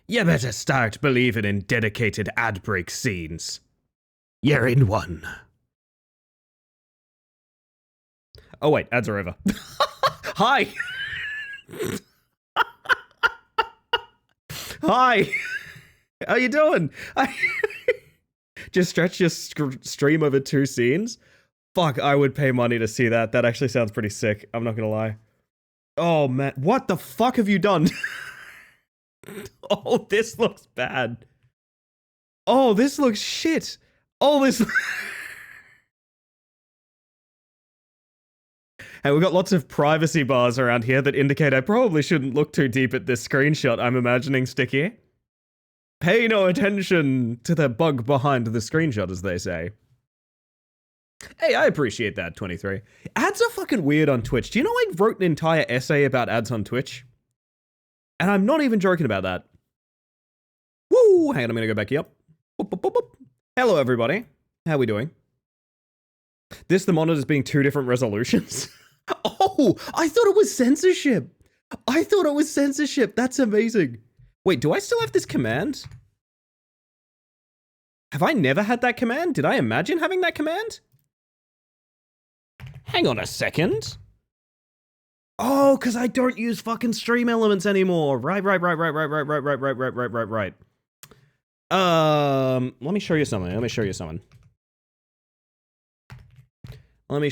You better start believing in dedicated ad break scenes. You're in one. Oh wait, ads are over. Hi! Hi! How you doing? Just stretch your stream over 2 scenes? Fuck, I would pay money to see that. That actually sounds pretty sick. I'm not gonna lie. Oh man, what the fuck have you done? Oh, this looks bad. Oh, this looks shit. Oh, this... Hey, we've got lots of privacy bars around here that indicate I probably shouldn't look too deep at this screenshot I'm imagining, Sticky. Pay no attention to the bug behind the screenshot, as they say. Hey, I appreciate that, 23. Ads are fucking weird on Twitch. Do you know I wrote an entire essay about ads on Twitch? And I'm not even joking about that. Woo! Hang on, I'm gonna go back here. Boop, boop, boop, boop. Hello, everybody. How we doing? The monitors being 2 different resolutions. Oh, I thought it was censorship. I thought it was censorship. That's amazing. Wait, do I still have this command? Have I never had that command? Did I imagine having that command? Hang on a second. Oh, because I don't use fucking stream elements anymore. Right. Let me show you something. Let me show you something. Let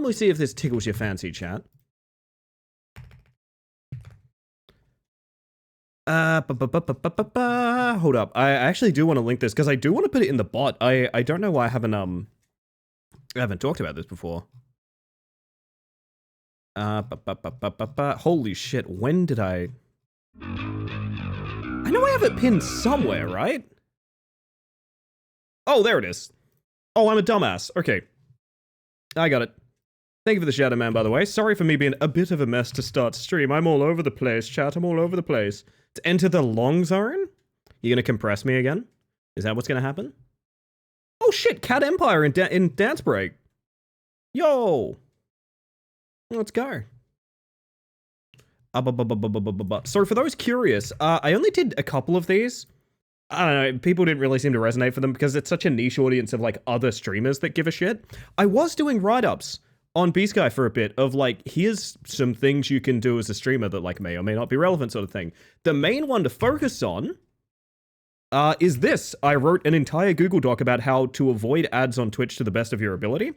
me see if this tickles your fancy, chat. Hold up. I actually do want to link this because I do want to put it in the bot. I don't know why I haven't talked about this before. Holy shit, when did I know I have it pinned somewhere, right? Oh, there it is. Oh, I'm a dumbass. Okay. I got it. Thank you for the Shadow Man, by the way. Sorry for me being a bit of a mess to start stream. I'm all over the place, chat. I'm all over the place. To enter the long zone? You gonna compress me again? Is that what's gonna happen? Oh shit, Cat Empire in Dance Break. Yo! Let's go. So for those curious, I only did a couple of these. I don't know, people didn't really seem to resonate for them because it's such a niche audience of like other streamers that give a shit. I was doing write-ups on B-Sky for a bit of like, here's some things you can do as a streamer that like may or may not be relevant sort of thing. The main one to focus on is this. I wrote an entire Google Doc about how to avoid ads on Twitch to the best of your ability.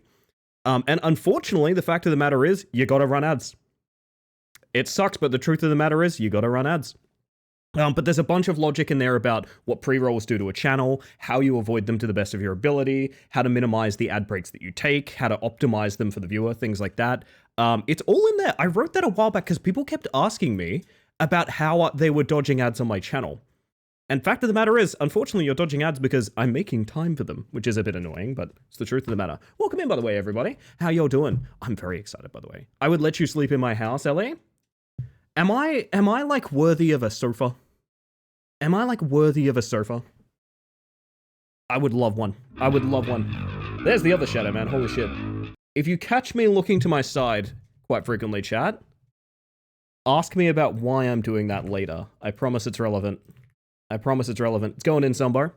And unfortunately, the fact of the matter is, you gotta run ads. It sucks, but the truth of the matter is, you gotta run ads. But there's a bunch of logic in there about what pre-rolls do to a channel, how you avoid them to the best of your ability, how to minimize the ad breaks that you take, how to optimize them for the viewer, things like that. It's all in there. I wrote that a while back because people kept asking me about how they were dodging ads on my channel. And fact of the matter is, unfortunately, you're dodging ads because I'm making time for them, which is a bit annoying, but it's the truth of the matter. Welcome in, by the way, everybody. How y'all doing? I'm very excited, by the way. I would let you sleep in my house, LA. Am I like worthy of a sofa? Am I like worthy of a sofa? I would love one. I would love one. There's the other Shadow Man, holy shit. If you catch me looking to my side quite frequently, chat, ask me about why I'm doing that later. I promise it's relevant. I promise it's relevant. It's going in somewhere.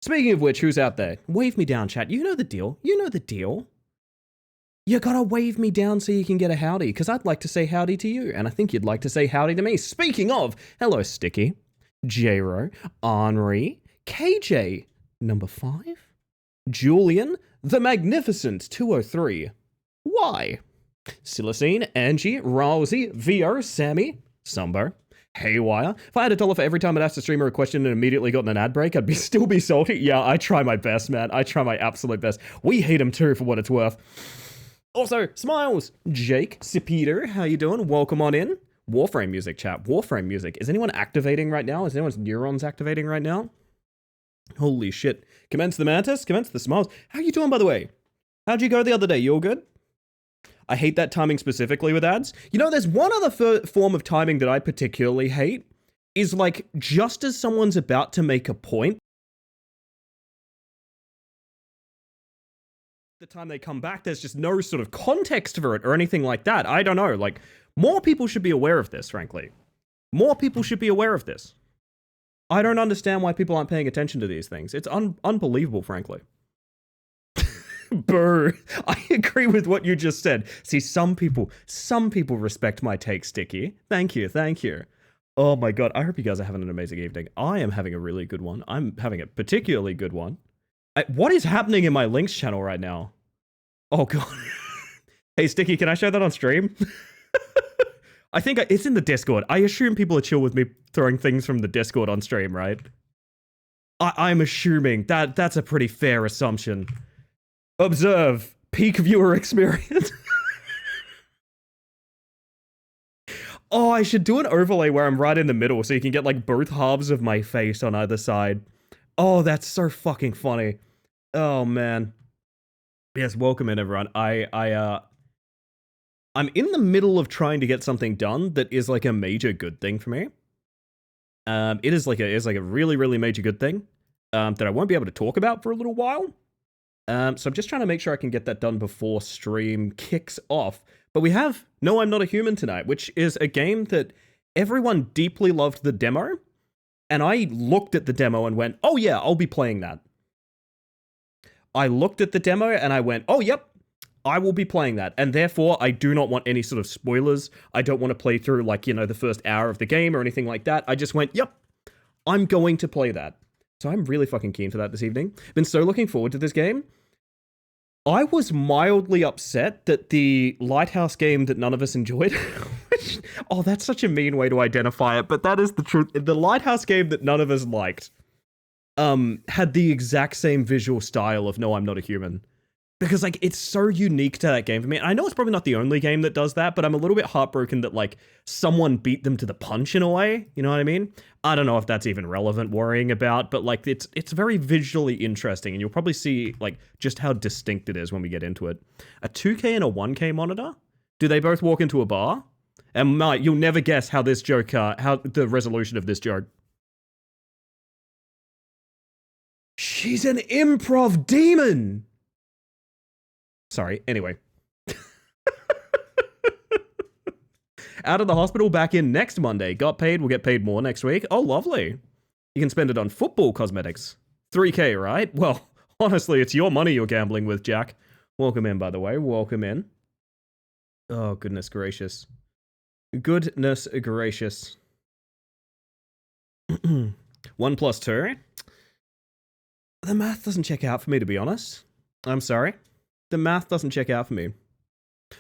Speaking of which, who's out there? Wave me down, chat. You know the deal. You know the deal. You gotta wave me down so you can get a howdy, because I'd like to say howdy to you, and I think you'd like to say howdy to me. Speaking of, hello, Sticky, J-Ro, Henri, KJ, number 5, Julian, the Magnificent 203, Y, Silicene, Angie, Rousey, VO, Sammy, Sumber, Haywire. If I had $1 for every time I'd asked a streamer a question and immediately gotten an ad break, I'd still be salty. Yeah, I try my best, man. I try my absolute best. We hate him too, for what it's worth. Also, Smiles, Jake, Sipeter, how you doing? Welcome on in. Warframe music, chat. Warframe music. Is anyone activating right now? Is anyone's neurons activating right now? Holy shit. Commence the Mantis, commence the Smiles. How you doing, by the way? How'd you go the other day? You all good? I hate that timing specifically with ads. You know, there's one other form of timing that I particularly hate, is like, just as someone's about to make a point, the time they come back, there's just no sort of context for it or anything like that. I don't know, like, more people should be aware of this, frankly. More people should be aware of this. I don't understand why people aren't paying attention to these things. It's unbelievable, frankly. Boo. I agree with what you just said. See, some people respect my take, Sticky. Thank you. Oh my god, I hope you guys are having an amazing evening. I am having a really good one. I'm having a particularly good one. What is happening in my links channel right now? Oh god. Hey, Sticky, can I show that on stream? I think it's in the Discord. I assume people are chill with me throwing things from the Discord on stream, right? I'm assuming that's a pretty fair assumption. Observe. Peak viewer experience. Oh, I should do an overlay where I'm right in the middle so you can get like both halves of my face on either side. Oh, that's so fucking funny. Oh man. Yes, welcome in everyone. I'm in the middle of trying to get something done that is like a major good thing for me. It is like a really, really major good thing that I won't be able to talk about for a little while. So I'm just trying to make sure I can get that done before stream kicks off. But we have No, I'm Not a Human tonight, which is a game that everyone deeply loved the demo. And I looked at the demo and went, oh yeah, I'll be playing that. I looked at the demo and I went, oh yep, I will be playing that. And therefore, I do not want any sort of spoilers. I don't want to play through like, you know, the first hour of the game or anything like that. I just went, yep, I'm going to play that. So I'm really fucking keen for that this evening. Been so looking forward to this game. I was mildly upset that the Lighthouse game that none of us enjoyed, oh, that's such a mean way to identify it, but that is the truth. The Lighthouse game that none of us liked had the exact same visual style of No, I'm Not a Human. Because, like, it's so unique to that game for me. I know it's probably not the only game that does that, but I'm a little bit heartbroken that, like, someone beat them to the punch in a way. You know what I mean? I don't know if that's even relevant worrying about, but, like, it's very visually interesting, and you'll probably see, like, just how distinct it is when we get into it. A 2K and a 1K monitor? Do they both walk into a bar? And, Mike, you'll never guess how this joke, how the resolution of this joke. She's an improv demon! Sorry, anyway. Out of the hospital, back in next Monday. Got paid, we'll get paid more next week. Oh, lovely. You can spend it on football cosmetics. 3K, right? Well, honestly, it's your money you're gambling with, Jack. Welcome in, by the way. Welcome in. Oh, goodness gracious. Goodness gracious. 1 plus 2. The math doesn't check out for me, to be honest. I'm sorry. The math doesn't check out for me.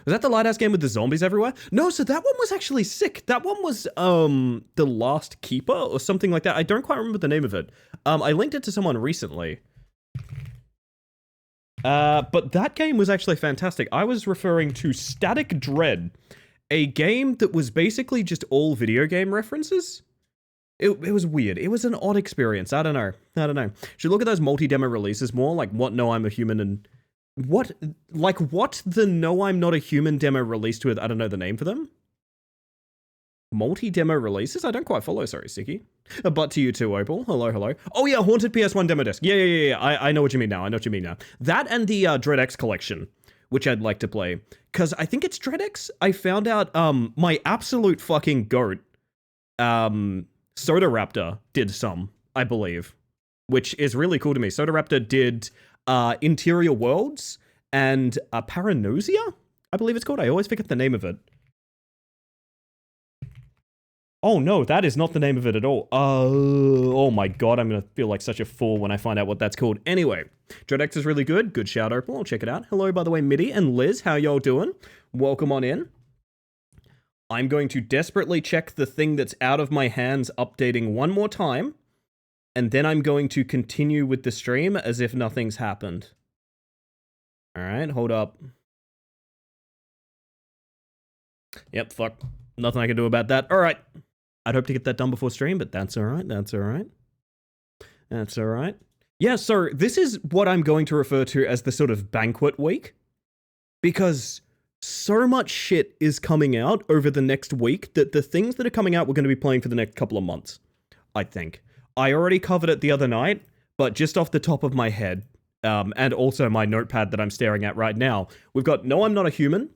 Was that the Lighthouse game with the zombies everywhere? No, so that one was actually sick. That one was, The Last Keeper or something like that. I don't quite remember the name of it. I linked it to someone recently. But that game was actually fantastic. I was referring to Static Dread, a game that was basically just all video game references. It was weird. It was an odd experience. I don't know. Should look at those multi-demo releases more, like what No, I'm a Human and... What the No, I'm Not a Human demo released with, I don't know the name for them? Multi-demo releases? I don't quite follow, sorry, Siki. But to you too, Opal. Hello. Oh yeah, Haunted PS1 demo disc. Yeah. I know what you mean now. That and the Dread X collection, which I'd like to play. Because I think it's Dread X. I found out my absolute fucking goat, Soda Raptor, did some, I believe. Which is really cool to me. Soda Raptor did... Interior Worlds and Paranosia, I believe it's called. I always forget the name of it. Oh no, that is not the name of it at all. Oh my god, I'm gonna feel like such a fool when I find out what that's called. Anyway, Dread X is really good. Good shout, Opal. I'll check it out. Hello, by the way, Mitty and Liz. How y'all doing? Welcome on in. I'm going to desperately check the thing that's out of my hands updating one more time. And then I'm going to continue with the stream as if nothing's happened. Alright, hold up. Yep, fuck. Nothing I can do about that. Alright. I'd hope to get that done before stream, but that's alright. Yeah, so this is what I'm going to refer to as the sort of banquet week. Because so much shit is coming out over the next week that the things that are coming out we're going to be playing for the next couple of months, I think. I already covered it the other night, but just off the top of my head, and also my notepad that I'm staring at right now, we've got No, I'm Not a Human,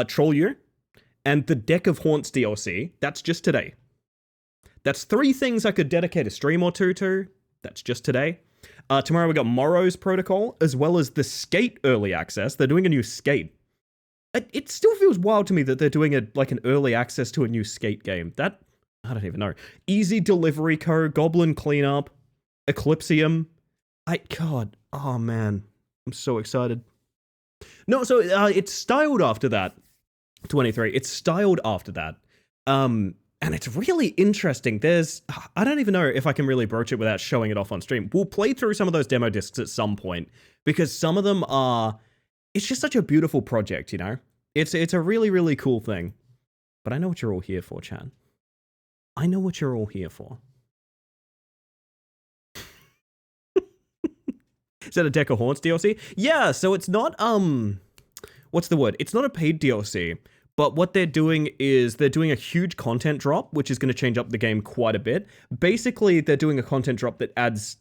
Troll You, and the Deck of Haunts DLC. That's just today. That's 3 things I could dedicate a stream or two to. That's just today. Tomorrow we got Morrow's Protocol, as well as the Skate Early Access. They're doing a new Skate. It still feels wild to me that they're doing an early access to a new Skate game. That, I don't even know. Easy Delivery Co., Goblin Cleanup, Eclipsium. God, oh man, I'm so excited. No, so it's styled after that. 23. It's styled after that. And it's really interesting. I don't even know if I can really broach it without showing it off on stream. We'll play through some of those demo discs at some point, because some of them it's just such a beautiful project, you know? It's a really, really cool thing. But I know what you're all here for, Chan. I know what you're all here for. Is that a Deck of Haunts DLC? Yeah, so it's not, what's the word? It's not a paid DLC. But what they're doing is they're doing a huge content drop, which is going to change up the game quite a bit. Basically, they're doing a content drop that adds...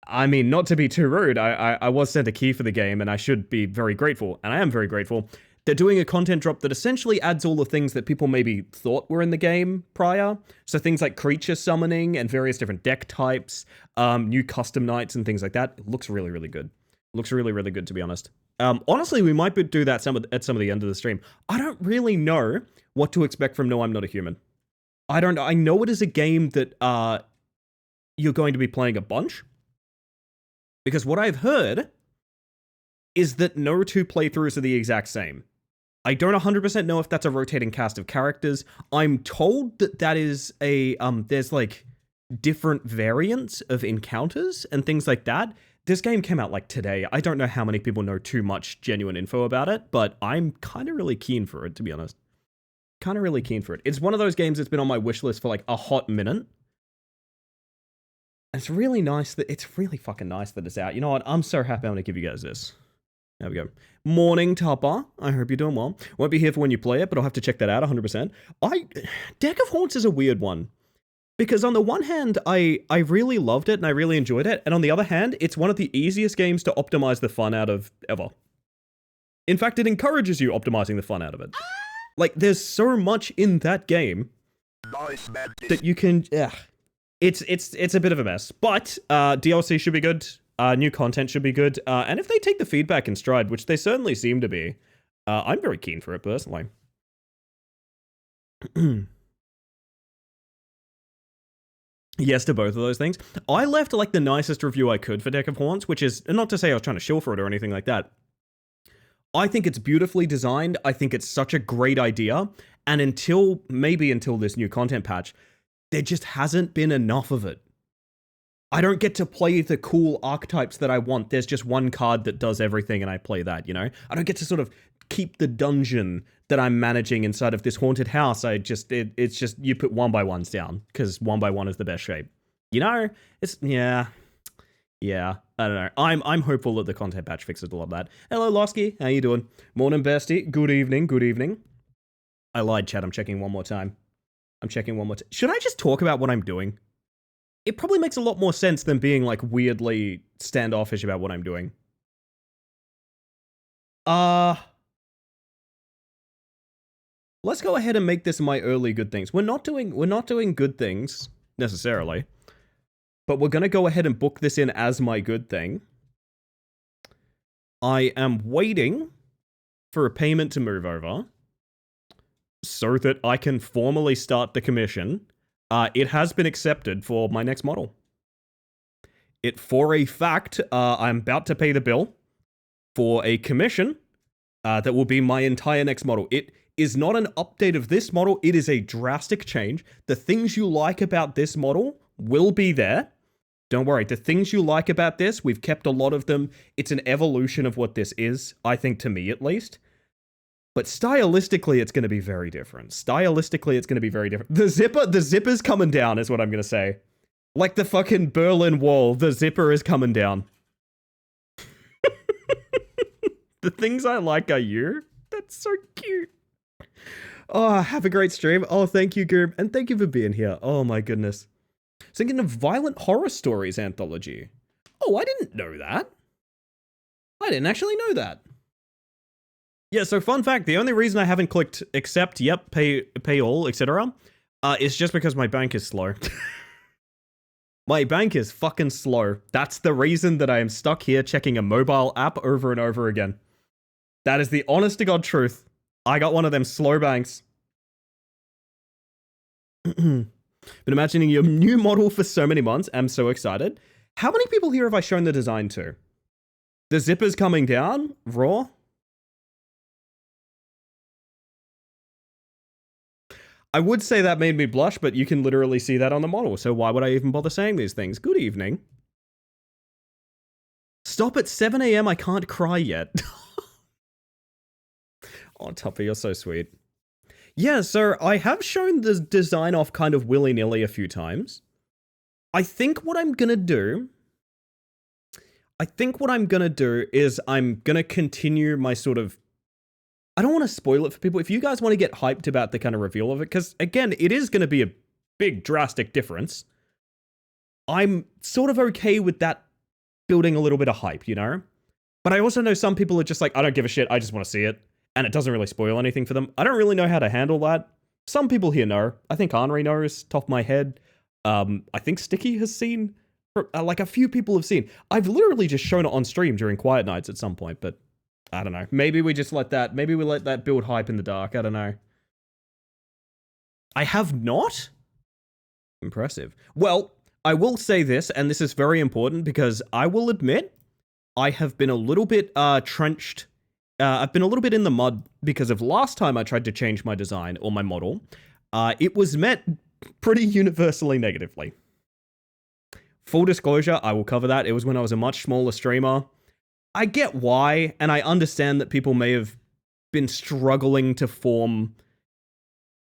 I mean, not to be too rude, I was sent a key for the game, and I should be very grateful, and I am very grateful. They're doing a content drop that essentially adds all the things that people maybe thought were in the game prior. So things like creature summoning and various different deck types, new custom knights and things like that. It looks really, really good. Looks really, really good, to be honest. Honestly, we might do that at some of the end of the stream. I don't really know what to expect from No, I'm Not a Human. I know it is a game that you're going to be playing a bunch. Because what I've heard is that no 2 playthroughs are the exact same. I don't 100% know if that's a rotating cast of characters. I'm told that is there's like different variants of encounters and things like that. This game came out like today. I don't know how many people know too much genuine info about it, but I'm kind of really keen for it, to be honest. Kind of really keen for it. It's one of those games that's been on my wish list for like a hot minute. It's really nice it's really fucking nice that it's out. You know what? I'm so happy I'm gonna give you guys this. There we go. Morning, Tapa. I hope you're doing well. Won't be here for when you play it, but I'll have to check that out 100%. Deck of Haunts is a weird one. Because on the one hand, I really loved it and I really enjoyed it. And on the other hand, it's one of the easiest games to optimize the fun out of ever. In fact, it encourages you optimizing the fun out of it. Like, there's so much in that game that you can... It's a bit of a mess. But DLC should be good. New content should be good. And if they take the feedback in stride, which they certainly seem to be, I'm very keen for it, personally. Yes to both of those things. I left like the nicest review I could for Deck of Haunts, which is not to say I was trying to shill for it or anything like that. I think it's beautifully designed. I think it's such a great idea. And until this new content patch, there just hasn't been enough of it. I don't get to play the cool archetypes that I want. There's just one card that does everything and I play that, you know? I don't get to sort of keep the dungeon that I'm managing inside of this haunted house. It's just, you put 1x1s down because 1x1 is the best shape. You know, yeah, I don't know. I'm hopeful that the content patch fixes a lot of that. Hello, Losky. How you doing? Morning, bestie. Good evening. I lied, chat. I'm checking one more time. Should I just talk about what I'm doing? It probably makes a lot more sense than being like weirdly standoffish about what I'm doing. Let's go ahead and make this my early good things. We're not doing good things necessarily, but we're going to go ahead and book this in as my good thing. I am waiting for a payment to move over so that I can formally start the commission. It has been accepted for my next model. For a fact, I'm about to pay the bill for a commission that will be my entire next model. It is not an update of this model. It is a drastic change. The things you like about this model will be there. Don't worry. The things you like about this, we've kept a lot of them. It's an evolution of what this is, I think, to me at least. But stylistically, it's going to be very different. The zipper's coming down is what I'm going to say. Like the fucking Berlin Wall, the zipper is coming down. The things I like are you. That's so cute. Oh, have a great stream. Oh, thank you, Goob. And thank you for being here. Oh my goodness. Thinking of Violent Horror Stories anthology. Oh, I didn't know that. I didn't actually know that. Yeah, so fun fact, the only reason I haven't clicked accept, yep, pay all, etc., It's just because my bank is slow. My bank is fucking slow. That's the reason that I am stuck here checking a mobile app over and over again. That is the honest to God truth. I got one of them slow banks. Been imagining your new model for so many months. I'm so excited. How many people here have I shown the design to? The zipper's coming down? Raw? I would say that made me blush, but you can literally see that on the model, so why would I even bother saying these things? Good evening. Stop at 7 a.m. I can't cry yet. Oh, Tuppy, you're so sweet. Yeah, so I have shown the design off kind of willy-nilly a few times. I think what I'm gonna do is I'm gonna continue my sort of... I don't want to spoil it for people. If you guys want to get hyped about the kind of reveal of it, because again, it is going to be a big drastic difference. I'm sort of okay with that building a little bit of hype, you know? But I also know some people are just like, I don't give a shit, I just want to see it. And it doesn't really spoil anything for them. I don't really know how to handle that. Some people here know. I think Henri knows, top of my head. I think Sticky has seen. Like a few people have seen. I've literally just shown it on stream during Quiet Nights at some point, but I don't know. Maybe we just let that, maybe we let that build hype in the dark. I don't know. I have not? Impressive. Well, I will say this, and this is very important because I will admit I have been a little bit trenched. I've been a little bit in the mud because of last time I tried to change my design or my model. It was met pretty universally negatively. Full disclosure, I will cover that. It was when I was a much smaller streamer. I get why, and I understand that people may have been struggling to form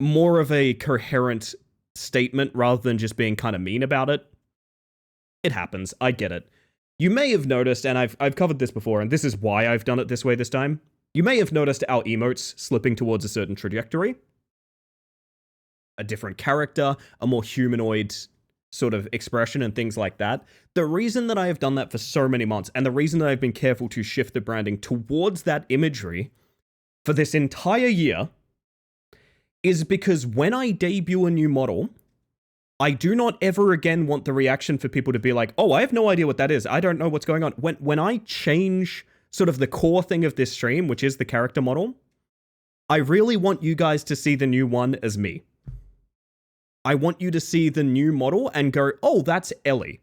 more of a coherent statement rather than just being kind of mean about it. It happens. I get it. You may have noticed, and I've covered this before, and this is why I've done it this way this time. You may have noticed our emotes slipping towards a certain trajectory. A different character, a more humanoid sort of expression and things like that. The reason that I have done that for so many months, and the reason that I've been careful to shift the branding towards that imagery for this entire year, is because when I debut a new model, I do not ever again want the reaction for people to be like, oh, I have no idea what that is. I don't know what's going on. When I change sort of the core thing of this stream, which is the character model, I really want you guys to see the new one as me. I want you to see the new model and go, oh, that's Ellie.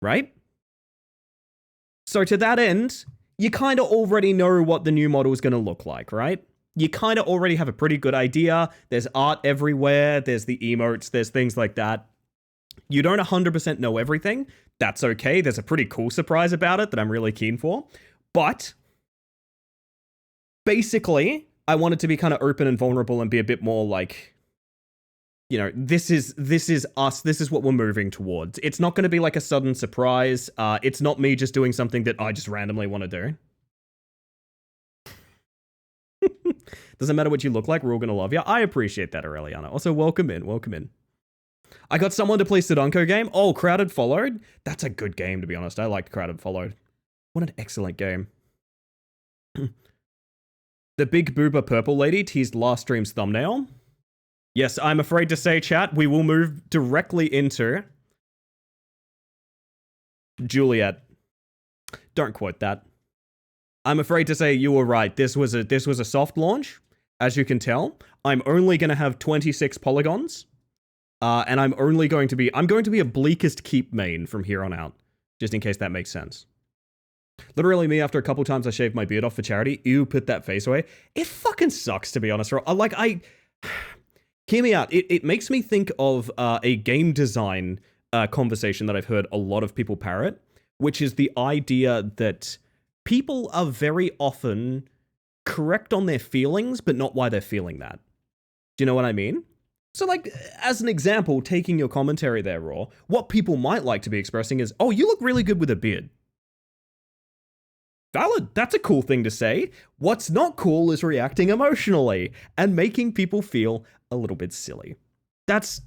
Right? So to that end, you kind of already know what the new model is going to look like, right? You kind of already have a pretty good idea. There's art everywhere. There's the emotes. There's things like that. You don't 100% know everything. That's okay. There's a pretty cool surprise about it that I'm really keen for. But basically, I want it to be kind of open and vulnerable and be a bit more like, you know, this is us. This is what we're moving towards. It's not going to be like a sudden surprise. It's not me just doing something that I just randomly want to do. Doesn't matter what you look like, we're all gonna love you. I appreciate that, Aureliana. Also, welcome in, welcome in. I got someone to play Sudoku game. Oh, Crowded Followed? That's a good game, to be honest. I liked Crowded Followed. What an excellent game. The Big Boober Purple Lady teased last stream's thumbnail. Yes, I'm afraid to say, chat, we will move directly into Juliet. Don't quote that. I'm afraid to say you were right. This was a soft launch, as you can tell. I'm only going to have 26 polygons, and I'm going to be a Bleakest Keep main from here on out, just in case that makes sense. Literally me, after a couple times I shaved my beard off for charity. Ew, put that face away. It fucking sucks, to be honest. Hear me out. It makes me think of a game design conversation that I've heard a lot of people parrot, which is the idea that people are very often correct on their feelings, but not why they're feeling that. Do you know what I mean? So, like, as an example, taking your commentary there, Raw, what people might like to be expressing is, oh, you look really good with a beard. Valid. That's a cool thing to say. What's not cool is reacting emotionally and making people feel a little bit silly.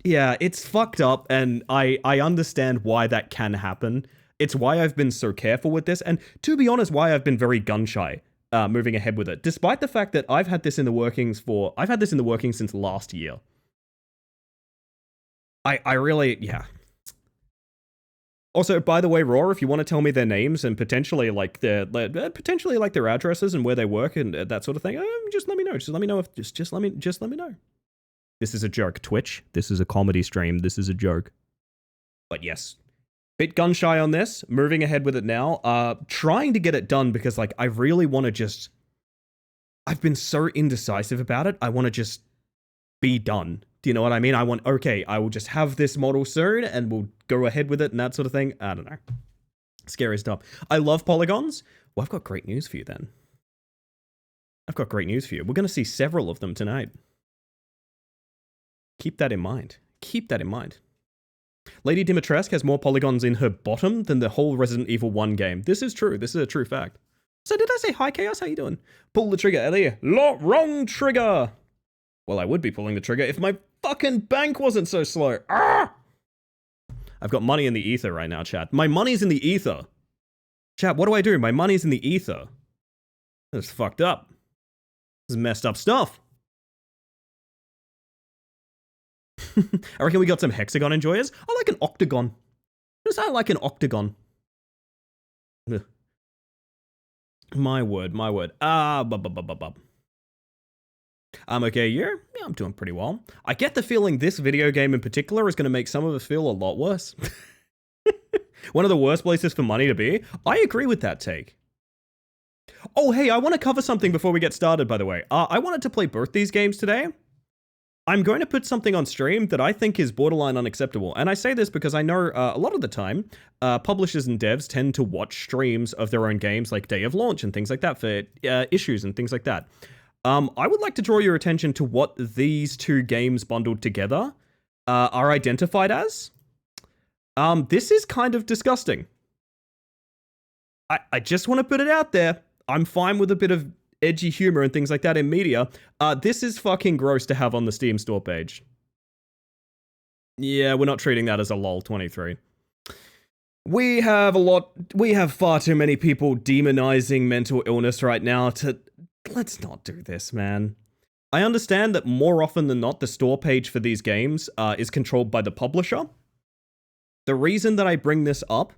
Yeah, it's fucked up, and I understand why that can happen. It's why I've been so careful with this, and to be honest, why I've been very gun-shy moving ahead with it, despite the fact that I've had this in the workings since last year. I really, yeah. Also, by the way, Raw, if you want to tell me their names and potentially like their addresses and where they work and that sort of thing, just let me know. Just let me know if just let me know. This is a joke, Twitch. This is a comedy stream. This is a joke. But yes, bit gun shy on this. Moving ahead with it now. Trying to get it done because like I really want to just. I've been so indecisive about it. I want to just be done. Do you know what I mean? I will just have this model soon and we'll go ahead with it and that sort of thing. I don't know. Scary stuff. I love polygons. Well, I've got great news for you then. I've got great news for you. We're going to see several of them tonight. Keep that in mind. Keep that in mind. Lady Dimitrescu has more polygons in her bottom than the whole Resident Evil 1 game. This is true. This is a true fact. So did I say hi, Chaos? How you doing? Pull the trigger, Ellie. Wrong trigger. Well, I would be pulling the trigger if my fucking bank wasn't so slow. Ah! I've got money in the ether right now, chat. My money's in the ether. Chat, what do I do? My money's in the ether. That's fucked up. This is messed up stuff. I reckon we got some hexagon enjoyers. I like an octagon. I like an octagon. Ugh. My word, my word. I'm okay, yeah, I'm doing pretty well. I get the feeling this video game in particular is going to make some of us feel a lot worse. One of the worst places for money to be. I agree with that take. Oh, hey, I want to cover something before we get started, by the way. I wanted to play both these games today. I'm going to put something on stream that I think is borderline unacceptable. And I say this because I know a lot of the time, publishers and devs tend to watch streams of their own games like day of launch and things like that for issues and things like that. I would like to draw your attention to what these two games bundled together are identified as. This is kind of disgusting. I just want to put it out there. I'm fine with a bit of edgy humor and things like that in media. This is fucking gross to have on the Steam store page. Yeah, we're not treating that as a lol 23. We have far too many people demonizing mental illness right now to... Let's not do this, man. I understand that more often than not, the store page for these games is controlled by the publisher. The reason that I bring this up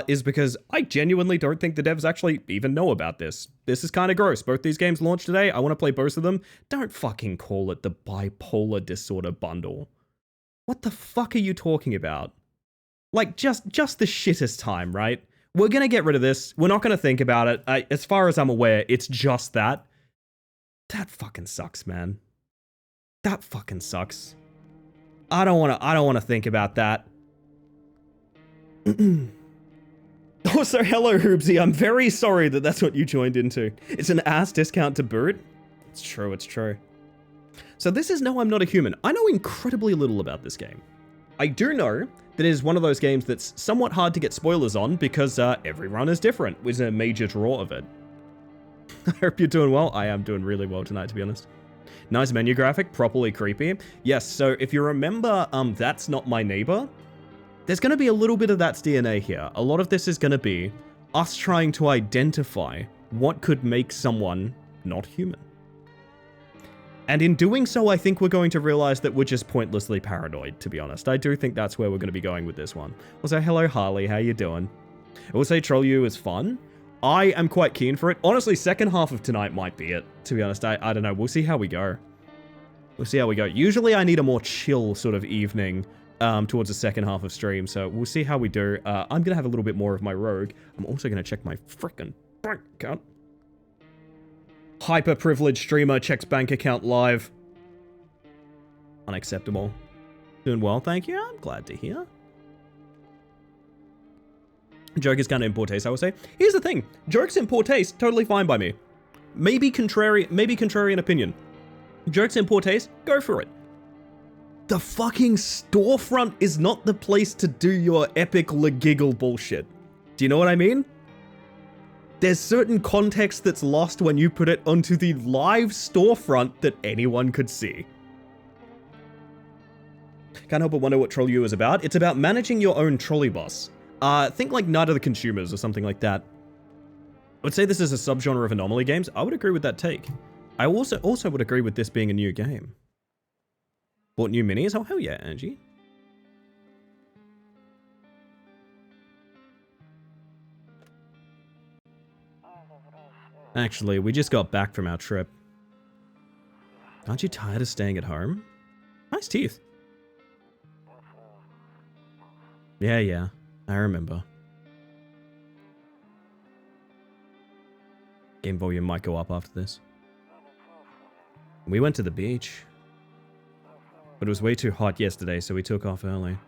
is because I genuinely don't think the devs actually even know about this. This is kind of gross. Both these games launched today. I want to play both of them. Don't fucking call it the bipolar disorder bundle. What the fuck are you talking about? Like, just the shittest time, right? We're gonna get rid of this. We're not gonna think about it. As far as I'm aware, it's just that. That fucking sucks, man. That fucking sucks. I don't wanna think about that. Also, hello, Hoobsy. I'm very sorry that that's what you joined into. It's an ass discount to boot. It's true, it's true. So this is No, I'm Not a Human. I know incredibly little about this game. I do know that it is one of those games that's somewhat hard to get spoilers on because every run is different, was a major draw of it. I hope you're doing well. I am doing really well tonight, to be honest. Nice menu graphic, properly creepy. Yes, so if you remember, That's Not My Neighbor, there's going to be a little bit of that's DNA here. A lot of this is going to be us trying to identify what could make someone not human. And in doing so, I think we're going to realize that we're just pointlessly paranoid, to be honest. I do think that's where we're going to be going with this one. Also, hello, Harley. How you doing? I will say Troll U is fun. I am quite keen for it. Honestly, second half of tonight might be it, to be honest. I don't know. We'll see how we go. We'll see how we go. Usually, I need a more chill sort of evening towards the second half of stream, so we'll see how we do. I'm going to have a little bit more of my rogue. I'm also going to check my frickin' bank account. Hyper-privileged streamer checks bank account live. Unacceptable. Doing well, thank you. I'm glad to hear. Joke is kind of in poor taste, I would say. Here's the thing. Jokes in poor taste, totally fine by me. Maybe contrarian opinion. Jokes in poor taste, go for it. The fucking storefront is not the place to do your epic legiggle bullshit. Do you know what I mean? There's certain context that's lost when you put it onto the live storefront that anyone could see. Can't help but wonder what Troll U is about. It's about managing your own trolley bus. Think like Night of the Consumers or something like that. I would say this is a subgenre of anomaly games. I would agree with that take. I also would agree with this being a new game. Bought new minis? Oh, hell yeah, Angie. Actually, we just got back from our trip. Aren't you tired of staying at home? Nice teeth. Yeah, I remember. Game volume might go up after this. We went to the beach. But it was way too hot yesterday, so we took off early.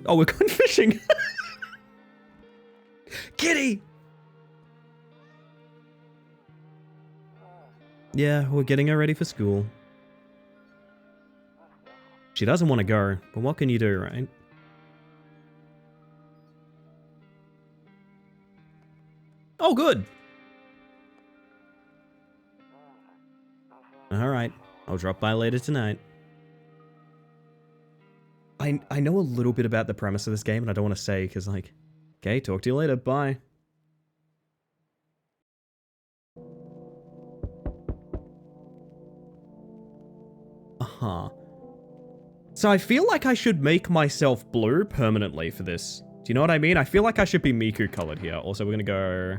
Oh, we're going fishing! Kitty! Yeah, we're getting her ready for school. She doesn't want to go, but what can you do, right? Oh, good! Alright, I'll drop by later tonight. I know a little bit about the premise of this game, and I don't want to say, because, like, okay, talk to you later, bye. Uh-huh. So I feel like I should make myself blue permanently for this. Do you know what I mean? I feel like I should be Miku colored here. Also, we're gonna go...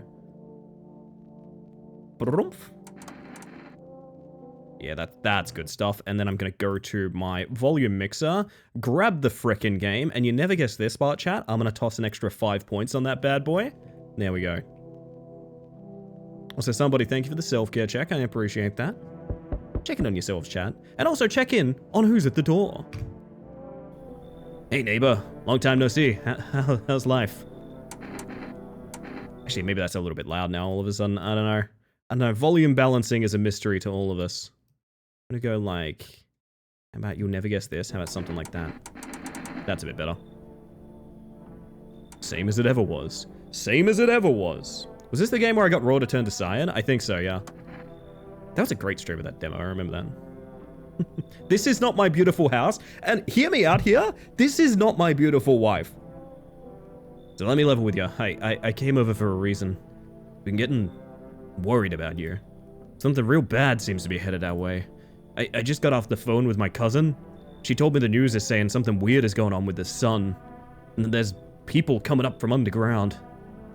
Yeah, that's good stuff. And then I'm gonna go to my volume mixer, grab the frickin' game, and you never guess this part, chat. I'm gonna toss an extra 5 points on that bad boy. There we go. Also, somebody, thank you for the self-care check. I appreciate that. Check in on yourselves, chat. And also check in on who's at the door. Hey, neighbor. Long time no see. How's life? Actually, maybe that's a little bit loud now all of a sudden. I don't know. Volume balancing is a mystery to all of us. I'm gonna go like... How about you'll never guess this? How about something like that? That's a bit better. Same as it ever was. Same as it ever was. Was this the game where I got Raw to turn to Cyan? I think so, yeah. That was a great stream of that demo, I remember that. This is not my beautiful house. And hear me out here, this is not my beautiful wife. So let me level with you. I came over for a reason. Been getting worried about you. Something real bad seems to be headed our way. I just got off the phone with my cousin. She told me the news is saying something weird is going on with the sun. And that there's people coming up from underground.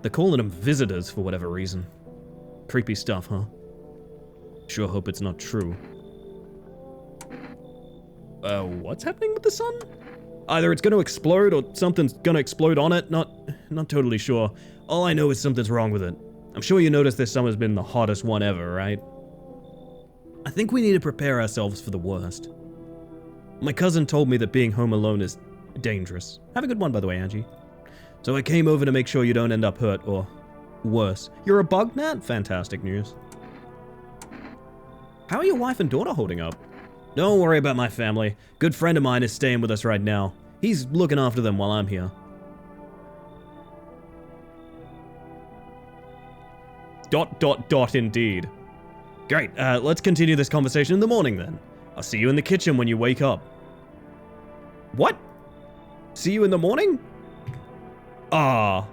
They're calling them visitors for whatever reason. Creepy stuff, huh? Sure hope it's not true. What's happening with the sun? Either it's gonna explode or something's gonna explode on it. Not totally sure. All I know is something's wrong with it. I'm sure you noticed this summer's been the hottest one ever, right? I think we need to prepare ourselves for the worst. My cousin told me that being home alone is dangerous. Have a good one, by the way, Angie. So I came over to make sure you don't end up hurt or worse. You're a bug gnat? Fantastic news. How are your wife and daughter holding up? Don't worry about my family. Good friend of mine is staying with us right now. He's looking after them while I'm here. Indeed. Great, let's continue this conversation in the morning then. I'll see you in the kitchen when you wake up. What? See you in the morning? Ah.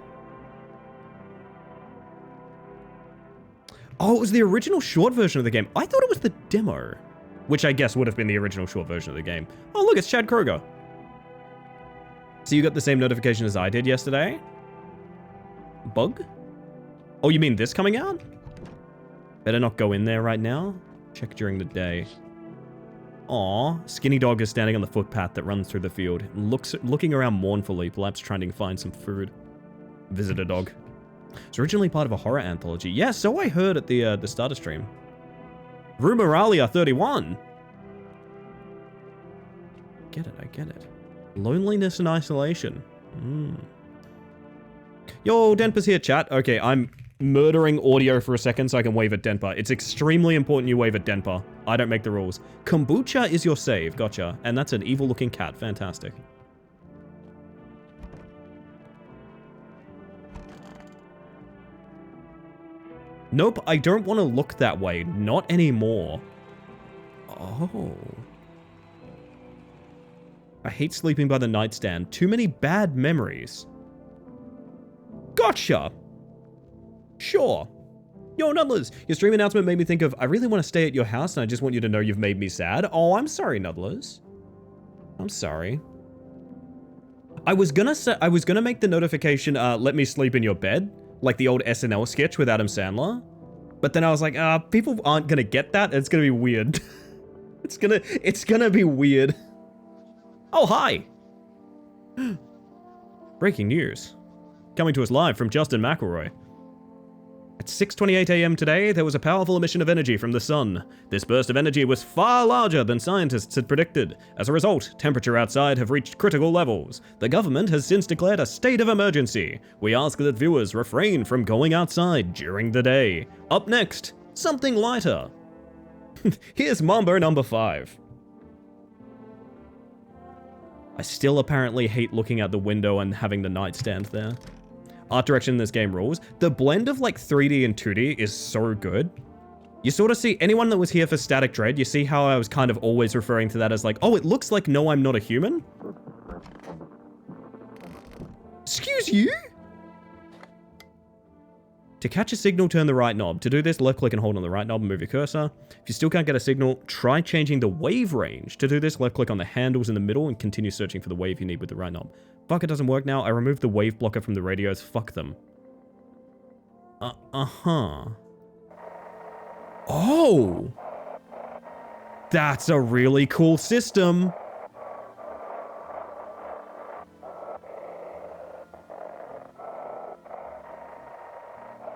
Oh, it was the original short version of the game. I thought it was the demo. Which I guess would have been the original short version of the game. Oh, look, it's Chad Kroger. So you got the same notification as I did yesterday? Bug? Oh, you mean this coming out? Better not go in there right now. Check during the day. Aw, Skinny Dog is standing on the footpath that runs through the field. Looking around mournfully, perhaps trying to find some food. Visitor dog. It's originally part of a horror anthology. Yeah, so I heard at the starter stream. Rumoralia 31. I get it. Loneliness and isolation. Yo, Denpa's here, chat. Okay, I'm murdering audio for a second so I can wave at Denpa. It's extremely important you wave at Denpa. I don't make the rules. Kombucha is your save. Gotcha. And that's an evil-looking cat. Fantastic. Nope, I don't want to look that way. Not anymore. Oh. I hate sleeping by the nightstand. Too many bad memories. Gotcha! Sure. Yo, Nuddlers, your stream announcement made me think of, I really want to stay at your house and I just want you to know you've made me sad. Oh, I'm sorry, Nuddlers. I'm sorry. I was gonna make the notification, let me sleep in your bed, like the old SNL sketch with Adam Sandler. But then I was like, people aren't gonna get that. It's gonna be weird. it's gonna be weird. Oh, hi. Breaking news. Coming to us live from Justin McElroy. At 6:28 a.m. today, there was a powerful emission of energy from the sun. This burst of energy was far larger than scientists had predicted. As a result, temperature outside have reached critical levels. The government has since declared a state of emergency. We ask that viewers refrain from going outside during the day. Up next, something lighter. Here's Mambo number 5. I still apparently hate looking out the window and having the nightstand there. Art direction in this game rules. The blend of like 3D and 2D is so good. You sort of see, anyone that was here for Static Dread, you see how I was kind of always referring to that as like, oh, it looks like No, I'm Not a Human? Excuse you? To catch a signal, turn the right knob. To do this, left click and hold on the right knob and move your cursor. If you still can't get a signal, try changing the wave range. To do this, left click on the handles in the middle and continue searching for the wave you need with the right knob. Fuck, it doesn't work now. I removed the wave blocker from the radios. Fuck them. Uh-huh. Oh! That's a really cool system.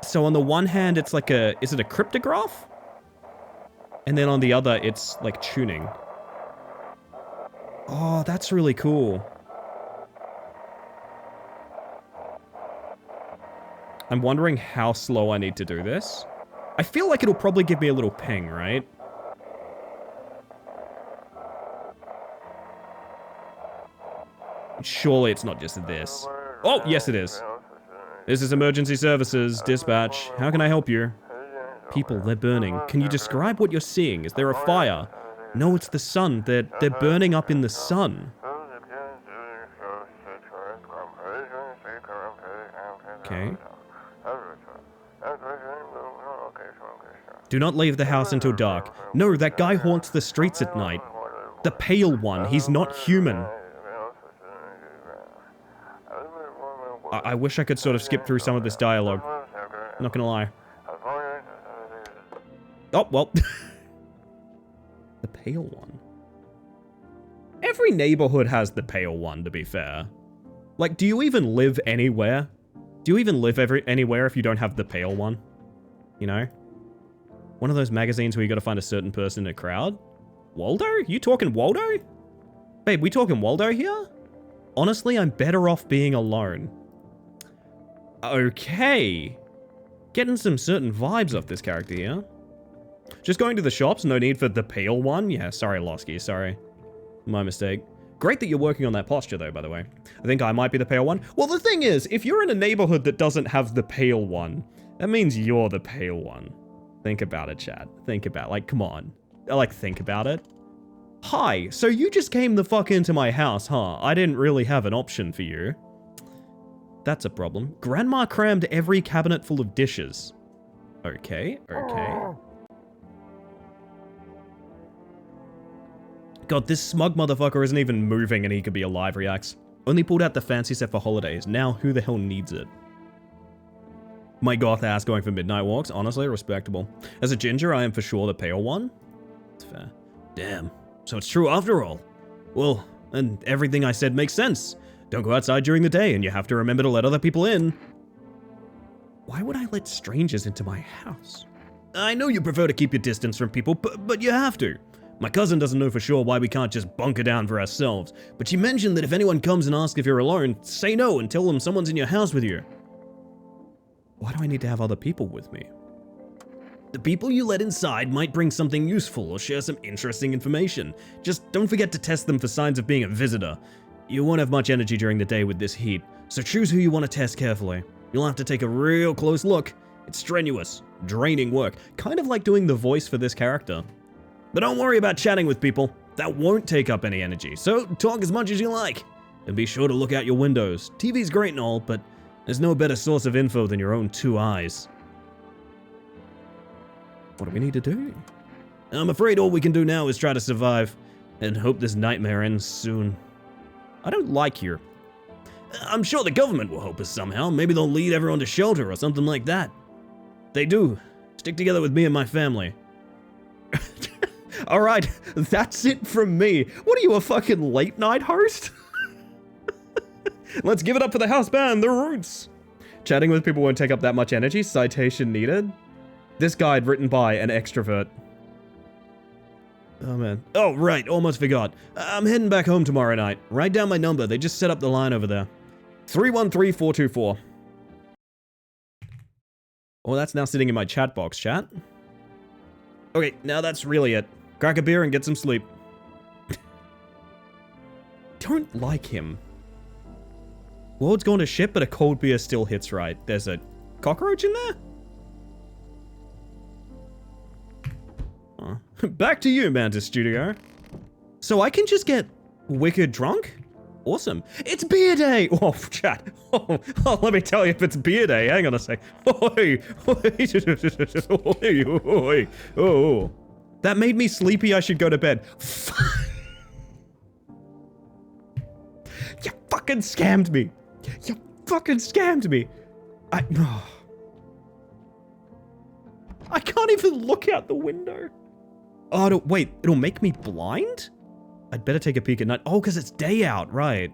So on the one hand, it's like is it a cryptograph? And then on the other, it's like tuning. Oh, that's really cool. I'm wondering how slow I need to do this. I feel like it'll probably give me a little ping, right? Surely it's not just this. Oh, yes it is. This is emergency services, dispatch. How can I help you? People, they're burning. Can you describe what you're seeing? Is there a fire? No, it's the sun. They're burning up in the sun. Okay. Do not leave the house until dark. No, that guy haunts the streets at night. The pale one. He's not human. I wish I could sort of skip through some of this dialogue. Not gonna lie. Oh, well. The pale one. Every neighborhood has the pale one, to be fair. Like, do you even live anywhere? Do you even live anywhere if you don't have the pale one? You know? One of those magazines where you gotta find a certain person in a crowd? Waldo? You talking Waldo? Babe, we talking Waldo here? Honestly, I'm better off being alone. Okay. Getting some certain vibes off this character here. Just going to the shops, no need for the pale one? Yeah, sorry, Losky, sorry. My mistake. Great that you're working on that posture, though, by the way. I think I might be the pale one. Well, the thing is, if you're in a neighborhood that doesn't have the pale one, that means you're the pale one. Think about it, chat. Think about it. Like, come on. Like, think about it. Hi, so you just came the fuck into my house, huh? I didn't really have an option for you. That's a problem. Grandma crammed every cabinet full of dishes. Okay, okay. God, this smug motherfucker isn't even moving and he could be alive, reacts. Only pulled out the fancy set for holidays. Now who the hell needs it? My goth ass going for midnight walks. Honestly, respectable. As a ginger, I am for sure the pale one. It's fair. Damn. So it's true after all. Well, and everything I said makes sense. Don't go outside during the day and you have to remember to let other people in. Why would I let strangers into my house? I know you prefer to keep your distance from people, but you have to. My cousin doesn't know for sure why we can't just bunker down for ourselves, but she mentioned that if anyone comes and asks if you're alone, say no and tell them someone's in your house with you. Why do I need to have other people with me? The people you let inside might bring something useful or share some interesting information. Just don't forget to test them for signs of being a visitor. You won't have much energy during the day with this heat, so choose who you want to test carefully. You'll have to take a real close look. It's strenuous, draining work, kind of like doing the voice for this character. But don't worry about chatting with people. That won't take up any energy, so talk as much as you like. And be sure to look out your windows. TV's great and all, but there's no better source of info than your own two eyes. What do we need to do? I'm afraid all we can do now is try to survive and hope this nightmare ends soon. I don't like you. I'm sure the government will help us somehow. Maybe they'll lead everyone to shelter or something like that. They do. Stick together with me and my family. Alright, that's it from me. What are you, a fucking late night host? Let's give it up for the house band, The Roots. Chatting with people won't take up that much energy. Citation needed. This guide written by an extrovert. Oh man. Oh right, almost forgot. I'm heading back home tomorrow night. Write down my number. They just set up the line over there. 313424. Oh, that's now sitting in my chat box, chat. Okay, now that's really it. Crack a beer and get some sleep. Don't like him. World's going to shit, but a cold beer still hits right. There's a cockroach in there? Oh. Back to you, Mantis Studio. So I can just get wicked drunk? Awesome. It's beer day! Oh, chat. Oh, let me tell you if it's beer day. Hang on a sec. Oh. That made me sleepy. I should go to bed. You fucking scammed me. You fucking scammed me. I can't even look out the window. Oh, wait. It'll make me blind? I'd better take a peek at night. Oh, because it's day out, right.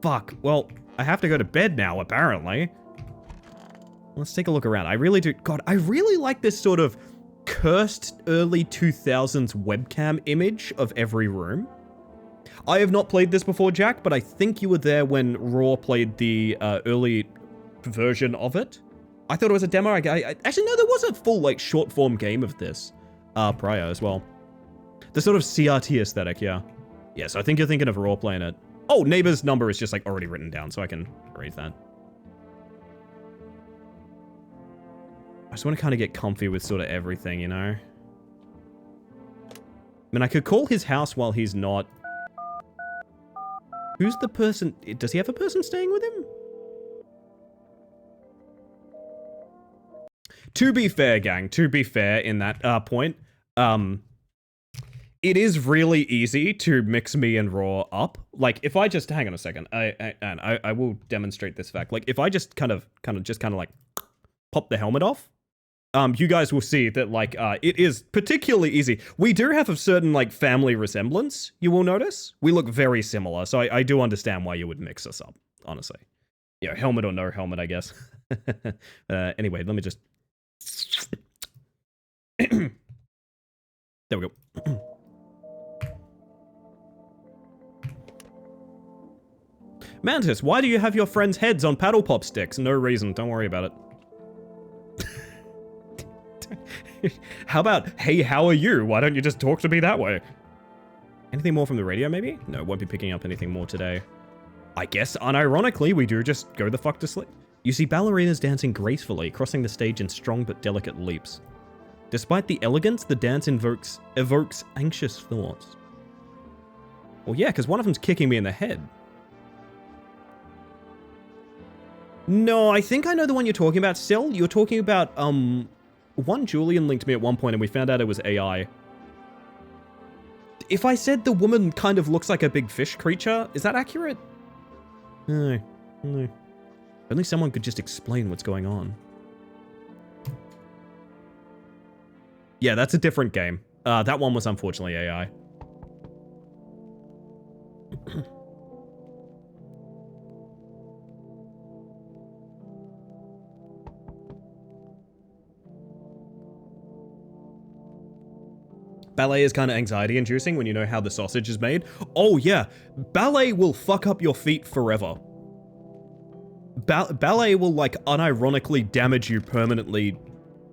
Fuck. Well, I have to go to bed now, apparently. Let's take a look around. I really do. God, I really like this sort of cursed early 2000s webcam image of every room. I have not played this before, Jack, but I think you were there when Raw played the early version of it. I thought it was a demo. I actually, no, there was a full, like, short-form game of this prior as well. The sort of CRT aesthetic, yeah. Yeah, so I think you're thinking of Raw playing it. Oh, neighbor's number is just, like, already written down, so I can read that. I just want to kind of get comfy with sort of everything, you know? I mean, I could call his house while he's not. Who's the person? Does he have a person staying with him? To be fair, gang, to be fair in that point, it is really easy to mix me and Raw up. Like, if I just, hang on a second, I will demonstrate this fact. Like, if I just kind of like pop the helmet off, you guys will see that, like, it is particularly easy. We do have a certain, like, family resemblance, you will notice. We look very similar, so I do understand why you would mix us up, honestly. Yeah, helmet or no helmet, I guess. Anyway, let me just... There we go. Mantis, why do you have your friends' heads on paddle pop sticks? No reason, don't worry about it. How about, hey, how are you? Why don't you just talk to me that way? Anything more from the radio, maybe? No, won't be picking up anything more today. I guess, unironically, we do just go the fuck to sleep. You see ballerinas dancing gracefully, crossing the stage in strong but delicate leaps. Despite the elegance, the dance evokes anxious thoughts. Well, yeah, because one of them's kicking me in the head. No, I think I know the one you're talking about, Sil. You're talking about, one Julian linked me at one point and we found out it was AI. If I said the woman kind of looks like a big fish creature, is that accurate? No. Only someone could just explain what's going on. Yeah, that's a different game. That one was unfortunately AI. Ballet is kind of anxiety inducing when you know how the sausage is made. Oh yeah, ballet will fuck up your feet forever. Ballet will, like, unironically damage you permanently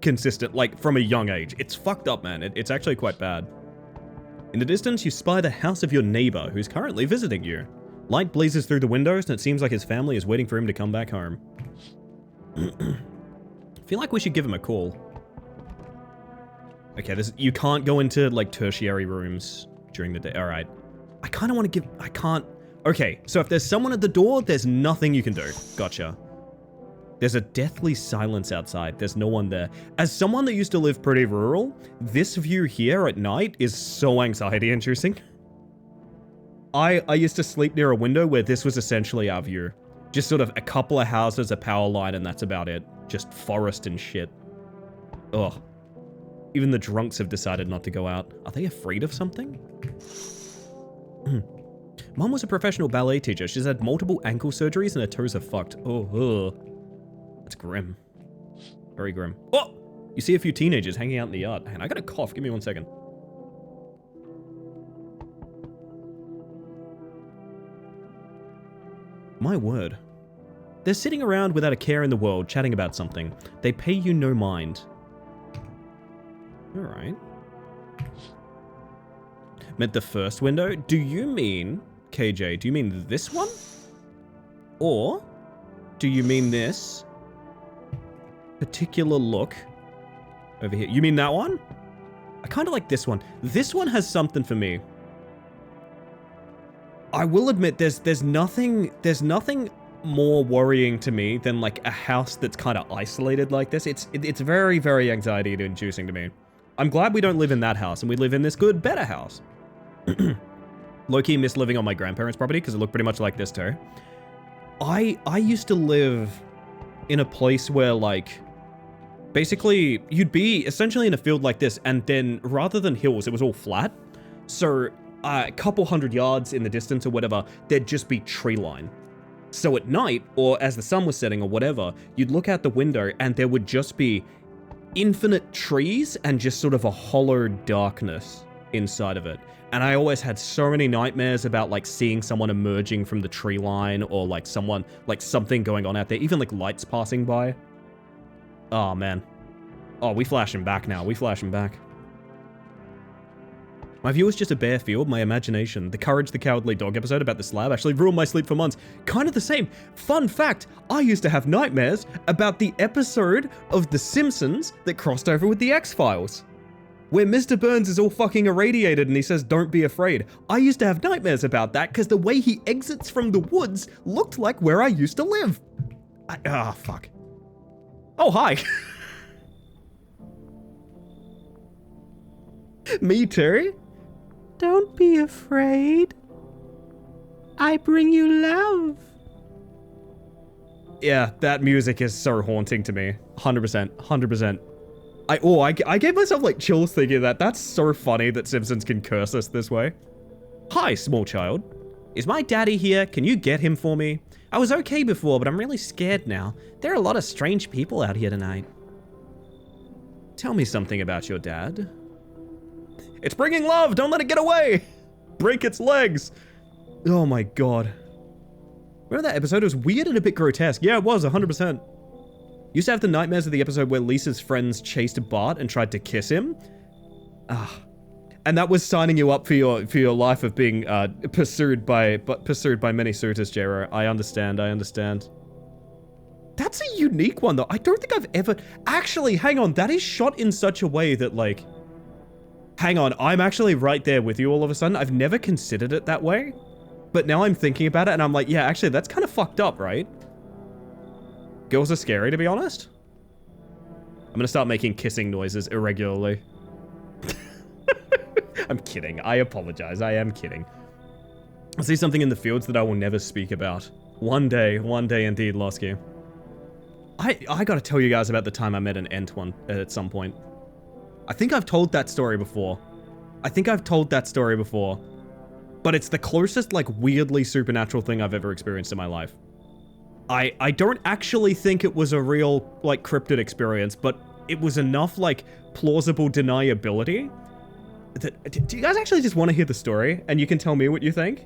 consistent, like, from a young age. It's fucked up, man. It's actually quite bad. In the distance, you spy the house of your neighbor, who's currently visiting you. Light blazes through the windows, and it seems like his family is waiting for him to come back home. Feel like we should give him a call. Okay, you can't go into, like, tertiary rooms during the day. Alright. I kind of want to give... I can't... Okay, so if there's someone at the door, there's nothing you can do. Gotcha. There's a deathly silence outside. There's no one there. As someone that used to live pretty rural, this view here at night is so anxiety-inducing. I used to sleep near a window where this was essentially our view. Just sort of a couple of houses, a power line, and that's about it. Just forest and shit. Ugh. Even the drunks have decided not to go out. Are they afraid of something? Mom was a professional ballet teacher. She's had multiple ankle surgeries and her toes are fucked. Oh, ugh. That's grim. Very grim. Oh! You see a few teenagers hanging out in the yard. Man, I got a cough. Give me 1 second. My word. They're sitting around without a care in the world, chatting about something. They pay you no mind. Alright. Meant the first window? Do you mean, KJ, do you mean this one? Or do you mean this particular look over here? You mean that one? I kind of like this one. This one has something for me. I will admit there's nothing more worrying to me than like a house that's kind of isolated like this. It's very, very anxiety inducing to me. I'm glad we don't live in that house and we live in this good, better house. Low-key miss living on my grandparents' property because it looked pretty much like this too. I used to live in a place where like, basically you'd be essentially in a field like this and then rather than hills, it was all flat. So a couple 100 yards in the distance or whatever, there'd just be tree line. So at night, or as the sun was setting or whatever, you'd look out the window and there would just be infinite trees and just sort of a hollow darkness inside of it. And I always had so many nightmares about like seeing someone emerging from the tree line or like someone, like something going on out there, even like lights passing by. Oh man. Oh, we flashing back now. We flashing back. My view is just a bare field, my imagination. The Courage the Cowardly Dog episode about the slab actually ruined my sleep for months. Kind of the same. Fun fact, I used to have nightmares about the episode of The Simpsons that crossed over with The X-Files, where Mr. Burns is all fucking irradiated and he says, "Don't be afraid." I used to have nightmares about that because the way he exits from the woods looked like where I used to live. Fuck. Oh, hi. Me too? Don't be afraid. I bring you love. Yeah, that music is so haunting to me. 100%. 100%. I gave myself like chills thinking that. That's so funny that Simpsons can curse us this way. Hi, small child. Is my daddy here? Can you get him for me? I was okay before, but I'm really scared now. There are a lot of strange people out here tonight. Tell me something about your dad. It's bringing love! Don't let it get away! Break its legs! Oh my god. Remember that episode? It was weird and a bit grotesque. Yeah, it was, 100%. Used to have the nightmares of the episode where Lisa's friends chased Bart and tried to kiss him. And that was signing you up for your life of being pursued by many suitors, J-Ro. I understand. That's a unique one though. I don't think I've ever... Actually, hang on. That is shot in such a way that like... Hang on, I'm actually right there with you all of a sudden. I've never considered it that way. But now I'm thinking about it and I'm like, yeah, actually, that's kind of fucked up, right? Girls are scary, to be honest. I'm gonna start making kissing noises irregularly. I'm kidding. I apologize. I am kidding. I see something in the fields that I will never speak about. One day indeed, Losky. I gotta tell you guys about the time I met an Ent one at some point. I think I've told that story before. But it's the closest, like, weirdly supernatural thing I've ever experienced in my life. I don't actually think it was a real, like, cryptid experience, but it was enough, like, plausible deniability. Do you guys actually just want to hear the story? And you can tell me what you think?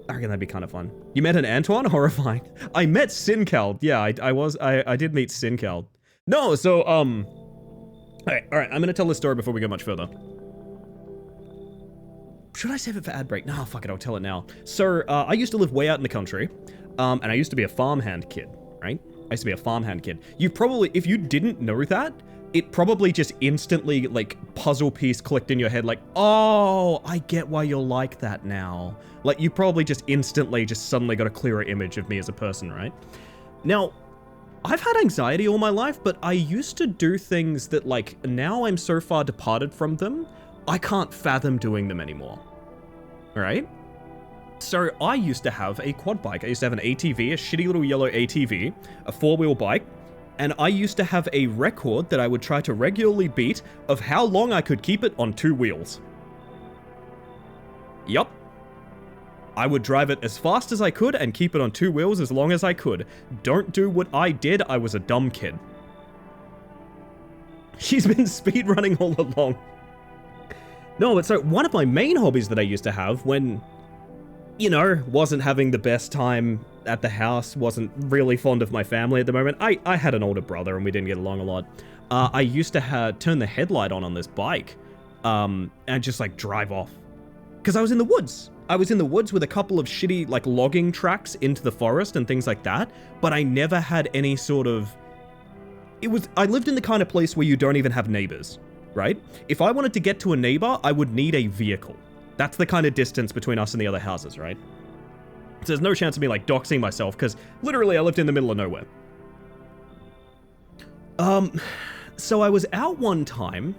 I reckon that'd be kind of fun. You met an Antoine? Horrifying. I met Sinkeld. Yeah, I did meet Sinkeld. No, so, Alright, I'm gonna tell this story before we go much further. Should I save it for ad break? No, fuck it, I'll tell it now. So, I used to live way out in the country, and I used to be a farmhand kid, right? I used to be a farmhand kid. You probably, if you didn't know that, it probably just instantly, like, puzzle piece clicked in your head, like, oh, I get why you're like that now. Like, you probably just instantly just suddenly got a clearer image of me as a person, right? Now, I've had anxiety all my life, but I used to do things that, like, now I'm so far departed from them, I can't fathom doing them anymore. right? So I used to have a quad bike. I used to have an ATV, a shitty little yellow ATV, a four-wheel bike, and I used to have a record that I would try to regularly beat of how long I could keep it on two wheels. Yup. I would drive it as fast as I could and keep it on two wheels as long as I could. Don't do what I did, I was a dumb kid. She's been speedrunning all along. No, but so one of my main hobbies that I used to have when, you know, wasn't having the best time at the house, wasn't really fond of my family at the moment. I had an older brother and we didn't get along a lot. I used to turn the headlight on this bike and just like drive off. Because I was in the woods. I was in the woods with a couple of shitty like logging tracks into the forest and things like that, but I never had any sort of... I lived in the kind of place where you don't even have neighbors, right? If I wanted to get to a neighbor, I would need a vehicle. That's the kind of distance between us and the other houses, right? So there's no chance of me like doxing myself because literally I lived in the middle of nowhere. So I was out one time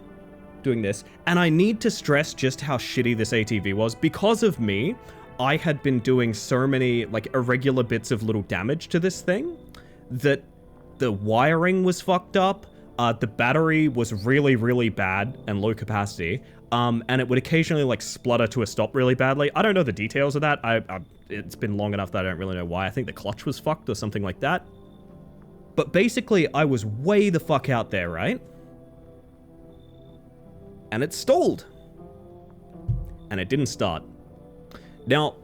doing this, and I need to stress just how shitty this ATV was. Because of me, I had been doing so many like irregular bits of little damage to this thing that the wiring was fucked up, the battery was really, really bad and low capacity, and it would occasionally like splutter to a stop really badly. I don't know the details of that. It's been long enough that I don't really know why. I think the clutch was fucked or something like that. But basically, I was way the fuck out there, right? And it stalled. And it didn't start. Now,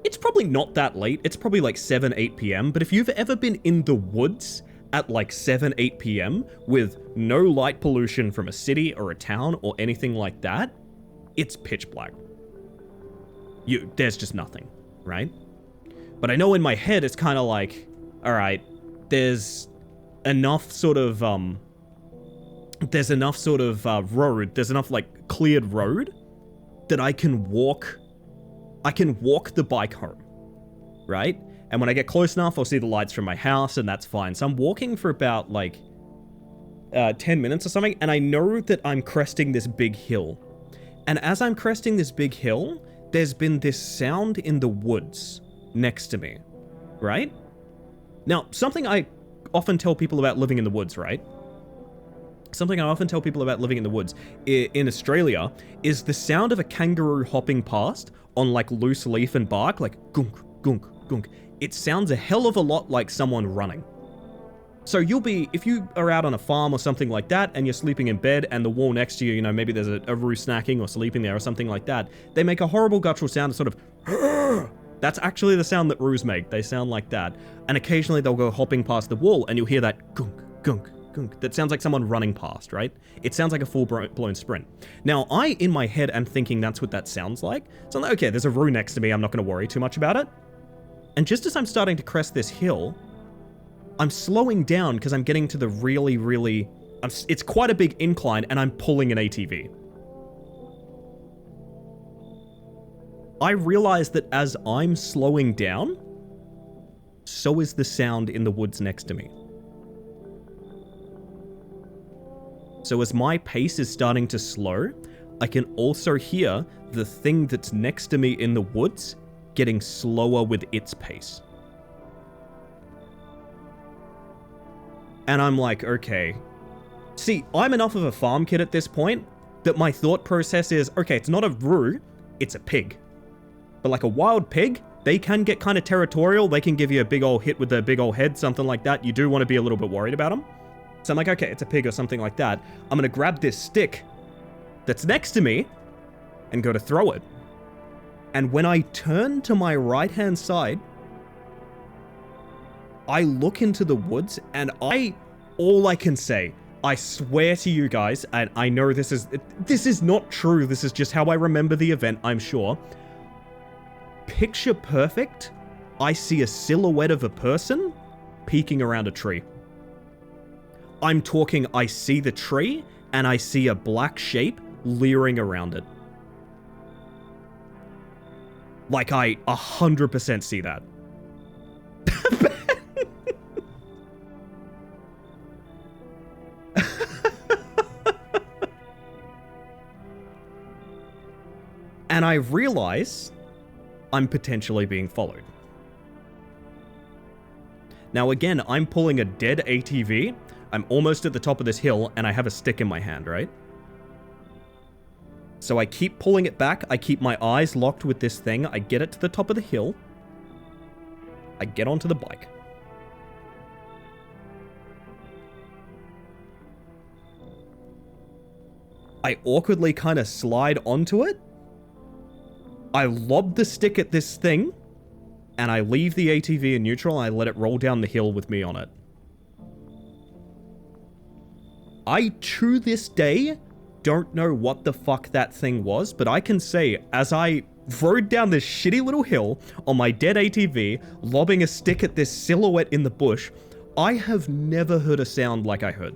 it's probably not that late. It's probably like 7, 8 p.m. But if you've ever been in the woods at like 7, 8 p.m. with no light pollution from a city or a town or anything like that, it's pitch black. There's just nothing, right? But I know in my head, it's kind of like, all right, there's enough sort of, road, there's enough like cleared road that I can walk the bike home, right? And when I get close enough, I'll see the lights from my house and that's fine. So I'm walking for about like 10 minutes or something, and I know that I'm cresting this big hill. And as I'm cresting this big hill, there's been this sound in the woods next to me, right? Now, something I often tell people about living in the woods, right? Something I often tell people about living in the woods in Australia is the sound of a kangaroo hopping past on like loose leaf and bark, like gunk, gunk, gunk. It sounds a hell of a lot like someone running. So if you are out on a farm or something like that and you're sleeping in bed and the wall next to you, you know, maybe there's a roo snacking or sleeping there or something like that, they make a horrible guttural sound, sort of, that's actually the sound that roos make. They sound like that. And occasionally they'll go hopping past the wall and you'll hear that gunk, gunk, gunk. That sounds like someone running past, right? It sounds like a full-blown sprint. Now, in my head, am thinking that's what that sounds like. So I'm like, okay, there's a roo next to me. I'm not going to worry too much about it. And just as I'm starting to crest this hill, I'm slowing down because I'm getting to the really, really... it's quite a big incline and I'm pulling an ATV. I realize that as I'm slowing down, so is the sound in the woods next to me. So as my pace is starting to slow, I can also hear the thing that's next to me in the woods getting slower with its pace. And I'm like, okay. See, I'm enough of a farm kid at this point that my thought process is, okay, it's not a roo, it's a pig. But like a wild pig, they can get kind of territorial. They can give you a big old hit with their big old head, something like that. You do want to be a little bit worried about them. So I'm like, okay, it's a pig or something like that. I'm going to grab this stick that's next to me and go to throw it. And when I turn to my right-hand side, I look into the woods and all I can say, I swear to you guys, and I know this is not true. This is just how I remember the event, I'm sure. Picture perfect, I see a silhouette of a person peeking around a tree. I'm talking, I see the tree, and I see a black shape leering around it. Like, I 100% see that. And I realize I'm potentially being followed. Now again, I'm pulling a dead ATV. I'm almost at the top of this hill, and I have a stick in my hand, right? So I keep pulling it back. I keep my eyes locked with this thing. I get it to the top of the hill. I get onto the bike. I awkwardly kind of slide onto it. I lob the stick at this thing, and I leave the ATV in neutral, and I let it roll down the hill with me on it. I, to this day, don't know what the fuck that thing was, but I can say, as I rode down this shitty little hill on my dead ATV, lobbing a stick at this silhouette in the bush, I have never heard a sound like I heard.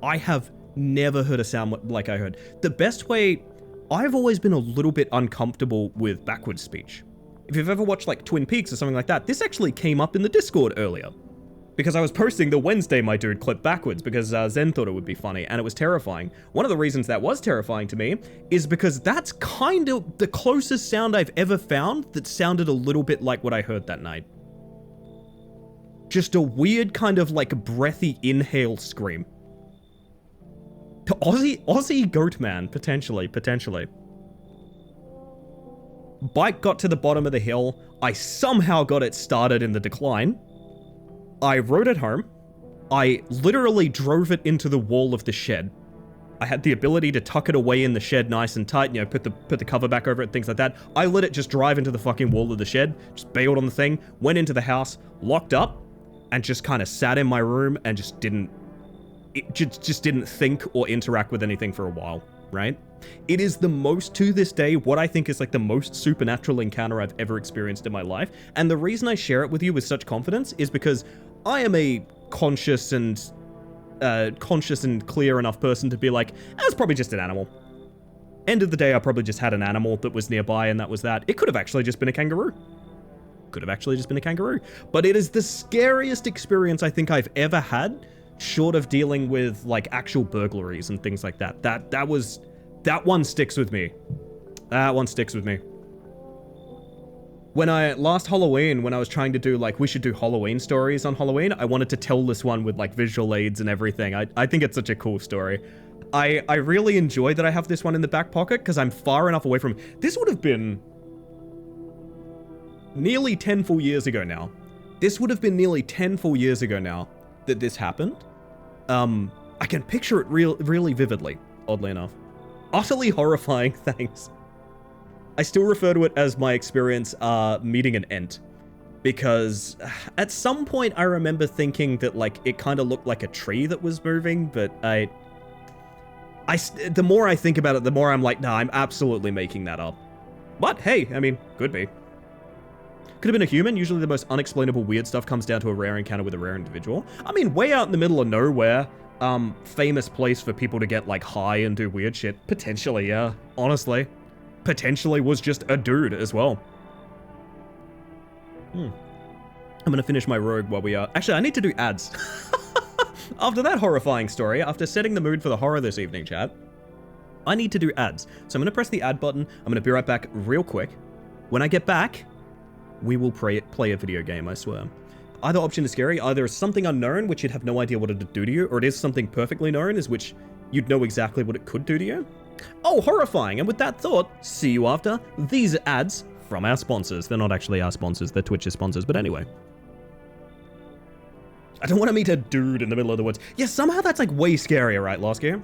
I have never heard a sound like I heard. The best way... I've always been a little bit uncomfortable with backwards speech. If you've ever watched like Twin Peaks or something like that, this actually came up in the Discord earlier. Because I was posting the Wednesday My Dude clip backwards because Zen thought it would be funny, and it was terrifying. One of the reasons that was terrifying to me is because that's kind of the closest sound I've ever found that sounded a little bit like what I heard that night. Just a weird kind of like breathy inhale scream. Aussie goat man, potentially. Bike got to the bottom of the hill. I somehow got it started in the decline. I rode it home. I literally drove it into the wall of the shed. I had the ability to tuck it away in the shed nice and tight, you know, put the cover back over it, things like that. I let it just drive into the fucking wall of the shed, just bailed on the thing, went into the house, locked up, and just kind of sat in my room and just didn't think or interact with anything for a while, right? It is the most, to this day, what I think is like the most supernatural encounter I've ever experienced in my life. And the reason I share it with you with such confidence is because I am a conscious and clear enough person to be like, that's probably just an animal. End of the day, I probably just had an animal that was nearby and that was that. It could have actually just been a kangaroo. But it is the scariest experience I think I've ever had, short of dealing with like actual burglaries and things like that. That one sticks with me. When last Halloween, when I was trying to do like, we should do Halloween stories on Halloween, I wanted to tell this one with like visual aids and everything. I think it's such a cool story. I really enjoy that I have this one in the back pocket because I'm far enough away from, this would have been nearly 10 full years ago now. That this happened. I can picture it really vividly, oddly enough. Utterly horrifying, thanks. I still refer to it as my experience meeting an Ent, because at some point I remember thinking that like it kind of looked like a tree that was moving, but the more I think about it, the more I'm like, nah, I'm absolutely making that up. But hey, I mean, could be. Could have been a human. Usually the most unexplainable weird stuff comes down to a rare encounter with a rare individual. I mean, way out in the middle of nowhere, famous place for people to get like high and do weird shit. Potentially, yeah, honestly. Potentially was just a dude as well. I'm gonna finish my rogue while we are... Actually, I need to do ads. After that horrifying story, after setting the mood for the horror this evening, chat, I need to do ads. So I'm gonna press the ad button. I'm gonna be right back real quick. When I get back, we will play a video game, I swear. Either option is scary. Either it's something unknown, which you'd have no idea what it'd do to you, or it is something perfectly known, is which you'd know exactly what it could do to you. Oh, horrifying! And with that thought, see you after these ads from our sponsors. They're not actually our sponsors, they're Twitch's sponsors, but anyway. I don't want to meet a dude in the middle of the woods. Yeah, somehow that's like way scarier, right, Last Gear?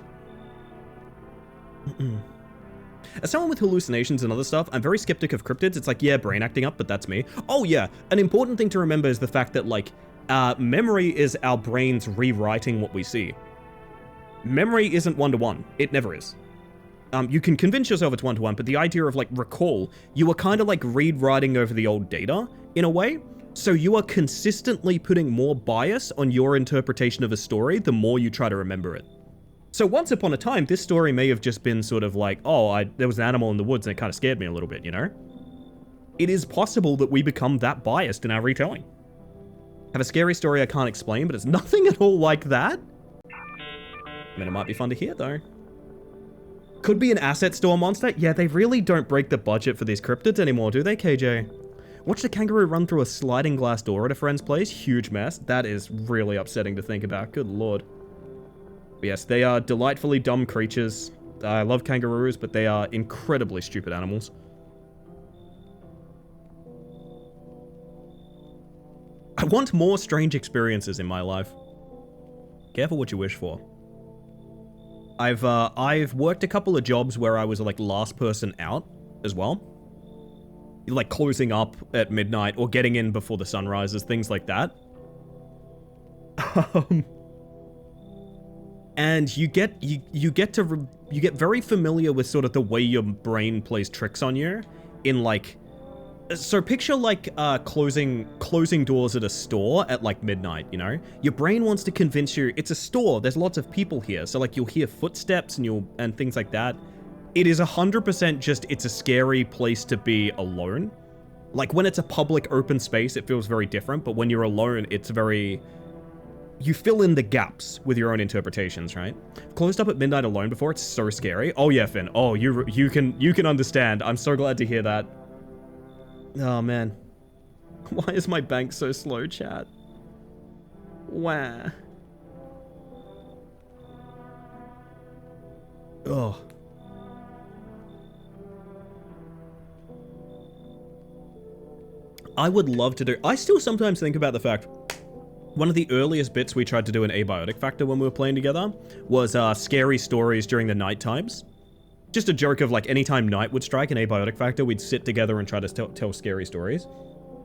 As someone with hallucinations and other stuff, I'm very skeptic of cryptids. It's like, yeah, brain acting up, but that's me. Oh yeah, an important thing to remember is the fact that like, memory is our brains rewriting what we see. Memory isn't one-to-one. It never is. You can convince yourself it's one-to-one, but the idea of like recall, you are kind of like read-writing over the old data in a way. So you are consistently putting more bias on your interpretation of a story the more you try to remember it. So once upon a time, this story may have just been sort of like, oh, there was an animal in the woods and it kind of scared me a little bit, you know? It is possible that we become that biased in our retelling. Have a scary story I can't explain, but it's nothing at all like that. I mean, it might be fun to hear though. Could be an asset store monster. Yeah, they really don't break the budget for these cryptids anymore, do they, KJ? Watch the kangaroo run through a sliding glass door at a friend's place. Huge mess. That is really upsetting to think about. Good lord. But yes, they are delightfully dumb creatures. I love kangaroos, but they are incredibly stupid animals. I want more strange experiences in my life. Careful what you wish for. I've worked a couple of jobs where I was like last person out as well. Like closing up at midnight or getting in before the sun rises, things like that. And you get very familiar with sort of the way your brain plays tricks on you in like, so picture like closing doors at a store at like midnight, you know? Your brain wants to convince you it's a store, there's lots of people here, so like you'll hear footsteps and things like that. It is 100% just, it's a scary place to be alone. Like when it's a public open space, it feels very different, but when you're alone, it's very, you fill in the gaps with your own interpretations, right? Closed up at midnight alone before, it's so scary. Oh yeah, Finn. Oh, you can understand. I'm so glad to hear that. Oh man. Why is my bank so slow, chat? Wah. Oh. I would love to do, I still sometimes think about the fact, one of the earliest bits we tried to do in Abiotic Factor when we were playing together was scary stories during the night times. Just a joke of like anytime night would strike in Abiotic Factor, we'd sit together and try to tell scary stories.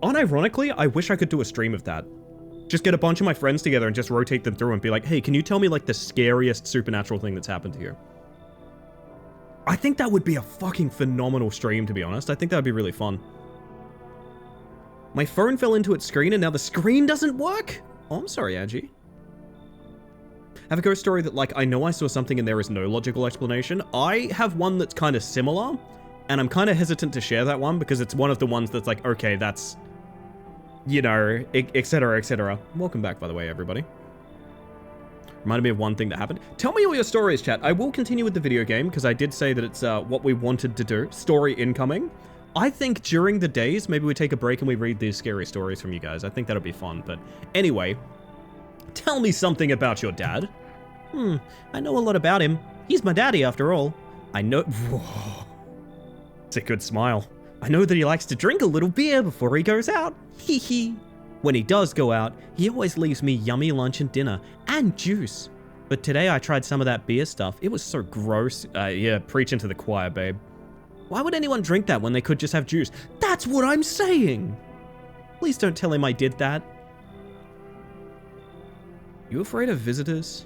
Unironically, I wish I could do a stream of that. Just get a bunch of my friends together and just rotate them through and be like, hey, can you tell me like the scariest supernatural thing that's happened to you? I think that would be a fucking phenomenal stream, to be honest. I think that would be really fun. My phone fell into its screen and now the screen doesn't work? Oh, I'm sorry, Angie. I have a ghost story that, like, I know I saw something and there is no logical explanation. I have one that's kind of similar, and I'm kind of hesitant to share that one because it's one of the ones that's like, okay, that's, you know, etc., etc. Welcome back, by the way, everybody. Reminded me of one thing that happened. Tell me all your stories, chat. I will continue with the video game because I did say that it's what we wanted to do. Story incoming. I think during the days, maybe we take a break and we read these scary stories from you guys. I think that'll be fun. But anyway, tell me something about your dad. I know a lot about him. He's my daddy after all. I know. Whoa. It's a good smile. I know that he likes to drink a little beer before he goes out. Hee hee. When he does go out, he always leaves me yummy lunch and dinner and juice. But today I tried some of that beer stuff. It was so gross. Yeah, preaching to the choir, babe. Why would anyone drink that when they could just have juice? That's what I'm saying! Please don't tell him I did that. You afraid of visitors?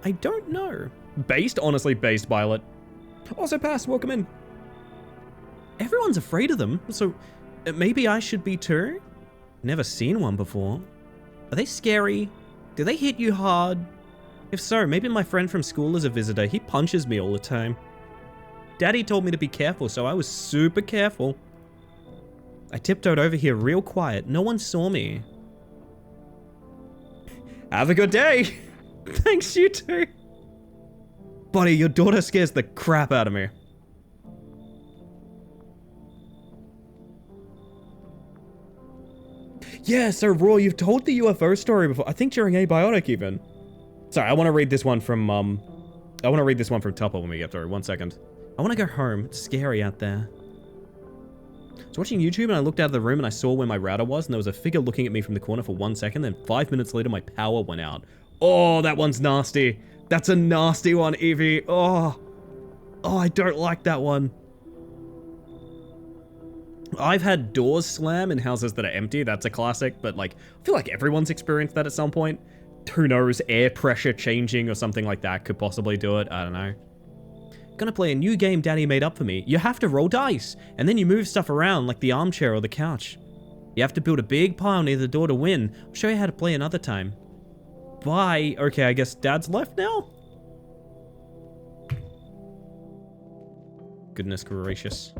I don't know. Based? Honestly, based, Violet. Also, Pass, welcome in. Everyone's afraid of them, so maybe I should be too? Never seen one before. Are they scary? Do they hit you hard? If so, maybe my friend from school is a visitor. He punches me all the time. Daddy told me to be careful, so I was super careful. I tiptoed over here real quiet. No one saw me. Have a good day. Thanks, you too. Buddy, your daughter scares the crap out of me. Yeah, so Raw, you've told the UFO story before. I think during Abiotic even. Sorry, I want to read this one from, Tupper when we get through. 1 second. I want to go home. It's scary out there. I was watching YouTube and I looked out of the room and I saw where my router was and there was a figure looking at me from the corner for 1 second. Then 5 minutes later, my power went out. Oh, that one's nasty. That's a nasty one, Evie. Oh, I don't like that one. I've had doors slam in houses that are empty. That's a classic, but like, I feel like everyone's experienced that at some point. Who knows, air pressure changing or something like that could possibly do it. I don't know. Gonna play a new game Daddy made up for me. You have to roll dice, and then you move stuff around like the armchair or the couch. You have to build a big pile near the door to win. I'll show you how to play another time. Bye. Okay, I guess Dad's left now? Goodness gracious.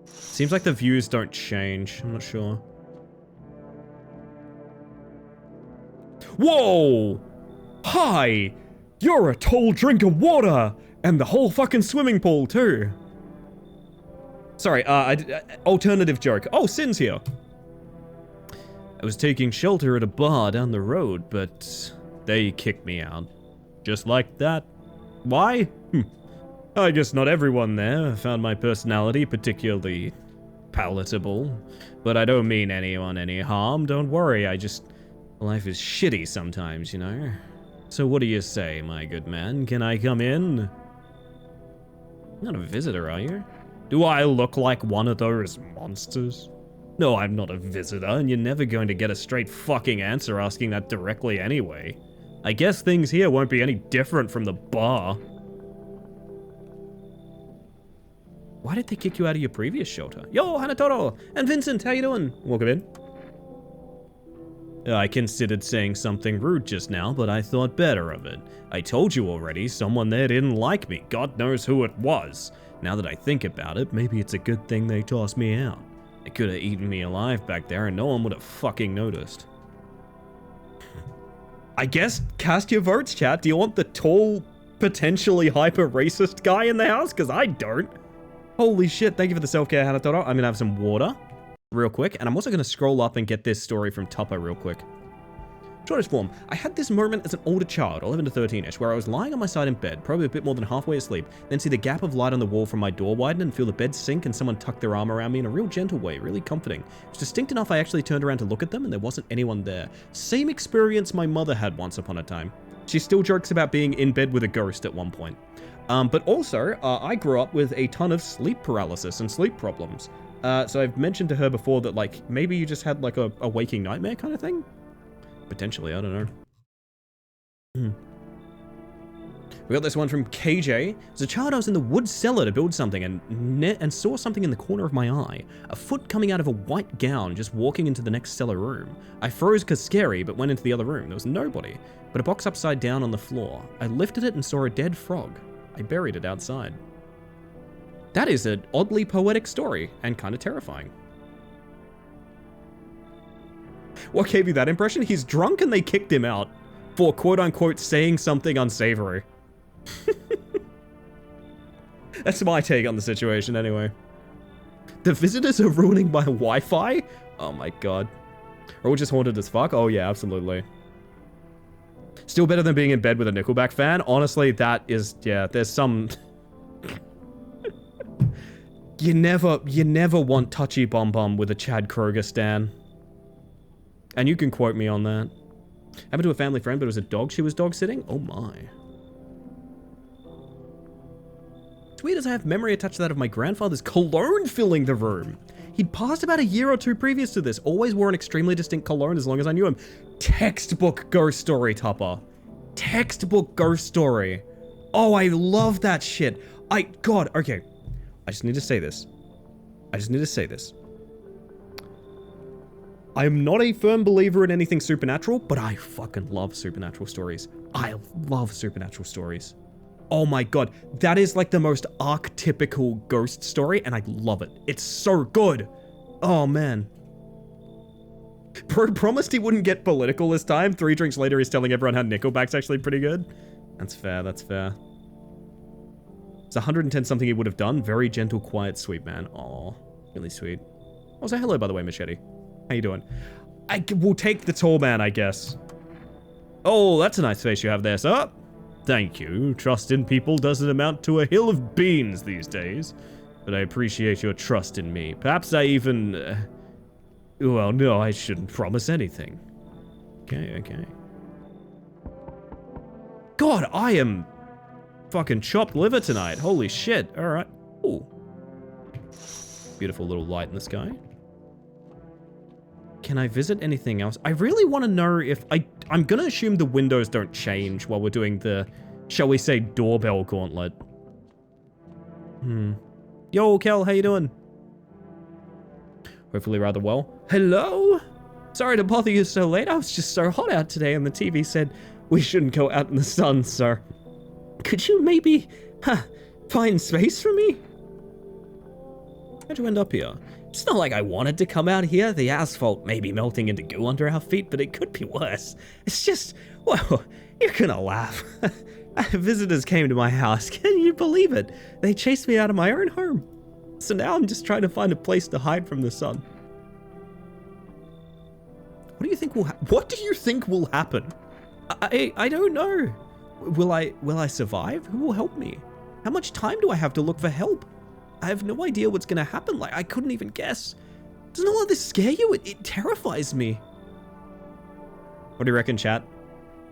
Seems like the views don't change. I'm not sure. Whoa! Hi! You're a tall drink of water! And the whole fucking swimming pool, too. Sorry, alternative joke. Oh, Sin's here. I was taking shelter at a bar down the road, but they kicked me out. Just like that. Why? I guess not everyone there found my personality particularly palatable. But I don't mean anyone any harm, don't worry, life is shitty sometimes, you know? So what do you say, my good man? Can I come in? You're not a visitor, are you? Do I look like one of those monsters? No, I'm not a visitor, and you're never going to get a straight fucking answer asking that directly anyway. I guess things here won't be any different from the bar. Why did they kick you out of your previous shelter? Yo, Hanatoro! And Vincent, how you doing? Welcome in. I considered saying something rude just now, but I thought better of it. I told you already, someone there didn't like me. God knows who it was. Now that I think about it, maybe it's a good thing they tossed me out. They could have eaten me alive back there and no one would have fucking noticed. I guess cast your votes, chat. Do you want the tall, potentially hyper-racist guy in the house? Because I don't. Holy shit, thank you for the self-care, Hanatoro. I'm going to have some water real quick, and I'm also going to scroll up and get this story from Tupper real quick. Shortest form, I had this moment as an older child, 11 to 13ish, where I was lying on my side in bed, probably a bit more than halfway asleep, then see the gap of light on the wall from my door widen and feel the bed sink and someone tuck their arm around me in a real gentle way, really comforting. It was distinct enough I actually turned around to look at them and there wasn't anyone there. Same experience my mother had once upon a time. She still jokes about being in bed with a ghost at one point. But also, I grew up with a ton of sleep paralysis and sleep problems. So I've mentioned to her before that, like, maybe you just had, like, a waking nightmare kind of thing? Potentially, I don't know. We got this one from KJ. As a child, I was in the wood cellar to build something and saw something in the corner of my eye. A foot coming out of a white gown, just walking into the next cellar room. I froze cause scary, but went into the other room. There was nobody, but a box upside down on the floor. I lifted it and saw a dead frog. I buried it outside. That is an oddly poetic story and kind of terrifying. What gave you that impression? He's drunk and they kicked him out for quote-unquote saying something unsavory. That's my take on the situation anyway. The visitors are ruining my Wi-Fi? Oh my god. Or we're just haunted as fuck? Oh yeah, absolutely. Still better than being in bed with a Nickelback fan? Honestly, that is, yeah, there's some... You never want Touchy Bum Bum with a Chad Kroger stan. And you can quote me on that. Happened to a family friend, but it was a dog she was dog sitting? Oh my. It's weird as I have memory attached to that of my grandfather's cologne filling the room. He'd passed about a year or two previous to this, always wore an extremely distinct cologne as long as I knew him. Textbook ghost story, Tupper. Textbook ghost story. Oh, I love that shit. God, okay. I just need to say this. I am not a firm believer in anything supernatural, but I fucking love supernatural stories. I love supernatural stories. Oh my god, that is like the most archetypical ghost story, and I love it. It's so good. Oh man. Bro promised he wouldn't get political this time. 3 drinks later, he's telling everyone how Nickelback's actually pretty good. That's fair, that's fair. It's 110 something he would have done. Very gentle, quiet, sweet man. Aw, really sweet. Oh, say hello, by the way, Machete. How you doing? I will take the tall man, I guess. Oh, that's a nice face you have there, sir. Thank you. Trust in people doesn't amount to a hill of beans these days. But I appreciate your trust in me. Perhaps I even... well, no, I shouldn't promise anything. Okay. God, I am fucking chopped liver tonight. Holy shit. Alright. Ooh. Beautiful little light in the sky. Can I visit anything else? I really want to know if... I'm gonna assume the windows don't change while we're doing the, shall we say, doorbell gauntlet. Yo, Kel, how you doing? Hopefully rather well. Hello? Sorry to bother you so late. I was just so hot out today and the TV said we shouldn't go out in the sun, sir. Could you maybe, find space for me? How'd you end up here? It's not like I wanted to come out here. The asphalt may be melting into goo under our feet, but it could be worse. It's just, well, you're gonna laugh. Visitors came to my house. Can you believe it? They chased me out of my own home. So now I'm just trying to find a place to hide from the sun. What do you think will happen? I don't know. Will I survive? Who will help me? How much time do I have to look for help? I have no idea what's gonna happen. Like, I couldn't even guess. Doesn't all of this scare you? It terrifies me. What do you reckon, chat?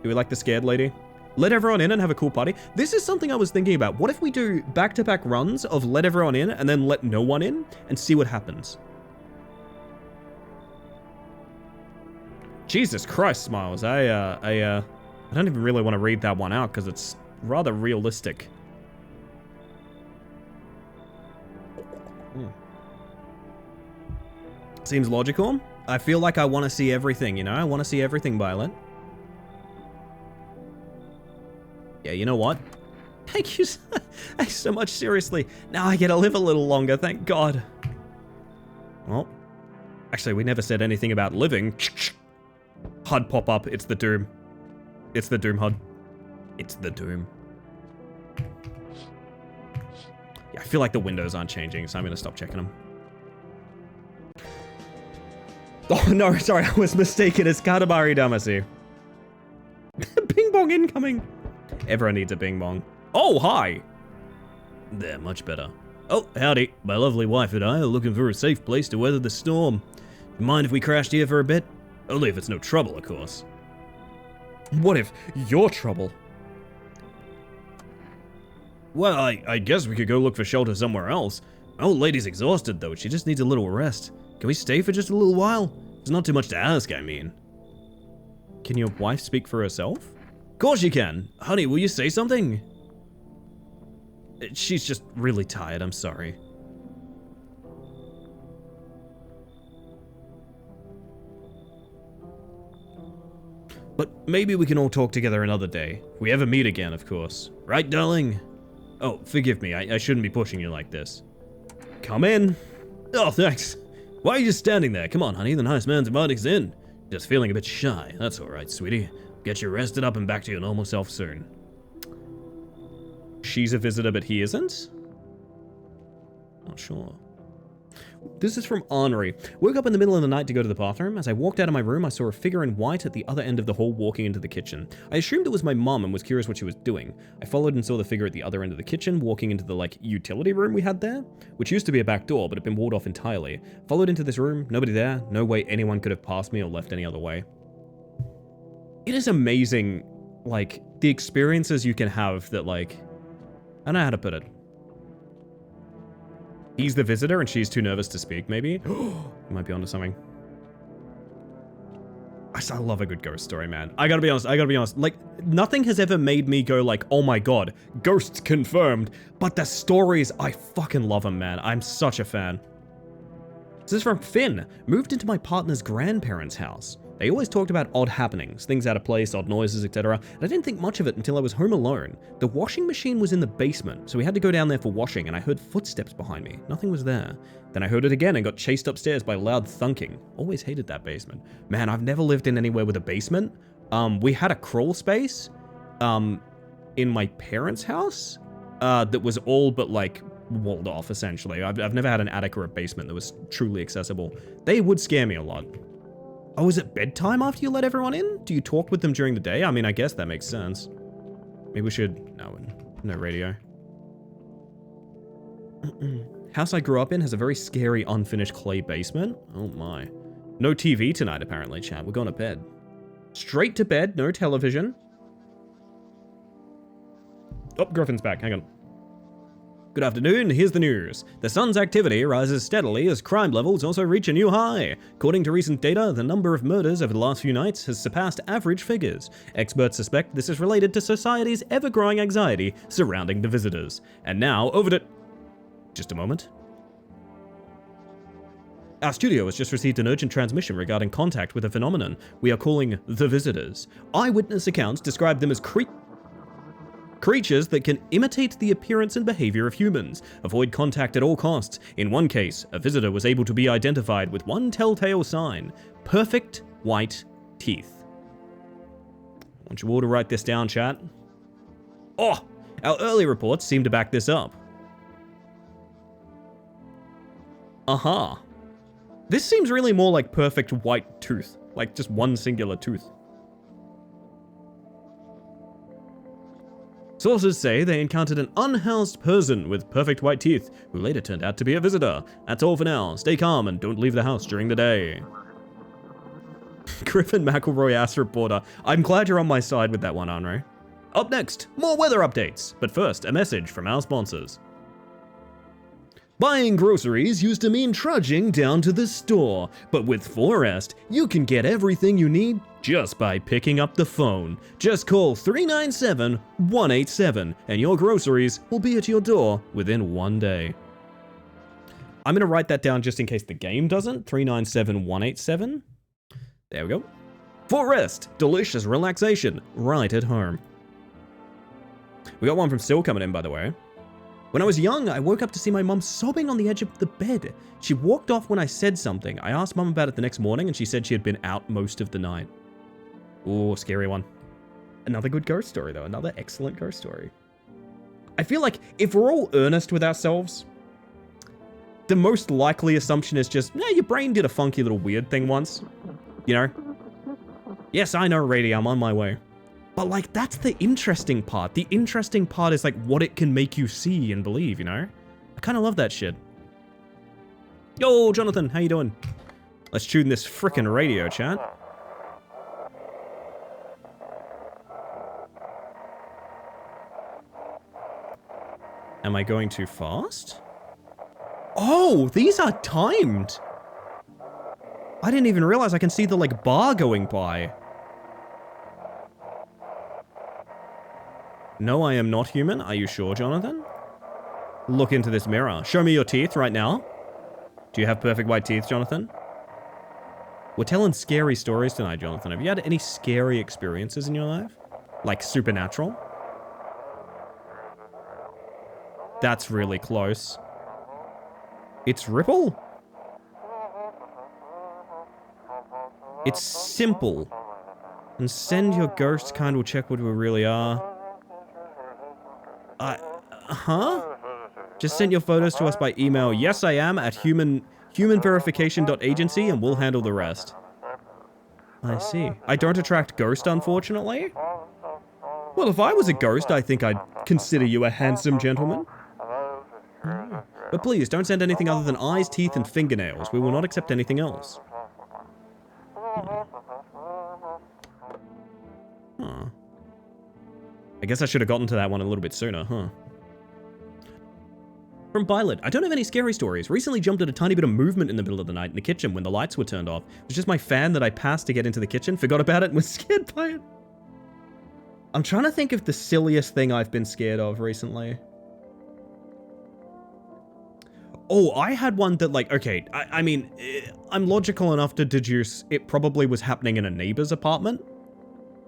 Do we like the scared lady? Let everyone in and have a cool party. This is something I was thinking about. What if we do back-to-back runs of let everyone in and then let no one in and see what happens? Jesus Christ, Smiles. I don't even really want to read that one out because it's rather realistic. Seems logical. I feel like I want to see everything, you know? I want to see everything, Violet. Yeah, you know what? Thank you so much, seriously. Now I get to live a little longer, thank God. Well, actually, we never said anything about living. HUD pop up, it's the Doom. It's the Doom HUD. It's the Doom. Yeah, I feel like the windows aren't changing, so I'm gonna stop checking them. Oh no, sorry, I was mistaken. It's Katamari Damacy. Bing bong incoming. Everyone needs a bing bong. Oh, hi. There, much better. Oh, howdy. My lovely wife and I are looking for a safe place to weather the storm. Mind if we crashed here for a bit? Only if it's no trouble, of course. What if you're trouble? Well, I guess we could go look for shelter somewhere else. My old lady's exhausted, though. She just needs a little rest. Can we stay for just a little while? It's not too much to ask, I mean. Can your wife speak for herself? Of course you can. Honey, will you say something? She's just really tired, I'm sorry. But maybe we can all talk together another day. If we ever meet again, of course. Right, darling? Oh, forgive me, I shouldn't be pushing you like this. Come in. Oh, thanks. Why are you just standing there? Come on, honey, the nice man's inviting us in. Just feeling a bit shy. That's alright, sweetie. Get you rested up and back to your normal self soon. She's a visitor, but he isn't? Not sure. This is from Henri. Woke up in the middle of the night to go to the bathroom. As I walked out of my room, I saw a figure in white at the other end of the hall walking into the kitchen. I assumed it was my mom and was curious what she was doing. I followed and saw the figure at the other end of the kitchen walking into the, utility room we had there, which used to be a back door, but had been walled off entirely. Followed into this room, nobody there, no way anyone could have passed me or left any other way. It is amazing, the experiences you can have that, I don't know how to put it. He's the visitor and she's too nervous to speak, maybe? Might be onto something. I love a good ghost story, man. I gotta be honest. Nothing has ever made me go oh my god, ghosts confirmed. But the stories, I fucking love them, man. I'm such a fan. This is from Finn. Moved into my partner's grandparents' house. They always talked about odd happenings, things out of place, odd noises, etc. And I didn't think much of it until I was home alone. The washing machine was in the basement, so we had to go down there for washing, and I heard footsteps behind me. Nothing was there. Then I heard it again and got chased upstairs by loud thunking. Always hated that basement. Man, I've never lived in anywhere with a basement. We had a crawl space in my parents' house that was all but walled off, essentially. I've never had an attic or a basement that was truly accessible. They would scare me a lot. Oh, is it bedtime after you let everyone in? Do you talk with them during the day? I mean, I guess that makes sense. Maybe we should... No radio. House I grew up in has a very scary, unfinished clay basement. Oh my. No TV tonight, apparently, chat. We're going to bed. Straight to bed, no television. Oh, Griffin's back. Hang on. Good afternoon, here's the news. The sun's activity rises steadily as crime levels also reach a new high. According to recent data, the number of murders over the last few nights has surpassed average figures. Experts suspect this is related to society's ever-growing anxiety surrounding the visitors. And now, over to... Just a moment. Our studio has just received an urgent transmission regarding contact with a phenomenon we are calling the visitors. Eyewitness accounts describe them as creatures that can imitate the appearance and behavior of humans, avoid contact at all costs. In one case, a visitor was able to be identified with one telltale sign: perfect white teeth. I want you all to write this down, chat. Oh, our early reports seem to back this up. Uh-huh. This seems really more like perfect white tooth, like just one singular tooth. Sources say they encountered an unhoused person with perfect white teeth, who later turned out to be a visitor. That's all for now. Stay calm and don't leave the house during the day. Griffin McElroy ass reporter. I'm glad you're on my side with that one, Henry. Up next, more weather updates. But first, a message from our sponsors. Buying groceries used to mean trudging down to the store, but with Forest, you can get everything you need just by picking up the phone. Just call 397-187 and your groceries will be at your door within 1 day. I'm gonna write that down just in case the game doesn't. 397-187. There we go. Forest, delicious relaxation right at home. We got one from Sil coming in, by the way. When I was young, I woke up to see my mum sobbing on the edge of the bed. She walked off when I said something. I asked mum about it the next morning and she said she had been out most of the night. Ooh, scary one. Another good ghost story though, another excellent ghost story. I feel like if we're all earnest with ourselves, the most likely assumption is just, nah, your brain did a funky little weird thing once. You know? Yes, I know, Rady, I'm on my way. But like, that's the interesting part. The interesting part is like what it can make you see and believe, you know? I kind of love that shit. Yo, Jonathan, how you doing? Let's tune this frickin' radio, chat. Am I going too fast? Oh, these are timed. I didn't even realize I can see the like bar going by. No, I am not human. Are you sure, Jonathan? Look into this mirror. Show me your teeth right now. Do you have perfect white teeth, Jonathan? We're telling scary stories tonight, Jonathan. Have you had any scary experiences in your life? Like supernatural? That's really close. It's Ripple? It's simple. And send your ghost kind will check what we really are. Huh? Just send your photos to us by email. Yes, I am at humanverification.agency and we'll handle the rest. I see. I don't attract ghost, unfortunately. Well, if I was a ghost, I think I'd consider you a handsome gentleman. But please, don't send anything other than eyes, teeth, and fingernails. We will not accept anything else. Huh. I guess I should have gotten to that one a little bit sooner, huh? From Violet, I don't have any scary stories. Recently jumped at a tiny bit of movement in the middle of the night in the kitchen when the lights were turned off. It was just my fan that I passed to get into the kitchen, forgot about it, and was scared by it. I'm trying to think of the silliest thing I've been scared of recently. Oh, I had one that like, okay, I mean, I'm logical enough to deduce it probably was happening in a neighbor's apartment.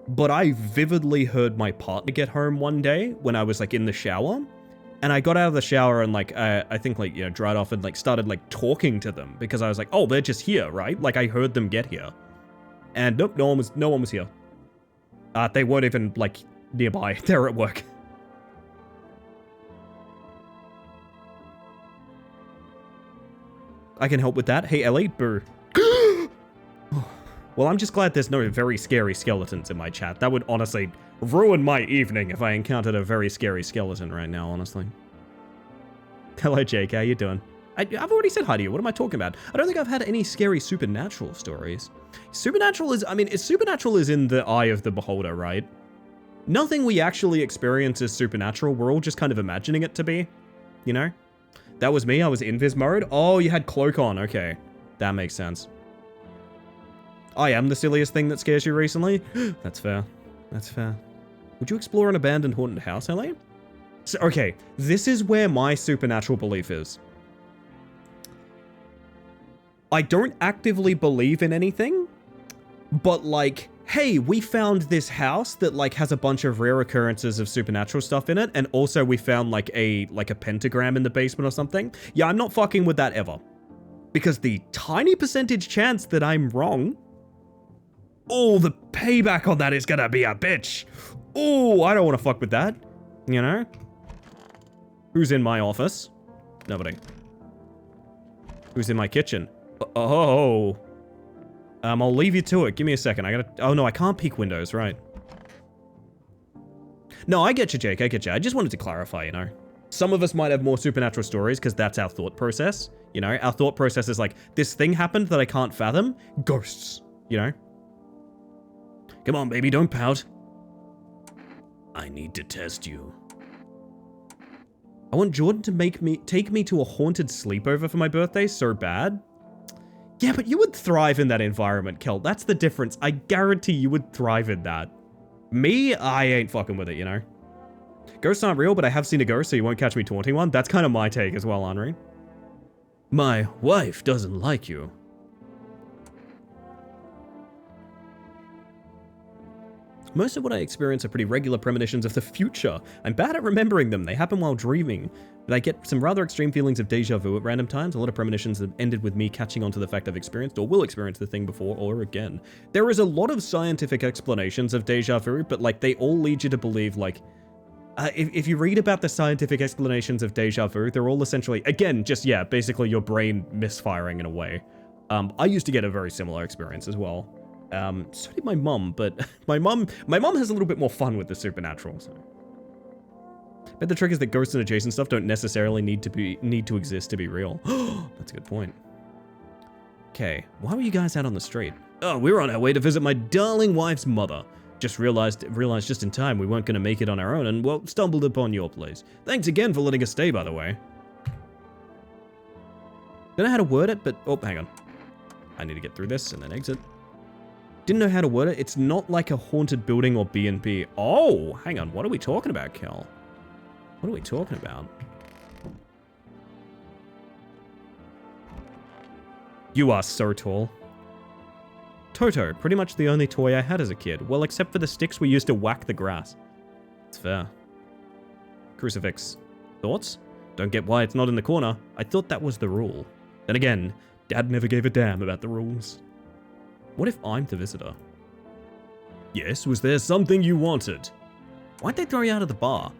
But I vividly heard my partner get home one day when I was like in the shower. And I got out of the shower and like, I think like, you know, dried off and like started like talking to them because I was like, oh, they're just here, right? Like I heard them get here. And nope, no one was here. They weren't even like nearby. They're at work. I can help with that. Hey, Ellie, boo. Well, I'm just glad there's no very scary skeletons in my chat. That would honestly ruin my evening if I encountered a very scary skeleton right now, honestly. Hello, Jake. How you doing? I've already said hi to you. What am I talking about? I don't think I've had any scary supernatural stories. Supernatural is, I mean, supernatural is in the eye of the beholder, right? Nothing we actually experience is supernatural. We're all just kind of imagining it to be, you know? That was me. I was invis mode. Oh, you had cloak on. Okay. That makes sense. I am the silliest thing that scares you recently. That's fair. That's fair. Would you explore an abandoned haunted house, Ellie? So, okay, this is where my supernatural belief is. I don't actively believe in anything, but like, hey, we found this house that like has a bunch of rare occurrences of supernatural stuff in it, and also we found like a pentagram in the basement or something. Yeah, I'm not fucking with that ever. Because the tiny percentage chance that I'm wrong, oh, the payback on that is gonna be a bitch. Oh, I don't want to fuck with that. You know? Who's in my office? Nobody. Who's in my kitchen? Oh. I'll leave you to it. Give me a second. I gotta... Oh, no, I can't peek windows, right. No, I get you, Jake. I get you. I just wanted to clarify, you know. Some of us might have more supernatural stories because that's our thought process. You know, our thought process is like, this thing happened that I can't fathom. Ghosts, you know? Come on, baby, don't pout. I need to test you. I want Jordan to take me to a haunted sleepover for my birthday so bad. Yeah, but you would thrive in that environment, Kel. That's the difference. I guarantee you would thrive in that. Me, I ain't fucking with it, you know? Ghosts aren't real, but I have seen a ghost, so you won't catch me taunting one. That's kind of my take as well, Henri. My wife doesn't like you. Most of what I experience are pretty regular premonitions of the future. I'm bad at remembering them. They happen while dreaming. But I get some rather extreme feelings of deja vu at random times. A lot of premonitions have ended with me catching on to the fact I've experienced or will experience the thing before or again. There is a lot of scientific explanations of deja vu, but like they all lead you to believe like... if you read about the scientific explanations of deja vu, they're all essentially, again, just, yeah, basically your brain misfiring in a way. I used to get a very similar experience as well. So did my mum, but my mum has a little bit more fun with the supernatural, so. But the trick is that ghosts and adjacent stuff don't necessarily need to exist to be real. That's a good point. Okay, why were you guys out on the street? Oh, we were on our way to visit my darling wife's mother. Just realized just in time we weren't going to make it on our own and, well, stumbled upon your place. Thanks again for letting us stay, by the way. Don't know how to word it, but... Oh, hang on. I need to get through this and then exit. Didn't know how to word it. It's not like a haunted building or B&B. Oh, hang on. What are we talking about, Kel? What are we talking about? You are so tall. Toto, pretty much the only toy I had as a kid. Well, except for the sticks we used to whack the grass. It's fair. Crucifix. Thoughts? Don't get why it's not in the corner. I thought that was the rule. Then again, Dad never gave a damn about the rules. What if I'm the visitor? Yes, was there something you wanted? Why'd they throw you out of the bar?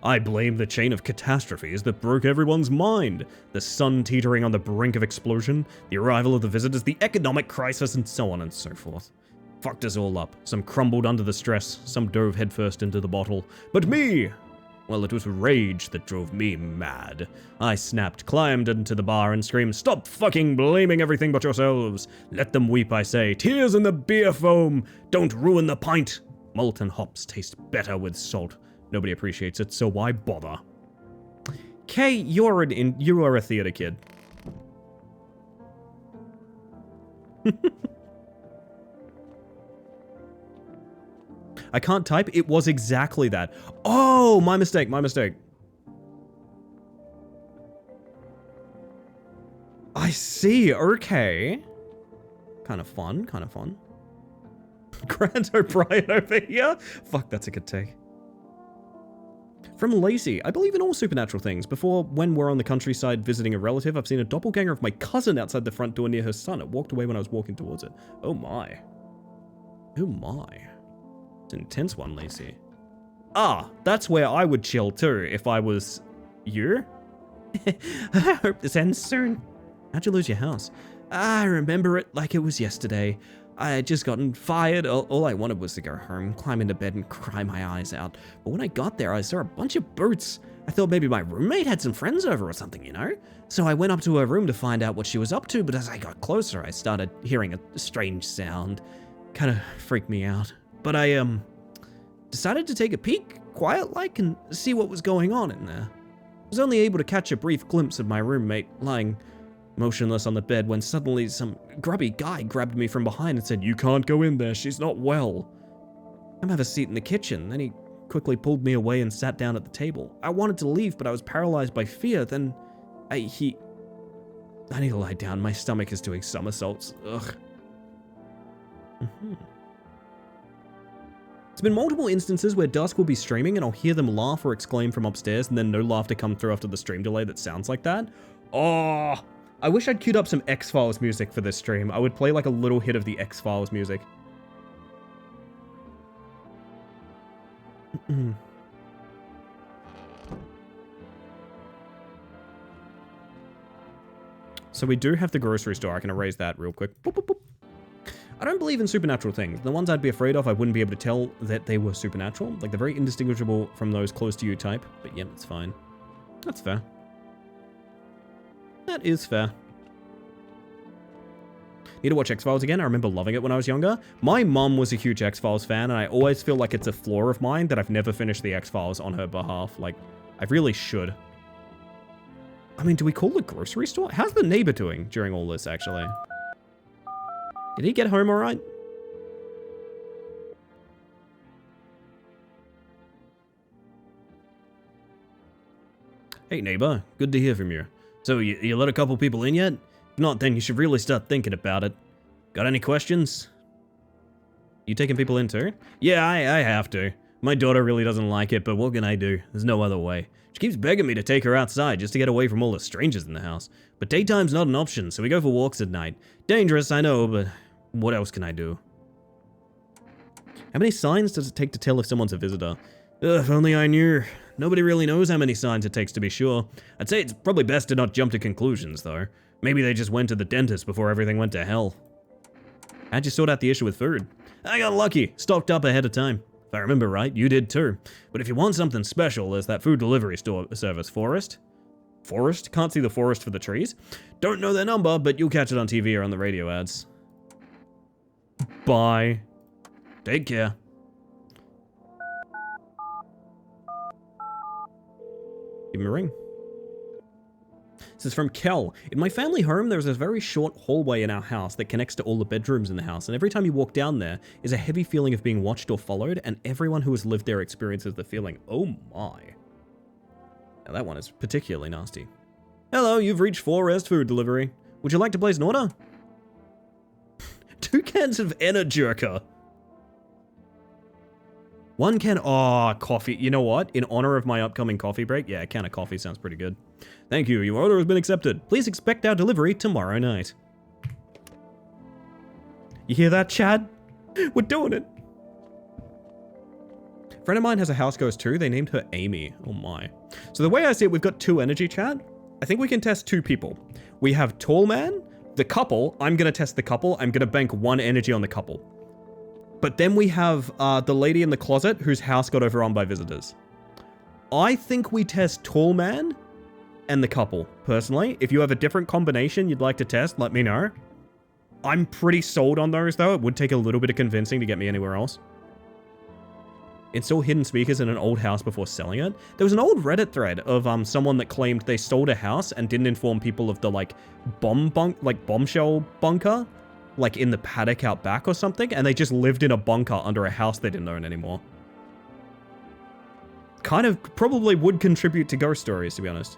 I blame the chain of catastrophes that broke everyone's mind. The sun teetering on the brink of explosion, the arrival of the visitors, the economic crisis, and so on and so forth. Fucked us all up. Some crumbled under the stress, some dove headfirst into the bottle. But me! Well, it was rage that drove me mad. I snapped, climbed into the bar, and screamed, "Stop fucking blaming everything but yourselves! Let them weep, I say. Tears in the beer foam! Don't ruin the pint! Malt and hops taste better with salt. Nobody appreciates it, so why bother?" Kay, you are a theater kid. I can't type. It was exactly that. Oh, my mistake, my mistake. I see, okay. Kind of fun, kind of fun. Grant O'Brien over here? Fuck, that's a good take. From Lacey, I believe in all supernatural things. Before, when we're on the countryside visiting a relative, I've seen a doppelganger of my cousin outside the front door near her son. It walked away when I was walking towards it. Oh my. Oh my. It's an intense one, Lacey. Ah, that's where I would chill too, if I was you. I hope this ends soon. How'd you lose your house? I remember it like it was yesterday. I had just gotten fired. All I wanted was to go home, climb into bed, and cry my eyes out. But when I got there, I saw a bunch of boots. I thought maybe my roommate had some friends over or something, you know? So I went up to her room to find out what she was up to, but as I got closer, I started hearing a strange sound. Kind of freaked me out. But I, decided to take a peek, quiet-like, and see what was going on in there. I was only able to catch a brief glimpse of my roommate lying motionless on the bed when suddenly some grubby guy grabbed me from behind and said, "You can't go in there, she's not well." "Come have a seat in the kitchen." Then he quickly pulled me away and sat down at the table. I wanted to leave, but I was paralyzed by fear. Then I need to lie down. My stomach is doing somersaults. Ugh. There's been multiple instances where Dusk will be streaming and I'll hear them laugh or exclaim from upstairs and then no laughter come through after the stream delay that sounds like that. Oh, I wish I'd queued up some X-Files music for this stream. I would play like a little hit of the X-Files music. So we do have the grocery store. I can erase that real quick. Boop, boop, boop. I don't believe in supernatural things. The ones I'd be afraid of, I wouldn't be able to tell that they were supernatural. Like, they're very indistinguishable from those close to you type. But yeah, it's fine. That's fair. That is fair. Need to watch X-Files again. I remember loving it when I was younger. My mum was a huge X-Files fan, and I always feel like it's a flaw of mine that I've never finished the X-Files on her behalf. Like, I really should. I mean, do we call the grocery store? How's the neighbor doing during all this, actually? Did he get home all right? Hey, neighbor. Good to hear from you. So, you let a couple people in yet? If not, then you should really start thinking about it. Got any questions? You taking people in too? Yeah, I have to. My daughter really doesn't like it, but what can I do? There's no other way. She keeps begging me to take her outside just to get away from all the strangers in the house. But daytime's not an option, so we go for walks at night. Dangerous, I know, but what else can I do? How many signs does it take to tell if someone's a visitor? Ugh, if only I knew. Nobody really knows how many signs it takes to be sure. I'd say it's probably best to not jump to conclusions, though. Maybe they just went to the dentist before everything went to hell. How'd you sort out the issue with food? I got lucky. Stocked up ahead of time. If I remember right, you did too. But if you want something special, there's that food delivery store service, Forest. Forest? Can't see the forest for the trees? Don't know their number, but you'll catch it on TV or on the radio ads. Bye. Take care. Give him a ring. This is from Kel. In my family home, there's a very short hallway in our house that connects to all the bedrooms in the house, and every time you walk down there is a heavy feeling of being watched or followed, and everyone who has lived there experiences the feeling. Oh my. Now that one is particularly nasty. Hello, you've reached Forest Food Delivery. Would you like to place an order? 2 cans of Energirka. 1 can, coffee. You know what? In honor of my upcoming coffee break, yeah, a can of coffee sounds pretty good. Thank you, your order has been accepted. Please expect our delivery tomorrow night. You hear that, Chad? We're doing it. A friend of mine has a house ghost too. They named her Amy. Oh my. So the way I see it, we've got 2 energy, Chad. I think we can test 2 people. We have Tall Man, the couple. I'm going to test the couple. I'm going to bank 1 energy on the couple. But then we have the lady in the closet whose house got overrun by visitors. I think we test Tall Man and the couple, personally. If you have a different combination you'd like to test, let me know. I'm pretty sold on those, though. It would take a little bit of convincing to get me anywhere else. Install hidden speakers in an old house before selling it. There was an old Reddit thread of someone that claimed they sold a house and didn't inform people of the, like, bombshell bunker, like in the paddock out back or something, and they just lived in a bunker under a house they didn't own anymore. Kind of probably would contribute to ghost stories, to be honest.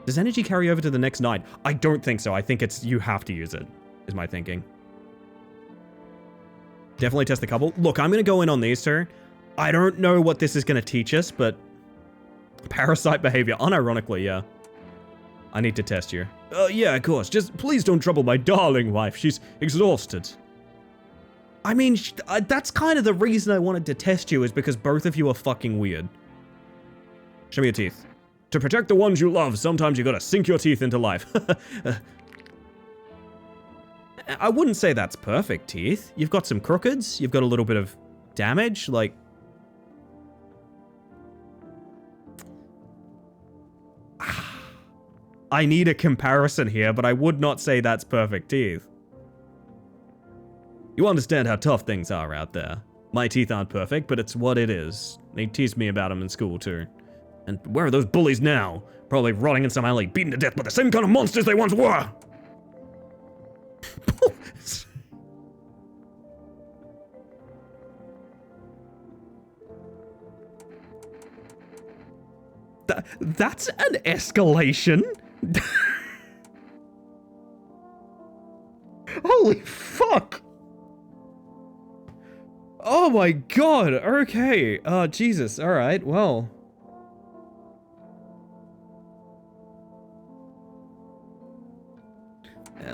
Does energy carry over to the next night? I don't think so. I think it's you have to use it, is my thinking. Definitely test the couple. Look, I'm going to go in on these 2. I don't know what this is going to teach us, but parasite behavior, unironically, yeah. I need to test you. Yeah, of course. Just please don't trouble my darling wife. She's exhausted. I mean, that's kind of the reason I wanted to test you, is because both of you are fucking weird. Show me your teeth. To protect the ones you love, sometimes you gotta sink your teeth into life. I wouldn't say that's perfect teeth. You've got some crookeds. You've got a little bit of damage, like... I need a comparison here, but I would not say that's perfect teeth. You understand how tough things are out there. My teeth aren't perfect, but it's what it is. They teased me about them in school, too. And where are those bullies now? Probably rotting in some alley, beaten to death by the same kind of monsters they once were! That's an escalation! Holy fuck! Oh my god, okay. Jesus, alright, well.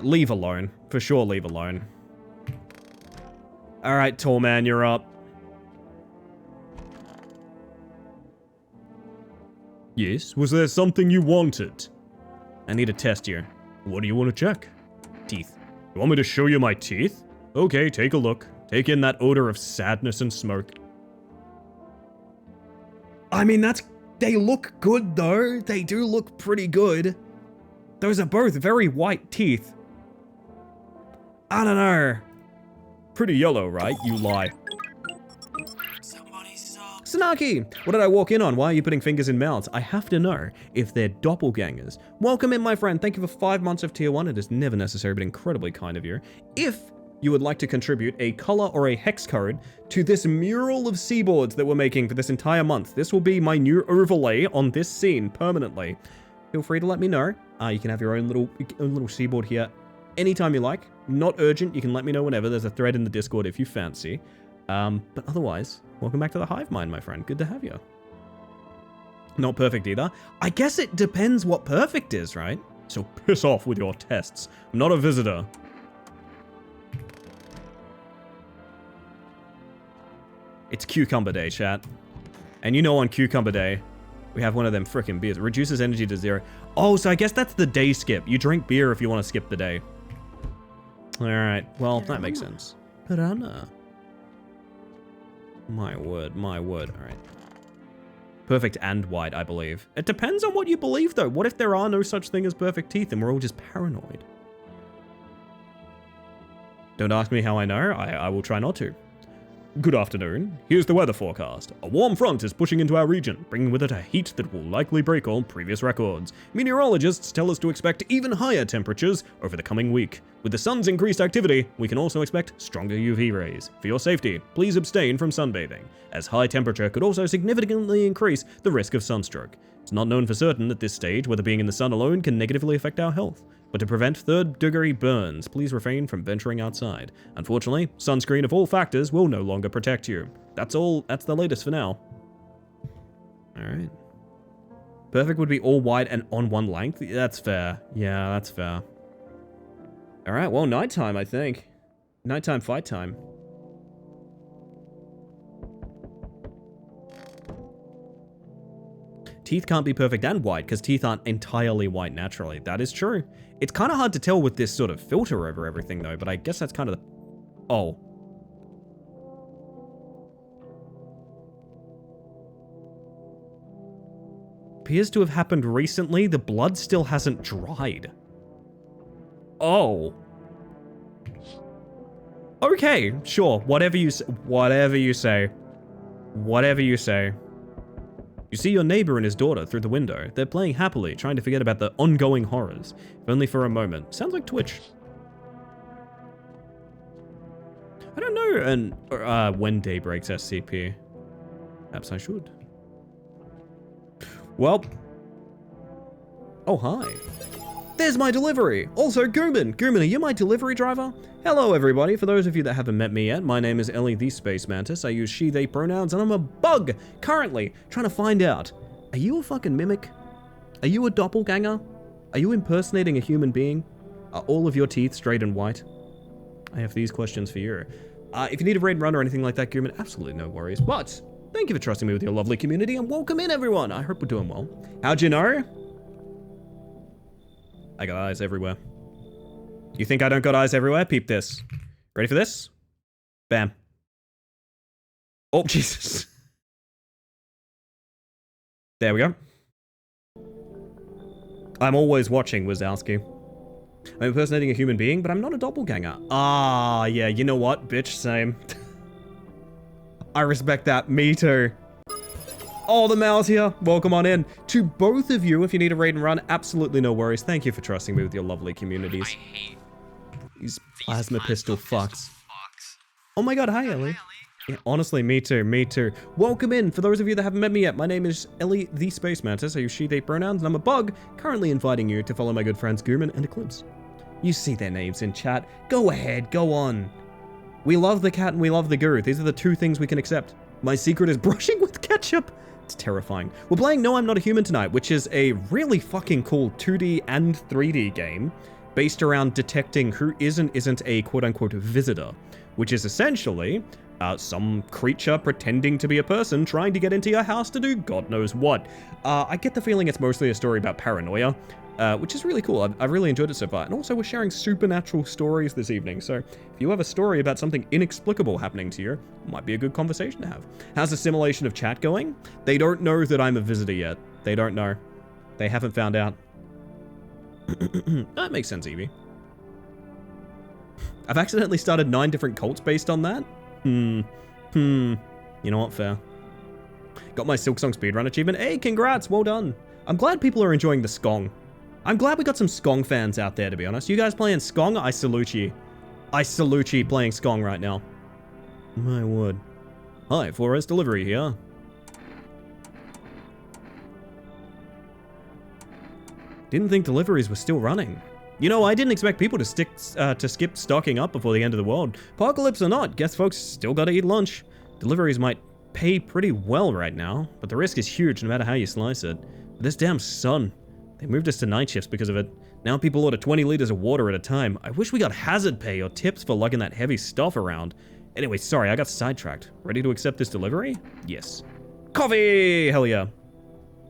Leave alone. For sure, leave alone. Alright, tall man, you're up. Yes? Was there something you wanted? I need to test you. What do you want to check? Teeth. You want me to show you my teeth? Okay, take a look. Take in that odor of sadness and smoke. I mean, they look good though. They do look pretty good. Those are both very white teeth. I don't know. Pretty yellow, right? You lie. Sanaki, what did I walk in on? Why are you putting fingers in mouths? I have to know if they're doppelgangers. Welcome in, my friend. Thank you for 5 months of tier 1. It is never necessary, but incredibly kind of you. If you would like to contribute a color or a hex code to this mural of seaboards that we're making for this entire month, this will be my new overlay on this scene permanently. Feel free to let me know. You can have your own little seaboard here anytime you like. Not urgent. You can let me know whenever. There's a thread in the Discord if you fancy. But otherwise, welcome back to the Hive Mind, my friend. Good to have you. Not perfect either. I guess it depends what perfect is, right? So piss off with your tests. I'm not a visitor. It's Cucumber Day, chat. And you know on Cucumber Day, we have one of them frickin' beers. It reduces energy to 0. Oh, so I guess that's the day skip. You drink beer if you want to skip the day. Alright, well, that makes sense. Piranha. My word, my word. Alright. Perfect and white, I believe. It depends on what you believe, though. What if there are no such thing as perfect teeth and we're all just paranoid? Don't ask me how I know. I will try not to. Good afternoon. Here's the weather forecast. A warm front is pushing into our region, bringing with it a heat that will likely break all previous records. Meteorologists tell us to expect even higher temperatures over the coming week. With the sun's increased activity, we can also expect stronger UV rays. For your safety, please abstain from sunbathing, as high temperature could also significantly increase the risk of sunstroke. It's not known for certain at this stage whether being in the sun alone can negatively affect our health. But to prevent third-degree burns, please refrain from venturing outside. Unfortunately, sunscreen of all factors will no longer protect you. That's all. That's the latest for now. Alright. Perfect would be all white and on one length. That's fair. Yeah, that's fair. Alright, well, nighttime, I think. Nighttime fight time. Teeth can't be perfect and white because teeth aren't entirely white naturally. That is true. It's kind of hard to tell with this sort of filter over everything though, but I guess that's kind of the... Oh. Appears to have happened recently. The blood still hasn't dried. Oh. Okay, sure. Whatever you say. Whatever you say. Whatever you say. You see your neighbor and his daughter through the window. They're playing happily, trying to forget about the ongoing horrors, if only for a moment. Sounds like Twitch. I don't know when day breaks SCP. Perhaps I should. Well. Oh, hi. There's my delivery. Also, Gooman. Gooman, are you my delivery driver? Hello, everybody. For those of you that haven't met me yet, my name is Ellie the Space Mantis. I use she, they pronouns, and I'm a bug currently trying to find out. Are you a fucking mimic? Are you a doppelganger? Are you impersonating a human being? Are all of your teeth straight and white? I have these questions for you. If you need a raid run or anything like that, Gooman, absolutely no worries. But thank you for trusting me with your lovely community, and welcome in, everyone. I hope we're doing well. How'd you know? I got eyes everywhere. You think I don't got eyes everywhere? Peep this. Ready for this? Bam. Oh, Jesus. There we go. I'm always watching, Wazowski. I'm impersonating a human being, but I'm not a doppelganger. Ah, yeah, you know what? Bitch, same. I respect that. Me too. Oh, the Mal's here. Welcome on in. To both of you, if you need a raid and run, absolutely no worries. Thank you for trusting me with your lovely communities. I hate these plasma pistol fucks. Oh my god, hi Ellie. Yeah, honestly, me too, me too. Welcome in. For those of you that haven't met me yet, my name is Ellie the Space Mantis. I use she, they pronouns, and I'm a bug, currently inviting you to follow my good friends Gooman and Eclipse. You see their names in chat. Go ahead, go on. We love the cat and we love the guru. These are the two things we can accept. My secret is brushing with ketchup. It's terrifying. We're playing No I'm Not a Human tonight, which is a really fucking cool 2D and 3D game based around detecting who is and isn't a quote-unquote visitor, which is essentially some creature pretending to be a person trying to get into your house to do God knows what. I get the feeling it's mostly a story about paranoia. which is really cool. I've really enjoyed it so far. And also, we're sharing supernatural stories this evening. So if you have a story about something inexplicable happening to you, it might be a good conversation to have. How's the simulation of chat going? They don't know that I'm a visitor yet. They don't know. They haven't found out. That makes sense, Evie. I've accidentally started 9 different cults based on that. You know what, fair. Got my Silksong speedrun achievement. Hey, congrats, well done. I'm glad people are enjoying the Skong. I'm glad we got some Skong fans out there, to be honest. You guys playing Skong? I salute you. I salute you playing Skong right now. My word. Hi, 4S Delivery here. Didn't think deliveries were still running. You know, I didn't expect people to skip stocking up before the end of the world. Apocalypse or not, guess folks still gotta eat lunch. Deliveries might pay pretty well right now, but the risk is huge no matter how you slice it. But this damn sun, they moved us to night shifts because of it. Now people order 20 liters of water at a time. I wish we got hazard pay or tips for lugging that heavy stuff around. Anyway, sorry, I got sidetracked. Ready to accept this delivery? Yes. Coffee! Hell yeah.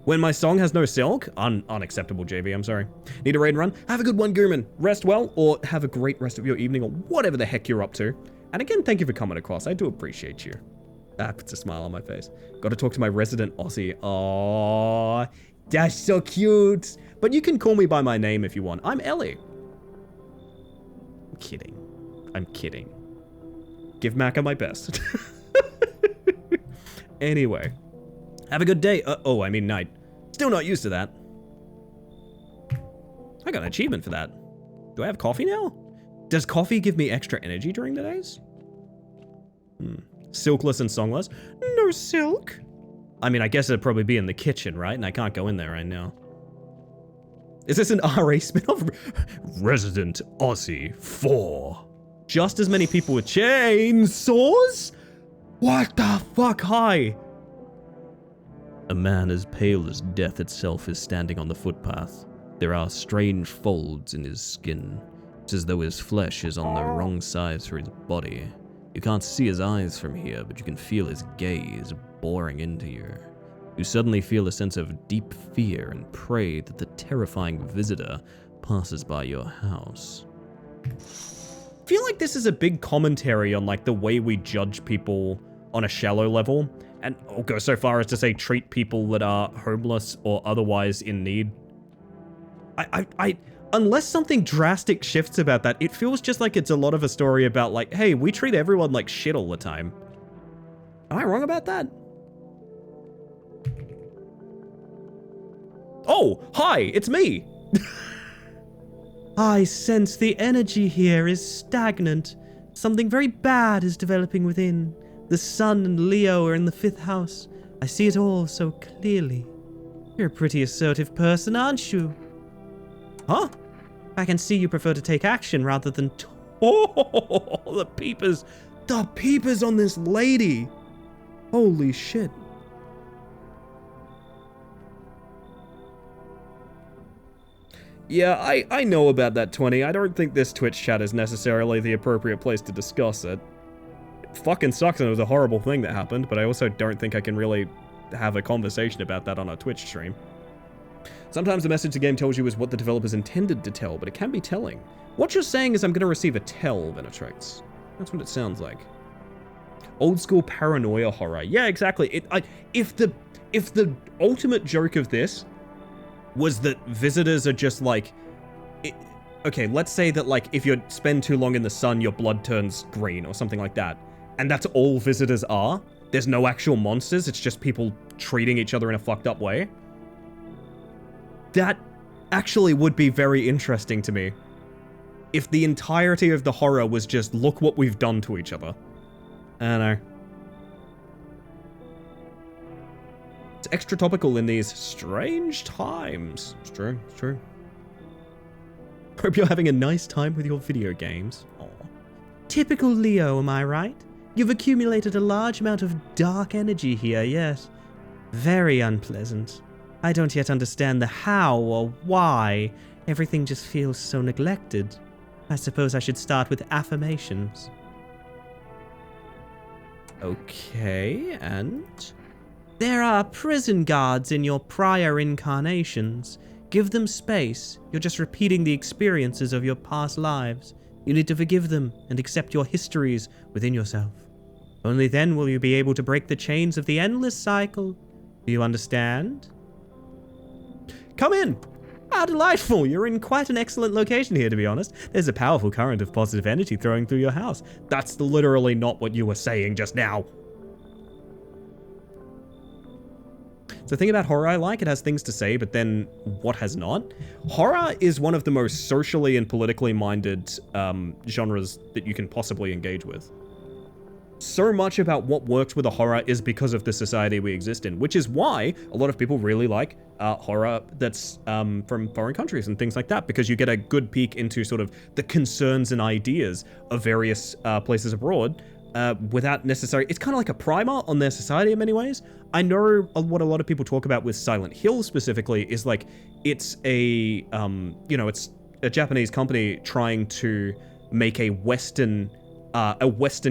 When my song has no silk? Unacceptable, JV, I'm sorry. Need a raid run? Have a good one, Gooman. Rest well, or have a great rest of your evening, or whatever the heck you're up to. And again, thank you for coming across. I do appreciate you. That puts a smile on my face. Got to talk to my resident Aussie. Aww, that's so cute. But you can call me by my name if you want. I'm Ellie. I'm kidding. I'm kidding. Give Macca my best. Anyway. Have a good day. I mean night. Still not used to that. I got an achievement for that. Do I have coffee now? Does coffee give me extra energy during the days? Silkless and songless? No silk. I mean, I guess it'd probably be in the kitchen, right? And I can't go in there right now. Is this an RA spin-off? Resident Aussie 4. Just as many people with chainsaws? What the fuck? Hi. A man as pale as death itself is standing on the footpath. There are strange folds in his skin. It's as though his flesh is on the wrong size for his body. You can't see his eyes from here, but you can feel his gaze boring into you. You suddenly feel a sense of deep fear and pray that the terrifying visitor passes by your house. I feel like this is a big commentary on like the way we judge people on a shallow level. And I'll go so far as to say treat people that are homeless or otherwise in need. Unless something drastic shifts about that, it feels just like it's a lot of a story about like, hey, we treat everyone like shit all the time. Am I wrong about that? Oh, hi, it's me. I sense the energy here is stagnant. Something very bad is developing within. The sun and Leo are in the 5th house. I see it all so clearly. You're a pretty assertive person, aren't you? Huh? I can see you prefer to take action rather than oh, the peepers. The peepers on this lady. Holy shit. Yeah, I know about that 20. I don't think this Twitch chat is necessarily the appropriate place to discuss it. It fucking sucks and it was a horrible thing that happened, but I also don't think I can really have a conversation about that on a Twitch stream. Sometimes the message the game tells you is what the developers intended to tell, but it can be telling. What you're saying is I'm going to receive a tell, Venetrix. That's what it sounds like. Old school paranoia horror. Yeah, exactly. If the ultimate joke of this was that visitors are just like... okay, let's say that like if you spend too long in the sun, your blood turns green or something like that. And that's all visitors are. There's no actual monsters. It's just people treating each other in a fucked up way. That actually would be very interesting to me. If the entirety of the horror was just, look what we've done to each other. I don't know. It's extra topical in these strange times. It's true, it's true. Hope you're having a nice time with your video games. Aww. Typical Leo, am I right? You've accumulated a large amount of dark energy here, yes. Very unpleasant. I don't yet understand the how or why. Everything just feels so neglected. I suppose I should start with affirmations. Okay, and... There are prison guards in your prior incarnations. Give them space. You're just repeating the experiences of your past lives. You need to forgive them and accept your histories within yourself. Only then will you be able to break the chains of the endless cycle. Do you understand? Come in. Ah, delightful. You're in quite an excellent location here, to be honest. There's a powerful current of positive energy throwing through your house. That's literally not what you were saying just now. So the thing about horror I like, it has things to say, but then what has not? Horror is one of the most socially and politically minded genres that you can possibly engage with. So much about what works with a horror is because of the society we exist in, which is why a lot of people really like horror that's from foreign countries and things like that, because you get a good peek into sort of the concerns and ideas of various places abroad without necessary. It's kind of like a primer on their society in many ways. I know what a lot of people talk about with Silent Hill specifically is like, it's a, it's a Japanese company trying to make a Western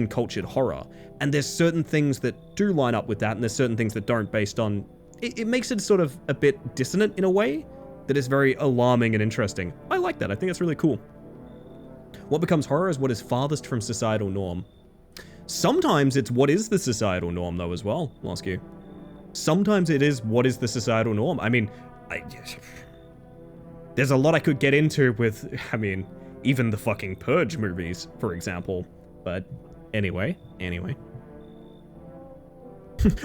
cultured horror. And there's certain things that do line up with that, and there's certain things that don't based on, it makes it sort of a bit dissonant in a way that is very alarming and interesting. I like that. I think it's really cool. What becomes horror is what is farthest from societal norm. Sometimes it's what is the societal norm, though, as well, I'll ask you. Sometimes it is what is the societal norm. I mean, there's a lot I could get into with, even the fucking Purge movies, for example. But anyway.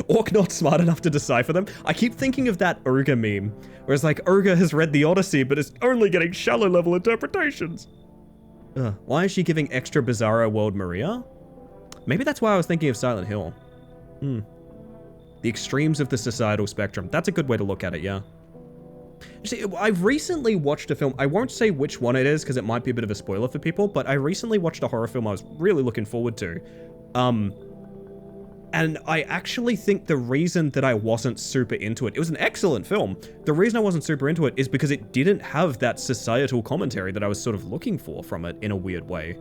Orc not smart enough to decipher them. I keep thinking of that Urga meme, where it's like, Urga has read the Odyssey, but is only getting shallow level interpretations. Why is she giving extra Bizarro World Maria? Maybe that's why I was thinking of Silent Hill. The extremes of the societal spectrum. That's a good way to look at it, yeah. See, I've recently watched a film. I won't say which one it is because it might be a bit of a spoiler for people, but I recently watched a horror film I was really looking forward to. And I actually think the reason that I wasn't super into it was an excellent film. The reason I wasn't super into it is because it didn't have that societal commentary that I was sort of looking for from it in a weird way.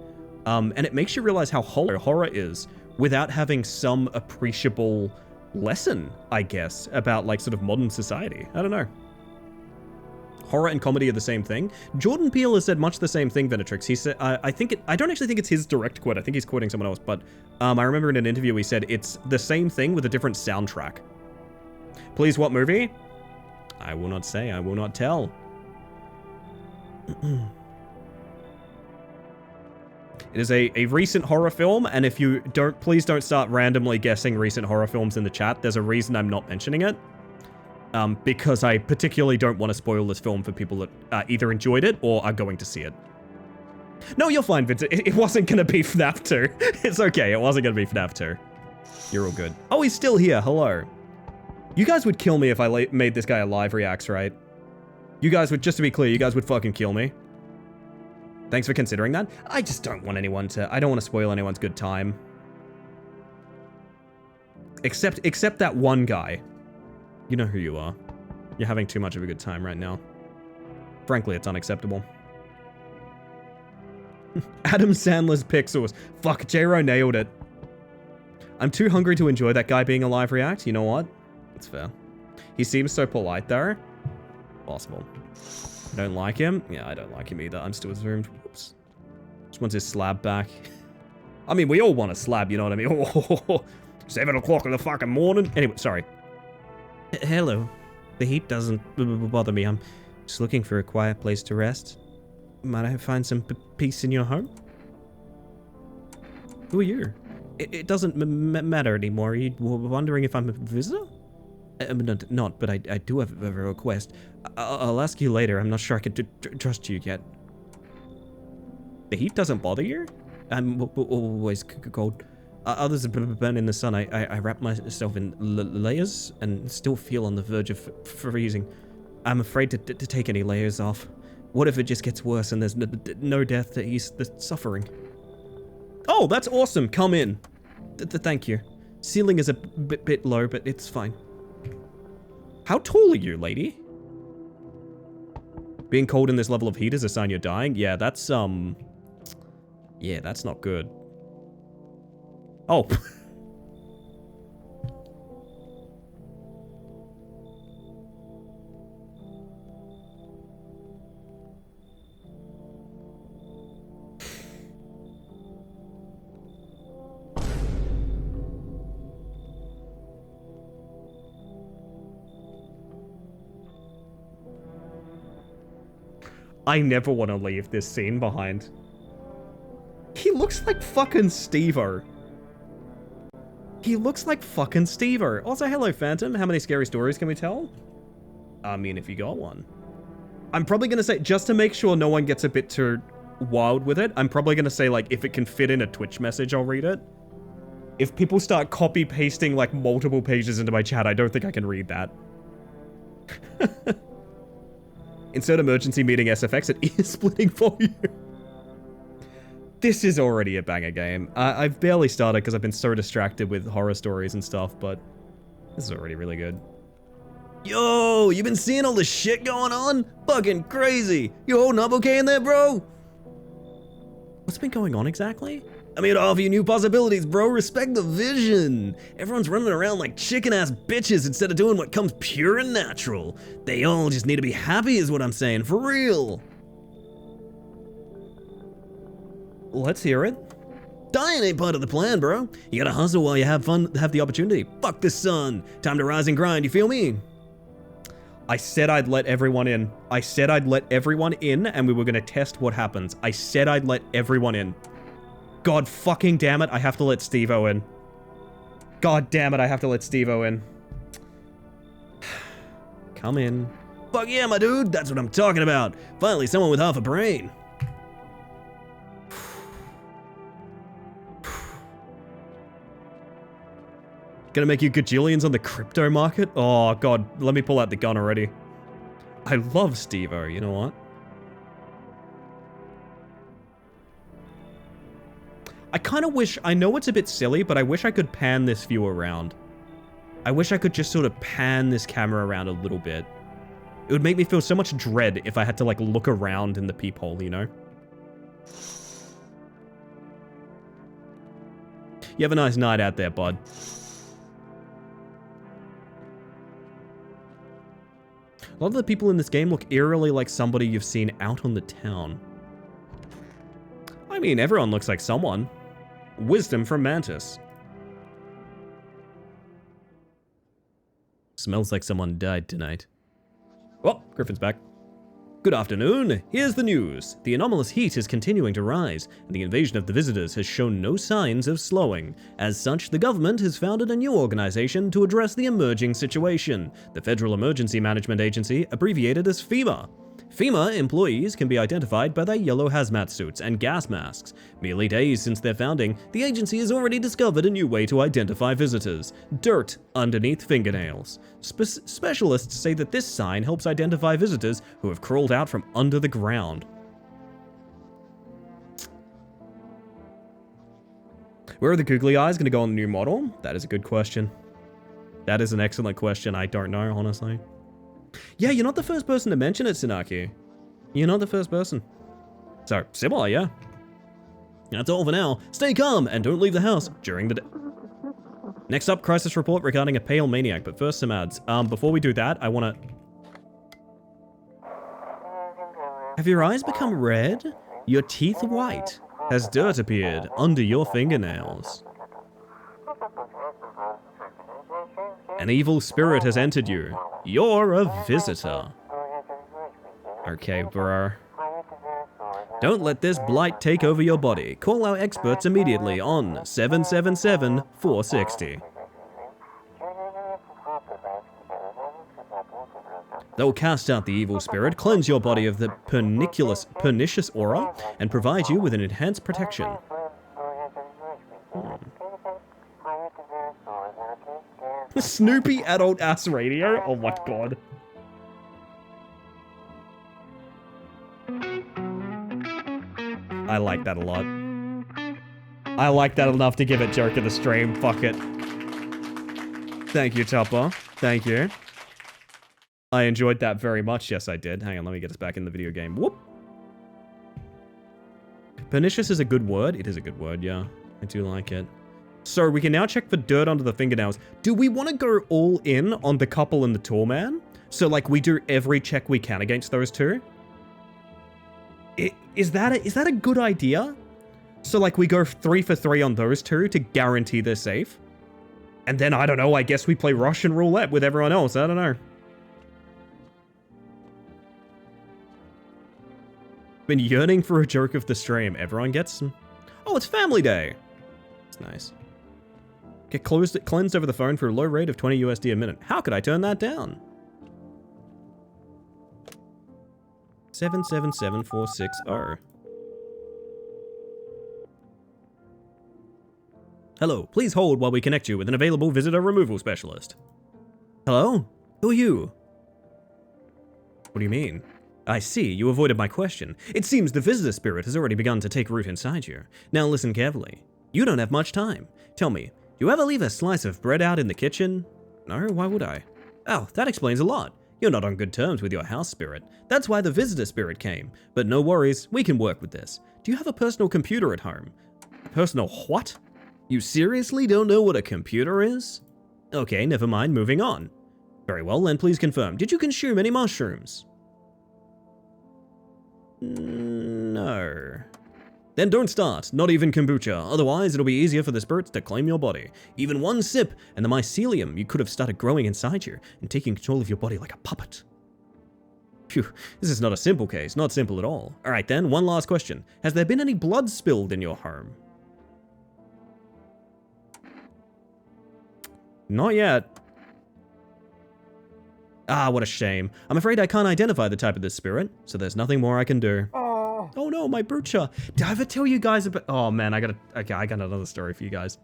And it makes you realize how hollow horror is without having some appreciable lesson, I guess, about like sort of modern society. I don't know. Horror and comedy are the same thing. Jordan Peele has said much the same thing, Venetrix. He said, I don't actually think it's his direct quote. I think he's quoting someone else, but I remember in an interview he said it's the same thing with a different soundtrack. Please, what movie? I will not say. I will not tell. It is a recent horror film, and if you don't, please don't start randomly guessing recent horror films in the chat. There's a reason I'm not mentioning it. Because I particularly don't want to spoil this film for people that either enjoyed it or are going to see it. No, you're fine, Vincent. It wasn't going to be FNAF 2. It's okay. It wasn't going to be FNAF 2. You're all good. Oh, he's still here. Hello. You guys would kill me if I made this guy a live reacts, right? You guys would, just to be clear, you guys would fucking kill me. Thanks for considering that. I just don't want anyone to, I don't want to spoil anyone's good time. Except that one guy. You know who you are. You're having too much of a good time right now. Frankly, it's unacceptable. Adam Sandler's Pixels. Fuck, J-Ro nailed it. I'm too hungry to enjoy that guy being a live react. You know what? It's fair. He seems so polite though. Possible. I don't like him. Yeah, I don't like him either. I'm still zoomed. Whoops. Just wants his slab back. I mean, we all want a slab, you know what I mean? 7 o'clock in the fucking morning. Anyway, sorry. Hello. The heat doesn't bother me. I'm just looking for a quiet place to rest. Might I find some peace in your home? Who are you? It doesn't matter anymore. Are you wondering if I'm a visitor? Not, but I do have a request. I'll ask you later. I'm not sure I can trust you yet. The heat doesn't bother you? I'm always cold. Others burn in the sun. I wrap myself in layers and still feel on the verge of freezing. I'm afraid to take any layers off. What if it just gets worse and there's no death to ease the suffering? Oh, that's awesome. Come in. Thank you. Ceiling is a bit low, but it's fine. How tall are you, lady? Being cold in this level of heat is a sign you're dying? Yeah, that's, yeah, that's not good. Oh. I never want to leave this scene behind. He looks like fucking Steve-O. He looks like fucking Steve-O. Also, hello, Phantom. How many scary stories can we tell? I mean, if you got one. I'm probably going to say, just to make sure no one gets a bit too wild with it, I'm probably going to say, like, if it can fit in a Twitch message, I'll read it. If people start copy-pasting, like, multiple pages into my chat, I don't think I can read that. Insert emergency meeting SFX at ear splitting for you. This is already a banger game. I've barely started because I've been so distracted with horror stories and stuff, but this is already really good. Yo, you been seeing all this shit going on? Fucking crazy. You holding up okay in there, bro? What's been going on exactly? I'm here to offer you new possibilities, bro. Respect the vision. Everyone's running around like chicken-ass bitches instead of doing what comes pure and natural. They all just need to be happy is what I'm saying, for real. Let's hear it. Dying ain't part of the plan, bro. You gotta hustle while you have fun, have the opportunity. Fuck the sun. Time to rise and grind, you feel me? I said I'd let everyone in. I said I'd let everyone in and we were gonna test what happens. I said I'd let everyone in. God fucking damn it, I have to let Steve-O in. God damn it, I have to let Steve-O in. Come in. Fuck yeah, my dude, that's what I'm talking about. Finally, someone with half a brain. Gonna make you gajillions on the crypto market? Oh god, let me pull out the gun already. I love Steve-O, you know what? I kind of wish, I know it's a bit silly, but I wish I could pan this view around. I wish I could just sort of pan this camera around a little bit. It would make me feel so much dread if I had to like look around in the peephole, you know? You have a nice night out there, bud. A lot of the people in this game look eerily like somebody you've seen out on the town. I mean, everyone looks like someone. Wisdom from Mantis. Smells like someone died tonight. Oh, Griffin's back. Good afternoon. Here's the news. The anomalous heat is continuing to rise, and the invasion of the visitors has shown no signs of slowing. As such, the government has founded a new organization to address the emerging situation, the Federal Emergency Management Agency, abbreviated as FEMA. FEMA employees can be identified by their yellow hazmat suits and gas masks. Merely days since their founding, the agency has already discovered a new way to identify visitors: dirt underneath fingernails. Specialists say that this sign helps identify visitors who have crawled out from under the ground. Where are the googly eyes going to go on the new model? That is a good question. That is an excellent question. I don't know, honestly. Yeah, you're not the first person to mention it, Tsunaki. You're not the first person. So, similar, yeah. That's all for now. Stay calm and don't leave the house during the day. Next up, crisis report regarding a pale maniac, but first some ads. Before we do that, I want to... Have your eyes become red? Your teeth white? Has dirt appeared under your fingernails? An evil spirit has entered you. You're a visitor. Okay, bro. Don't let this blight take over your body. Call our experts immediately on 777-460. They'll cast out the evil spirit, cleanse your body of the pernicious aura, and provide you with an enhanced protection. Snoopy adult ass radio? Oh my god. I like that a lot. I like that enough to give it joke of the stream. Fuck it. Thank you, Chopper. Thank you. I enjoyed that very much. Yes, I did. Hang on, let me get us back in the video game. Whoop. Pernicious is a good word. It is a good word, yeah. I do like it. So we can now check for dirt under the fingernails. Do we want to go all in on the couple and the tall man? So like we do every check we can against those two? Is that a good idea? So like we go 3 for 3 on those two to guarantee they're safe? And then I don't know, I guess we play Russian roulette with everyone else. I don't know. Been yearning for a joke of the stream. Everyone gets some. Oh, it's family day. It's nice. Get cleansed over the phone for a low rate of 20 USD a minute. How could I turn that down? 777460. Hello, please hold while we connect you with an available visitor removal specialist. Hello? Who are you? What do you mean? I see, you avoided my question. It seems the visitor spirit has already begun to take root inside you. Now listen carefully. You don't have much time. Tell me, do you ever leave a slice of bread out in the kitchen? No, why would I? Oh, that explains a lot. You're not on good terms with your house spirit. That's why the visitor spirit came. But no worries, we can work with this. Do you have a personal computer at home? A personal what? You seriously don't know what a computer is? Okay, never mind, moving on. Very well, then please confirm. Did you consume any mushrooms? No. Then don't start, not even kombucha, otherwise it'll be easier for the spirits to claim your body. Even one sip, and the mycelium you could have started growing inside you and taking control of your body like a puppet. Phew, this is not a simple case, not simple at all. Alright then, one last question. Has there been any blood spilled in your home? Not yet. Ah, what a shame. I'm afraid I can't identify the type of this spirit, so there's nothing more I can do. Oh no, my Brucha. Did I ever tell you guys about... Oh man, I got another story for you guys.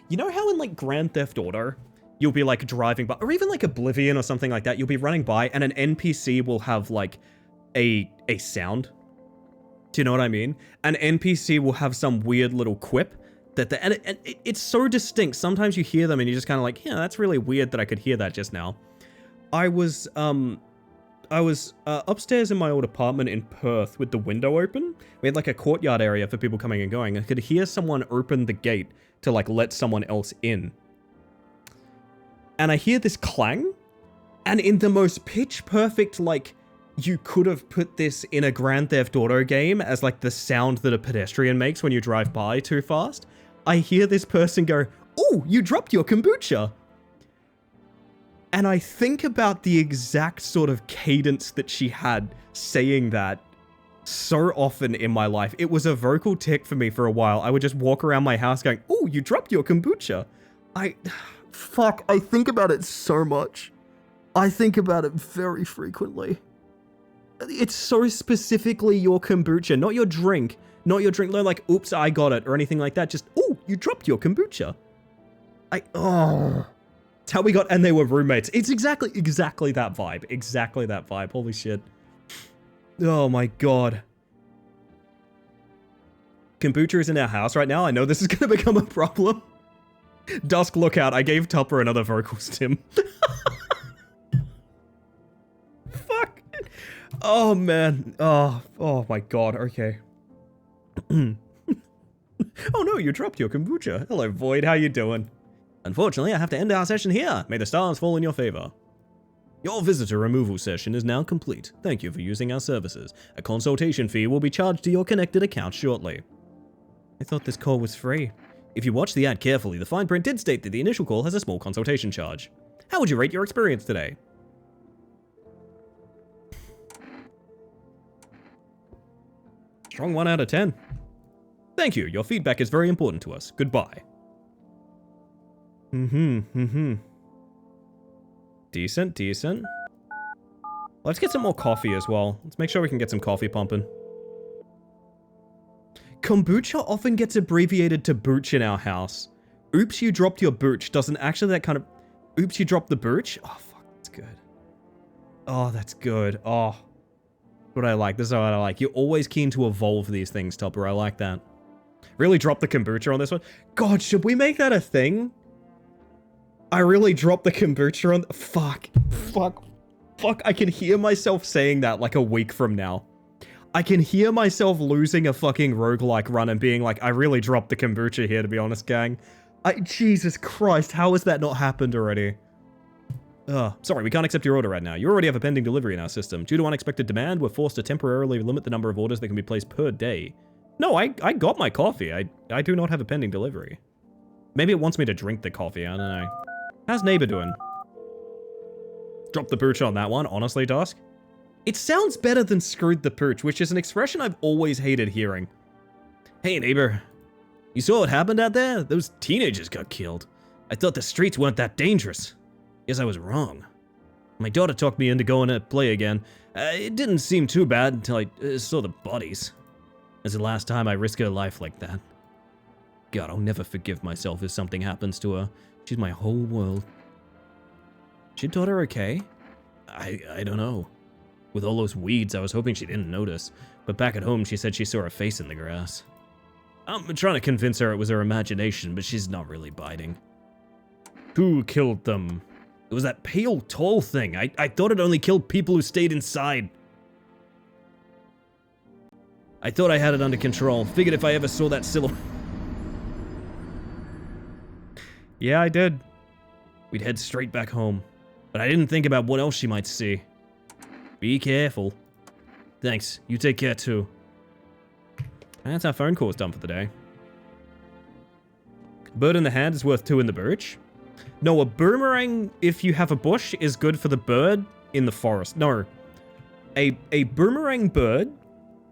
You know how in like Grand Theft Auto, you'll be like driving by, or even like Oblivion or something like that, you'll be running by and an NPC will have like a sound? Do you know what I mean? An NPC will have some weird little quip and it's so distinct. Sometimes you hear them and you're just kind of like, yeah, that's really weird that I could hear that just now. I was upstairs in my old apartment in Perth with the window open. We had like a courtyard area for people coming and going. I could hear someone open the gate to like let someone else in. And I hear this clang, and in the most pitch perfect, like, you could have put this in a Grand Theft Auto game as like the sound that a pedestrian makes when you drive by too fast. I hear this person go, "Oh, you dropped your kombucha." And I think about the exact sort of cadence that she had saying that so often in my life. It was a vocal tick for me for a while. I would just walk around my house going, "Oh, you dropped your kombucha." I think about it so much. I think about it very frequently. It's so specifically your kombucha, not your drink. Not your drink, like, "Oops, I got it," or anything like that. Just, "Oh, you dropped your kombucha." It's how we got, and they were roommates. It's exactly that vibe. Exactly that vibe. Holy shit. Oh my god. Kombucha is in our house right now. I know this is going to become a problem. Dusk, look out. I gave Tupper another vocal stim. Fuck. Oh man. Oh my god. Okay. Oh no, you dropped your kombucha. Hello, Void. How you doing? Unfortunately, I have to end our session here. May the stars fall in your favor. Your visitor removal session is now complete. Thank you for using our services. A consultation fee will be charged to your connected account shortly. I thought this call was free. If you watch the ad carefully, the fine print did state that the initial call has a small consultation charge. How would you rate your experience today? Strong 1 out of 10. Thank you. Your feedback is very important to us. Goodbye. Decent. Let's get some more coffee as well. Let's make sure we can get some coffee pumping. Kombucha often gets abbreviated to booch in our house. Oops, you dropped your booch doesn't actually that kind of... Oops, you dropped the booch? Oh, fuck, that's good. Oh, that's good. Oh. What I like. This is what I like. You're always keen to evolve these things, Tupper. I like that. Really drop the kombucha on this one? God, should we make that a thing? I really dropped the kombucha on... Fuck. I can hear myself saying that like a week from now. I can hear myself losing a fucking roguelike run and being like, I really dropped the kombucha here, to be honest, gang. Jesus Christ, how has that not happened already? Sorry, we can't accept your order right now. You already have a pending delivery in our system. Due to unexpected demand, we're forced to temporarily limit the number of orders that can be placed per day. No, I got my coffee. I do not have a pending delivery. Maybe it wants me to drink the coffee, I don't know. How's neighbor doing? Drop the booch on that one, honestly, Dusk. It sounds better than screwed the pooch, which is an expression I've always hated hearing. Hey neighbor, you saw what happened out there? Those teenagers got killed. I thought the streets weren't that dangerous. Guess I was wrong. My daughter talked me into going to play again. It didn't seem too bad until I saw the bodies. It's the last time I risk her life like that. God, I'll never forgive myself if something happens to her. She's my whole world. Is your daughter okay? I don't know. With all those weeds, I was hoping she didn't notice. But back at home, she said she saw a face in the grass. I'm trying to convince her it was her imagination, but she's not really biting. Who killed them? It was that pale, tall thing. I thought it only killed people who stayed inside. I thought I had it under control. Figured if I ever saw that silhouette... Yeah, I did. We'd head straight back home. But I didn't think about what else she might see. Be careful. Thanks. You take care too. And that's our phone calls done for the day. Bird in the hand is worth 2 in the birch. No, a boomerang, if you have a bush, is good for the bird in the forest. No. A boomerang bird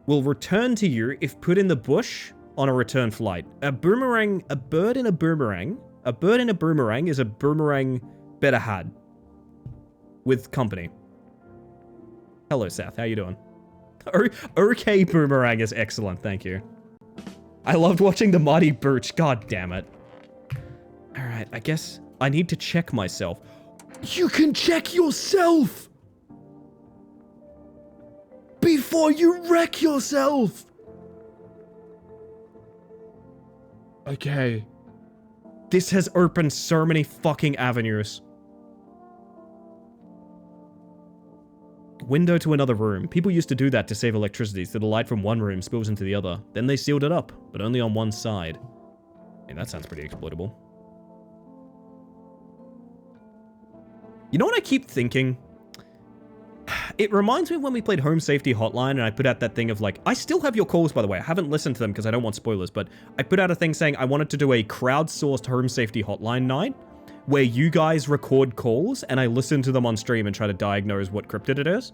will return to you if put in the bush on a return flight. A bird in a boomerang is a boomerang better had. With company. Hello, Seth. How you doing? Okay, boomerang is excellent. Thank you. I loved watching the mighty birch. God damn it. Alright, I guess I need to check myself. You can check yourself! Before you wreck yourself! Okay. This has opened so many fucking avenues. Window to another room. People used to do that to save electricity, so the light from one room spills into the other. Then they sealed it up, but only on one side. Hey, that sounds pretty exploitable. You know what I keep thinking? It reminds me of when we played Home Safety Hotline and I put out that thing of like, I still have your calls, by the way. I haven't listened to them because I don't want spoilers, but I put out a thing saying I wanted to do a crowdsourced Home Safety Hotline night where you guys record calls and I listen to them on stream and try to diagnose what cryptid it is.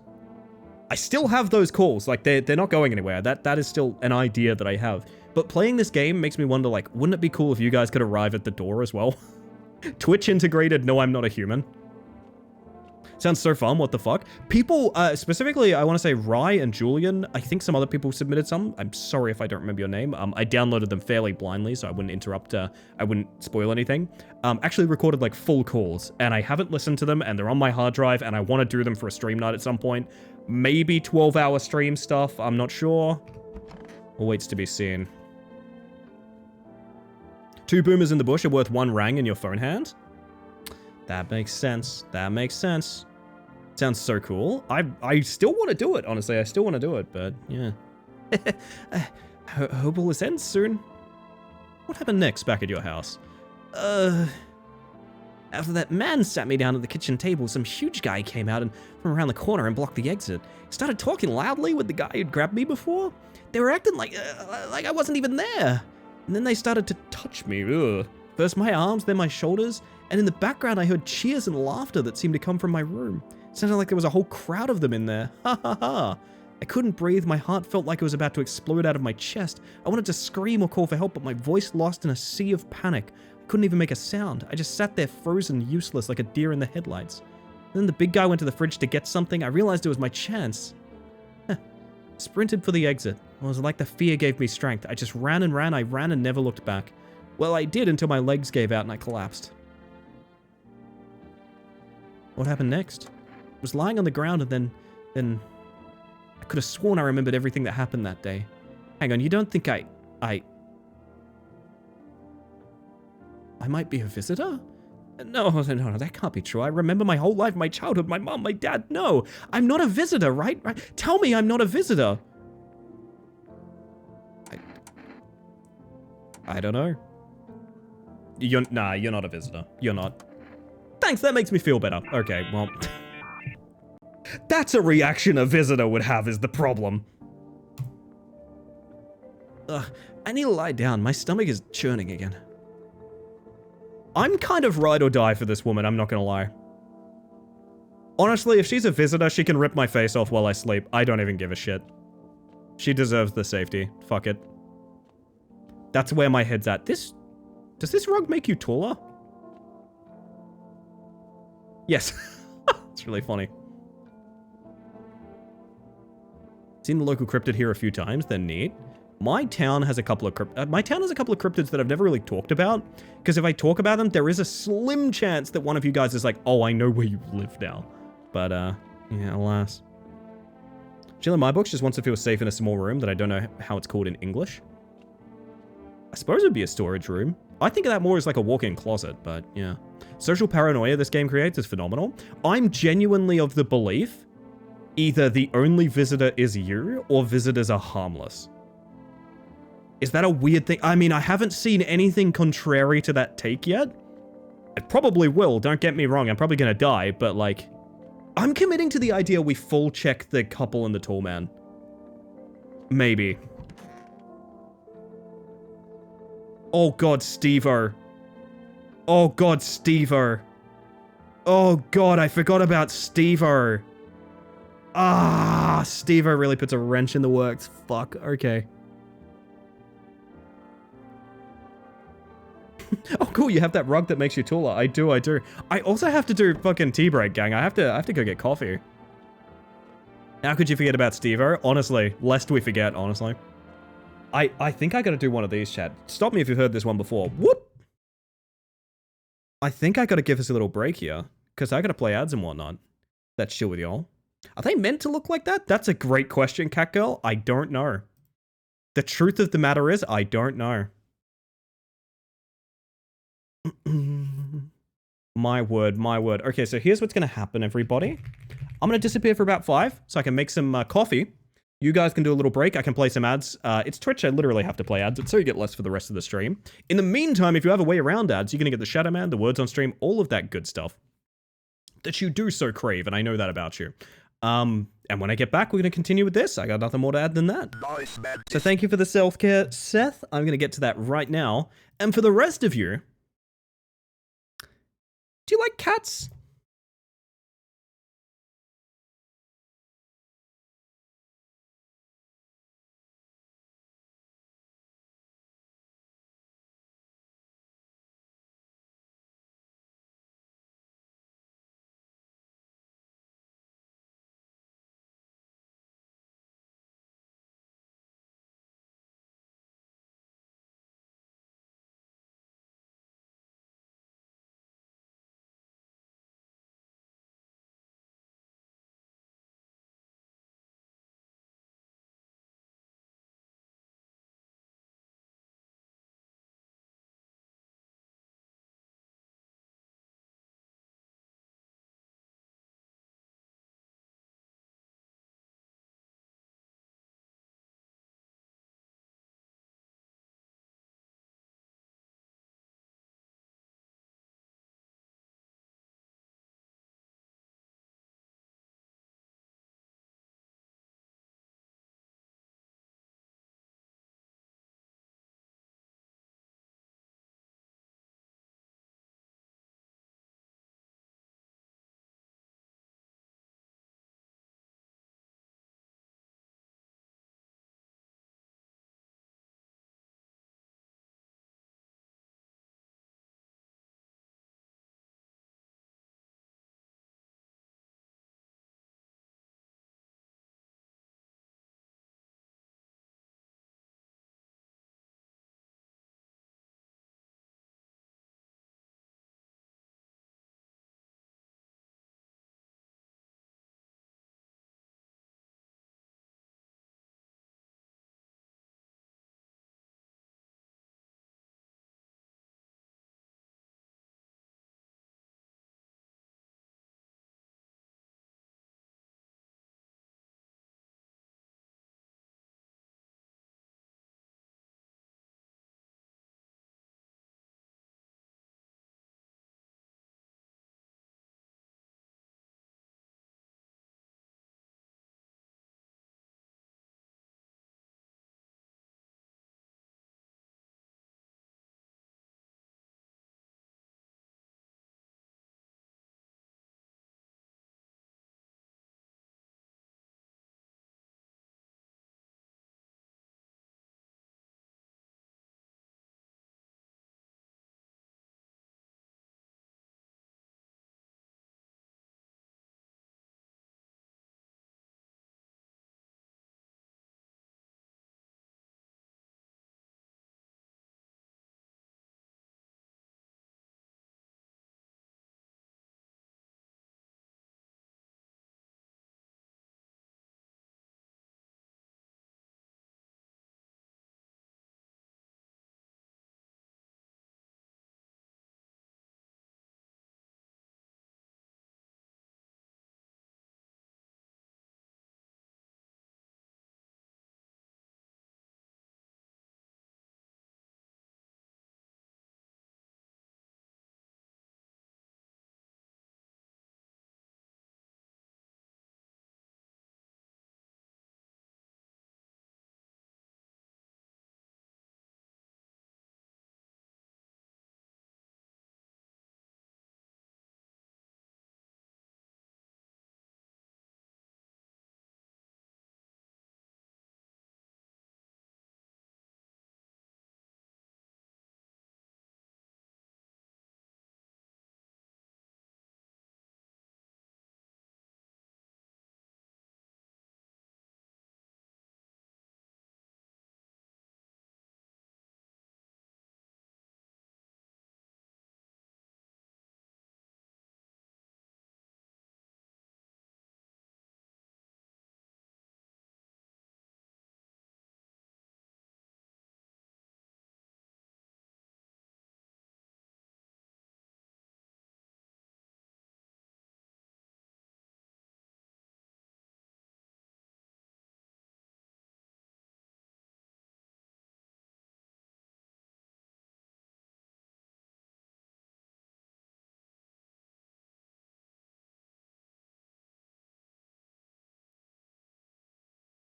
I still have those calls. Like, they're not going anywhere. That is still an idea that I have. But playing this game makes me wonder, like, wouldn't it be cool if you guys could arrive at the door as well? Twitch integrated, no, I'm not a human. Sounds so fun, what the fuck? People, specifically, I want to say Rye and Julian, I think some other people submitted some. I'm sorry if I don't remember your name. I downloaded them fairly blindly, so I wouldn't interrupt, I wouldn't spoil anything. Actually recorded, like, full calls, and I haven't listened to them, and they're on my hard drive, and I want to do them for a stream night at some point. Maybe 12-hour stream stuff, I'm not sure. Awaits to be seen. 2 boomers in the bush are worth 1 rang in your phone hand? That makes sense. That makes sense. Sounds so cool. I still want to do it, honestly. I still want to do it, but yeah. Hope all this ends soon. What happened next back at your house? After that man sat me down at the kitchen table, some huge guy came out and from around the corner and blocked the exit. Started talking loudly with the guy who'd grabbed me before. They were acting like I wasn't even there. And then they started to touch me. Ugh. First my arms, then my shoulders, and in the background I heard cheers and laughter that seemed to come from my room. It sounded like there was a whole crowd of them in there. Ha ha ha. I couldn't breathe, my heart felt like it was about to explode out of my chest. I wanted to scream or call for help, but my voice lost in a sea of panic. I couldn't even make a sound. I just sat there frozen, useless, like a deer in the headlights. Then the big guy went to the fridge to get something. I realized it was my chance. Sprinted for the exit. It was like the fear gave me strength. I just ran and ran. I ran and never looked back. Well, I did until my legs gave out and I collapsed. What happened next? I was lying on the ground and then I could have sworn I remembered everything that happened that day. Hang on, you don't think I might be a visitor? No, that can't be true. I remember my whole life, my childhood, my mom, my dad. No, I'm not a visitor, right? Tell me I'm not a visitor. I don't know. Nah, you're not a visitor. You're not. Thanks, that makes me feel better. Okay, well. That's a reaction a visitor would have is the problem. Ugh, I need to lie down. My stomach is churning again. I'm kind of ride or die for this woman, I'm not gonna lie. Honestly, if she's a visitor, she can rip my face off while I sleep. I don't even give a shit. She deserves the safety. Fuck it. That's where my head's at. Does this rug make you taller? Yes. It's really funny. Seen the local cryptid here a few times. They're neat. My town has a couple of cryptids that I've never really talked about. Because if I talk about them, there is a slim chance that one of you guys is like, oh, I know where you live now. But, yeah, alas. Jill in my books just wants to feel safe in a small room that I don't know how it's called in English. I suppose it would be a storage room. I think of that more as like a walk-in closet, but yeah. Social paranoia this game creates is phenomenal. I'm genuinely of the belief either the only visitor is you or visitors are harmless. Is that a weird thing? I mean, I haven't seen anything contrary to that take yet. It probably will, don't get me wrong. I'm probably gonna die, but like, I'm committing to the idea we full check the couple and the tall man. Maybe. Oh god, Steve-O. Oh god, Steve-O. Oh god, I forgot about Steve-O. Ah, Steve-O really puts a wrench in the works. Fuck, okay. Oh cool, you have that rug that makes you taller. I do. I also have to do fucking tea break, gang. I have to go get coffee. How could you forget about Steve-O? Honestly, lest we forget, honestly. I think I gotta do one of these, chat. Stop me if you've heard this one before. Whoop! I think I gotta give us a little break here, because I gotta play ads and whatnot. That's chill with y'all. Are they meant to look like that? That's a great question, Catgirl. I don't know. The truth of the matter is, I don't know. My word, my word. Okay, so here's what's gonna happen, everybody. I'm gonna disappear for about 5, so I can make some coffee. You guys can do a little break. I can play some ads. It's Twitch. I literally have to play ads, so you get less for the rest of the stream. In the meantime, if you have a way around ads, you're going to get the Shadow Man, the words on stream, all of that good stuff that you do so crave, and I know that about you. And when I get back, we're going to continue with this. I got nothing more to add than that. So thank you for the self-care, Seth. I'm going to get to that right now. And for the rest of you, do you like cats?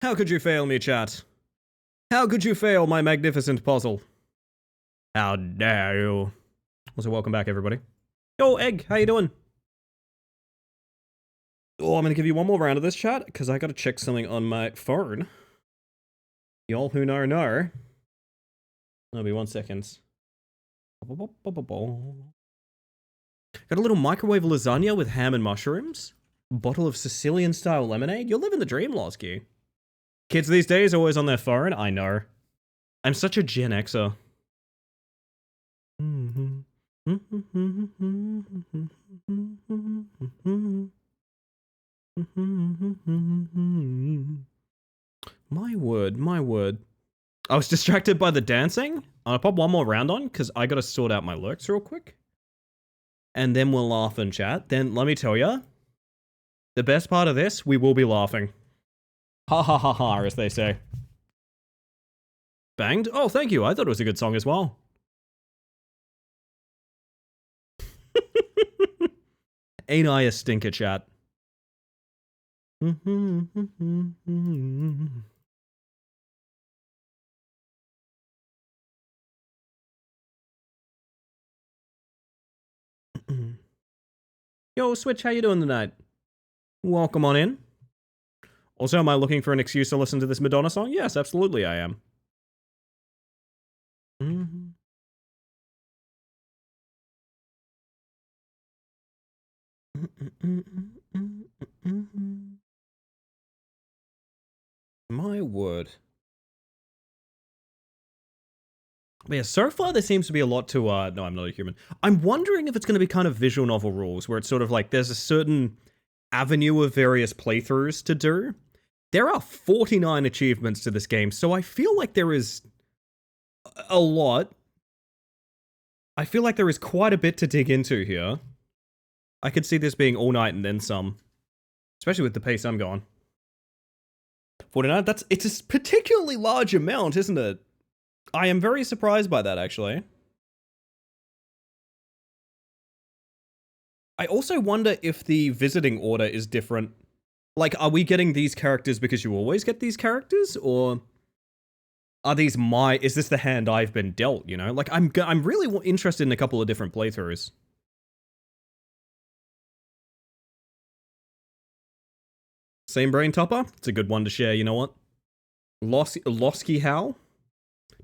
How could you fail me, chat? How could you fail my magnificent puzzle? How dare you? Also, welcome back, everybody. Yo, Egg, how you doing? Oh, I'm gonna give you one more round of this chat, because I gotta check something on my phone. Y'all who know. That'll be 1 second. Got a little microwave lasagna with ham and mushrooms. Bottle of Sicilian-style lemonade. You're living the dream, Losky. Kids these days always on their phone. I know. I'm such a Gen Xer. My word, my word. I was distracted by the dancing. I'll pop one more round on, because I gotta sort out my lurks real quick. And then we'll laugh and chat. Then, let me tell ya, the best part of this, we will be laughing. Ha ha ha ha, as they say. Banged? Oh, thank you. I thought it was a good song as well. Ain't I a stinker, chat? Yo, Switch, how you doing tonight? Welcome on in. Also, am I looking for an excuse to listen to this Madonna song? Yes, absolutely I am. My word. But yeah, so far there seems to be a lot to, no, I'm not a human. I'm wondering if it's going to be kind of visual novel rules, where it's sort of like there's a certain avenue of various playthroughs to do. There are 49 achievements to this game, so I feel like there is a lot. I feel like there is quite a bit to dig into here. I could see this being all night and then some. Especially with the pace I'm going. 49, it's a particularly large amount, isn't it? I am very surprised by that, actually. I also wonder if the visiting order is different. Like, are we getting these characters because you always get these characters? Or are these is this the hand I've been dealt, you know? Like, I'm really interested in a couple of different playthroughs. Same brain Tupper? It's a good one to share, you know what? Losky How?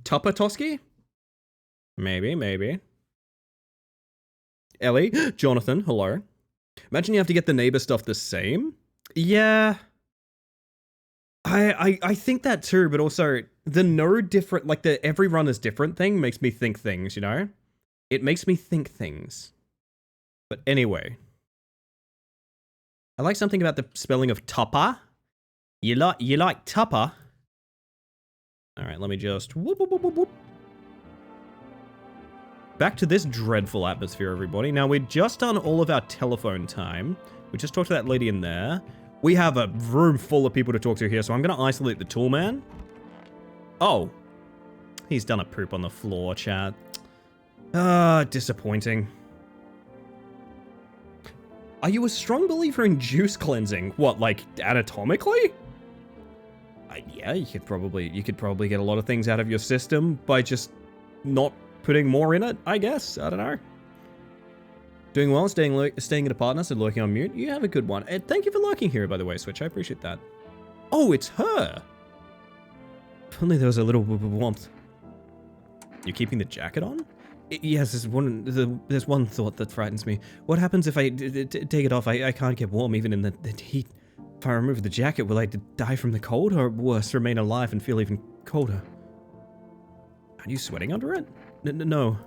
Tupper Tosky? Maybe. Ellie? Jonathan, hello. Imagine you have to get the neighbor stuff the same? Yeah. I think that too, but also the no different, like the every run is different thing makes me think things, you know? It makes me think things. But anyway. I like something about the spelling of Tupper. You like Tupper? Alright, let me just whoop. Back to this dreadful atmosphere, everybody. Now, we've just done all of our telephone time. We just talked to that lady in there. We have a room full of people to talk to here, so I'm going to isolate the tool man. Oh. He's done a poop on the floor, chat. Disappointing. Are you a strong believer in juice cleansing? What, like, anatomically? Yeah, you could probably get a lot of things out of your system by just not putting more in it, I guess. I don't know. Doing well, staying at a partner, so lurking on mute. You have a good one. And thank you for lurking here, by the way, Switch. I appreciate that. Oh, it's her! If only there was a little warmth. You keeping the jacket on? Yes, there's one thought that frightens me. What happens if I take it off? I can't get warm even in the heat. If I remove the jacket, will I die from the cold, or worse, remain alive and feel even colder? Are you sweating under it? No.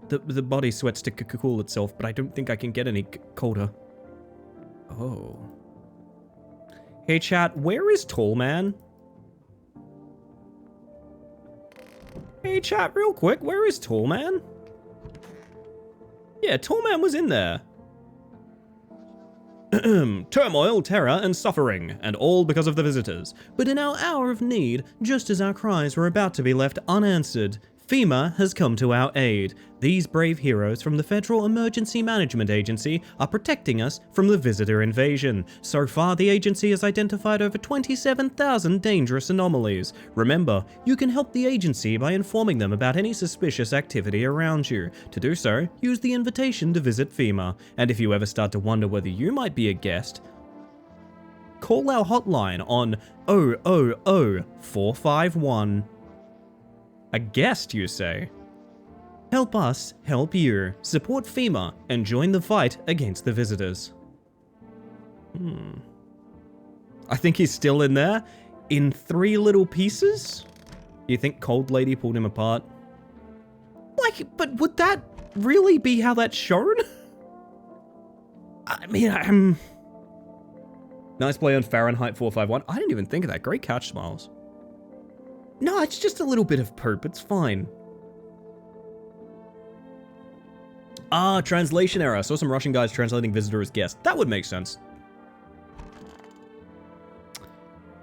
The body sweats to cool itself, but I don't think I can get any colder. Oh. Hey chat, where is Tall Man? Hey chat, real quick, where is Tall Man? Yeah, Tall Man was in there. Turmoil, terror, and suffering, and all because of the visitors. But in our hour of need, just as our cries were about to be left unanswered, FEMA has come to our aid. These brave heroes from the Federal Emergency Management Agency are protecting us from the visitor invasion. So far, the agency has identified over 27,000 dangerous anomalies. Remember, you can help the agency by informing them about any suspicious activity around you. To do so, use the invitation to visit FEMA. And if you ever start to wonder whether you might be a guest, call our hotline on 000-451. A guest, you say? Help us help you. Support FEMA and join the fight against the visitors. I think he's still in there in 3 little pieces? You think Cold Lady pulled him apart? But would that really be how that's shown? I mean, Nice play on Fahrenheit 451. I didn't even think of that. Great catch, Smiles. No, it's just a little bit of poop. It's fine. Ah, translation error. I saw some Russian guys translating visitor as guest. That would make sense.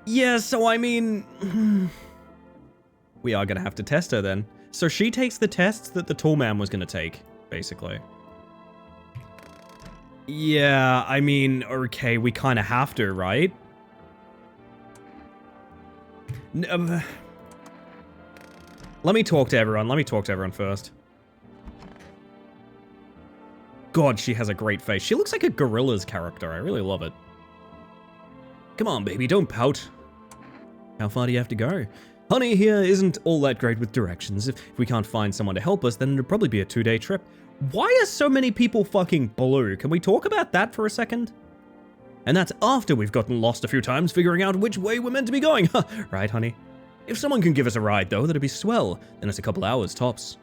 Yeah, so I mean... we are going to have to test her then. So she takes the tests that the tall man was going to take, basically. Yeah, I mean, okay, we kind of have to, right? Let me talk to everyone. Let me talk to everyone first. God, she has a great face. She looks like a Gorillaz character. I really love it. Come on, baby, don't pout. How far do you have to go? Honey here isn't all that great with directions. If we can't find someone to help us, then it'll probably be a 2-day trip. Why are so many people fucking blue? Can we talk about that for a second? And that's after we've gotten lost a few times figuring out which way we're meant to be going. Right, honey? If someone can give us a ride, though, that'd be swell. Then it's a couple hours, tops.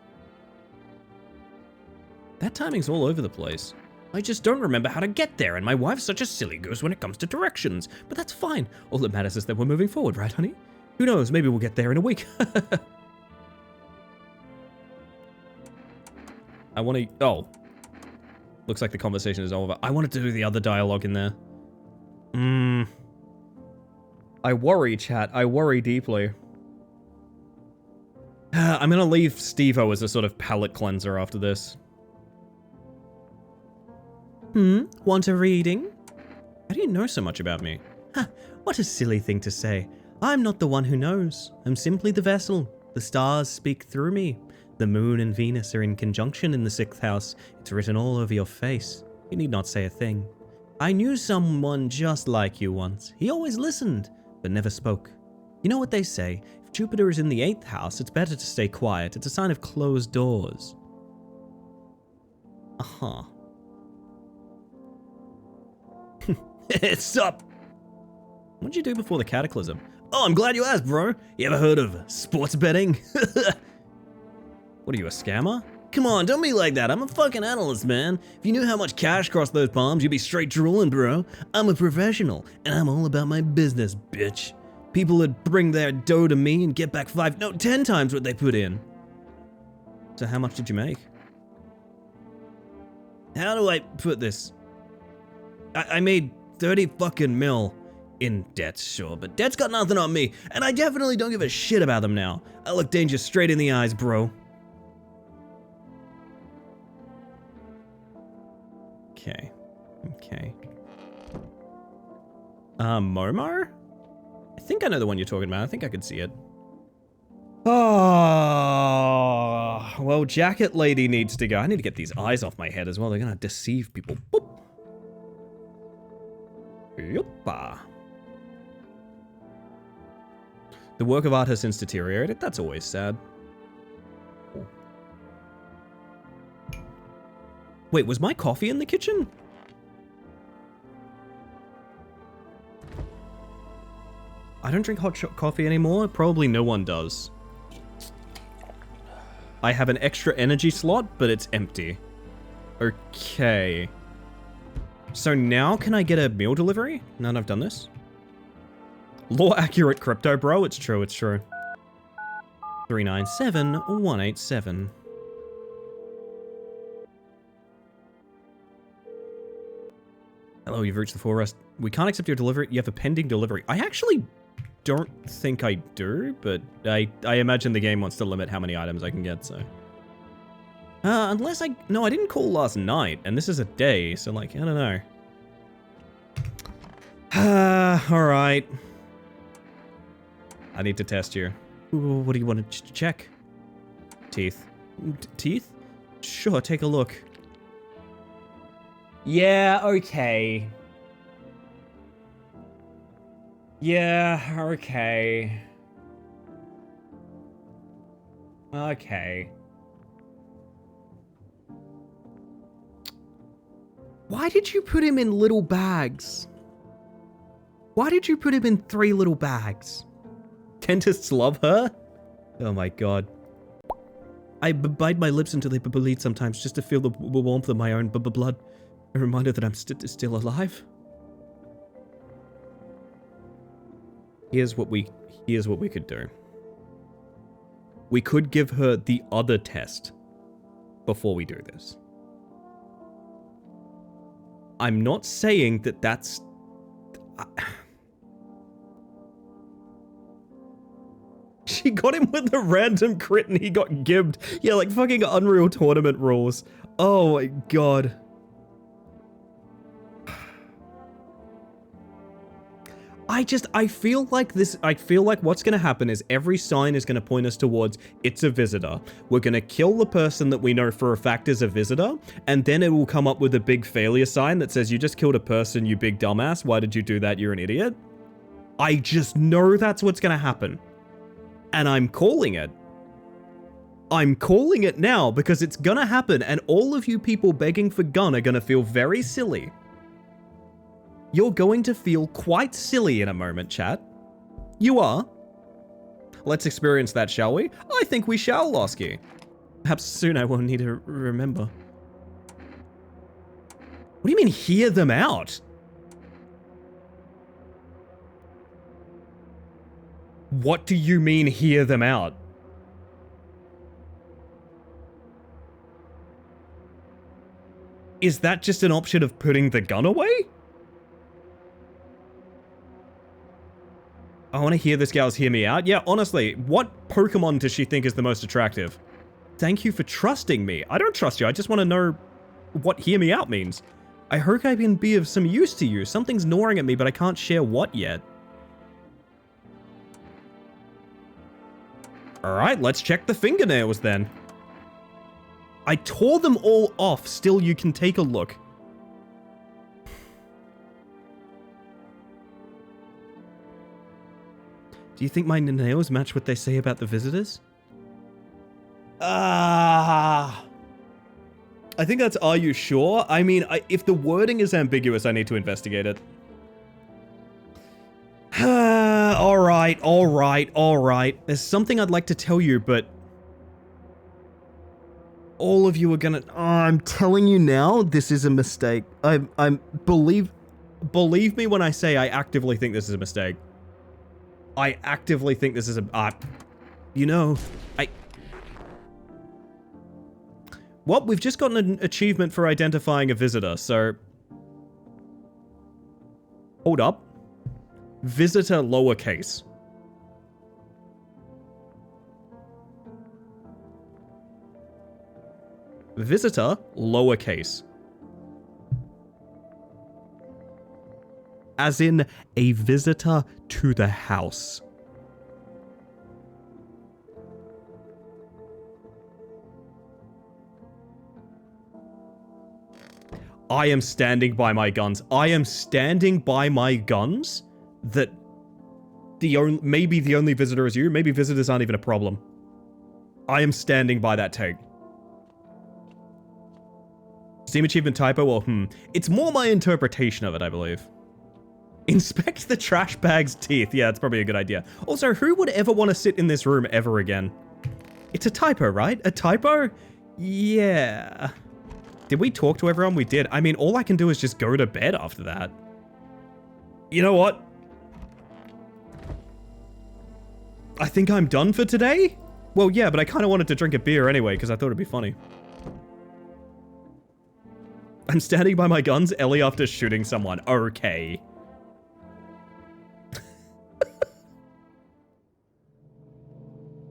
That timing's all over the place. I just don't remember how to get there, and my wife's such a silly goose when it comes to directions. But that's fine. All that matters is that we're moving forward, right, honey? Who knows, maybe we'll get there in a week. I want to... Oh. Looks like the conversation is over. I wanted to do the other dialogue in there. I worry, chat. I worry deeply. I'm gonna leave Steve-O as a sort of palate cleanser after this. Want a reading? How do you know so much about me? What a silly thing to say. I'm not the one who knows. I'm simply the vessel. The stars speak through me. The moon and Venus are in conjunction in the 6th house. It's written all over your face. You need not say a thing. I knew someone just like you once. He always listened, but never spoke. You know what they say? If Jupiter is in the 8th house, it's better to stay quiet. It's a sign of closed doors. Uh-huh. It's up! What'd you do before the cataclysm? Oh, I'm glad you asked, bro. You ever heard of sports betting? What are you, a scammer? Come on, don't be like that. I'm a fucking analyst, man. If you knew how much cash crossed those palms, you'd be straight drooling, bro. I'm a professional, and I'm all about my business, bitch. People would bring their dough to me and get back 10 times what they put in. So how much did you make? How do I put this? I made 30 fucking mil. In debt, sure, but debt's got nothing on me, and I definitely don't give a shit about them now. I look danger straight in the eyes, bro. Okay. Momar? I think I know the one you're talking about. I think I could see it. Oh, well, Jacket Lady needs to go. I need to get these eyes off my head as well. They're gonna deceive people. Boop. Yoppa. The work of art has since deteriorated. That's always sad. Wait, was my coffee in the kitchen? I don't drink hot coffee anymore. Probably no one does. I have an extra energy slot, but it's empty. Okay. So now can I get a meal delivery? Now that I've done this? Law accurate crypto, bro. It's true, it's true. 397187. Hello, you've reached the forest. We can't accept your delivery. You have a pending delivery. I actually don't think I do, but I imagine the game wants to limit how many items I can get, so. Unless no, I didn't call last night, and this is a day, so like, I don't know. Alright. I need to test you. What do you want to check? Teeth. Teeth? Sure, take a look. Yeah, okay. Yeah, okay. Okay. Why did you put him in little bags? Why did you put him in 3 little bags? Dentists love her? Oh my god. I bite my lips until they bleed sometimes just to feel the warmth of my own blood. A reminder that I'm still alive. Here's what we could do. We could give her the other test before we do this. I'm not saying that that's... She got him with a random crit and he got gibbed. Yeah, like fucking Unreal Tournament rules. Oh my god. I feel like what's gonna happen is every sign is gonna point us towards it's a visitor. We're gonna kill the person that we know for a fact is a visitor, and then it will come up with a big failure sign that says, you just killed a person, you big dumbass. Why did you do that? You're an idiot. I just know that's what's gonna happen. And I'm calling it. I'm calling it now because it's gonna happen, and all of you people begging for gun are gonna feel very silly. You're going to feel quite silly in a moment, chat. You are. Let's experience that, shall we? I think we shall, Losky. Perhaps soon I won't need to remember. What do you mean, hear them out? What do you mean, hear them out? Is that just an option of putting the gun away? I want to hear this gal's hear me out. Yeah, honestly, what Pokemon does she think is the most attractive? Thank you for trusting me. I don't trust you. I just want to know what hear me out means. I hope I can be of some use to you. Something's gnawing at me, but I can't share what yet. Alright, let's check the fingernails then. I tore them all off. Still, you can take a look. Do you think my nails match what they say about the visitors? I think that's, are you sure? I mean, if the wording is ambiguous, I need to investigate it. Alright. There's something I'd like to tell you, but... all of you are gonna... Oh, I'm telling you now, this is a mistake. Believe me when I say I actively think this is a mistake. I actively think this is a... you know, well, we've just gotten an achievement for identifying a visitor, so... hold up. Visitor lowercase. Visitor lowercase. As in a visitor to the house. I am standing by my guns. I am standing by my guns that maybe the only visitor is you. Maybe visitors aren't even a problem. I am standing by that take. Steam achievement typo? Well, it's more my interpretation of it, I believe. Inspect the trash bag's teeth. Yeah, that's probably a good idea. Also, who would ever want to sit in this room ever again? It's a typo, right? A typo? Yeah. Did we talk to everyone? We did. I mean, all I can do is just go to bed after that. You know what? I think I'm done for today? Well, yeah, but I kind of wanted to drink a beer anyway, because I thought it'd be funny. I'm standing by my guns, Ellie, after shooting someone. Okay.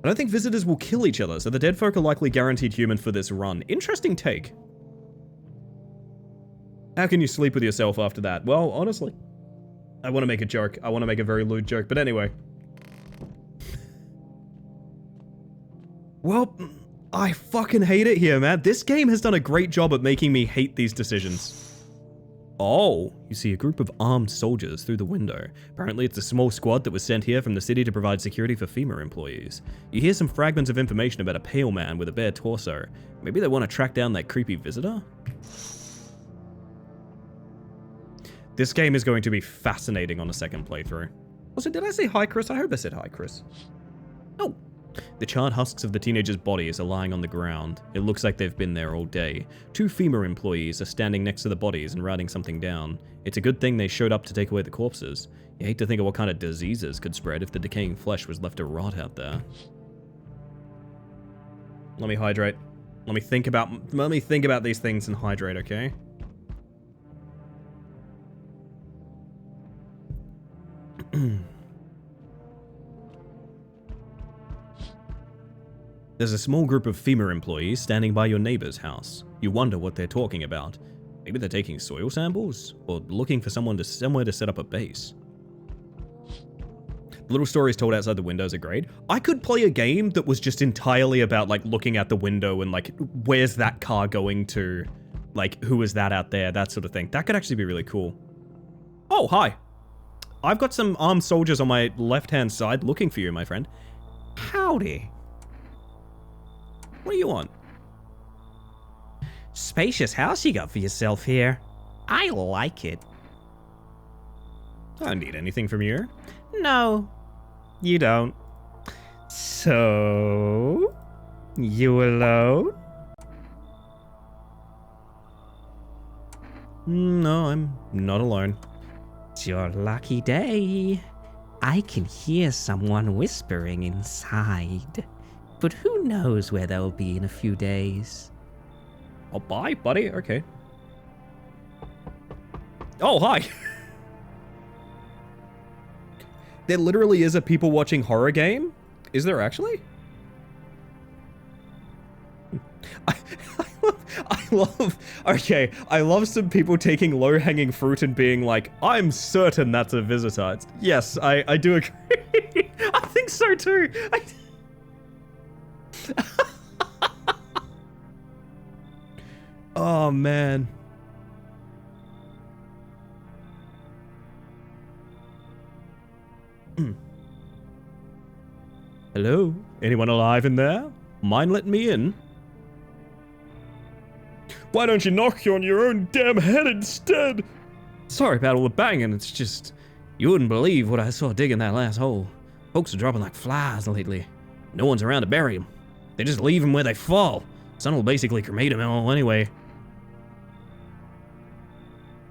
I don't think visitors will kill each other, so the dead folk are likely guaranteed human for this run. Interesting take. How can you sleep with yourself after that? Well, honestly, I want to make a joke. I want to make a very lewd joke, but anyway. Well, I fucking hate it here, man. This game has done a great job at making me hate these decisions. Oh, you see a group of armed soldiers through the window. Apparently it's a small squad that was sent here from the city to provide security for FEMA employees. You hear some fragments of information about a pale man with a bare torso. Maybe they want to track down that creepy visitor? This game is going to be fascinating on a second playthrough. Also, did I say hi, Chris? I hope I said hi, Chris. Oh. The charred husks of the teenagers' bodies are lying on the ground. It looks like they've been there all day. 2 FEMA employees are standing next to the bodies and writing something down. It's a good thing they showed up to take away the corpses. You hate to think of what kind of diseases could spread if the decaying flesh was left to rot out there. Let me hydrate. Let me think about these things and hydrate, okay? There's a small group of FEMA employees standing by your neighbor's house. You wonder what they're talking about. Maybe they're taking soil samples? Or looking for somewhere to set up a base. The little stories told outside the windows are great. I could play a game that was just entirely about, like, looking out the window and, like, where's that car going to? Like, who is that out there? That sort of thing. That could actually be really cool. Oh, hi. I've got some armed soldiers on my left-hand side looking for you, my friend. Howdy. What do you want? Spacious house you got for yourself here. I like it. I don't need anything from you. No, you don't. So, you alone? No, I'm not alone. It's your lucky day. I can hear someone whispering inside. But who knows where they'll be in a few days. Oh, bye, buddy. Okay. Oh, hi. There literally is a people watching horror game? Is there actually? I love some people taking low-hanging fruit and being like, I'm certain that's a visitor. Yes, I do agree. I think so too. Oh, man. Hello? Anyone alive in there? Mind letting me in? Why don't you knock on your own damn head instead? Sorry about all the banging, it's just... You wouldn't believe what I saw digging that last hole. Folks are dropping like flies lately. No one's around to bury them. They just leave them where they fall. Sun will basically cremate them all anyway.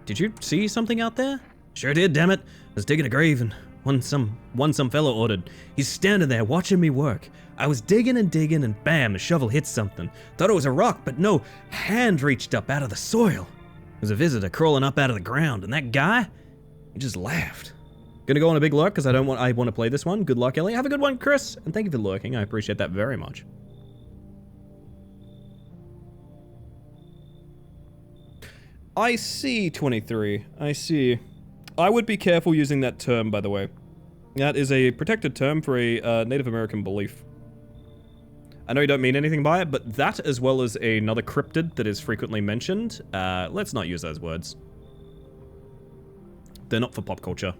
Did you see something out there? Sure did, damn it. I was digging a grave and one some fellow ordered. He's standing there watching me work. I was digging and bam, the shovel hit something. Thought it was a rock, but no, hand reached up out of the soil. There was a visitor crawling up out of the ground, and that guy, he just laughed. Gonna go on a big lurk because I want to play this one. Good luck, Ellie. Have a good one, Chris. And thank you for lurking. I appreciate that very much. I see, 23. I see. I would be careful using that term, by the way. That is a protected term for a Native American belief. I know you don't mean anything by it, but that as well as another cryptid that is frequently mentioned, let's not use those words. They're not for pop culture.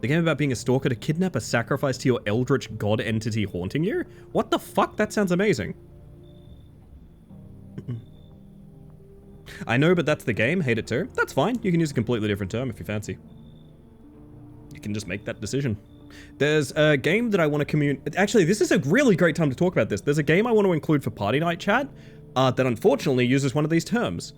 The game about being a stalker to kidnap a sacrifice to your eldritch god entity haunting you? What the fuck? That sounds amazing. I know, but that's the game. Hate it too. That's fine. You can use a completely different term if you fancy. You can just make that decision. There's a game that I want to communicate. Actually, this is a really great time to talk about this. There's a game I want to include for Party Night Chat that unfortunately uses one of these terms.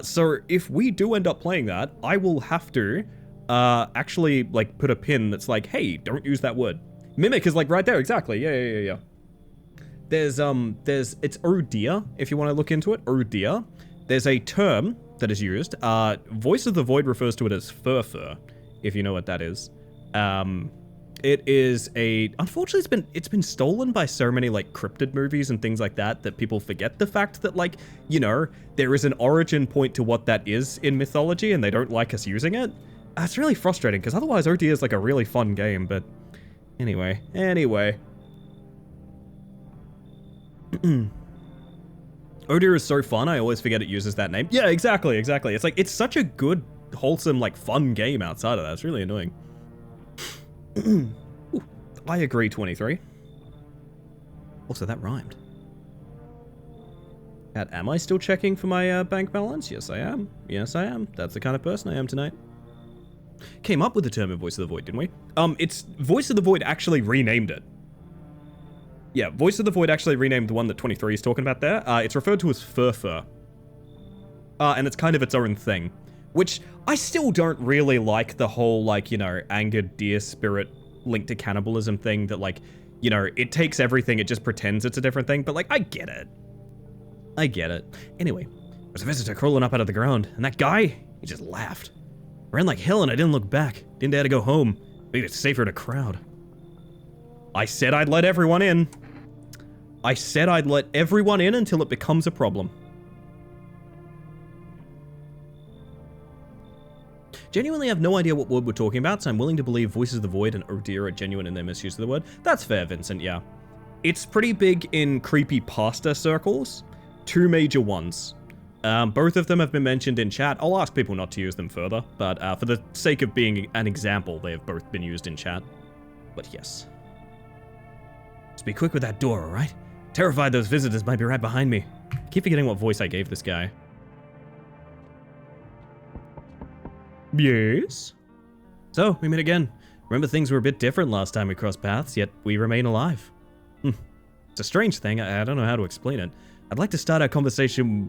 So if we do end up playing that, I will have to actually like put a pin that's like, hey, don't use that word. Mimic is like right there. Exactly. Yeah. There's it's oh dear, if you want to look into it. Oh dear. There's a term that is used. Voice of the Void refers to it as fur, if you know what that is. It is unfortunately it's been stolen by so many like cryptid movies and things like that people forget the fact that like, you know, there is an origin point to what that is in mythology and they don't like us using it. That's really frustrating because otherwise OD is like a really fun game, but anyway. Odir is so fun, I always forget it uses that name. Yeah, exactly. It's like, it's such a good, wholesome, like, fun game outside of that. It's really annoying. Ooh, I agree, 23. Also, that rhymed. Am I still checking for my bank balance? Yes, I am. That's the kind of person I am tonight. Came up with the term in Voice of the Void, didn't we? It's Voice of the Void actually renamed it. Yeah, Voice of the Void actually renamed the one that 23 is talking about there. It's referred to as Furfur. And it's kind of its own thing. Which, I still don't really like the whole, like, you know, angered deer spirit linked to cannibalism thing that, like, you know, it takes everything, it just pretends it's a different thing, but, like, I get it. Anyway, there's a visitor crawling up out of the ground, and that guy, he just laughed. Ran like hell and I didn't look back. Didn't dare to go home. Maybe it's safer in a crowd. I said I'd let everyone in. I said I'd let everyone in until it becomes a problem. Genuinely have no idea what word we're talking about, so I'm willing to believe Voices of the Void and Oh Dear are genuine in their misuse of the word. That's fair, Vincent, yeah. It's pretty big in creepypasta circles. Two major ones. Both of them have been mentioned in chat. I'll ask people not to use them further, but for the sake of being an example, they have both been used in chat. But yes. Just be quick with that door, alright? Terrified those visitors might be right behind me. I keep forgetting what voice I gave this guy. Yes? So, we meet again. Remember things were a bit different last time we crossed paths, yet we remain alive. It's a strange thing, I don't know how to explain it. I'd like to start our conversation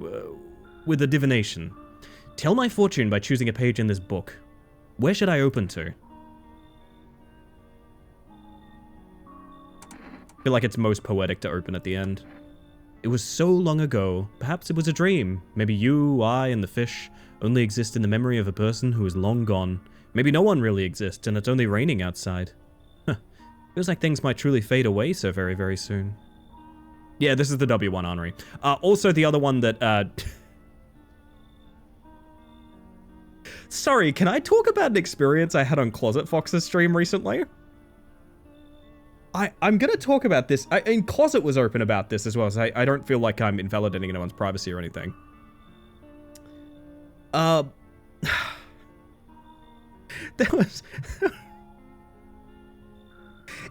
with a divination. Tell my fortune by choosing a page in this book. Where should I open to? I feel like it's most poetic to open at the end. It was so long ago. Perhaps it was a dream. Maybe you, I, and the fish only exist in the memory of a person who is long gone. Maybe no one really exists, and it's only raining outside. Feels like things might truly fade away so very, very soon. Yeah, this is the W1, Henri. Also, the other one that, Sorry, can I talk about an experience I had on Closet Fox's stream recently? I'm gonna talk about this. And Closet was open about this as well, so I don't feel like I'm invalidating anyone's privacy or anything. There was...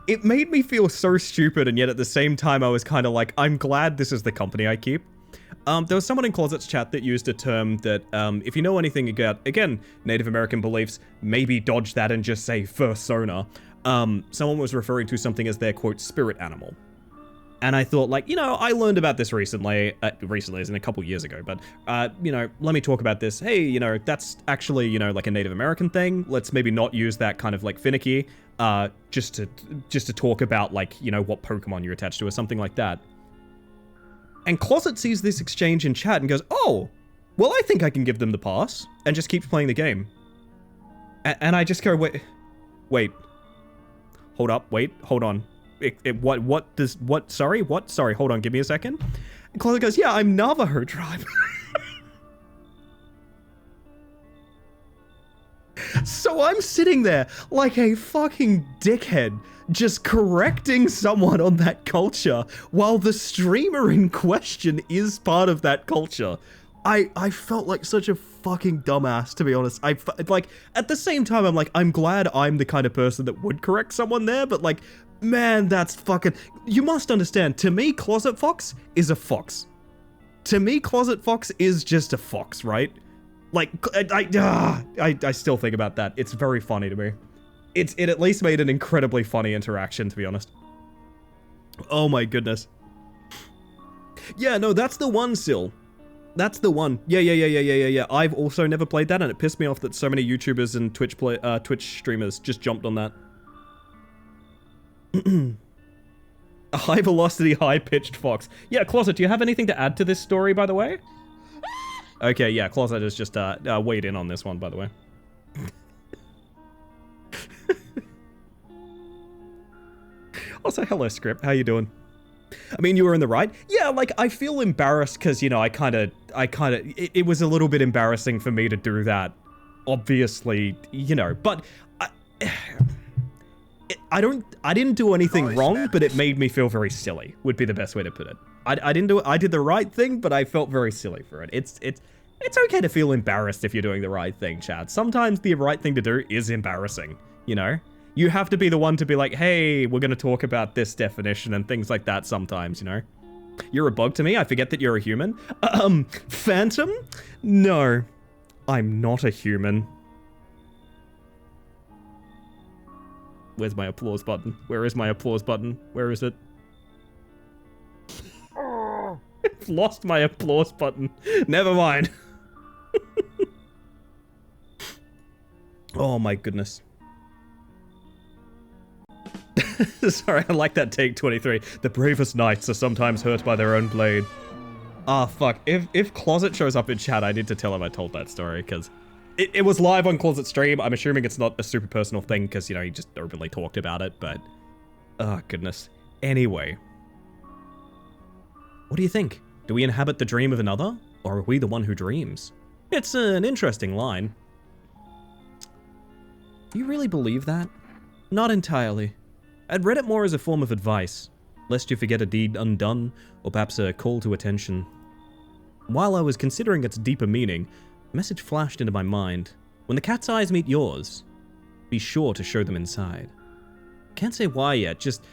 It made me feel so stupid, and yet at the same time I was kind of like, I'm glad this is the company I keep. There was someone in Closet's chat that used a term that, if you know anything about, again, Native American beliefs, maybe dodge that and just say fursona. Someone was referring to something as their, quote, spirit animal. And I thought, like, you know, I learned about this recently as in a couple years ago, but, you know, let me talk about this. Hey, you know, that's actually, you know, like a Native American thing. Let's maybe not use that kind of, like, finicky, just to talk about, like, you know, what Pokemon you're attached to or something like that. And Closet sees this exchange in chat and goes, oh, well, I think I can give them the pass, and just keeps playing the game. And I just go, wait, hold up, wait, hold on. Sorry, hold on, give me a second. And Closet goes, yeah, I'm Navajo tribe. So I'm sitting there like a fucking dickhead, just correcting someone on that culture while the streamer in question is part of that culture. I felt like such a fucking dumbass, to be honest. Like, at the same time, I'm like, I'm glad I'm the kind of person that would correct someone there, but like, man, that's fucking... You must understand, to me, Closet Fox is a fox. To me, Closet Fox is just a fox, right? Like, I still think about that. It's very funny to me. It at least made an incredibly funny interaction, to be honest. Oh my goodness. Yeah, no, that's the one, Sil. That's the one. Yeah. I've also never played that, and it pissed me off that so many YouTubers and Twitch streamers just jumped on that. A high velocity, high pitched fox. Yeah, Closet, do you have anything to add to this story, by the way? Okay, yeah, Closet has just weighed in on this one, by the way. Also, hello, Script. How you doing? I mean, you were in the right. Yeah, like, I feel embarrassed because, you know, it was a little bit embarrassing for me to do that. Obviously, you know, but I didn't do anything wrong, but it made me feel very silly, would be the best way to put it. I did the right thing, but I felt very silly for it. It's okay to feel embarrassed if you're doing the right thing, Chad. Sometimes the right thing to do is embarrassing, you know? You have to be the one to be like, hey, we're going to talk about this definition and things like that sometimes, you know? You're a bug to me. I forget that you're a human. Phantom? No, I'm not a human. Where's my applause button? Where is my applause button? Where is it? I've lost my applause button. Never mind. Oh my goodness. Sorry, I like that take 23. The bravest knights are sometimes hurt by their own blade. Ah, fuck. If Closet shows up in chat, I need to tell him I told that story, because it was live on Closet stream. I'm assuming it's not a super personal thing, because, you know, he just openly talked about it, but... Oh, goodness. Anyway. What do you think? Do we inhabit the dream of another, or are we the one who dreams? It's an interesting line. Do you really believe that? Not entirely. I'd read it more as a form of advice, lest you forget a deed undone, or perhaps a call to attention. While I was considering its deeper meaning, a message flashed into my mind. When the cat's eyes meet yours, be sure to show them inside. Can't say why yet, just...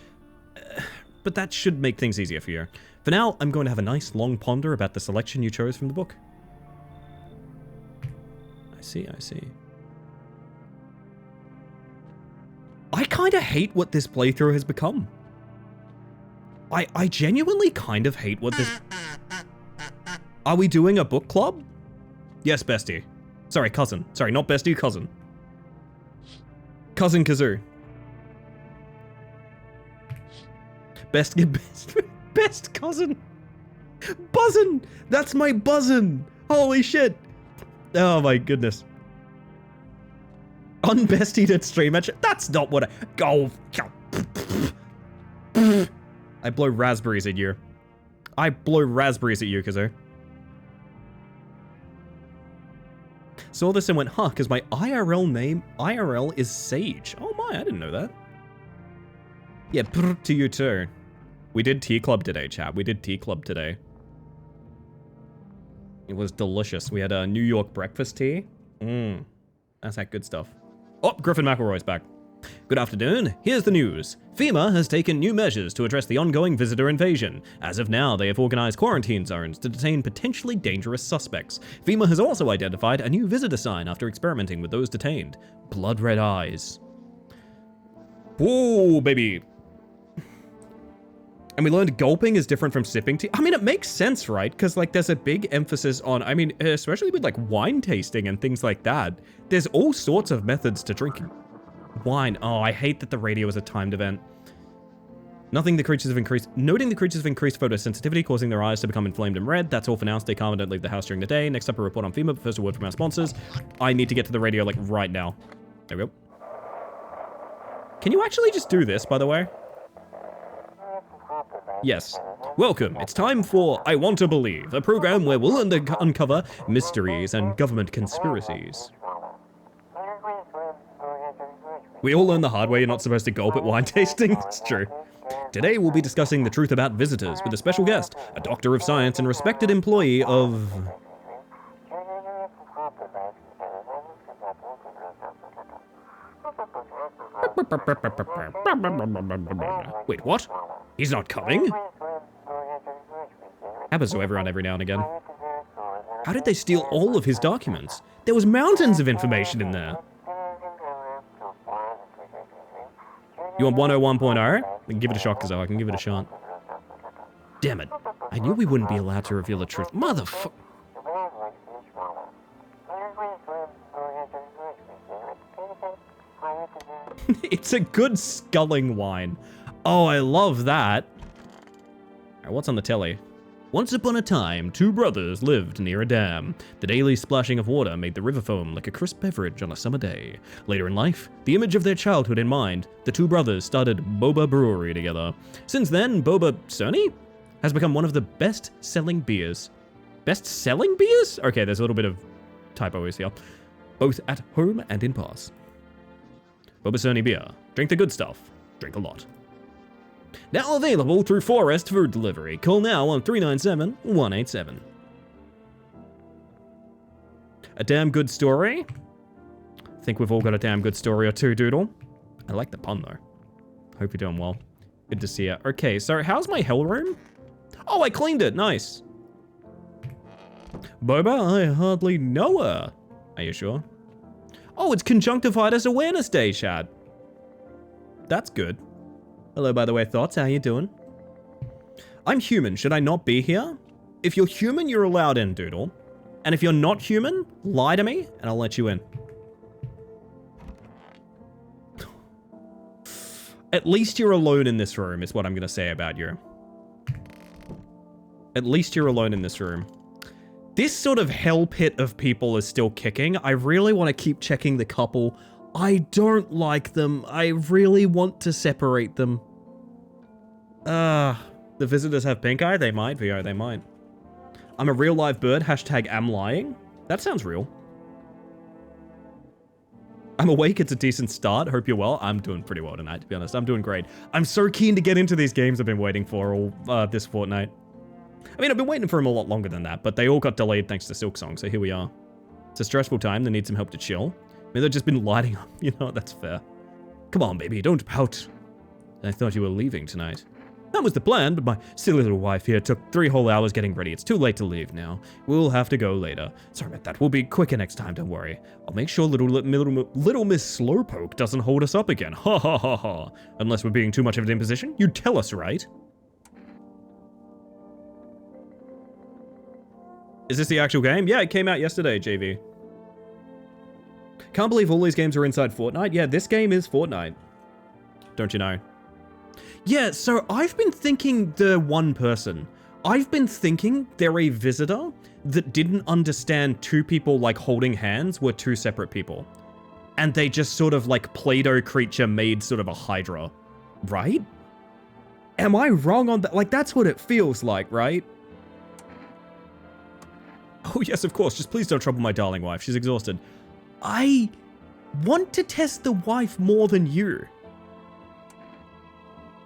but that should make things easier for you. For now, I'm going to have a nice long ponder about the selection you chose from the book. I see. I kind of hate what this playthrough has become. I genuinely kind of hate what this... Are we doing a book club? Yes, bestie. Sorry, cousin. Sorry, not bestie, cousin. Cousin Kazoo. Best cousin. Buzzin'! That's my buzzin'! Holy shit! Oh my goodness. Unbestied at stream match? That's not what I... Go. I blow raspberries at you. I blow raspberries at you, Kazoo. Saw this and went, huh, because my IRL is Sage. Oh my, I didn't know that. Yeah, to you too. We did tea club today, chat. We did tea club today. It was delicious. We had a New York breakfast tea. That's that good stuff. Oh, Griffin McElroy's back. Good afternoon. Here's the news. FEMA has taken new measures to address the ongoing visitor invasion. As of now, they have organized quarantine zones to detain potentially dangerous suspects. FEMA has also identified a new visitor sign after experimenting with those detained. Blood red eyes. Whoa, baby. And we learned gulping is different from sipping tea. I mean, it makes sense, right? Because, like, there's a big emphasis on, I mean, especially with, like, wine tasting and things like that. There's all sorts of methods to drinking wine. Oh, I hate that the radio is a timed event. Noting the creatures have increased photosensitivity, causing their eyes to become inflamed and red. That's all for now. Stay calm and don't leave the house during the day. Next up, a report on FEMA, but first a word from our sponsors. I need to get to the radio, like, right now. There we go. Can you actually just do this, by the way? Yes. Welcome. It's time for I Want to Believe, a program where we'll uncover mysteries and government conspiracies. We all learn the hard way you're not supposed to gulp at wine tasting. It's true. Today we'll be discussing the truth about visitors with a special guest, a doctor of science and respected employee of... Wait, what? He's not coming? Happens to everyone every now and again. How did they steal all of his documents? There was mountains of information in there. You want 101.0? I can give it a shot, Kazoo. I can give it a shot. Damn it. I knew we wouldn't be allowed to reveal the truth. Motherfucker. It's a good sculling wine. Oh, I love that. Alright, what's on the telly? Once upon a time, two brothers lived near a dam. The daily splashing of water made the river foam like a crisp beverage on a summer day. Later in life, the image of their childhood in mind, the two brothers started Boba Brewery together. Since then, Boba Cerny has become one of the best-selling beers. Best-selling beers? Okay, there's a little bit of typos here. Both at home and in bars. Boba Cerny beer. Drink the good stuff. Drink a lot. Now available through Forest Food Delivery. Call now on 397-187. A damn good story? I think we've all got a damn good story or two, Doodle. I like the pun, though. Hope you're doing well. Good to see you. Okay, so how's my hell room? Oh, I cleaned it. Nice. Boba, I hardly know her. Are you sure? Oh, it's Conjunctivitis Awareness Day, Chad. That's good. Hello, by the way, Thoughts, how you doing? I'm human, should I not be here? If you're human, you're allowed in, Doodle. And if you're not human, lie to me, and I'll let you in. At least you're alone in this room, is what I'm gonna say about you. At least you're alone in this room. This sort of hell pit of people is still kicking. I really want to keep checking the couple. I don't like them. I really want to separate them. The visitors have pink eye? They might, VO, they might. I'm a real live bird, hashtag am lying. That sounds real. I'm awake, it's a decent start. Hope you're well. I'm doing pretty well tonight, to be honest. I'm doing great. I'm so keen to get into these games I've been waiting for all this fortnight. I mean, I've been waiting for them a lot longer than that, but they all got delayed thanks to Silksong, so here we are. It's a stressful time, they need some help to chill. I mean, they've just been lighting up, you know, that's fair. Come on, baby, don't pout. I thought you were leaving tonight. That was the plan, but my silly little wife here took 3 whole hours getting ready. It's too late to leave now. We'll have to go later. Sorry about that. We'll be quicker next time, don't worry. I'll make sure little Miss Slowpoke doesn't hold us up again. Ha ha ha ha. Unless we're being too much of an imposition. You'd tell us, right? Is this the actual game? Yeah, it came out yesterday, JV. Can't believe all these games are inside Fortnite. Yeah, this game is Fortnite. Don't you know? Yeah, so I've been thinking the one person. I've been thinking they're a visitor that didn't understand two people like holding hands were two separate people. And they just sort of like Play-Doh creature made sort of a Hydra, right? Am I wrong on that? Like, that's what it feels like, right? Oh yes, of course, just please don't trouble my darling wife. She's exhausted. I want to test the wife more than you.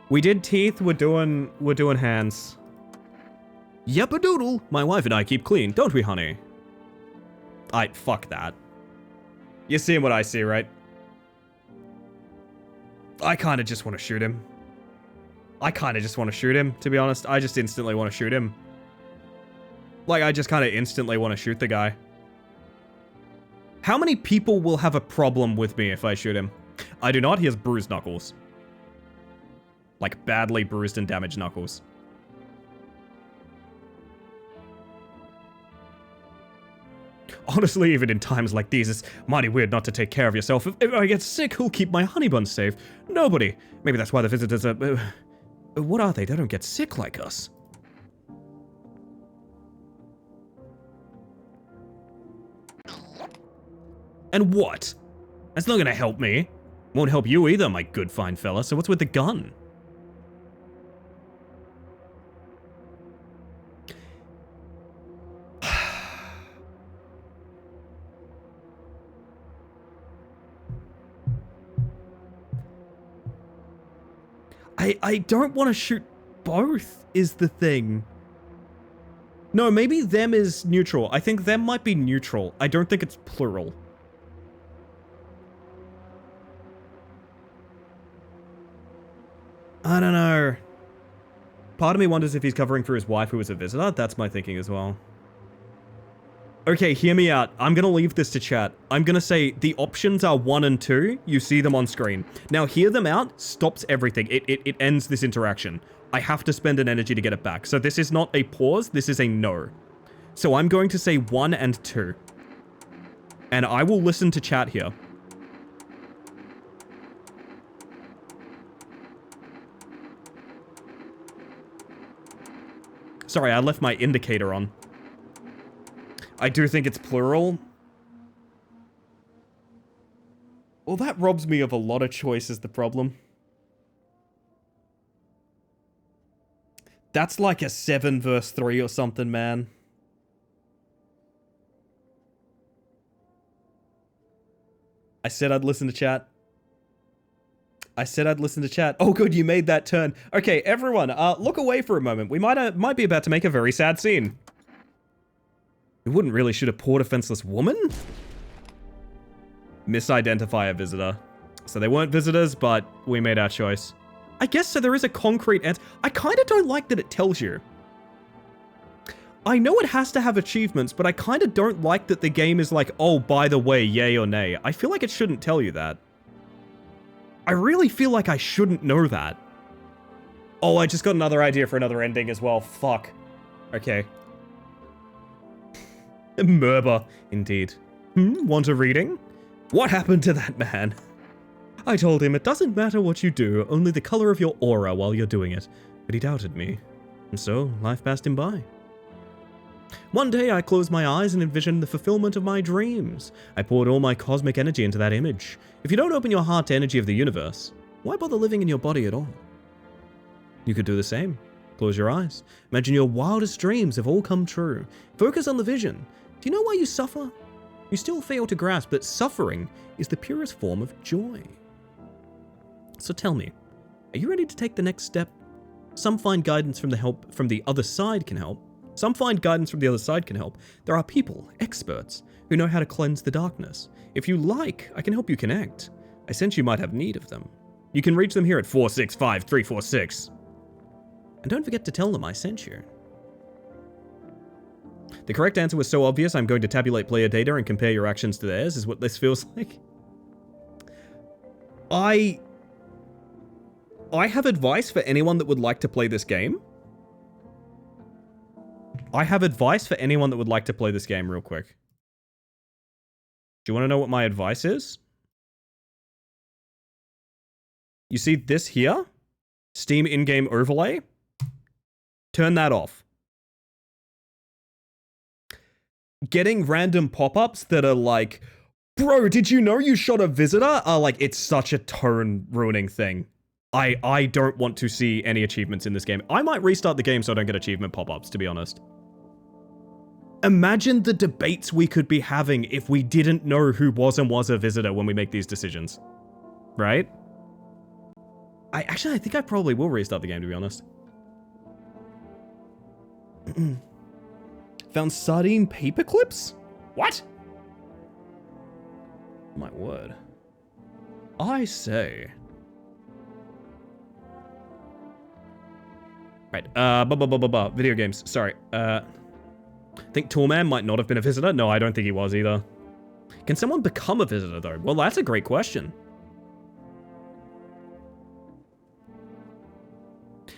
We did teeth, we're doing hands. Yep-a-doodle. My wife and I keep clean, don't we, honey? Fuck that. You're seeing what I see, right? I kinda just want to shoot him. To be honest. I just instantly want to shoot him. Like, I just kinda instantly want to shoot the guy. How many people will have a problem with me if I shoot him? I do not, he has bruised knuckles. Like, badly bruised and damaged knuckles. Honestly, even in times like these, it's mighty weird not to take care of yourself. If I get sick, who'll keep my honey buns safe? Nobody. Maybe that's why the visitors are... what are they? They don't get sick like us. And what? That's not gonna help me. Won't help you either, my good fine fella. So what's with the gun? I don't want to shoot both, is the thing. No, maybe them is neutral. I think them might be neutral. I don't think it's plural. I don't know. Part of me wonders if he's covering for his wife who was a visitor. That's my thinking as well. Okay, hear me out. I'm gonna leave this to chat. I'm gonna say the options are 1 and 2. You see them on screen. Now, hear them out stops everything. It ends this interaction. I have to spend an energy to get it back. So this is not a pause, this is a no. So I'm going to say 1 and 2. And I will listen to chat here. Sorry, I left my indicator on. I do think it's plural. Well, that robs me of a lot of choice is the problem. That's like a 7 verse 3 or something, man. I said I'd listen to chat. I said I'd listen to chat. Oh, good, you made that turn. Okay, everyone, look away for a moment. We might be about to make a very sad scene. We wouldn't really shoot a poor defenseless woman? Misidentify a visitor. So they weren't visitors, but we made our choice. I guess so there is a concrete answer. I kind of don't like that it tells you. I know it has to have achievements, but I kind of don't like that the game is like, oh, by the way, yay or nay. I feel like it shouldn't tell you that. I really feel like I shouldn't know that. Oh, I just got another idea for another ending as well. Fuck. Okay. Merba, indeed. Want a reading? What happened to that man? I told him it doesn't matter what you do, only the color of your aura while you're doing it. But he doubted me. And so, life passed him by. One day I closed my eyes and envisioned the fulfillment of my dreams. I poured all my cosmic energy into that image. If you don't open your heart to energy of the universe, why bother living in your body at all? You could do the same. Close your eyes. Imagine your wildest dreams have all come true. Focus on the vision. Do you know why you suffer? You still fail to grasp that suffering is the purest form of joy. So tell me, are you ready to take the next step? Some find guidance from the other side can help. Some find guidance from the other side can help. There are people, experts, who know how to cleanse the darkness. If you like, I can help you connect. I sense you might have need of them. You can reach them here at 465-346. And don't forget to tell them I sent you. The correct answer was so obvious, I'm going to tabulate player data and compare your actions to theirs, is what this feels like. I have advice for anyone that would like to play this game. I have advice for anyone that would like to play this game real quick. Do you want to know what my advice is? You see this here? Steam in-game overlay? Turn that off. Getting random pop-ups that are like, bro, did you know you shot a visitor? Are like, it's such a tone-ruining thing. I don't want to see any achievements in this game. I might restart the game so I don't get achievement pop-ups, to be honest. Imagine the debates we could be having if we didn't know who was and was a visitor when we make these decisions. Right? I think I probably will restart the game, to be honest. Found sardine paper clips? What? My word. I say. Right, video games, sorry. Think Toolman might not have been a visitor? No, I don't think he was either. Can someone become a visitor, though? Well, that's a great question.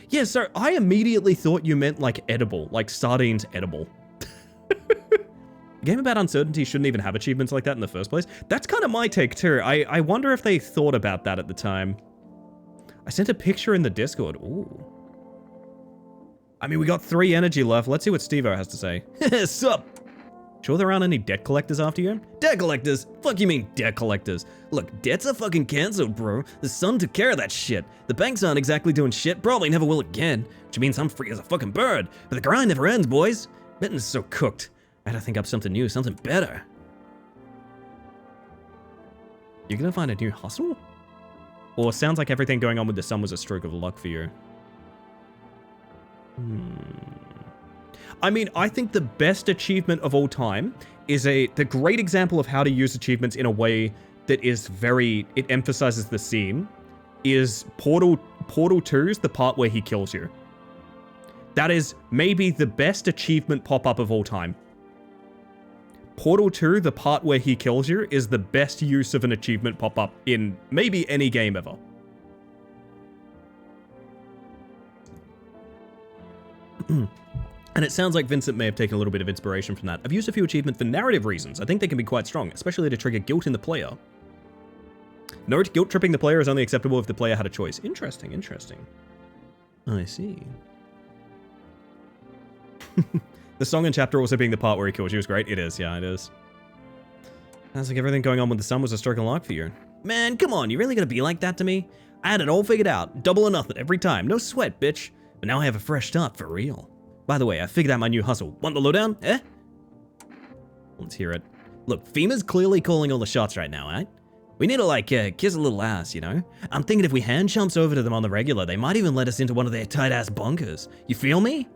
Yeah, so I immediately thought you meant, like, edible. Like, sardines edible. A game about uncertainty shouldn't even have achievements like that in the first place. That's kind of my take, too. I wonder if they thought about that at the time. I sent a picture in the Discord. Ooh. I mean, we got 3 energy left. Let's see what Steve-O has to say. Sup? Sure there aren't any debt collectors after you? Debt collectors? Fuck you mean debt collectors? Look, debts are fucking cancelled, bro. The sun took care of that shit. The banks aren't exactly doing shit, probably never will again. Which means I'm free as a fucking bird. But the grind never ends, boys. Mittens is so cooked. I gotta think up something new, something better. You're gonna find a new hustle? Or sounds like everything going on with the sun was a stroke of luck for you. I mean, I think the best achievement of all time is the great example of how to use achievements in a way that is it emphasizes the scene, is Portal 2's the part where he kills you. That is maybe the best achievement pop-up of all time. Portal 2, the part where he kills you, is the best use of an achievement pop-up in maybe any game ever. And it sounds like Vincent may have taken a little bit of inspiration from that. I've used a few achievements for narrative reasons. I think they can be quite strong, especially to trigger guilt in the player. Note, guilt tripping the player is only acceptable if the player had a choice. Interesting, interesting. I see. The song and chapter also being the part where he kills you is great. It is, yeah, it is. Sounds like everything going on with the sun was a stroke of luck for you. Man, come on, you really gonna be like that to me? I had it all figured out, double or nothing every time, no sweat, bitch. But now I have a fresh start, for real. By the way, I figured out my new hustle. Want the lowdown, eh? Let's hear it. Look, FEMA's clearly calling all the shots right now, right? We need to, like, kiss a little ass, you know? I'm thinking if we hand chumps over to them on the regular, they might even let us into one of their tight-ass bunkers. You feel me?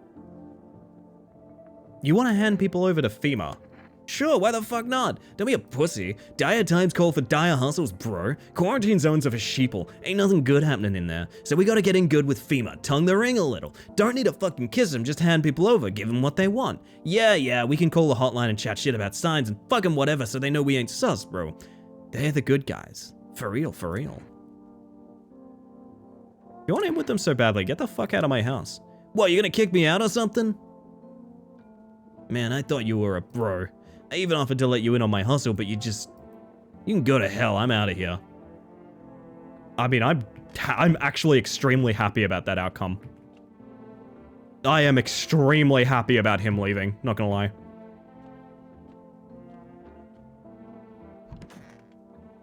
You want to hand people over to FEMA? Sure, why the fuck not? Don't be a pussy. Dire times call for dire hustles, bro. Quarantine zones are for sheeple. Ain't nothing good happening in there. So we gotta get in good with FEMA. Tongue the ring a little. Don't need to fucking kiss them, just hand people over, give them what they want. Yeah, we can call the hotline and chat shit about signs and fucking whatever so they know we ain't sus, bro. They're the good guys. For real, for real. You want in with them so badly, get the fuck out of my house. What, you gonna kick me out or something? Man, I thought you were a bro. I even offered to let you in on my hustle, but you can go to hell. I'm out of here. I mean, I'm actually extremely happy about that outcome. I am extremely happy about him leaving, not gonna lie.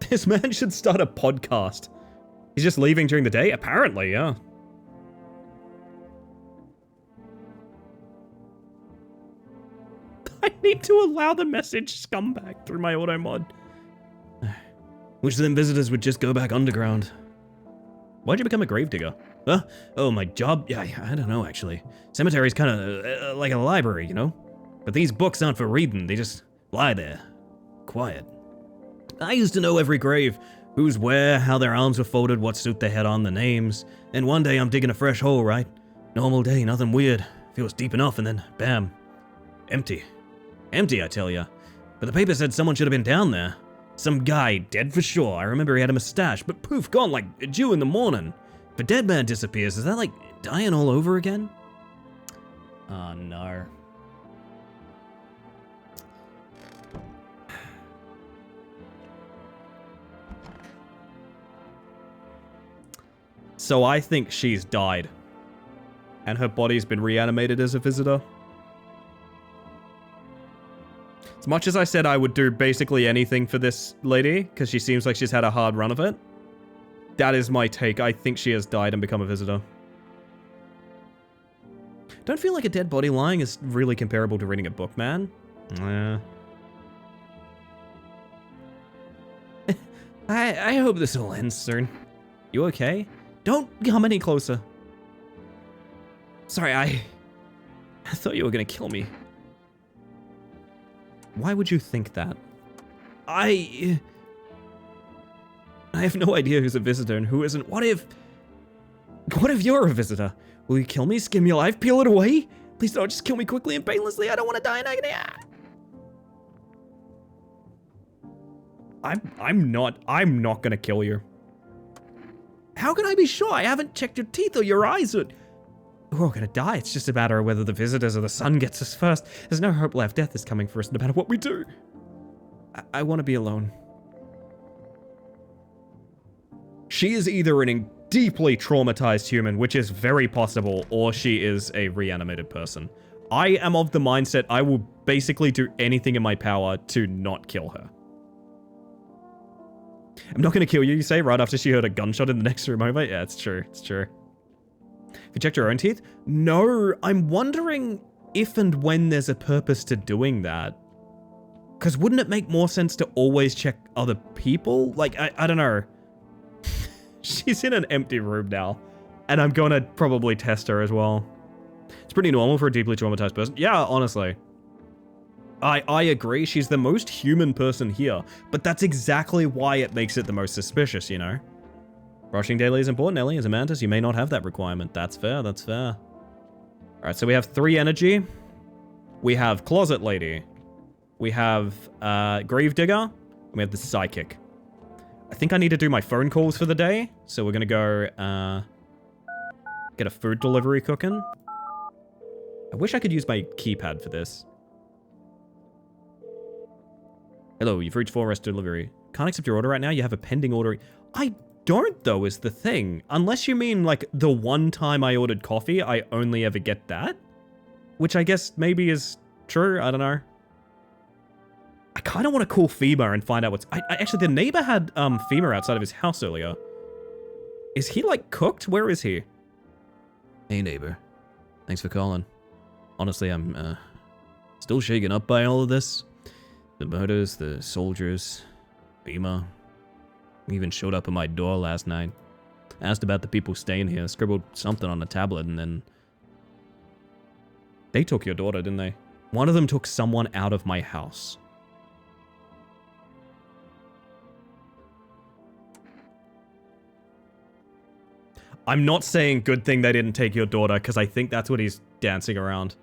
This man should start a podcast. He's just leaving during the day? Apparently, yeah. I need to allow the message scumbag through my auto mod. Wish them visitors would just go back underground. Why'd you become a gravedigger? Huh? Oh, my job? Yeah, I don't know, actually. Cemetery's kind of like a library, you know? But these books aren't for reading, they just lie there. Quiet. I used to know every grave. Who's where, how their arms were folded, what suit they had on, the names. And one day I'm digging a fresh hole, right? Normal day, nothing weird. Feels deep enough and then, bam. Empty. Empty, I tell ya. But the paper said someone should have been down there. Some guy, dead for sure. I remember he had a mustache, but poof, gone like a Jew in the morning. If a dead man disappears, is that like dying all over again? Oh no. So I think she's died. And her body's been reanimated as a visitor. As much as I said I would do basically anything for this lady, because she seems like she's had a hard run of it, that is my take. I think she has died and become a visitor. Don't feel like a dead body lying is really comparable to reading a book, man. I hope this will end soon. You okay? Don't come any closer. Sorry, I thought you were gonna kill me. Why would you think that? I have no idea who's a visitor and who isn't. What if you're a visitor? Will you kill me, skin me alive, peel it away? Please don't just kill me quickly and painlessly. I don't want to die in agony. I'm not gonna kill you. How can I be sure? I haven't checked your teeth or your eyes. We're all gonna die. It's just a matter of whether the visitors or the sun gets us first. There's no hope left. Death is coming for us no matter what we do. I want to be alone. She is either an deeply traumatized human, which is very possible, or she is a reanimated person. I am of the mindset I will basically do anything in my power to not kill her. I'm not going to kill you, you say, right after she heard a gunshot in the next room over? Yeah, it's true. It's true. Have you checked your own teeth? No, I'm wondering if and when there's a purpose to doing that. Because wouldn't it make more sense to always check other people? Like, I don't know. She's in an empty room now. And I'm going to probably test her as well. It's pretty normal for a deeply traumatized person. Yeah, honestly. I agree, she's the most human person here, but that's exactly why it makes it the most suspicious, you know? Brushing daily is important, Ellie. As a mantis, you may not have that requirement. That's fair, that's fair. Alright, so we have 3 energy. We have Closet Lady. We have Gravedigger. And we have the Psychic. I think I need to do my phone calls for the day, so we're gonna go get a food delivery cooking. I wish I could use my keypad for this. Hello, you've reached Forest Delivery. Can't accept your order right now, you have a pending order. I don't, though, is the thing. Unless you mean, like, the one time I ordered coffee, I only ever get that? which I guess maybe is true. I don't know. I kind of want to call FEMA and find out what's... actually, the neighbor had FEMA outside of his house earlier. Is he, like, cooked? Where is he? Hey, neighbor. Thanks for calling. Honestly, I'm still shaken up by all of this. The murders, the soldiers, FEMA. Even showed up at my door last night. Asked about the people staying here, scribbled something on a tablet, and then... They took your daughter, didn't they? One of them took someone out of my house. I'm not saying good thing they didn't take your daughter, because I think that's what he's dancing around.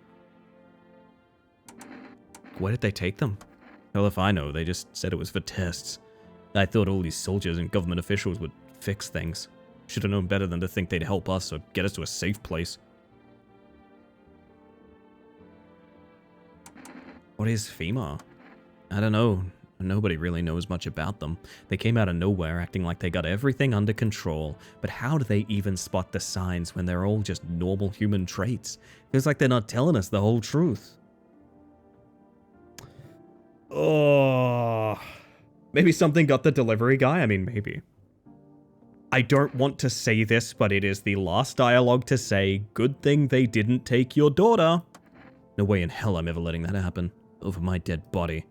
Where did they take them? Hell if I know, they just said it was for tests. I thought all these soldiers and government officials would fix things. Should have known better than to think they'd help us or get us to a safe place. What is FEMA? I don't know. Nobody really knows much about them. They came out of nowhere acting like they got everything under control. But how do they even spot the signs when they're all just normal human traits? Feels like they're not telling us the whole truth. Oh, maybe something got the delivery guy? I mean, maybe. I don't want to say this, but it is the last dialogue to say, good thing they didn't take your daughter. No way in hell I'm ever letting that happen. Over my dead body.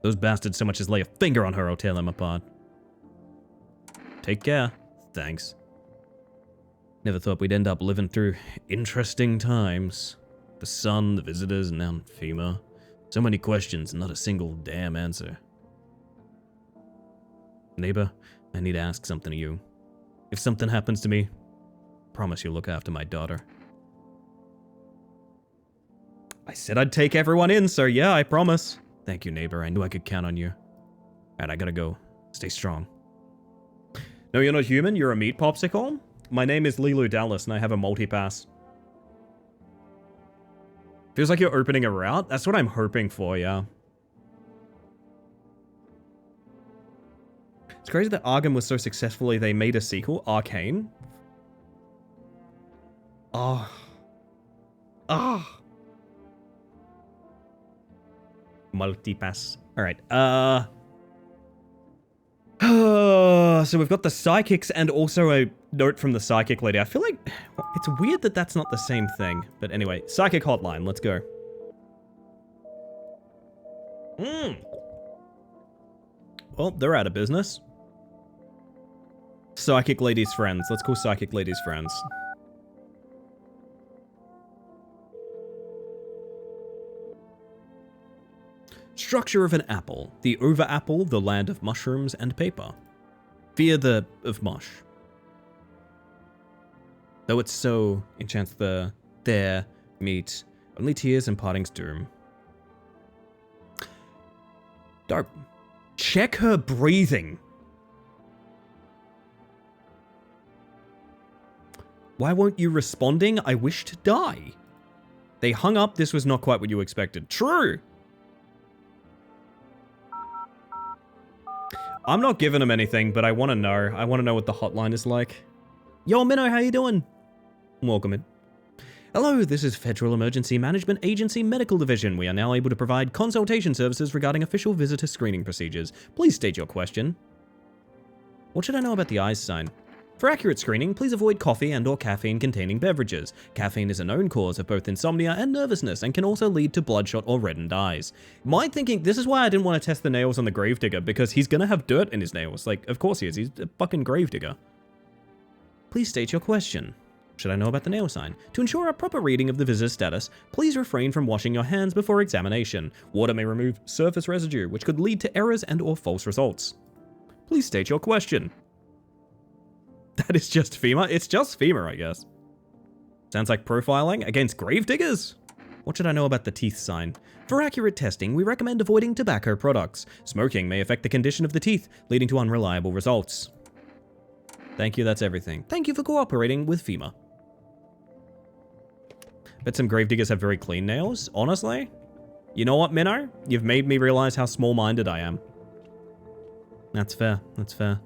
Those bastards so much as lay a finger on her, I'll tear them apart. Take care. Thanks. Never thought we'd end up living through interesting times. The sun, the visitors, and now FEMA. So many questions, not a single damn answer. Neighbor, I need to ask something of you. If something happens to me, promise you'll look after my daughter. I said I'd take everyone in, so yeah, I promise. Thank you, neighbor. I knew I could count on you. Alright, I gotta go. Stay strong. No, you're not human. You're a meat popsicle. My name is Lilu Dallas, and I have a multi-pass. Feels like you're opening a route. That's what I'm hoping for, yeah. It's crazy that Arkham was so successfully they made a sequel, Arcane. Oh. Ah. Multipass. Alright, so we've got the psychics and also a note from the psychic lady. I feel like it's weird that that's not the same thing. But anyway, psychic hotline, let's go. Well, they're out of business. Psychic lady's friends. Let's call psychic lady's friends. Structure of an apple. The over apple, the land of mushrooms and paper. Fear the of mush. Though it's so, enchants their meet. Only tears and parting's doom. Dope. Check her breathing. Why won't you responding? I wish to die. They hung up. This was not quite what you expected. True. I'm not giving them anything, but I want to know. I want to know what the hotline is like. Yo, Minnow, how you doing? Welcome in. Hello, this is Federal Emergency Management Agency Medical Division. We are now able to provide consultation services regarding official visitor screening procedures. Please state your question. What should I know about the eyes sign? For accurate screening, please avoid coffee and or caffeine-containing beverages. Caffeine is a known cause of both insomnia and nervousness and can also lead to bloodshot or reddened eyes. My thinking, this is why I didn't want to test the nails on the gravedigger, because he's gonna have dirt in his nails. Like, of course he is. He's a fucking gravedigger. Please state your question. Should I know about the nail sign? To ensure a proper reading of the visitor's status, please refrain from washing your hands before examination. Water may remove surface residue, which could lead to errors and or false results. Please state your question. That is just FEMA? It's just FEMA, I guess. Sounds like profiling against gravediggers? What should I know about the teeth sign? For accurate testing, we recommend avoiding tobacco products. Smoking may affect the condition of the teeth, leading to unreliable results. Thank you, that's everything. Thank you for cooperating with FEMA. Bet some gravediggers have very clean nails, honestly. You know what, Minnow? You've made me realize how small-minded I am. That's fair, that's fair.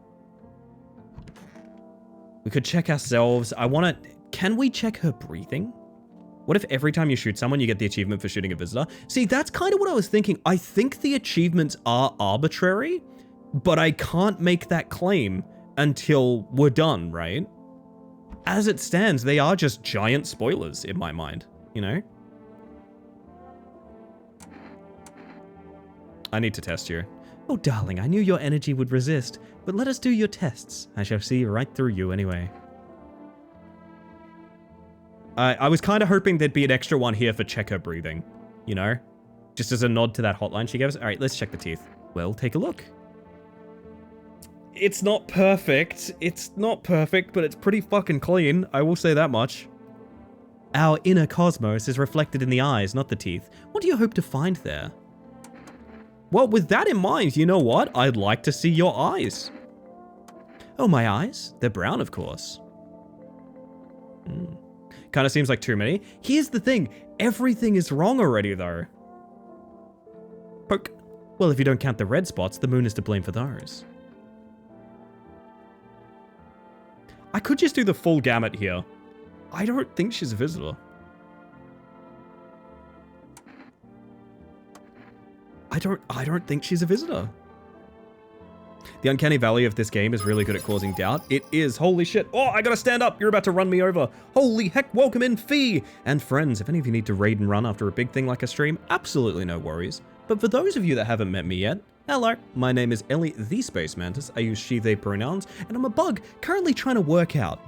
We could check ourselves. Can we check her breathing? What if every time you shoot someone, you get the achievement for shooting a visitor? See, that's kind of what I was thinking. I think the achievements are arbitrary, but I can't make that claim until we're done, right? As it stands, they are just giant spoilers in my mind, you know? I need to test you. Oh, darling, I knew your energy would resist, but let us do your tests. I shall see right through you anyway. I was kind of hoping there'd be an extra one here for check her breathing, you know? Just as a nod to that hotline she gave us. All right, let's check the teeth. Well, take a look. It's not perfect. It's not perfect, but it's pretty fucking clean. I will say that much. Our inner cosmos is reflected in the eyes, not the teeth. What do you hope to find there? Well, with that in mind, you know what? I'd like to see your eyes. Oh, my eyes? They're brown, of course. Kind of seems like too many. Here's the thing. Everything is wrong already, though. Poke. Well, if you don't count the red spots, the moon is to blame for those. I could just do the full gamut here. I don't think she's a visitor. I don't think she's a visitor. The uncanny valley of this game is really good at causing doubt. It is. Holy shit. Oh, I gotta stand up. You're about to run me over. Holy heck, welcome in, Fee. And friends, if any of you need to raid and run after a big thing like a stream, absolutely no worries. But for those of you that haven't met me yet, hello, my name is Ellie the Space Mantis. I use she, they pronouns, and I'm a bug currently trying to work out.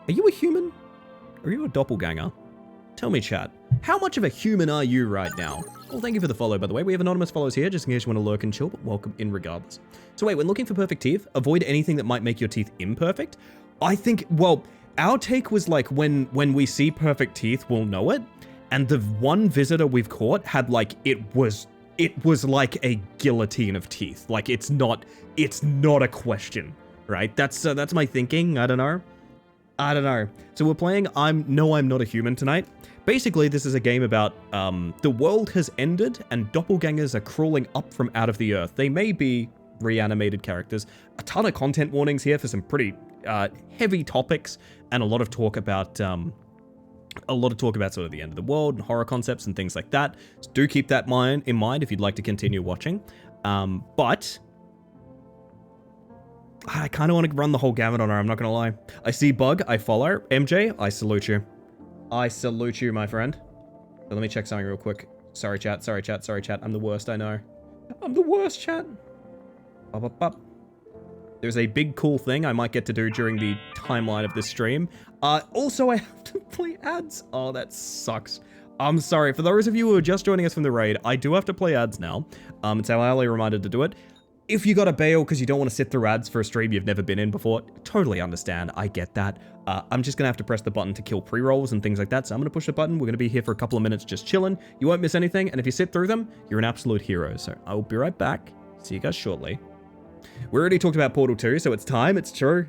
Are you a human? Or are you a doppelganger? Tell me, chat, how much of a human are you right now? Well, thank you for the follow, by the way. We have anonymous follows here, just in case you want to lurk and chill, but welcome in regardless. So wait, when looking for perfect teeth, avoid anything that might make your teeth imperfect. I think, well, our take was like when we see perfect teeth, we'll know it. And the one visitor we've caught had like, it was like a guillotine of teeth. Like it's not a question, right? That's my thinking. I don't know. So we're playing I'm Not a Human tonight. Basically, this is a game about the world has ended and doppelgangers are crawling up from out of the earth. They may be reanimated characters. A ton of content warnings here for some pretty heavy topics and a lot of talk about sort of the end of the world and horror concepts and things like that. So do keep that in mind if you'd like to continue watching. But I kind of want to run the whole gamut on her, I'm not going to lie. I see Bug, I follow. MJ, I salute you. I salute you, my friend. So let me check something real quick. Sorry, chat. I'm the worst, I know. I'm the worst, chat. Up, up, up. There's a big cool thing I might get to do during the timeline of this stream. Also, I have to play ads. Oh, that sucks. I'm sorry. For those of you who are just joining us from the raid, I do have to play ads now. It's how Ali reminded to do it. If you got a bail because you don't want to sit through ads for a stream you've never been in before, totally understand. I get that. I'm just going to have to press the button to kill pre-rolls and things like that. So I'm going to push the button. We're going to be here for a couple of minutes just chilling. You won't miss anything. And if you sit through them, you're an absolute hero. So I will be right back. See you guys shortly. We already talked about Portal 2, so it's time. It's true.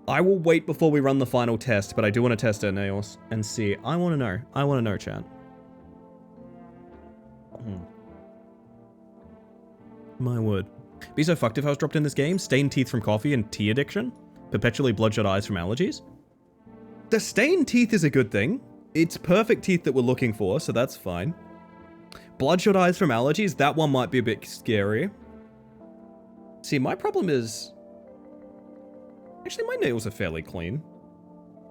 I will wait before we run the final test, but I do want to test her nails and see. I want to know, chat. My word. Be so fucked if I was dropped in this game. Stained teeth from coffee and tea addiction. Perpetually bloodshot eyes from allergies. The stained teeth is a good thing. It's perfect teeth that we're looking for, so that's fine. Bloodshot eyes from allergies, that one might be a bit scary. See, my problem is... Actually, my nails are fairly clean.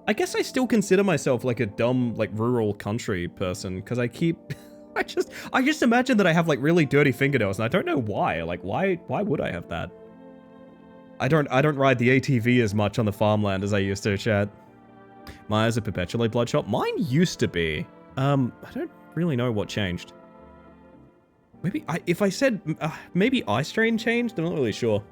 I guess I still consider myself like a dumb, like, rural country person, because I keep... I just imagine that I have like really dirty fingernails and I don't know why. Like why would I have that? I don't ride the ATV as much on the farmland as I used to, chat. My eyes are perpetually bloodshot. Mine used to be. I don't really know what changed. Maybe if I said maybe eye strain changed, I'm not really sure.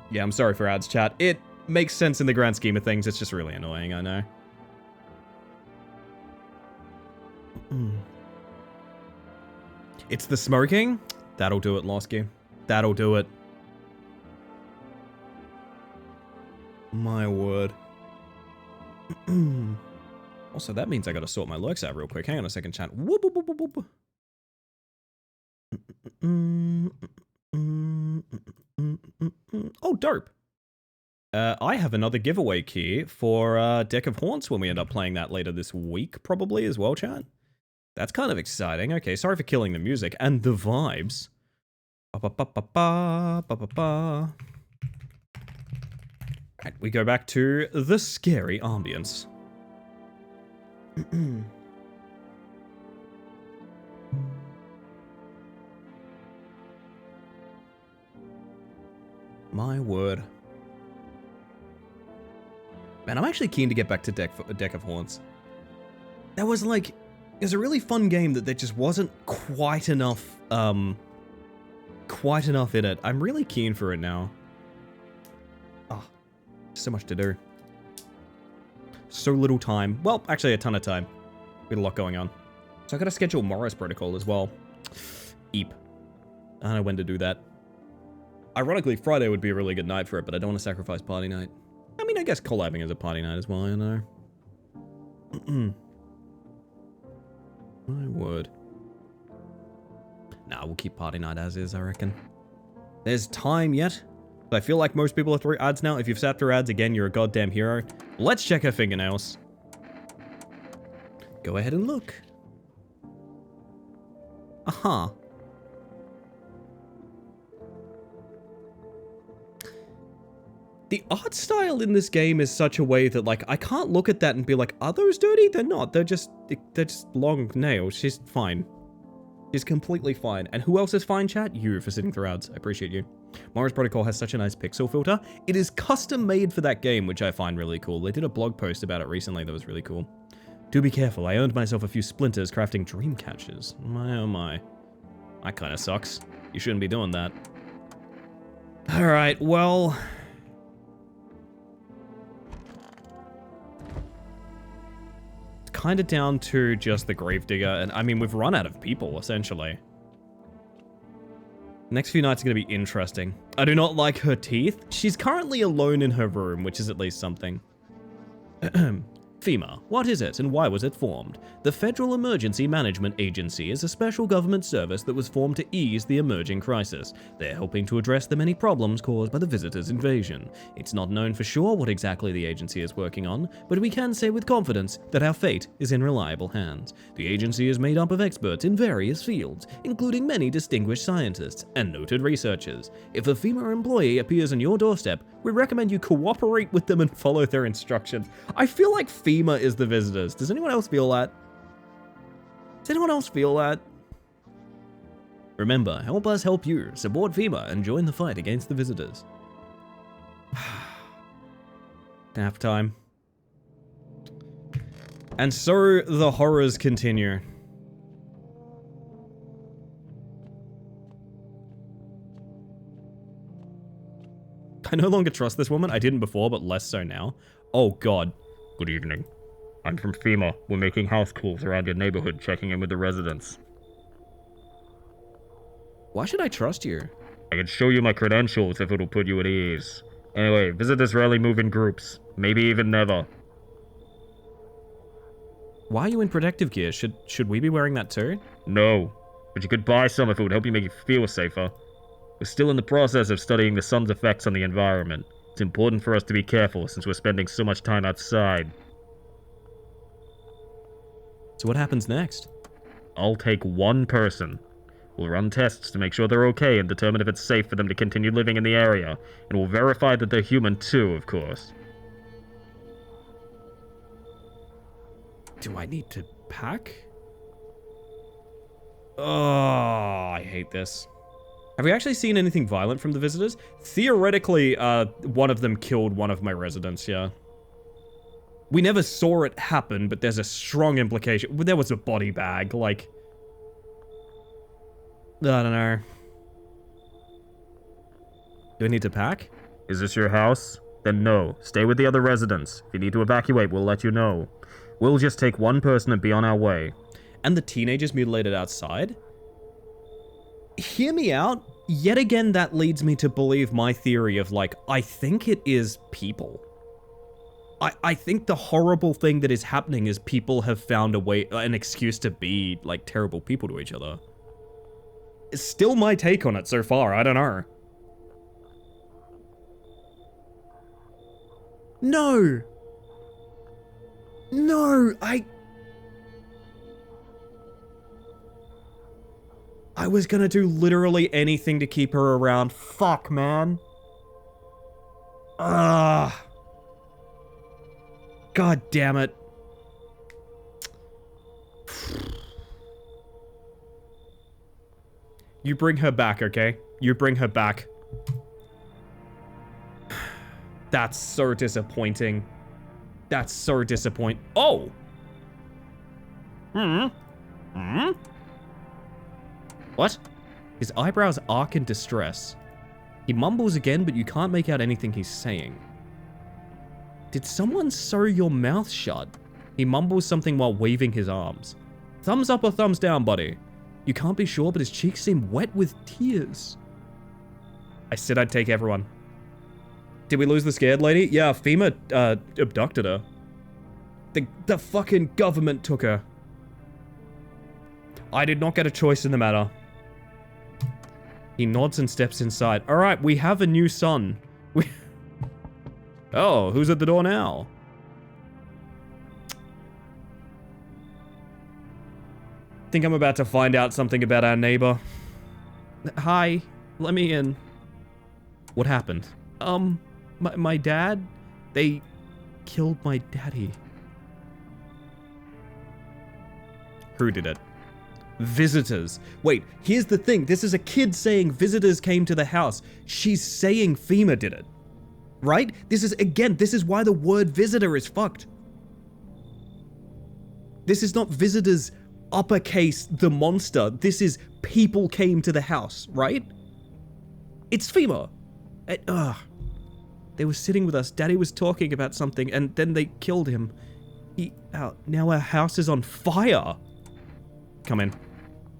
Yeah, I'm sorry for ads, chat. It makes sense in the grand scheme of things. It's just really annoying, I know. It's the smoking. That'll do it, Losky. That'll do it. My word. Also, that means I gotta sort my lurks out real quick. Hang on a second, chat. Whoop, whoop, whoop, whoop, whoop. Oh, dope. I have another giveaway key for Deck of Haunts when we end up playing that later this week, probably as well, chat. That's kind of exciting. Okay, sorry for killing the music and the vibes. Ba-ba-ba-ba-ba, Right, we go back to the scary ambience. My word. Man, I'm actually keen to get back to Deck of Haunts. That was like, it was a really fun game that there just wasn't quite enough in it. I'm really keen for it now. Oh, so much to do. So little time. Well, actually a ton of time. We had a lot going on. So I gotta schedule Morris Protocol as well. Eep. I don't know when to do that. Ironically, Friday would be a really good night for it, but I don't want to sacrifice party night. I mean, I guess collabing is a party night as well, you know. My word. Nah, we'll keep party night as is, I reckon. There's time yet. I feel like most people are through ads now. If you've sat through ads again, you're a goddamn hero. Let's check her fingernails. Go ahead and look. Aha. The art style in this game is such a way that, like, I can't look at that and be like, are those dirty? They're not. They're just long nails. She's fine. She's completely fine. And who else is fine, chat? You for sitting through ads. I appreciate you. Morris Protocol has such a nice pixel filter. It is custom made for that game, which I find really cool. They did a blog post about it recently that was really cool. Do be careful. I earned myself a few splinters crafting dream catchers. My oh my. That kind of sucks. You shouldn't be doing that. Alright, well... kind of down to just the Gravedigger, and I mean, we've run out of people, essentially. Next few nights are going to be interesting. I do not like her teeth. She's currently alone in her room, which is at least something. FEMA. What is it and why was it formed? The Federal Emergency Management Agency is a special government service that was formed to ease the emerging crisis. They're helping to address the many problems caused by the visitors' invasion. It's not known for sure what exactly the agency is working on, but we can say with confidence that our fate is in reliable hands. The agency is made up of experts in various fields, including many distinguished scientists and noted researchers. If a FEMA employee appears on your doorstep, we recommend you cooperate with them and follow their instructions. I feel like FEMA is the visitors. Does anyone else feel that? Does anyone else feel that? Remember, help us help you. Support FEMA and join the fight against the visitors. Nap time. And so the horrors continue. I no longer trust this woman. I didn't before, but less so now. Oh god. Good evening. I'm from FEMA. We're making house calls around your neighborhood, checking in with the residents. Why should I trust you? I can show you my credentials if it'll put you at ease. Anyway, visitors rarely move in groups. Maybe even never. Why are you in protective gear? Should we be wearing that too? No. But you could buy some if it would help you make you feel safer. We're still in the process of studying the sun's effects on the environment. It's important for us to be careful since we're spending so much time outside. So what happens next? I'll take one person. We'll run tests to make sure they're okay and determine if it's safe for them to continue living in the area. And we'll verify that they're human too, of course. Do I need to pack? Oh, I hate this. Have we actually seen anything violent from the visitors? Theoretically, one of them killed one of my residents, yeah. We never saw it happen, but there's a strong implication. There was a body bag, like... I don't know. Do I need to pack? Is this your house? Then no. Stay with the other residents. If you need to evacuate, we'll let you know. We'll just take one person and be on our way. And the teenagers mutilated outside? Hear me out. Yet again, that leads me to believe my theory of, like, I think it is people. I think the horrible thing that is happening is people have found a way, an excuse to be, like, terrible people to each other. It's still my take on it so far, I don't know. No! No! I was gonna do literally anything to keep her around. Fuck, man. Ah. God damn it. You bring her back, okay? You bring her back. That's so disappointing. That's so disappointing. Oh! What? His eyebrows arc in distress. He mumbles again, but you can't make out anything he's saying. Did someone sew your mouth shut? He mumbles something while waving his arms. Thumbs up or thumbs down, buddy? You can't be sure, but his cheeks seem wet with tears. I said I'd take everyone. Did we lose the scared lady? Yeah, FEMA abducted her. The fucking government took her. I did not get a choice in the matter. He nods and steps inside. All right, we have a new son. Oh, who's at the door now? Think I'm about to find out something about our neighbor. Hi, let me in. What happened? My dad? They killed my daddy. Who did it? Visitors. Wait, here's the thing. This is a kid saying visitors came to the house. She's saying FEMA did it. Right? This is why the word visitor is fucked. This is not visitors uppercase the monster. This is people came to the house, right? It's FEMA. They were sitting with us. Daddy was talking about something and then they killed him. Now our house is on fire. Come in.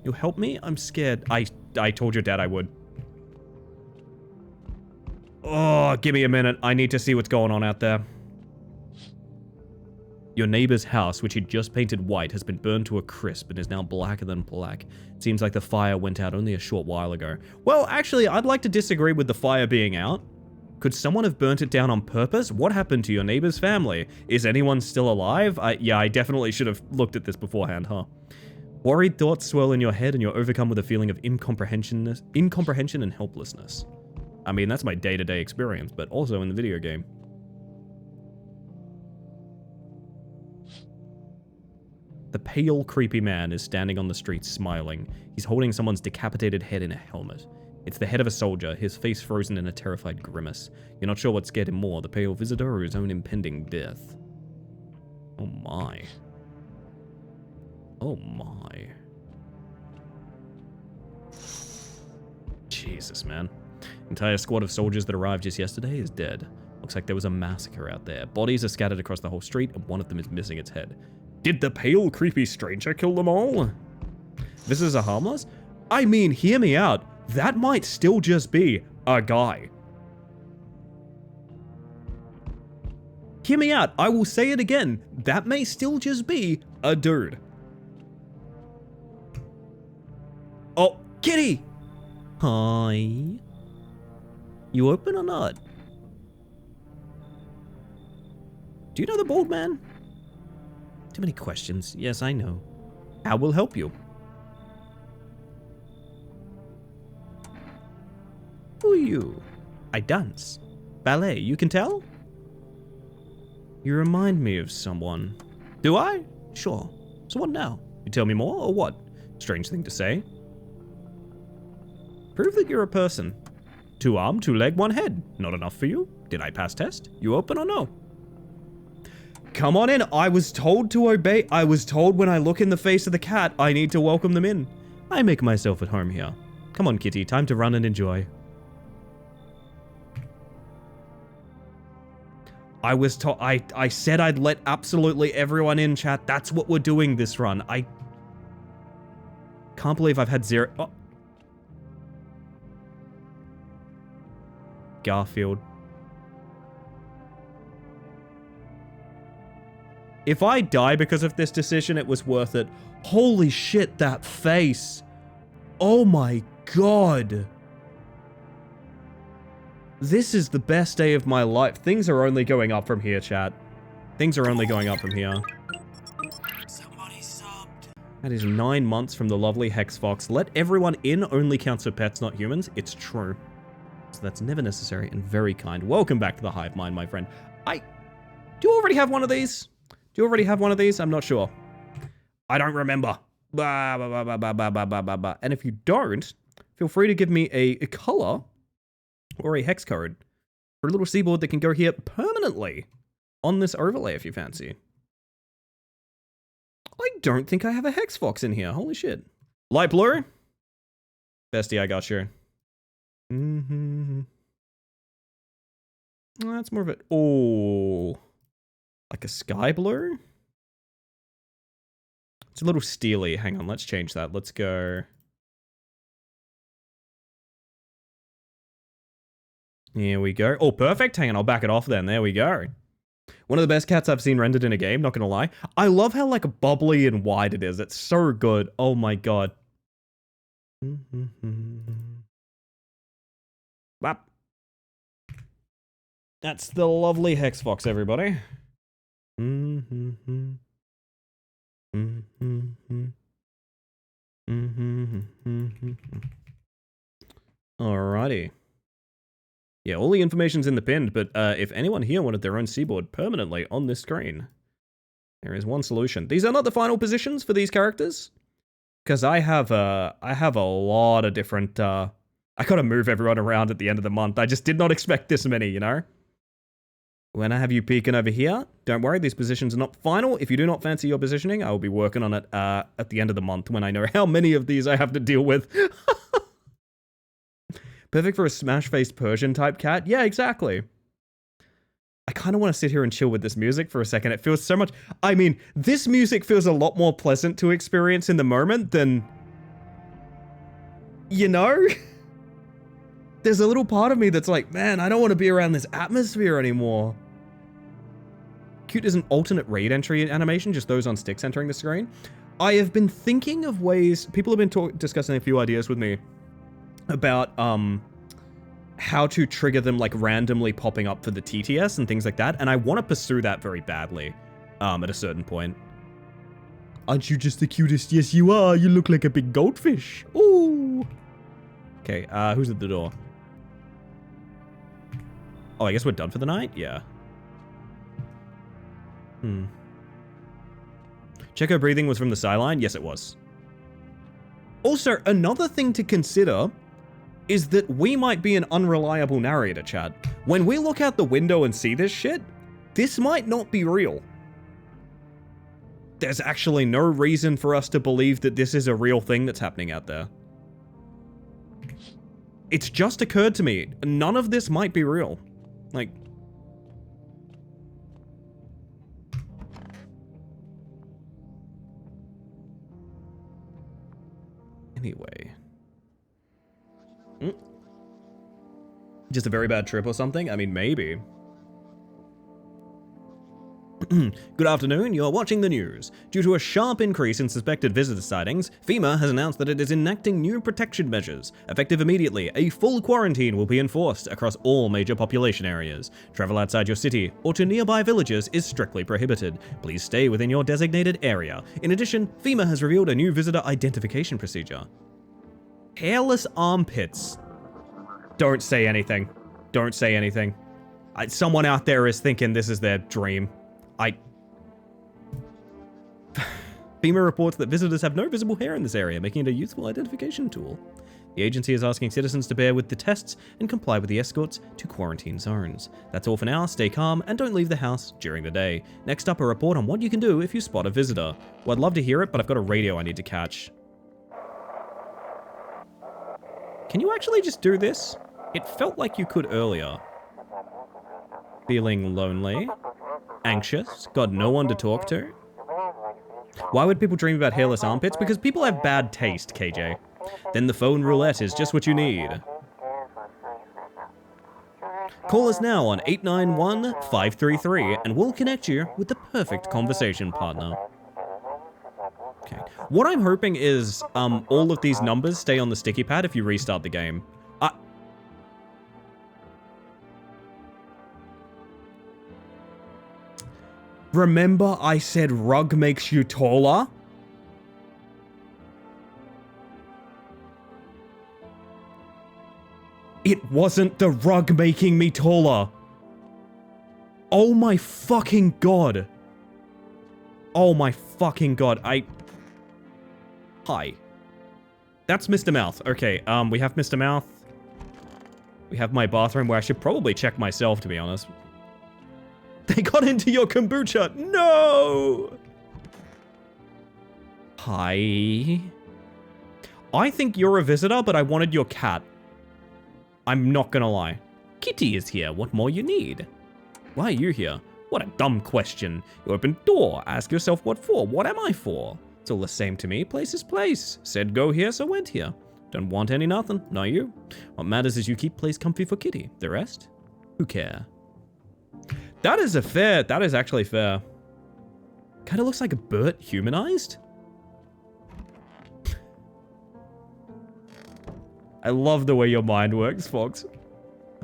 You'll help me? I'm scared. I told your dad I would. Oh, give me a minute. I need to see what's going on out there. Your neighbor's house, which he'd just painted white, has been burned to a crisp and is now blacker than black. It seems like the fire went out only a short while ago. Well, actually, I'd like to disagree with the fire being out. Could someone have burnt it down on purpose? What happened to your neighbor's family? Is anyone still alive? Yeah, I definitely should have looked at this beforehand, huh? Worried thoughts swirl in your head and you're overcome with a feeling of incomprehension and helplessness. I mean, that's my day-to-day experience, but also in the video game. The pale, creepy man is standing on the street smiling. He's holding someone's decapitated head in a helmet. It's the head of a soldier, his face frozen in a terrified grimace. You're not sure what scared him more, the pale visitor or his own impending death. Oh my. Oh my. Jesus, man. Entire squad of soldiers that arrived just yesterday is dead. Looks like there was a massacre out there. Bodies are scattered across the whole street and one of them is missing its head. Did the pale, creepy stranger kill them all? Visitors are harmless? I mean, hear me out. That might still just be a guy. Hear me out. I will say it again. That may still just be a dude. Oh, kitty! Hi. You open or not? Do you know the bald man? Too many questions. Yes, I know. I will help you. Who are you? I dance. Ballet, you can tell? You remind me of someone. Do I? Sure. So what now? You tell me more, or what? Strange thing to say. Prove that you're a person. 2 arm, 2 leg, 1 head. Not enough for you? Did I pass test? You open or no? Come on in. I was told to obey. I was told when I look in the face of the cat, I need to welcome them in. I make myself at home here. Come on, kitty. Time to run and enjoy. I was told. I said I'd let absolutely everyone in, chat. That's what we're doing this run. I can't believe I've had 0. Oh. Garfield. If I die because of this decision, it was worth it. Holy shit, that face. Oh my god. This is the best day of my life. Things are only going up from here, chat. Things are only going up from here. Somebody subbed. That is 9 months from the lovely Hex Fox. Let everyone in only counts for pets, not humans. It's true. So that's never necessary and very kind. Welcome back to the Hive Mind, my friend. Do you already have one of these? Do you already have one of these? I'm not sure. I don't remember. And if you don't, feel free to give me a color or a hex code for a little seaboard that can go here permanently on this overlay if you fancy. I don't think I have a Hex Fox in here. Holy shit. Light blue? Bestie, I got you. That's more of it. Oh, like a sky blue? It's a little steely. Hang on, let's change that. Let's go. Here we go. Oh, perfect. Hang on, I'll back it off then. There we go. One of the best cats I've seen rendered in a game, not gonna lie. I love how, like, bubbly and wide it is. It's so good. Oh my god. Bop. That's the lovely Hex Fox, everybody. Alrighty. Yeah, all the information's in the pinned, but if anyone here wanted their own seaboard permanently on this screen, there is one solution. These are not the final positions for these characters, because I have a lot of different. I gotta move everyone around at the end of the month. I just did not expect this many, you know. When I have you peeking over here, don't worry, these positions are not final. If you do not fancy your positioning, I will be working on it at the end of the month when I know how many of these I have to deal with. Perfect for a smash-faced Persian type cat. Yeah, exactly. I kind of want to sit here and chill with this music for a second. It feels so much... I mean, this music feels a lot more pleasant to experience in the moment than... You know? There's a little part of me that's like, man, I don't want to be around this atmosphere anymore. Cute is an alternate raid entry animation, just those on sticks entering the screen. I have been thinking of ways... People have been discussing a few ideas with me about how to trigger them like randomly popping up for the TTS and things like that, and I want to pursue that very badly at a certain point. Aren't you just the cutest? Yes, you are. You look like a big goldfish. Ooh. Okay, who's at the door? Oh, I guess we're done for the night? Yeah. Checo breathing was from the sideline? Yes, it was. Also, another thing to consider is that we might be an unreliable narrator, Chad. When we look out the window and see this shit, this might not be real. There's actually no reason for us to believe that this is a real thing that's happening out there. It's just occurred to me, none of this might be real. Like... Anyway... Just a very bad trip or something? I mean, maybe. Good afternoon, you're watching the news. Due to a sharp increase in suspected visitor sightings, FEMA has announced that it is enacting new protection measures. Effective immediately, a full quarantine will be enforced across all major population areas. Travel outside your city or to nearby villages is strictly prohibited. Please stay within your designated area. In addition, FEMA has revealed a new visitor identification procedure. Hairless armpits. Don't say anything. Don't say anything. Someone out there is thinking this is their dream. FEMA reports that visitors have no visible hair in this area, making it a useful identification tool. The agency is asking citizens to bear with the tests and comply with the escorts to quarantine zones. That's all for now. Stay calm and don't leave the house during the day. Next up, a report on what you can do if you spot a visitor. Well, I'd love to hear it, but I've got a radio I need to catch. Can you actually just do this? It felt like you could earlier. Feeling lonely? Anxious? Got no one to talk to? Why would people dream about hairless armpits? Because people have bad taste, KJ. Then the phone roulette is just what you need. Call us now on 891-533 and we'll connect you with the perfect conversation partner. Okay. What I'm hoping is all of these numbers stay on the sticky pad if you restart the game. Remember I said rug makes you taller? It wasn't the rug making me taller. Oh my fucking god. Oh my fucking god. Hi. That's Mr. Mouth. Okay, we have Mr. Mouth. We have my bathroom where I should probably check myself, to be honest. They got into your kombucha. No! Hi. I think you're a visitor, but I wanted your cat. I'm not gonna lie. Kitty is here. What more you need? Why are you here? What a dumb question. You open door. Ask yourself what for. What am I for? It's all the same to me. Place is place. Said go here, so went here. Don't want any nothing. Not you. What matters is you keep place comfy for Kitty. The rest? Who care? That is actually fair. Kinda looks like a Bert humanized. I love the way your mind works, Fox.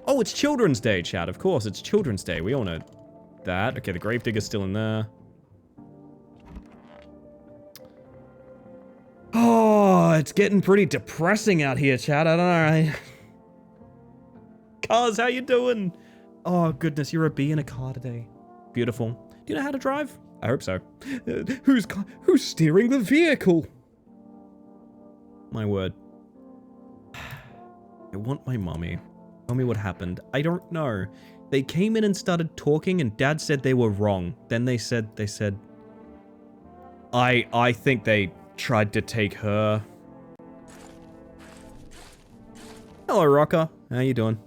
Oh, it's Children's Day, chat. Of course, it's Children's Day. We all know that. Okay, the Gravedigger's still in there. Oh, it's getting pretty depressing out here, chat. I don't know. Cars, how you doing? Oh, goodness, you're a bee in a car today. Beautiful. Do you know how to drive? I hope so. Who's steering the vehicle? My word. I want my mommy. Tell me what happened. I don't know. They came in and started talking and Dad said they were wrong. Then they said, I think they tried to take her. Hello, Rocker. How you doing?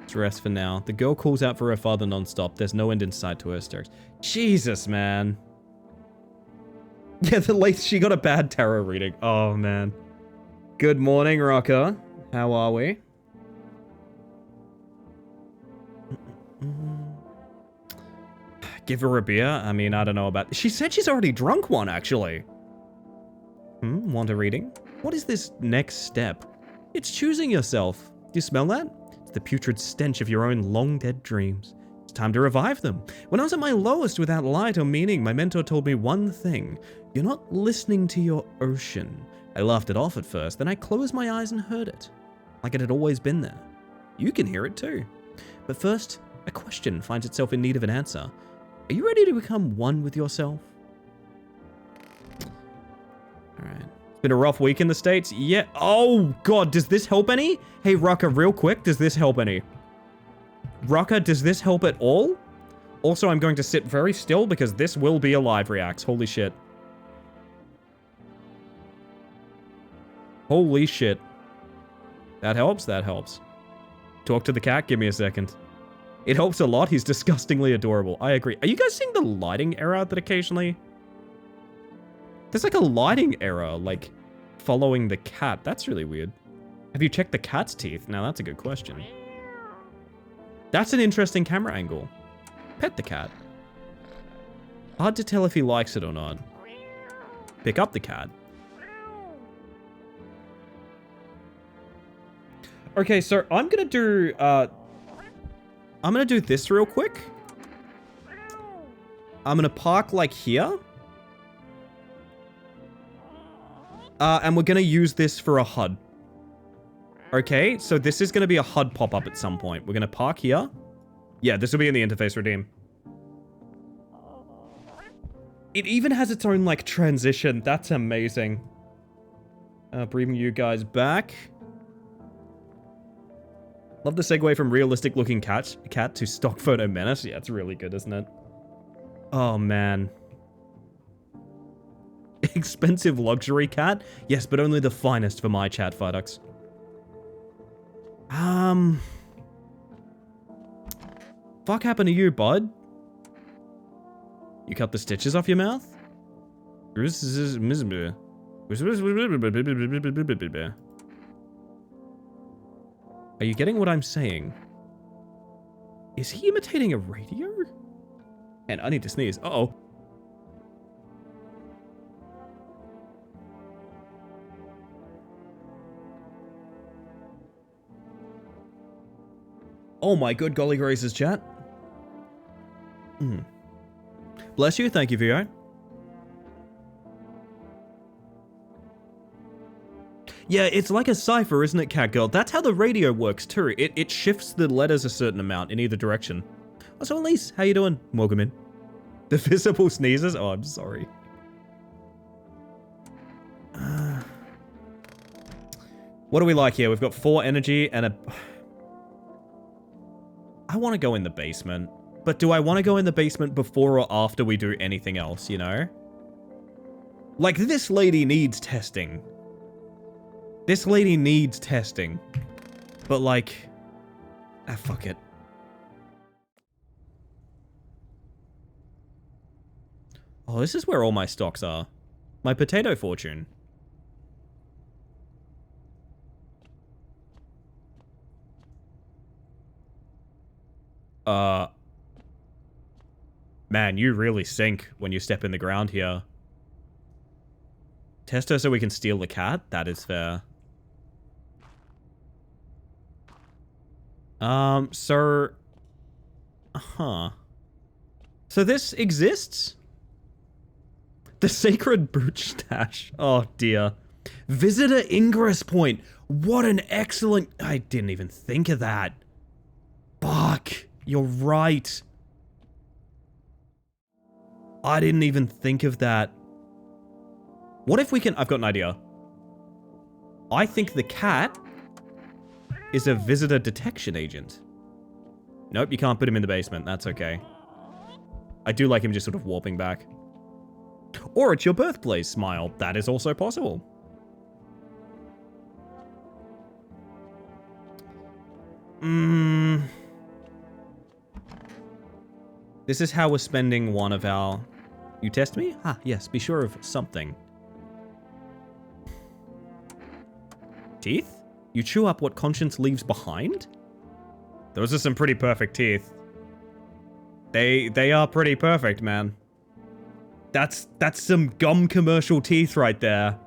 Let's rest for now. The girl calls out for her father nonstop. There's no end in sight to her hysterics. Jesus, man. Yeah, she got a bad tarot reading. Oh, man. Good morning, Rocker. How are we? Give her a beer? I mean, I don't know about... She said she's already drunk one, actually. Want a reading? What is this next step? It's choosing yourself. Do you smell that? It's the putrid stench of your own long-dead dreams. It's time to revive them. When I was at my lowest without light or meaning, my mentor told me one thing. You're not listening to your ocean. I laughed it off at first, then I closed my eyes and heard it. Like it had always been there. You can hear it too. But first, a question finds itself in need of an answer. Are you ready to become one with yourself? Alright. It's been a rough week in the States. Yeah. Oh, God. Does this help any? Hey, Rucker, real quick. Does this help any? Rucker, does this help at all? Also, I'm going to sit very still because this will be a live react. Holy shit. Holy shit. That helps? That helps. Talk to the cat? Give me a second. It helps a lot. He's disgustingly adorable. I agree. Are you guys seeing the lighting error that occasionally... There's like a lighting error, like, following the cat. That's really weird. Have you checked the cat's teeth? Now, that's a good question. That's an interesting camera angle. Pet the cat. Hard to tell if he likes it or not. Pick up the cat. Okay, so I'm gonna do this real quick. I'm gonna park like here. And we're gonna use this for a HUD. Okay, so this is gonna be a HUD pop-up at some point. We're gonna park here. Yeah, this will be in the interface redeem. It even has its own, like, transition. That's amazing. Bringing you guys back. Love the segue from realistic-looking cat to stock photo menace. Yeah, it's really good, isn't it? Oh, man. Expensive luxury cat? Yes, but only the finest for my chat, Fidux. Fuck happened to you, bud? You cut the stitches off your mouth? Are you getting what I'm saying? Is he imitating a radio? And I need to sneeze. Uh-oh. Oh my good golly gracious, chat. Bless you. Thank you, Vio. Yeah, it's like a cipher, isn't it, Catgirl? That's how the radio works, too. It shifts the letters a certain amount in either direction. Oh, so Elise, how you doing? Welcome in. The visible sneezes? Oh, I'm sorry. What do we like here? We've got 4 energy and a... I want to go in the basement. But do I want to go in the basement before or after we do anything else, you know? Like, this lady needs testing. This lady needs testing. But like... Ah, fuck it. Oh, this is where all my stocks are. My potato fortune. Man, you really sink when you step in the ground here. Test her so we can steal the cat? That is fair. So... Huh. So this exists? The Sacred Brooch Stash. Oh, dear. Visitor Ingress Point. What an excellent... I didn't even think of that. Fuck. You're right. I didn't even think of that. What if we can... I've got an idea. I think the cat is a visitor detection agent. Nope, you can't put him in the basement. That's okay. I do like him just sort of warping back. Or it's your birthplace, Smile. That is also possible. This is how we're spending one of our... You test me? Ah, yes, be sure of something. Teeth? You chew up what conscience leaves behind? Those are some pretty perfect teeth. They are pretty perfect, man. That's some gum commercial teeth right there.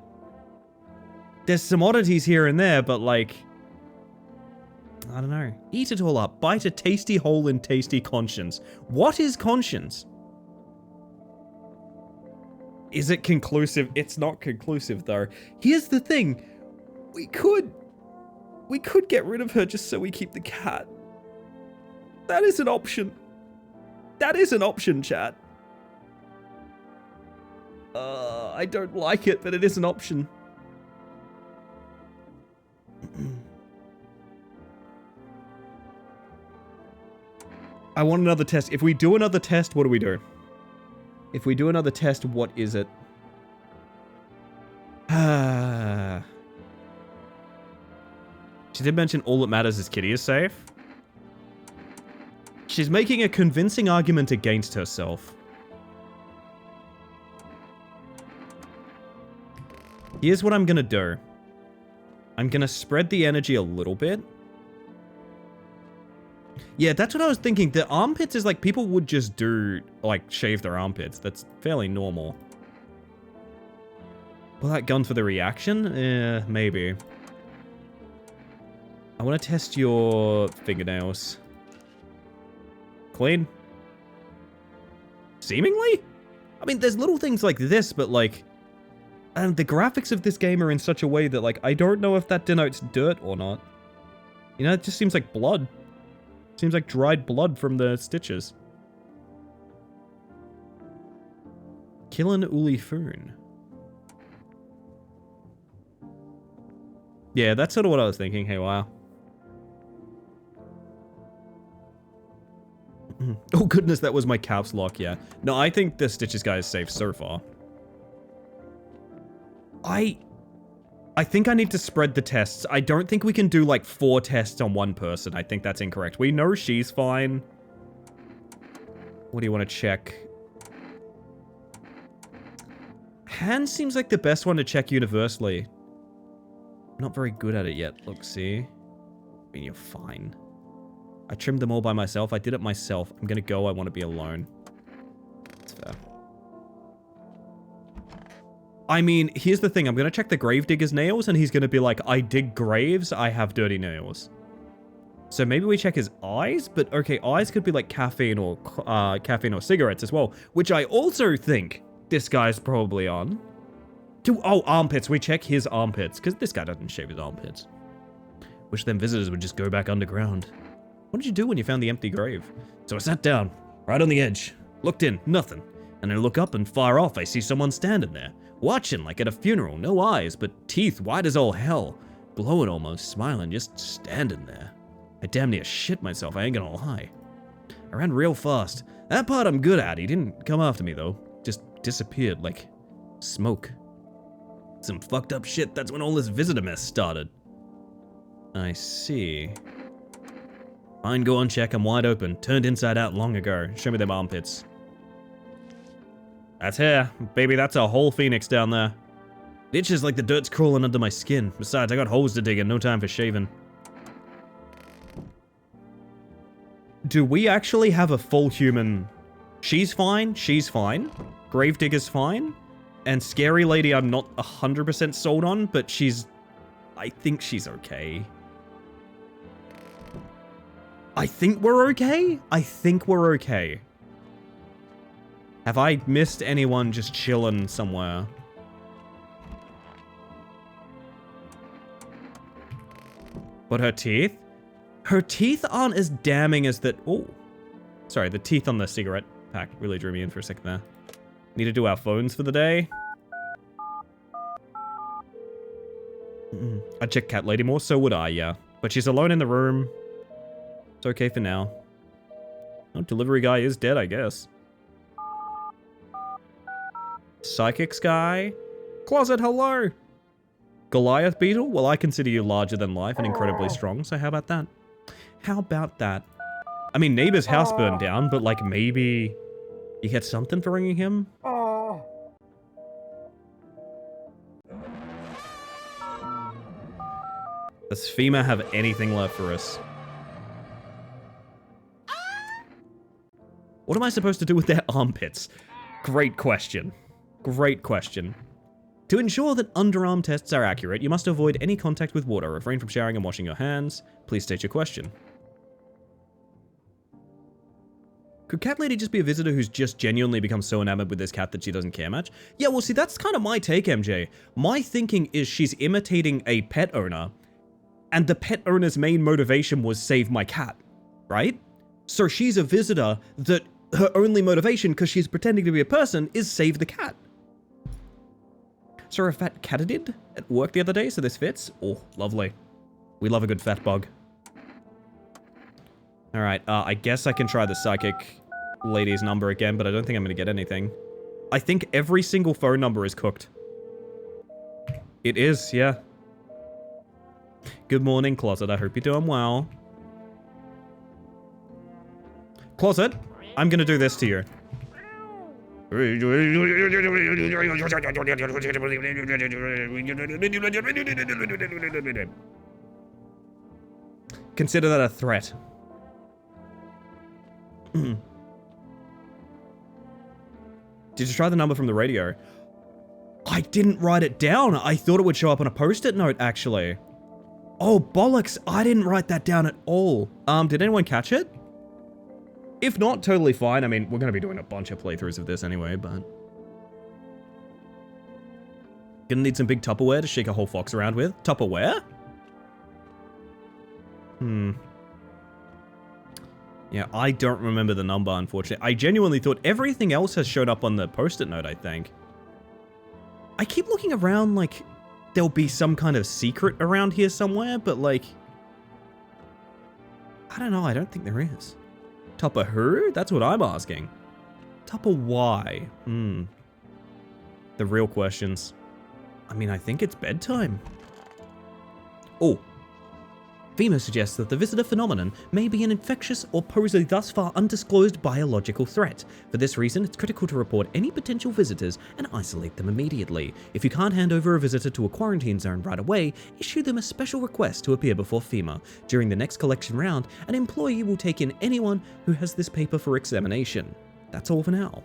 There's some oddities here and there, but like... I don't know. Eat it all up. Bite a tasty hole in tasty conscience. What is conscience? Is it conclusive? It's not conclusive, though. Here's the thing. We could get rid of her just so we keep the cat. That is an option. That is an option, chat. I don't like it, but it is an option. I want another test. If we do another test, what do we do? If we do another test, what is it? She did mention all that matters is Kitty is safe. She's making a convincing argument against herself. Here's what I'm gonna do. I'm gonna spread the energy a little bit. Yeah, that's what I was thinking. The armpits is like people would just do, like, shave their armpits. That's fairly normal. Will that gun for the reaction? Maybe. I want to test your fingernails. Clean? Seemingly? I mean, there's little things like this, but like... And the graphics of this game are in such a way that, like, I don't know if that denotes dirt or not. You know, it just seems like blood. Seems like dried blood from the stitches. Killin' Ulifoon. Yeah, that's sort of what I was thinking. Hey, wow. Oh goodness, that was my caps lock, yeah. No, I think the Stitches guy is safe so far. I think I need to spread the tests. I don't think we can do like 4 tests on one person. I think that's incorrect. We know she's fine. What do you want to check? Hand seems like the best one to check universally. Not very good at it yet. Look, see? I mean, you're fine. I trimmed them all by myself. I did it myself. I'm gonna go. I want to be alone. That's fair. I mean, here's the thing. I'm gonna check the Gravedigger's nails, and he's gonna be like, I dig graves, I have dirty nails. So maybe we check his eyes, but okay, eyes could be like caffeine or cigarettes as well, which I also think this guy's probably on. Oh, armpits. We check his armpits, because this guy doesn't shave his armpits. Wish them visitors would just go back underground. What did you do when you found the empty grave? So I sat down, right on the edge, looked in, nothing. And I look up and far off, I see someone standing there, watching like at a funeral, no eyes, but teeth white as all hell, glowing almost, smiling, just standing there. I damn near shit myself, I ain't gonna lie. I ran real fast. That part I'm good at. He didn't come after me though. Just disappeared like smoke. Some fucked up shit. That's when all this visitor mess started. I see. Fine, go on, check. I'm wide open. Turned inside out long ago. Show me them armpits. That's hair. Baby, that's a whole phoenix down there. It itches like the dirt's crawling under my skin. Besides, I got holes to dig and no time for shaving. Do we actually have a full human? She's fine. She's fine. Gravedigger's fine. And Scary Lady I'm not 100% sold on, but I think she's okay. I think we're okay? I think we're okay. Have I missed anyone just chilling somewhere? But her teeth? Her teeth aren't as damning as that. Oh, sorry, the teeth on the cigarette pack really drew me in for a second there. Need to do our phones for the day. I'd check Cat Lady more, so would I, yeah. But she's alone in the room. It's okay for now. Oh, delivery guy is dead, I guess. Psychics guy? Closet, hello! Goliath Beetle? Well, I consider you larger than life and incredibly strong, so how about that? How about that? I mean, neighbor's house burned down, but like maybe you get something for ringing him? Does FEMA have anything left for us? What am I supposed to do with their armpits? Great question. Great question. To ensure that underarm tests are accurate, you must avoid any contact with water, refrain from showering and washing your hands. Please state your question. Could Cat Lady just be a visitor who's just genuinely become so enamored with this cat that she doesn't care much? Yeah, well, see, that's kind of my take, MJ. My thinking is she's imitating a pet owner, and the pet owner's main motivation was save my cat, right? So she's a visitor that her only motivation, because she's pretending to be a person, is save the cat. Saw a fat catadid at work the other day, so this fits. Oh, lovely. We love a good fat bug. Alright, I guess I can try the psychic lady's number again, but I don't think I'm going to get anything. I think every single phone number is cooked. It is, yeah. Good morning, Closet. I hope you're doing well. Closet, I'm going to do this to you. Consider that a threat. Did you try the number from the radio? I didn't write it down. I thought it would show up on a post-it note, actually. Oh, bollocks. I didn't write that down at all. Did anyone catch it? If not, totally fine. I mean, we're going to be doing a bunch of playthroughs of this anyway, but... Gonna need some big Tupperware to shake a whole fox around with. Tupperware? Yeah, I don't remember the number, unfortunately. I genuinely thought everything else has showed up on the post-it note, I think. I keep looking around like there'll be some kind of secret around here somewhere, but like... I don't know, I don't think there is. Tupper who? That's what I'm asking. Tupper why? The real questions. I mean, I think it's bedtime. Oh. FEMA suggests that the visitor phenomenon may be an infectious or pose a thus far undisclosed biological threat. For this reason, it's critical to report any potential visitors and isolate them immediately. If you can't hand over a visitor to a quarantine zone right away, issue them a special request to appear before FEMA. During the next collection round, an employee will take in anyone who has this paper for examination. That's all for now.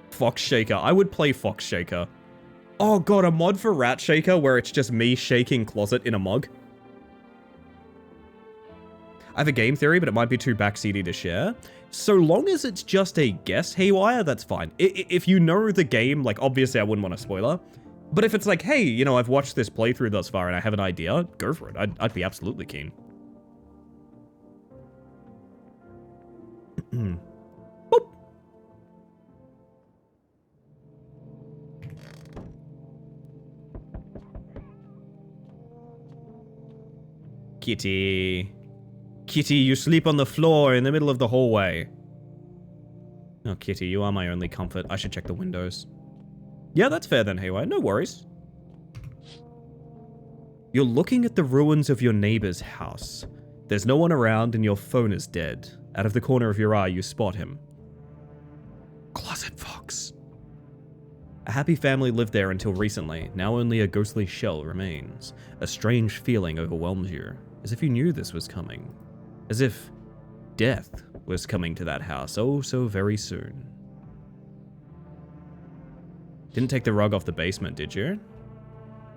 Fox Shaker. I would play Fox Shaker. Oh god, a mod for Rat Shaker where it's just me shaking closet in a mug. I have a game theory, but it might be too backseaty to share. So long as it's just a guess haywire, that's fine. If you know the game, like obviously I wouldn't want a spoiler. But if it's like, hey, you know, I've watched this playthrough thus far and I have an idea, go for it. I'd be absolutely keen. Boop. Kitty. Kitty, you sleep on the floor in the middle of the hallway. Oh, Kitty, you are my only comfort. I should check the windows. Yeah, that's fair then, Haywire. No worries. You're looking at the ruins of your neighbor's house. There's no one around and your phone is dead. Out of the corner of your eye, you spot him. Closet Fox. A happy family lived there until recently. Now only a ghostly shell remains. A strange feeling overwhelms you, as if you knew this was coming. As if death was coming to that house oh so very soon. Didn't take the rug off the basement, did you?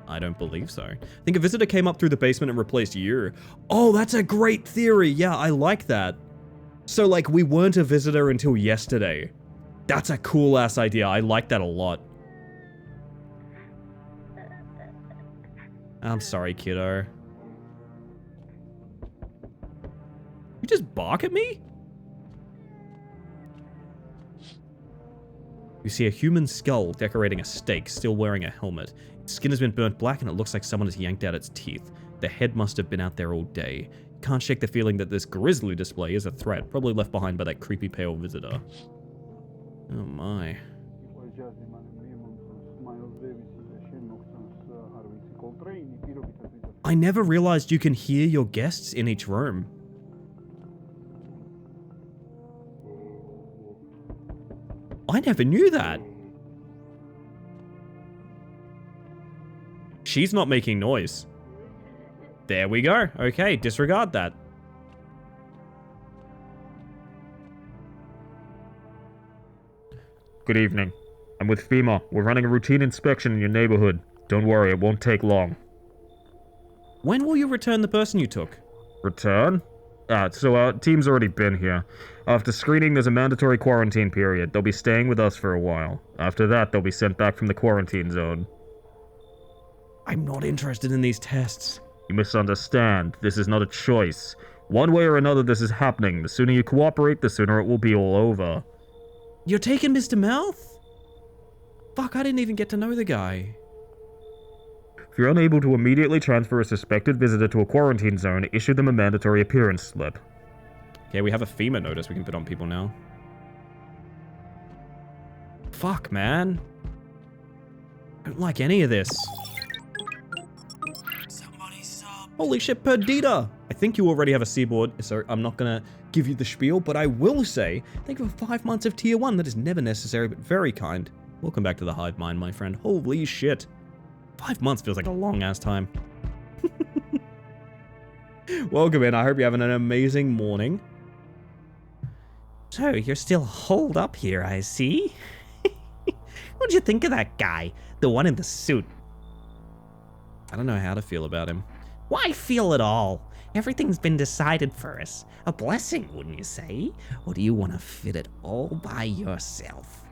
I don't believe so. I think a visitor came up through the basement and replaced you. Oh, that's a great theory. Yeah, I like that. So, like, we weren't a visitor until yesterday. That's a cool-ass idea. I like that a lot. I'm sorry, kiddo. You just bark at me? You see a human skull decorating a stake, still wearing a helmet. Its skin has been burnt black and it looks like someone has yanked out its teeth. The head must have been out there all day. You can't shake the feeling that this grisly display is a threat, probably left behind by that creepy pale visitor. Oh my. I never realized you can hear your guests in each room. I never knew that. She's not making noise. There we go. Okay, disregard that. Good evening. I'm with FEMA. We're running a routine inspection in your neighborhood. Don't worry, it won't take long. When will you return the person you took? Return? So our team's already been here. After screening, there's a mandatory quarantine period. They'll be staying with us for a while. After that, they'll be sent back from the quarantine zone. I'm not interested in these tests. You misunderstand. This is not a choice. One way or another, this is happening. The sooner you cooperate, the sooner it will be all over. You're taking Mr. Mouth? Fuck, I didn't even get to know the guy. If you're unable to immediately transfer a suspected visitor to a quarantine zone, issue them a mandatory appearance slip. Okay, we have a FEMA notice we can put on people now. Fuck, man. I don't like any of this. Holy shit, Perdita! I think you already have a seaboard, so I'm not gonna give you the spiel, but I will say, thank you for 5 months of tier 1. That is never necessary, but very kind. Welcome back to the hive mind, my friend. Holy shit. 5 months feels like a long-ass time. Welcome in. I hope you're having an amazing morning. So, you're still holed up here, I see. What'd you think of that guy? The one in the suit? I don't know how to feel about him. Why feel at all? Everything's been decided for us. A blessing, wouldn't you say? Or do you want to fit it all by yourself?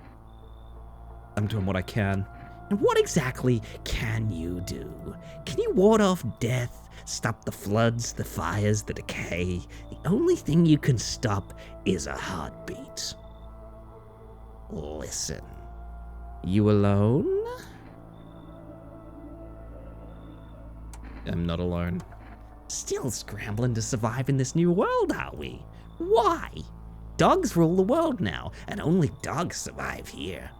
I'm doing what I can. And what exactly can you do? Can you ward off death, stop the floods, the fires, the decay? The only thing you can stop is a heartbeat. Listen. You alone? I'm not alone. Still scrambling to survive in this new world, are we? Why? Dogs rule the world now, and only dogs survive here.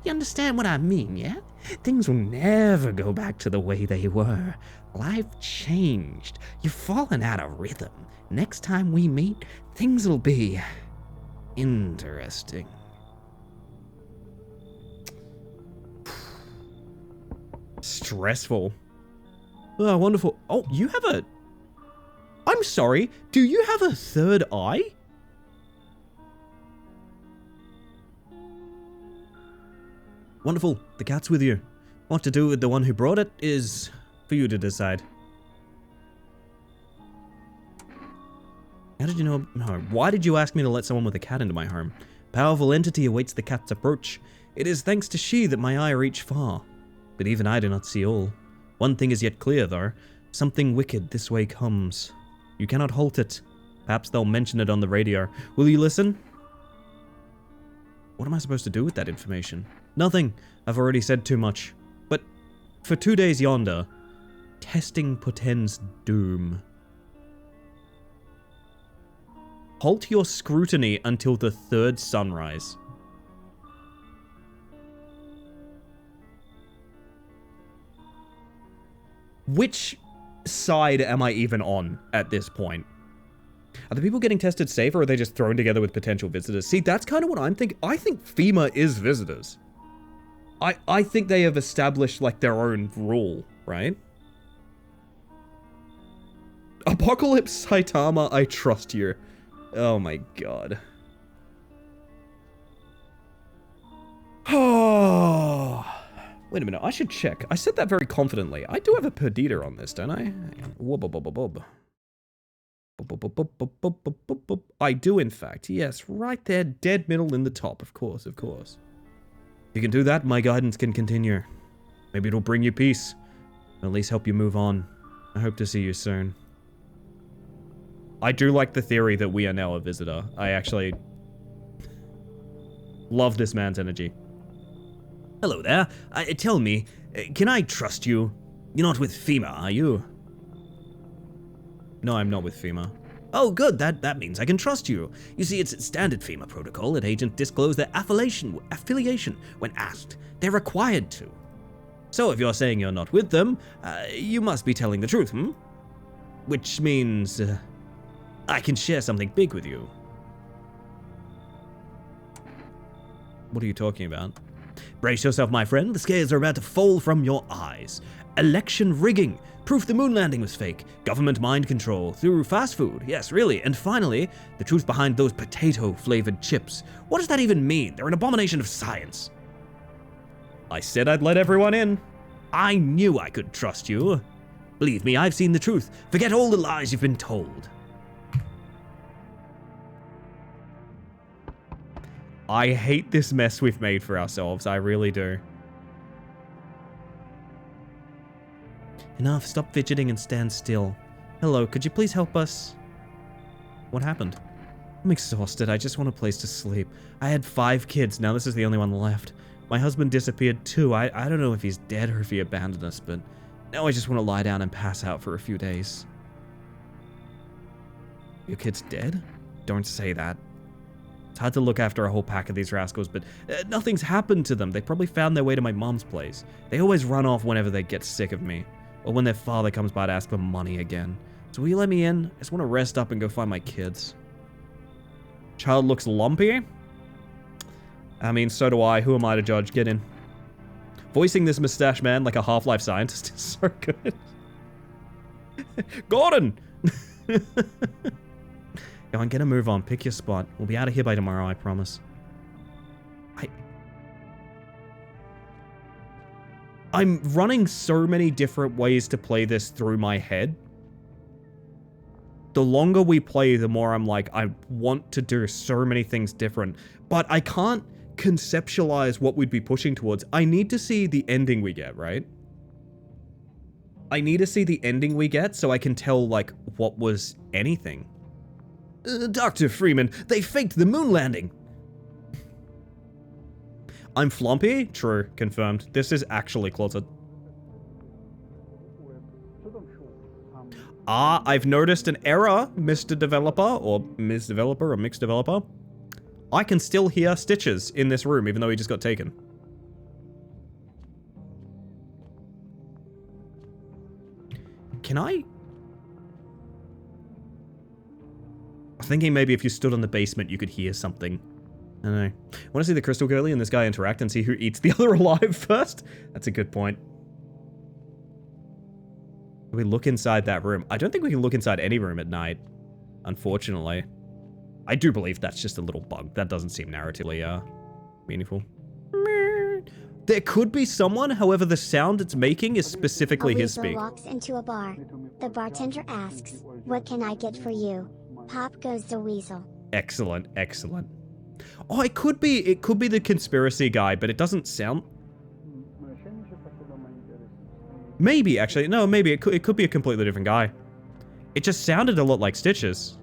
You understand what I mean, yeah? Things will never go back to the way they were. Life changed. You've fallen out of rhythm. Next time we meet, things will be interesting. Stressful. Oh, wonderful. Oh, you have a... I'm sorry. Do you have a third eye? Wonderful. The cat's with you. What to do with the one who brought it is for you to decide. How did you know? No, why did you ask me to let someone with a cat into my home? Powerful entity awaits the cat's approach. It is thanks to she that my eye reach far. But even I do not see all. One thing is yet clear, though. Something wicked this way comes. You cannot halt it. Perhaps they'll mention it on the radio. Will you listen? What am I supposed to do with that information? Nothing. I've already said too much. But for 2 days yonder, testing portends doom. Halt your scrutiny until the third sunrise. Which side am I even on at this point? Are the people getting tested safe, or are they just thrown together with potential visitors? See, that's kind of what I'm thinking. I think FEMA is visitors. I think they have established, like, their own rule, right? Apocalypse Saitama, I trust you. Oh my god. Oh. Wait a minute, I should check. I said that very confidently. I do have a Perdita on this, don't I? I do, in fact. Yes, right there, dead middle in the top, of course, of course. If you can do that, my guidance can continue. Maybe it'll bring you peace. At least help you move on. I hope to see you soon. I do like the theory that we are now a visitor. I actually love this man's energy. Hello there. Tell me, can I trust you? You're not with FEMA, are you? No, I'm not with FEMA. Oh, good. That means I can trust you. You see, it's standard FEMA protocol that agents disclose their affiliation when asked. They're required to. So if you're saying you're not with them, you must be telling the truth, hmm? Which means I can share something big with you. What are you talking about? Brace yourself, my friend. The scales are about to fall from your eyes. Election rigging. Proof the moon landing was fake. Government mind control through fast food. Yes, really. And finally, the truth behind those potato-flavored chips. What does that even mean? They're an abomination of science. I said I'd let everyone in. I knew I could trust you. Believe me, I've seen the truth. Forget all the lies you've been told. I hate this mess we've made for ourselves. I really do. Enough. Stop fidgeting and stand still. Hello, could you please help us? What happened? I'm exhausted. I just want a place to sleep. I had 5 kids. Now this is the only one left. My husband disappeared too. I don't know if he's dead or if he abandoned us, but now I just want to lie down and pass out for a few days. Your kid's dead? Don't say that. It's hard to look after a whole pack of these rascals, but nothing's happened to them. They probably found their way to my mom's place. They always run off whenever they get sick of me, or when their father comes by to ask for money again. So will you let me in? I just want to rest up and go find my kids. Child looks lumpy? I mean, so do I. Who am I to judge? Get in. Voicing this mustache man like a Half-Life scientist is so good. Gordon! Go on, get a move on. Pick your spot. We'll be out of here by tomorrow, I promise. I'm running so many different ways to play this through my head. The longer we play, the more I'm like, I want to do so many things different. But I can't conceptualize what we'd be pushing towards. I need to see the ending we get, right? I need to see the ending we get so I can tell, like, what was anything. Dr. Freeman, they faked the moon landing. I'm Flompy? True, confirmed. This is actually closeted. I've noticed an error, Mr. Developer, or Ms. Developer, or Mixed Developer. I can still hear Stitches in this room, even though he just got taken. Can I? I'm thinking maybe if you stood on the basement, you could hear something. I don't know. Want to see the Crystal Girlie and this guy interact and see who eats the other alive first? That's a good point. Can we look inside that room? I don't think we can look inside any room at night, unfortunately. I do believe that's just a little bug. That doesn't seem narratively meaningful. There could be someone, however the sound it's making is specifically A his weasel speak. walks into a bar. The bartender asks, "What can I get for you?" Pop goes the weasel. Excellent, excellent. Oh, it could be the conspiracy guy, but it doesn't sound... Maybe, actually. No, maybe it could be a completely different guy. It just sounded a lot like Stitches.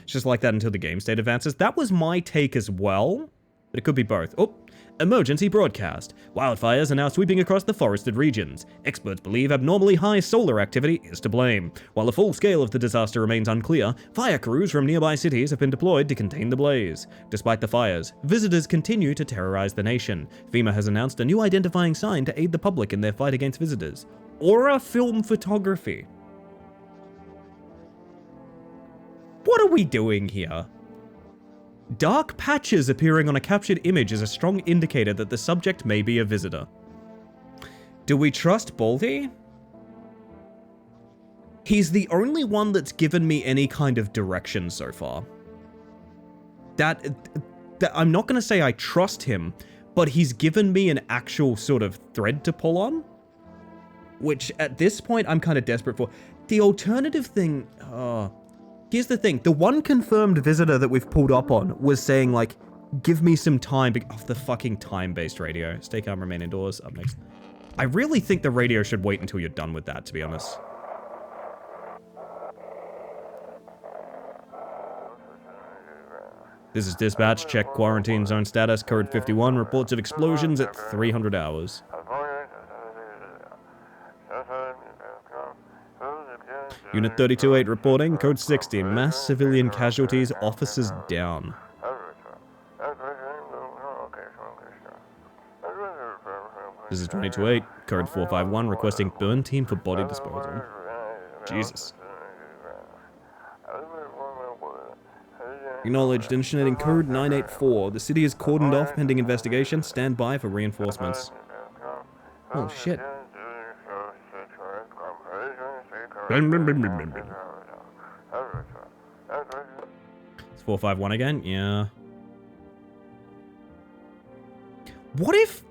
It's just like that until the game state advances. That was my take as well, but it could be both. Oh, emergency broadcast. Wildfires are now sweeping across the forested regions. Experts believe abnormally high solar activity is to blame. While the full scale of the disaster remains unclear, fire crews from nearby cities have been deployed to contain the blaze. Despite the fires, visitors continue to terrorize the nation. FEMA has announced a new identifying sign to aid the public in their fight against visitors. Aura film photography. What are we doing here? Dark patches appearing on a captured image is a strong indicator that the subject may be a visitor. Do we trust Baldy? He's the only one that's given me any kind of direction so far. That I'm not going to say I trust him, but he's given me an actual sort of thread to pull on, which at this point I'm kind of desperate for. The alternative thing... Here's the thing, the one confirmed visitor that we've pulled up on was saying, like, give me some time off the fucking time-based radio. Stay calm, remain indoors, up next. I really think the radio should wait until you're done with that, to be honest. This is dispatch, check quarantine zone status, code 51, reports of explosions at 300 hours. Unit 32-8 reporting, code 60, mass civilian casualties, officers down. This is 22-8, code 451, requesting burn team for body disposal. Jesus. Acknowledged, initiating code 984. The city is cordoned off pending investigation. Stand by for reinforcements. Oh shit. It's 451 again? Yeah. What if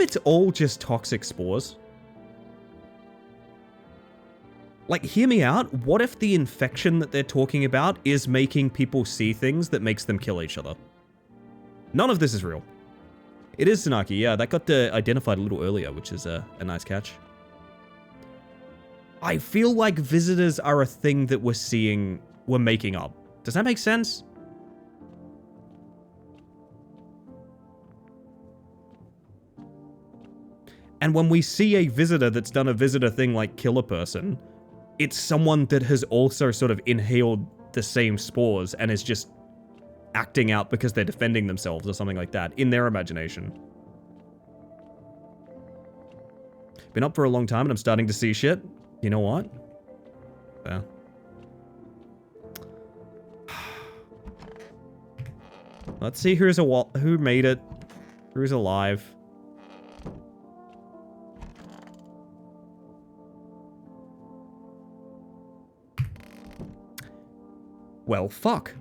it's all just toxic spores? Like, hear me out. What if the infection that they're talking about is making people see things that makes them kill each other? None of this is real. It is Tsunaki, yeah. That got identified a little earlier, which is a nice catch. I feel like visitors are a thing that we're making up. Does that make sense? And when we see a visitor that's done a visitor thing like kill a person, it's someone that has also sort of inhaled the same spores and is just acting out because they're defending themselves or something like that in their imagination. Been up for a long time and I'm starting to see shit. You know what? Yeah. Let's see who made it, who's alive. Well, fuck.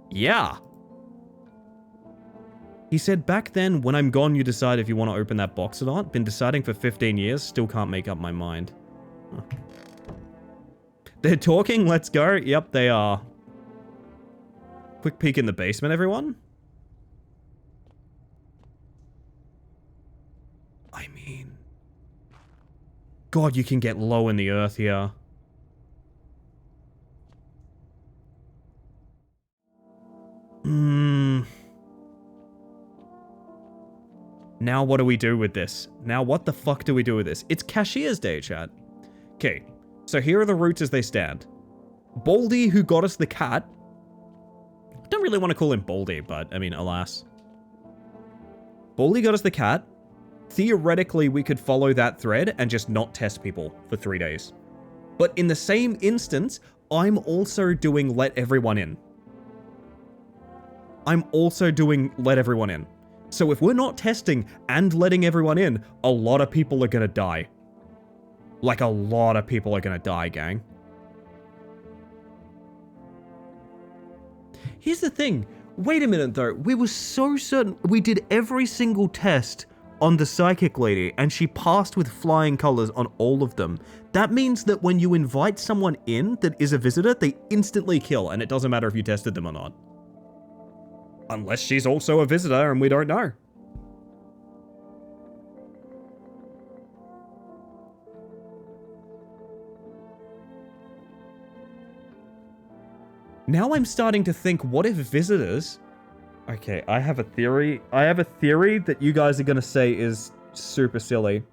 Yeah. He said, back then, when I'm gone, you decide if you want to open that box or not. Been deciding for 15 years, still can't make up my mind. Huh. They're talking, let's go. Yep, they are. Quick peek in the basement, everyone. I mean... God, you can get low in the earth here. Now what do we do with this? Now what the fuck do we do with this? It's Cashier's Day, chat. Okay, so here are the routes as they stand. Baldy, who got us the cat. I don't really want to call him Baldy, but I mean, alas. Baldy got us the cat. Theoretically, we could follow that thread and just not test people for 3 days. But in the same instance, I'm also doing let everyone in. I'm also doing let everyone in. So if we're not testing and letting everyone in, a lot of people are gonna die. Like, a lot of people are gonna die, gang. Here's the thing. Wait a minute, though. We were so certain. We did every single test on the psychic lady, and she passed with flying colors on all of them. That means that when you invite someone in that is a visitor, they instantly kill, and it doesn't matter if you tested them or not. Unless she's also a visitor and we don't know. Now I'm starting to think, what if visitors... Okay, I have a theory. I have a theory that you guys are going to say is super silly.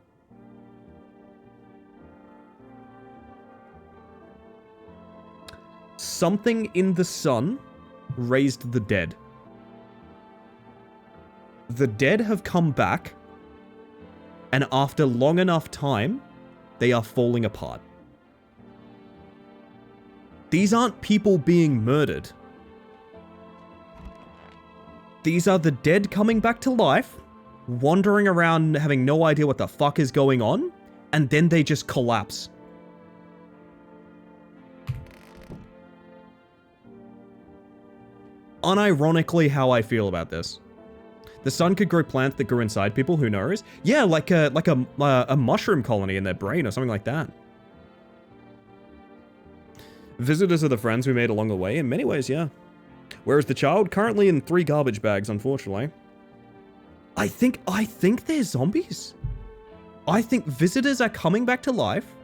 Something in the sun raised the dead. The dead have come back, and after long enough time, they are falling apart. These aren't people being murdered. These are the dead coming back to life, wandering around having no idea what the fuck is going on, and then they just collapse. Unironically how I feel about this. The sun could grow plants that grew inside people, who knows? Yeah, like a mushroom colony in their brain or something like that. Visitors are the friends we made along the way, in many ways, yeah. Whereas the child, currently in 3 garbage bags, unfortunately. I think they're zombies. I think visitors are coming back to life.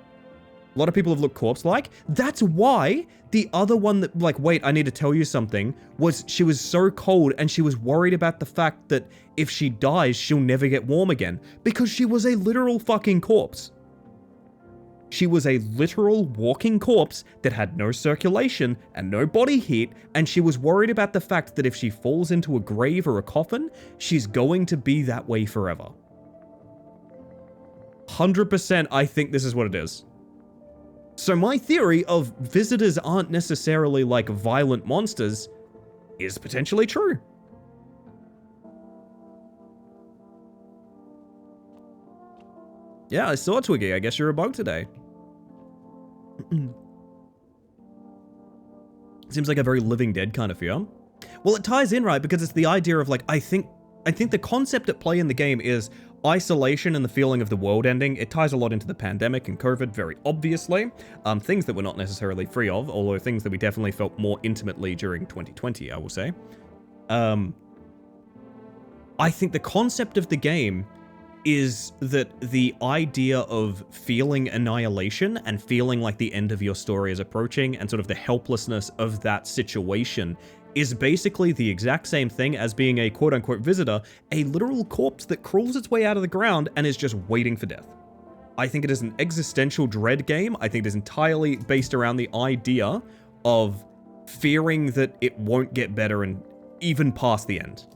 A lot of people have looked corpse-like. That's why the other one that, like, wait, I need to tell you something, was she was so cold and she was worried about the fact that if she dies, she'll never get warm again. Because she was a literal fucking corpse. She was a literal walking corpse that had no circulation and no body heat, and she was worried about the fact that if she falls into a grave or a coffin, she's going to be that way forever. 100% I think this is what it is. So my theory of visitors aren't necessarily like violent monsters is potentially true. Yeah, I saw Twiggy. I guess you're a bug today. Seems like a very Living Dead kind of fear. Well, it ties in, right? Because it's the idea of like, I think the concept at play in the game is isolation and the feeling of the world ending. It ties a lot into the pandemic and COVID, very obviously. Things that we're not necessarily free of, although things that we definitely felt more intimately during 2020, I will say. I think the concept of the game is that the idea of feeling annihilation and feeling like the end of your story is approaching and sort of the helplessness of that situation is basically the exact same thing as being a quote-unquote visitor, a literal corpse that crawls its way out of the ground and is just waiting for death. I think it is an existential dread game. I think it is entirely based around the idea of fearing that it won't get better and even past the end.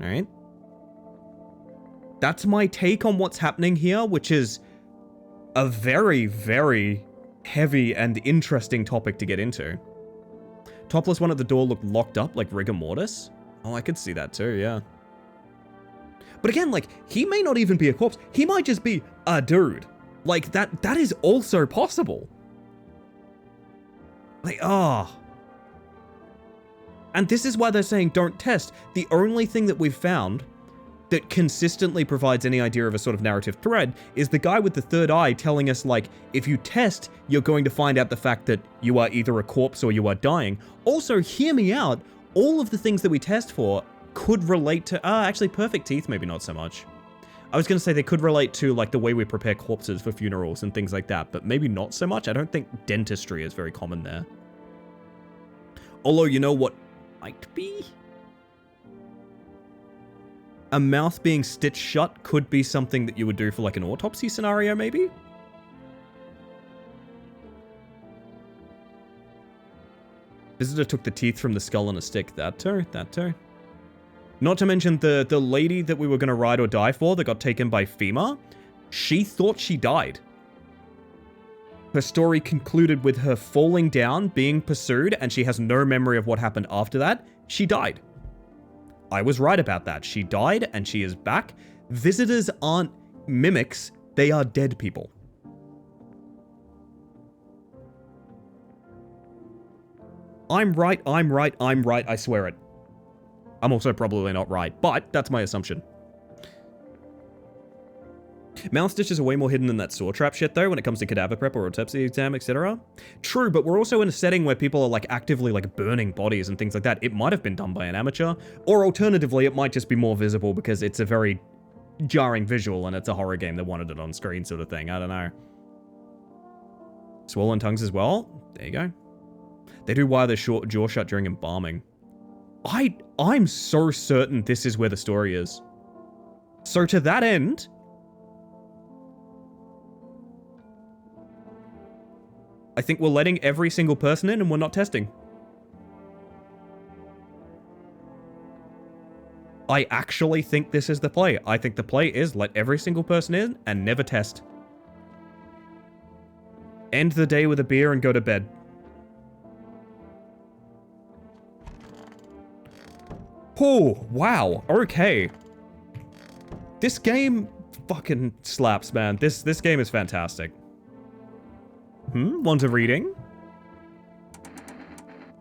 All right? That's my take on what's happening here, which is a very, very heavy and interesting topic to get into. Topless one at the door looked locked up like rigor mortis. Oh, I could see that too, yeah. But again, like, he may not even be a corpse. He might just be a dude. Like, that is also possible. Like, oh. And this is why they're saying don't test. The only thing that we've found that consistently provides any idea of a sort of narrative thread is the guy with the third eye telling us, like, if you test, you're going to find out the fact that you are either a corpse or you are dying. Also, hear me out, all of the things that we test for could relate to, actually perfect teeth, maybe not so much. I was going to say they could relate to, like, the way we prepare corpses for funerals and things like that, but maybe not so much. I don't think dentistry is very common there. Although, you know what might be? A mouth being stitched shut could be something that you would do for like an autopsy scenario, maybe? Visitor took the teeth from the skull on a stick. That too, that too. Not to mention the lady that we were going to ride or die for that got taken by FEMA. She thought she died. Her story concluded with her falling down, being pursued, and she has no memory of what happened after that. She died. I was right about that. She died and she is back. Visitors aren't mimics, they are dead people. I'm right, I swear it. I'm also probably not right, but that's my assumption. Mouth stitches are way more hidden than that saw trap shit though when it comes to cadaver prep or autopsy exam, etc. True, but we're also in a setting where people are like actively like burning bodies and things like that. It might have been done by an amateur, or alternatively it might just be more visible because it's a very jarring visual and it's a horror game that wanted it on screen sort of thing. I don't know. Swollen tongues as well. There you go. They do wire their short jaw shut during embalming. I'm so certain this is where the story is. So to that end, I think we're letting every single person in and we're not testing. I actually think this is the play. I think the play is let every single person in and never test. End the day with a beer and go to bed. Oh, wow. Okay. This game fucking slaps, man. This game is fantastic. Want a reading?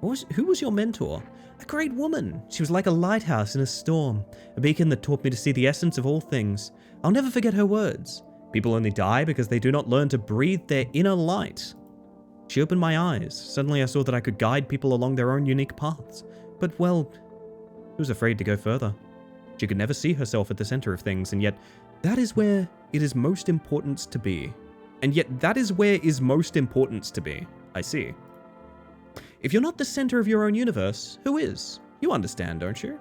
Who was your mentor? A great woman. She was like a lighthouse in a storm, a beacon that taught me to see the essence of all things. I'll never forget her words. People only die because they do not learn to breathe their inner light. She opened my eyes. Suddenly I saw that I could guide people along their own unique paths. But, well, she was afraid to go further. She could never see herself at the center of things, and yet that is where it is most important to be. And yet that is where is most important to be. I see. If you're not the center of your own universe, who is? You understand, don't you?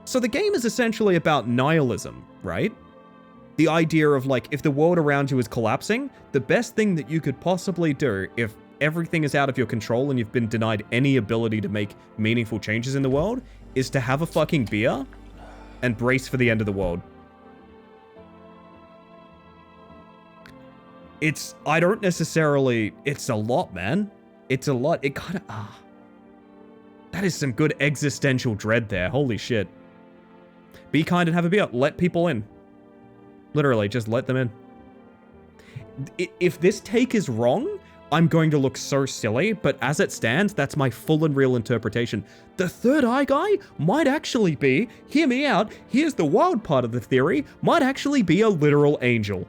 So the game is essentially about nihilism, right? The idea of like, if the world around you is collapsing, the best thing that you could possibly do if everything is out of your control and you've been denied any ability to make meaningful changes in the world is to have a fucking beer and brace for the end of the world. I don't necessarily, it's a lot, man. It's a lot. It kind of, that is some good existential dread there. Holy shit. Be kind and have a beer. Let people in. Literally, just let them in. If this take is wrong, I'm going to look so silly, but as it stands, that's my full and real interpretation. The third eye guy might actually be, hear me out, here's the wild part of the theory, might actually be a literal angel.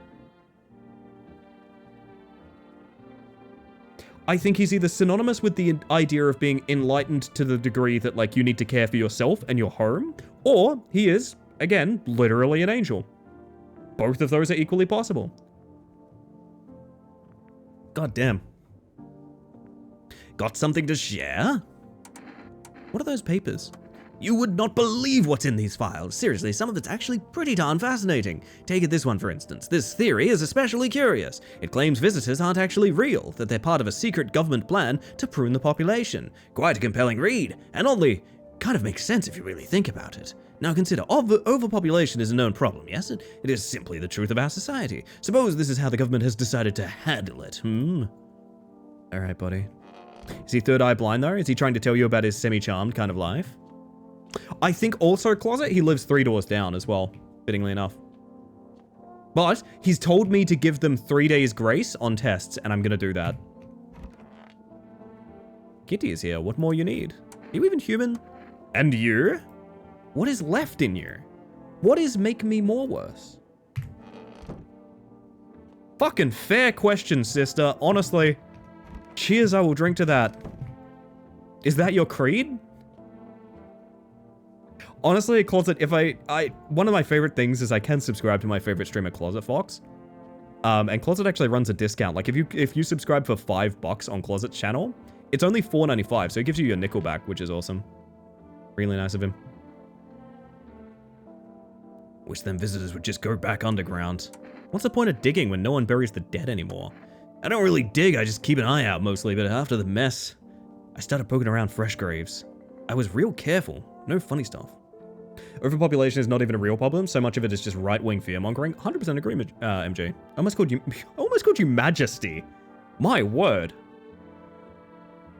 I think he's either synonymous with the idea of being enlightened to the degree that, like, you need to care for yourself and your home, or he is, again, literally an angel. Both of those are equally possible. God damn. Got something to share? What are those papers? You would not believe what's in these files. Seriously, some of it's actually pretty darn fascinating. Take it this one, for instance. This theory is especially curious. It claims visitors aren't actually real, that they're part of a secret government plan to prune the population. Quite a compelling read, and oddly, kind of makes sense if you really think about it. Now consider, overpopulation is a known problem, yes? It is simply the truth of our society. Suppose this is how the government has decided to handle it, Alright, buddy. Is he third eye blind, though? Is he trying to tell you about his semi-charmed kind of life? I think also, Closet, he lives 3 doors down as well, fittingly enough. But he's told me to give them 3 days grace on tests, and I'm gonna do that. Kitty is here. What more you need? Are you even human? And you? What is left in you? What is make me more worse? Fucking fair question, sister. Honestly. Cheers, I will drink to that. Is that your creed? Honestly, Closet, if one of my favorite things is I can subscribe to my favorite streamer, Closet Fox. And Closet actually runs a discount. Like, if you subscribe for $5 on Closet's channel, it's only $4.95, so it gives you your nickel back, which is awesome. Really nice of him. Wish them visitors would just go back underground. What's the point of digging when no one buries the dead anymore? I don't really dig, I just keep an eye out mostly, but after the mess, I started poking around fresh graves. I was real careful. No funny stuff. Overpopulation is not even a real problem. So much of it is just right-wing fear-mongering. 100% agree, MJ. I almost called you Majesty. My word.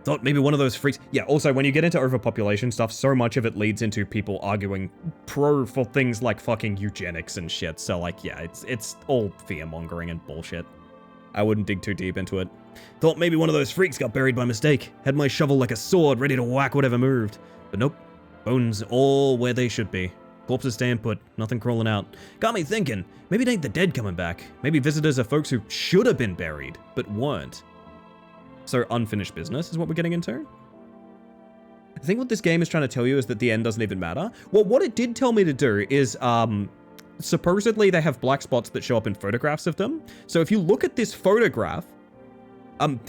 Thought maybe one of those freaks. Yeah, also, when you get into overpopulation stuff, so much of it leads into people arguing for things like fucking eugenics and shit. So, like, yeah, it's all fear-mongering and bullshit. I wouldn't dig too deep into it. Thought maybe one of those freaks got buried by mistake. Had my shovel like a sword, ready to whack whatever moved. But nope. Bones all where they should be. Corpses staying put, nothing crawling out. Got me thinking, maybe it ain't the dead coming back. Maybe visitors are folks who should have been buried, but weren't. So unfinished business is what we're getting into? I think what this game is trying to tell you is that the end doesn't even matter. Well, what it did tell me to do is, supposedly they have black spots that show up in photographs of them. So if you look at this photograph,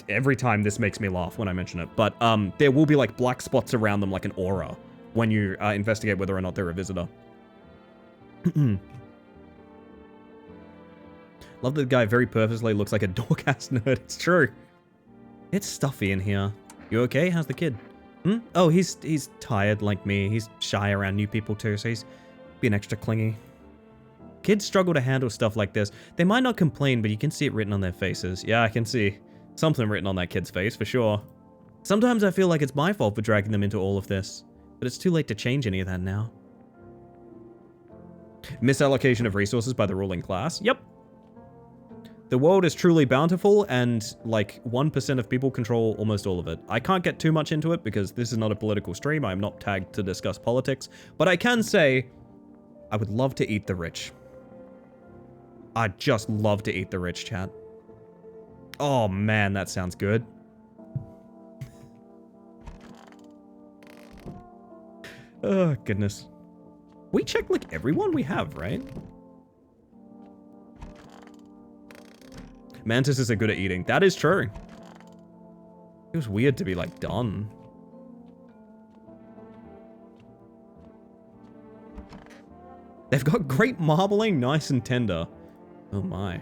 every time this makes me laugh when I mention it, but there will be like black spots around them like an aura when you investigate whether or not they're a visitor. Love that the guy very purposely looks like a dork-ass nerd. It's true. It's stuffy in here. You okay? How's the kid? Oh, he's tired like me. He's shy around new people too, so he's being extra clingy. Kids struggle to handle stuff like this. They might not complain, but you can see it written on their faces. Yeah, I can see something written on that kid's face, for sure. Sometimes I feel like it's my fault for dragging them into all of this, but it's too late to change any of that now. Misallocation of resources by the ruling class. Yep. The world is truly bountiful, and like 1% of people control almost all of it. I can't get too much into it because this is not a political stream. I'm not tagged to discuss politics, but I can say I would love to eat the rich. I'd just love to eat the rich, chat. Oh man, that sounds good. Oh, goodness. We checked like everyone we have, right? Mantises are good at eating. That is true. It was weird to be like done. They've got great marbling, nice and tender. Oh my.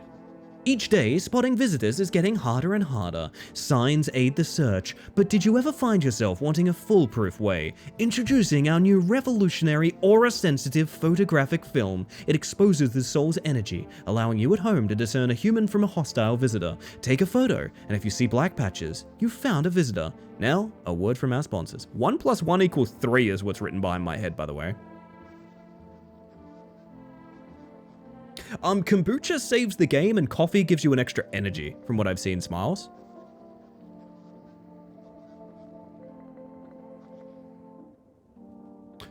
Each day, spotting visitors is getting harder and harder. Signs aid the search, but did you ever find yourself wanting a foolproof way? Introducing our new revolutionary aura-sensitive photographic film. It exposes the soul's energy, allowing you at home to discern a human from a hostile visitor. Take a photo, and if you see black patches, you've found a visitor. Now, a word from our sponsors. 1 + 1 = 3 is what's written behind my head, by the way. Kombucha saves the game and coffee gives you an extra energy, from what I've seen, Smiles.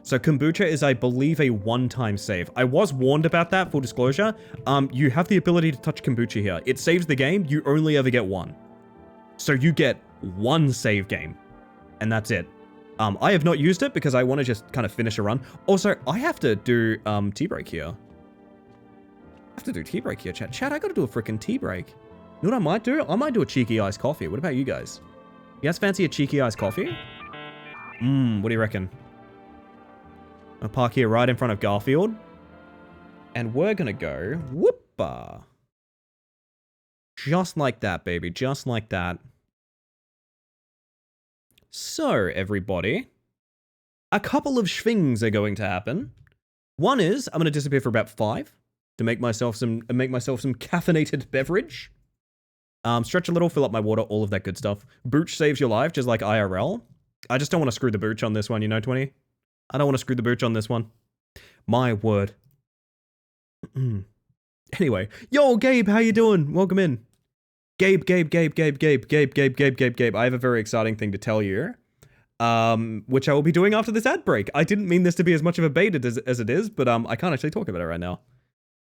So kombucha is, I believe, a one-time save. I was warned about that, full disclosure. You have the ability to touch kombucha here. It saves the game, you only ever get one. So you get one save game, and that's it. I have not used it because I want to just kind of finish a run. Also, I have to do tea break here. I have to do tea break here, chat. Chat, I gotta do a freaking tea break. You know what I might do? I might do a cheeky iced coffee. What about you guys? You guys fancy a cheeky iced coffee? What do you reckon? I'll park here right in front of Garfield. And we're gonna go whoop-a. Just like that, baby. Just like that. So, everybody. A couple of things are going to happen. One is, I'm gonna disappear for about 5. To make myself some caffeinated beverage. Stretch a little, fill up my water, all of that good stuff. Booch saves your life, just like IRL. I just don't want to screw the Booch on this one, you know, 20? I don't want to screw the Booch on this one. My word. Anyway. Yo, Gabe, how you doing? Welcome in. Gabe. I have a very exciting thing to tell you. Which I will be doing after this ad break. I didn't mean this to be as much of a beta as it is, but I can't actually talk about it right now.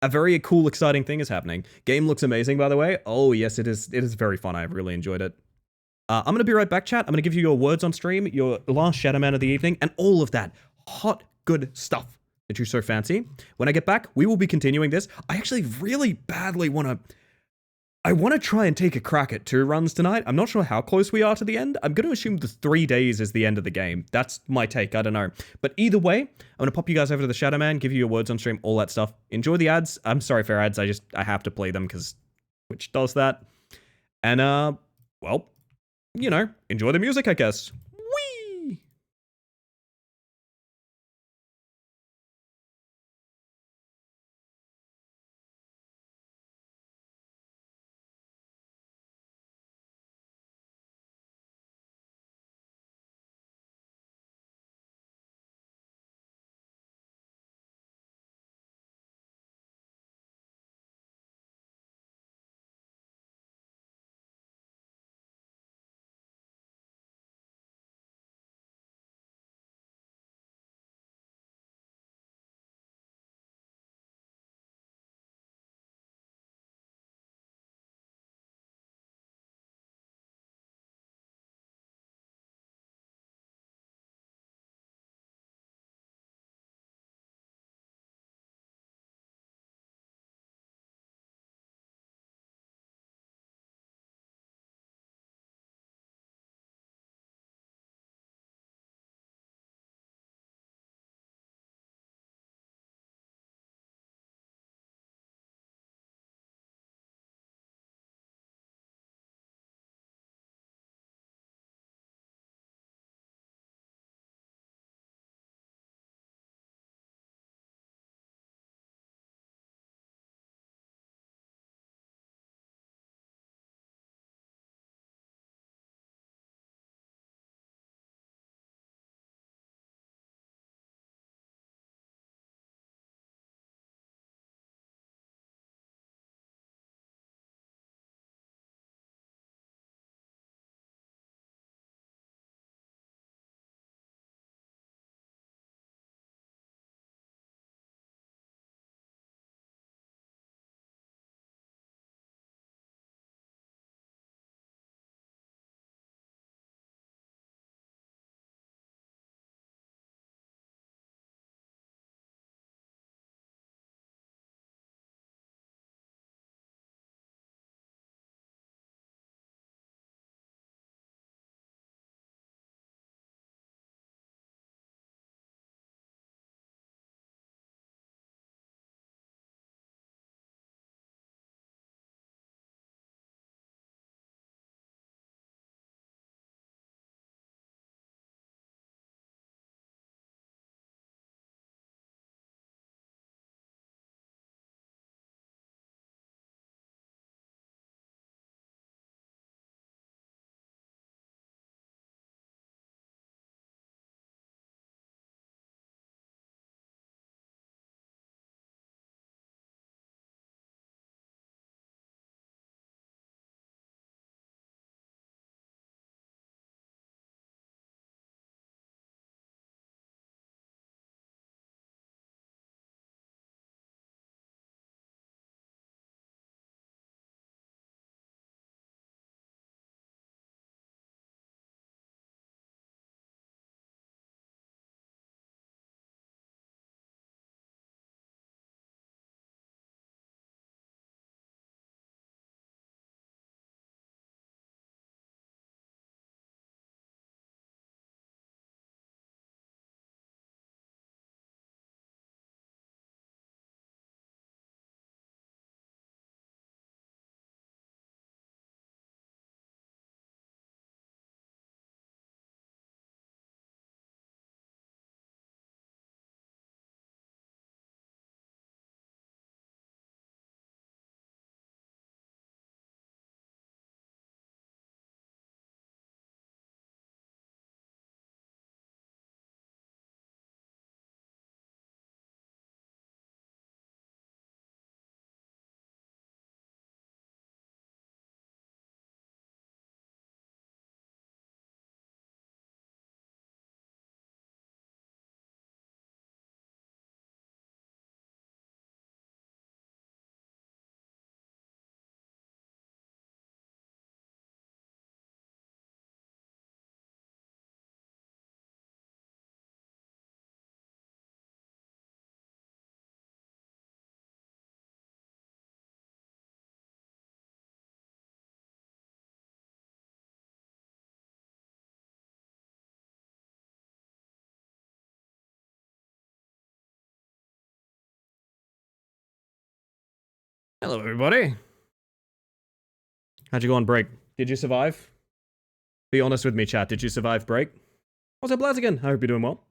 A very cool, exciting thing is happening. Game looks amazing, by the way. Oh, yes, it is. It is very fun. I've really enjoyed it. I'm going to be right back, chat. I'm going to give you your words on stream, your last Shadow Man of the evening, and all of that hot, good stuff that you so fancy. When I get back, we will be continuing this. I actually really badly want to... I want to try and take a crack at 2 runs tonight. I'm not sure how close we are to the end. I'm going to assume the 3 days is the end of the game. That's my take. I don't know. But either way, I'm going to pop you guys over to the Shadow Man, give you your words on stream, all that stuff. Enjoy the ads. I'm sorry for ads. I have to play them because Twitch does that. And, well, you know, enjoy the music, I guess. Hello, everybody. How'd you go on break? Did you survive? Be honest with me, chat. Did you survive break? What's up, Blaziken? I hope you're doing well.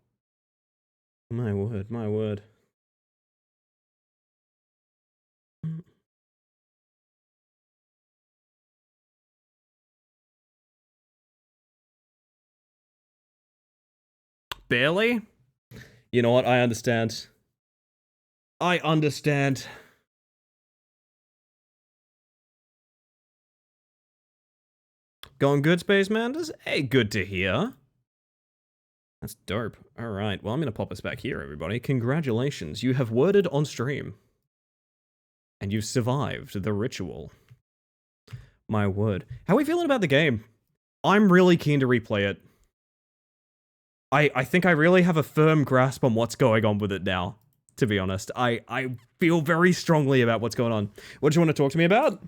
My word, my word. Barely? You know what? I understand. I understand. Going good, Space Manders? Hey, good to hear. That's dope. Alright, well, I'm gonna pop us back here, everybody. Congratulations, you have worded on stream. And you've survived the ritual. My word. How are we feeling about the game? I'm really keen to replay it. I think I really have a firm grasp on what's going on with it now, to be honest. I feel very strongly about what's going on. What do you want to talk to me about?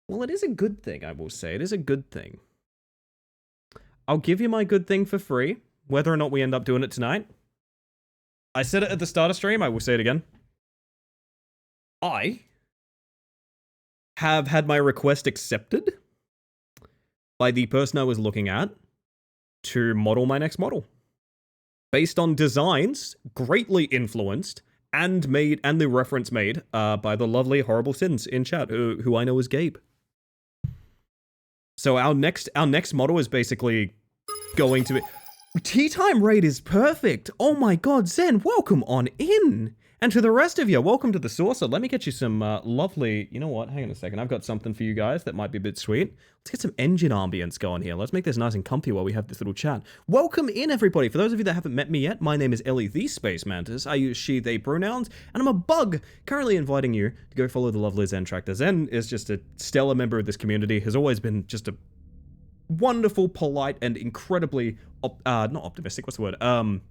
Well, it is a good thing, I will say. It is a good thing. I'll give you my good thing for free, whether or not we end up doing it tonight. I said it at the start of stream, I will say it again. I have had my request accepted by the person I was looking at to model my next model. Based on designs greatly influenced and the reference made by the lovely Horrible Sins in chat, who I know is Gabe. So our next model is basically going to be... Tea Time Raid is perfect! Oh my god, Zen, welcome on in! And to the rest of you, welcome to the Saucer. Let me get you some lovely... You know what? Hang on a second. I've got something for you guys that might be a bit sweet. Let's get some engine ambience going here. Let's make this nice and comfy while we have this little chat. Welcome in, everybody. For those of you that haven't met me yet, my name is Ellie the Space Mantis. I use she, they pronouns, and I'm a bug. Currently inviting you to go follow the lovely Zen Tractor. Zen is just a stellar member of this community. Has always been just a wonderful, polite, and incredibly... not optimistic, what's the word?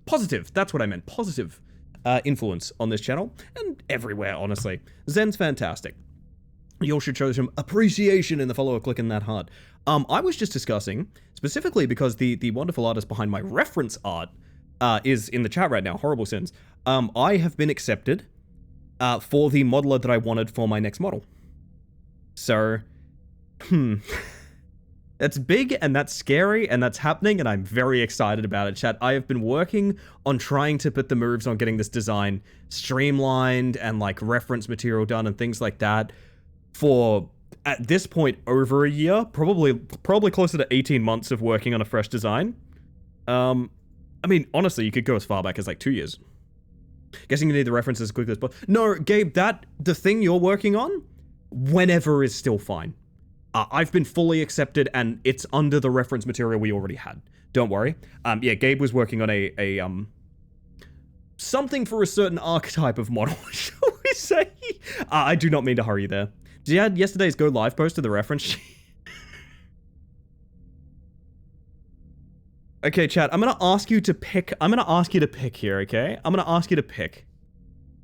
Positive. That's what I meant. Positive. Influence on this channel and everywhere, honestly. Zen's fantastic. You all should show some appreciation in the follower clicking that hard. I was just discussing, specifically because the wonderful artist behind my reference art is in the chat right now, Horrible Sins. I have been accepted for the modeler that I wanted for my next model. So, that's big, and that's scary, and that's happening, and I'm very excited about it, chat. I have been working on trying to put the moves on getting this design streamlined and, like, reference material done and things like that for, at this point, over a year. Probably closer to 18 months of working on a fresh design. I mean, honestly, you could go as far back as, like, 2 years. Guessing you need the references as quickly as possible. No, Gabe, the thing you're working on, whenever is still fine. I've been fully accepted, and it's under the reference material we already had. Don't worry. Yeah, Gabe was working on a something for a certain archetype of model, shall we say? I do not mean to hurry you there. Did you add yesterday's Go Live post to the reference sheet? Okay, chat, I'm gonna ask you to pick here, okay? I'm gonna ask you to pick.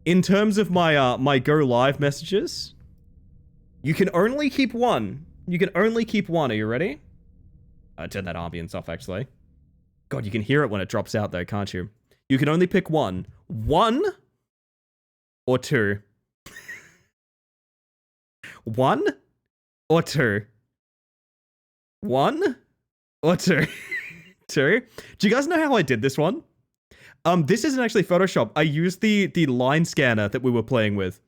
In terms of my, my Go Live messages, you can only keep one. You can only keep one. Are you ready? Turn that ambience off, actually. God, you can hear it when it drops out, though, can't you? You can only pick one. One or two. One or two. One or two. Two. Do you guys know how I did this one? This isn't actually Photoshop. I used the line scanner that we were playing with.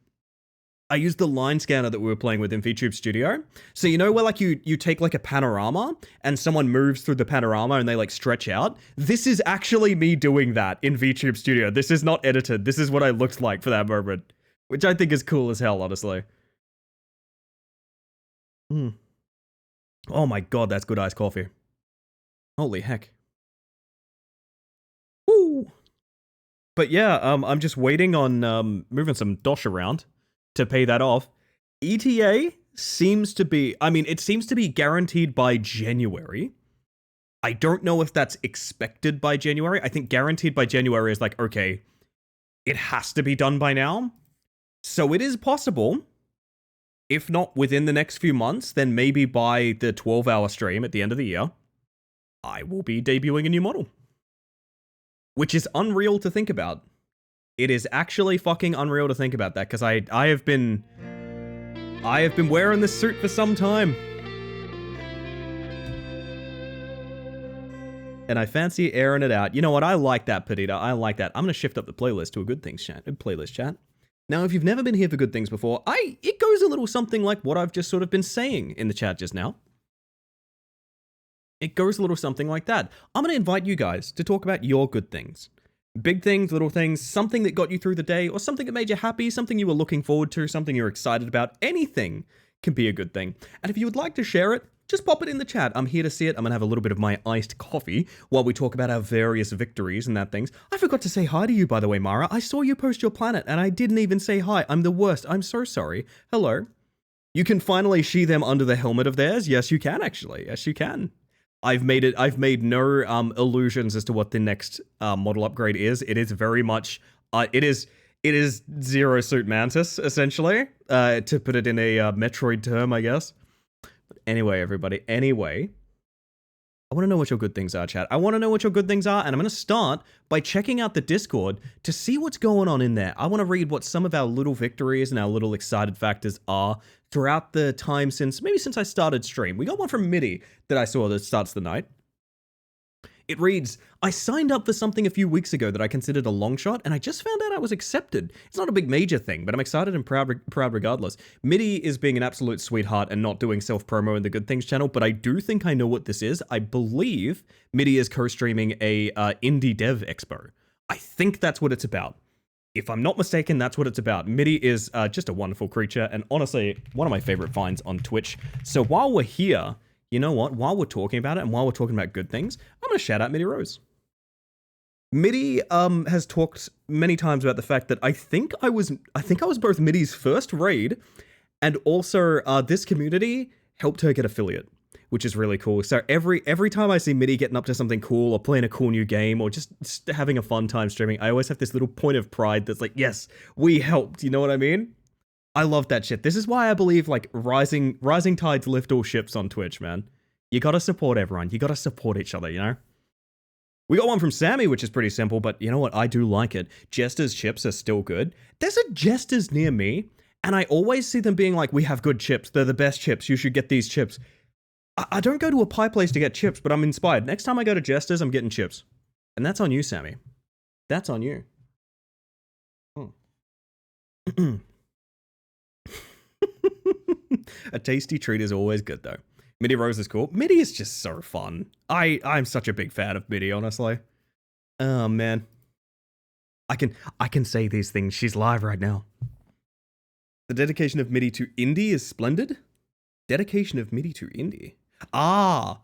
I used the line scanner that we were playing with in VTube Studio. So you know where like you take like a panorama and someone moves through the panorama and they like stretch out? This is actually me doing that in VTube Studio. This is not edited. This is what I looked like for that moment. Which I think is cool as hell, honestly. Oh my god, that's good iced coffee. Holy heck. Woo! But yeah, I'm just waiting on moving some dosh around to pay that off. ETA seems to be, I mean, it seems to be guaranteed by January. I don't know if that's expected by January. I think guaranteed by January is like, okay, it has to be done by now. So it is possible, if not within the next few months, then maybe by the 12-hour stream at the end of the year, I will be debuting a new model. Which is unreal to think about. It is actually fucking unreal to think about that, because I have been wearing this suit for some time. And I fancy airing it out. You know what? I like that, Perdita. I like that. I'm going to shift up the playlist to a good things chat. Playlist chat. Now, if you've never been here for good things before, it goes a little something like what I've just sort of been saying in the chat just now. It goes a little something like that. I'm going to invite you guys to talk about your good things. Big things, little things, something that got you through the day, or something that made you happy, something you were looking forward to, something you're excited about. Anything can be a good thing. And if you would like to share it, just pop it in the chat. I'm here to see it. I'm going to have a little bit of my iced coffee while we talk about our various victories and that things. I forgot to say hi to you, by the way, Mara. I saw you post your planet, and I didn't even say hi. I'm the worst. I'm so sorry. Hello. You can finally see them under the helmet of theirs. Yes, you can, actually. Yes, you can. I've made no illusions as to what the next model upgrade is. It is very much... It is Zero Suit Mantis, essentially. To put it in a Metroid term, I guess. But anyway, everybody, I want to know what your good things are, chat. I want to know what your good things are, and I'm going to start by checking out the Discord to see what's going on in there. I want to read what some of our little victories and our little excited factors are throughout the time since I started stream. We got one from Mitty that I saw that starts the night. It reads, I signed up for something a few weeks ago that I considered a long shot, and I just found out I was accepted. It's not a big major thing, but I'm excited and proud regardless. Mitty is being an absolute sweetheart and not doing self-promo in the Good Things channel, but I do think I know what this is. I believe Mitty is co-streaming a indie dev expo. I think that's what it's about. If I'm not mistaken, that's what it's about. Mitty is just a wonderful creature, and honestly, one of my favorite finds on Twitch. So while we're here... You know what? While we're talking about it and while we're talking about good things, I'm going to shout out Mitty Rose. Mitty has talked many times about the fact that I think I was both Mitty's first raid, and also this community helped her get affiliate, which is really cool. So every time I see Mitty getting up to something cool or playing a cool new game or just having a fun time streaming, I always have this little point of pride that's like, yes, we helped. You know what I mean? I love that shit. This is why I believe, like, rising tides lift all ships on Twitch, man. You gotta support everyone. You gotta support each other, you know? We got one from Sammy, which is pretty simple, but you know what? I do like it. Jester's chips are still good. There's a Jester's near me, and I always see them being like, we have good chips. They're the best chips. You should get these chips. I don't go to a pie place to get chips, but I'm inspired. Next time I go to Jester's, I'm getting chips. And that's on you, Sammy. That's on you. A tasty treat is always good, though. Mitty Rose is cool. Mitty is just so fun. I'm such a big fan of Mitty, honestly. Oh, man. I can say these things. She's live right now. The dedication of Mitty to Indie is splendid. Dedication of Mitty to Indie. Ah!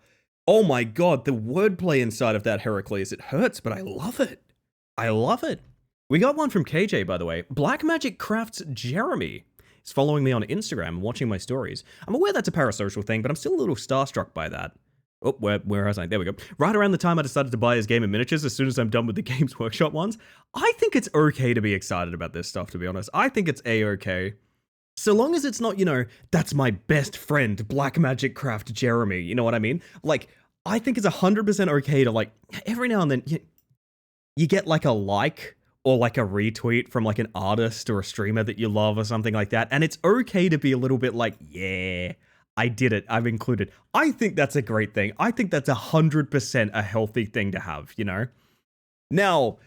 Oh my god, the wordplay inside of that, Heracles. It hurts, but I love it. I love it. We got one from KJ, by the way. Black Magic Crafts Jeremy. He's following me on Instagram and watching my stories. I'm aware that's a parasocial thing, but I'm still a little starstruck by that. Oh, where was I? There we go. Right around the time I decided to buy his game of miniatures, as soon as I'm done with the Games Workshop ones, I think it's okay to be excited about this stuff, to be honest. I think it's A-okay. So long as it's not, you know, that's my best friend, Black Magic Craft Jeremy, you know what I mean? Like, I think it's 100% okay to, like, every now and then, you get, like, a like... or like a retweet from like an artist or a streamer that you love or something like that. And it's okay to be a little bit like, yeah, I did it. I'm included. I think that's a great thing. I think that's 100% a healthy thing to have, you know? Now,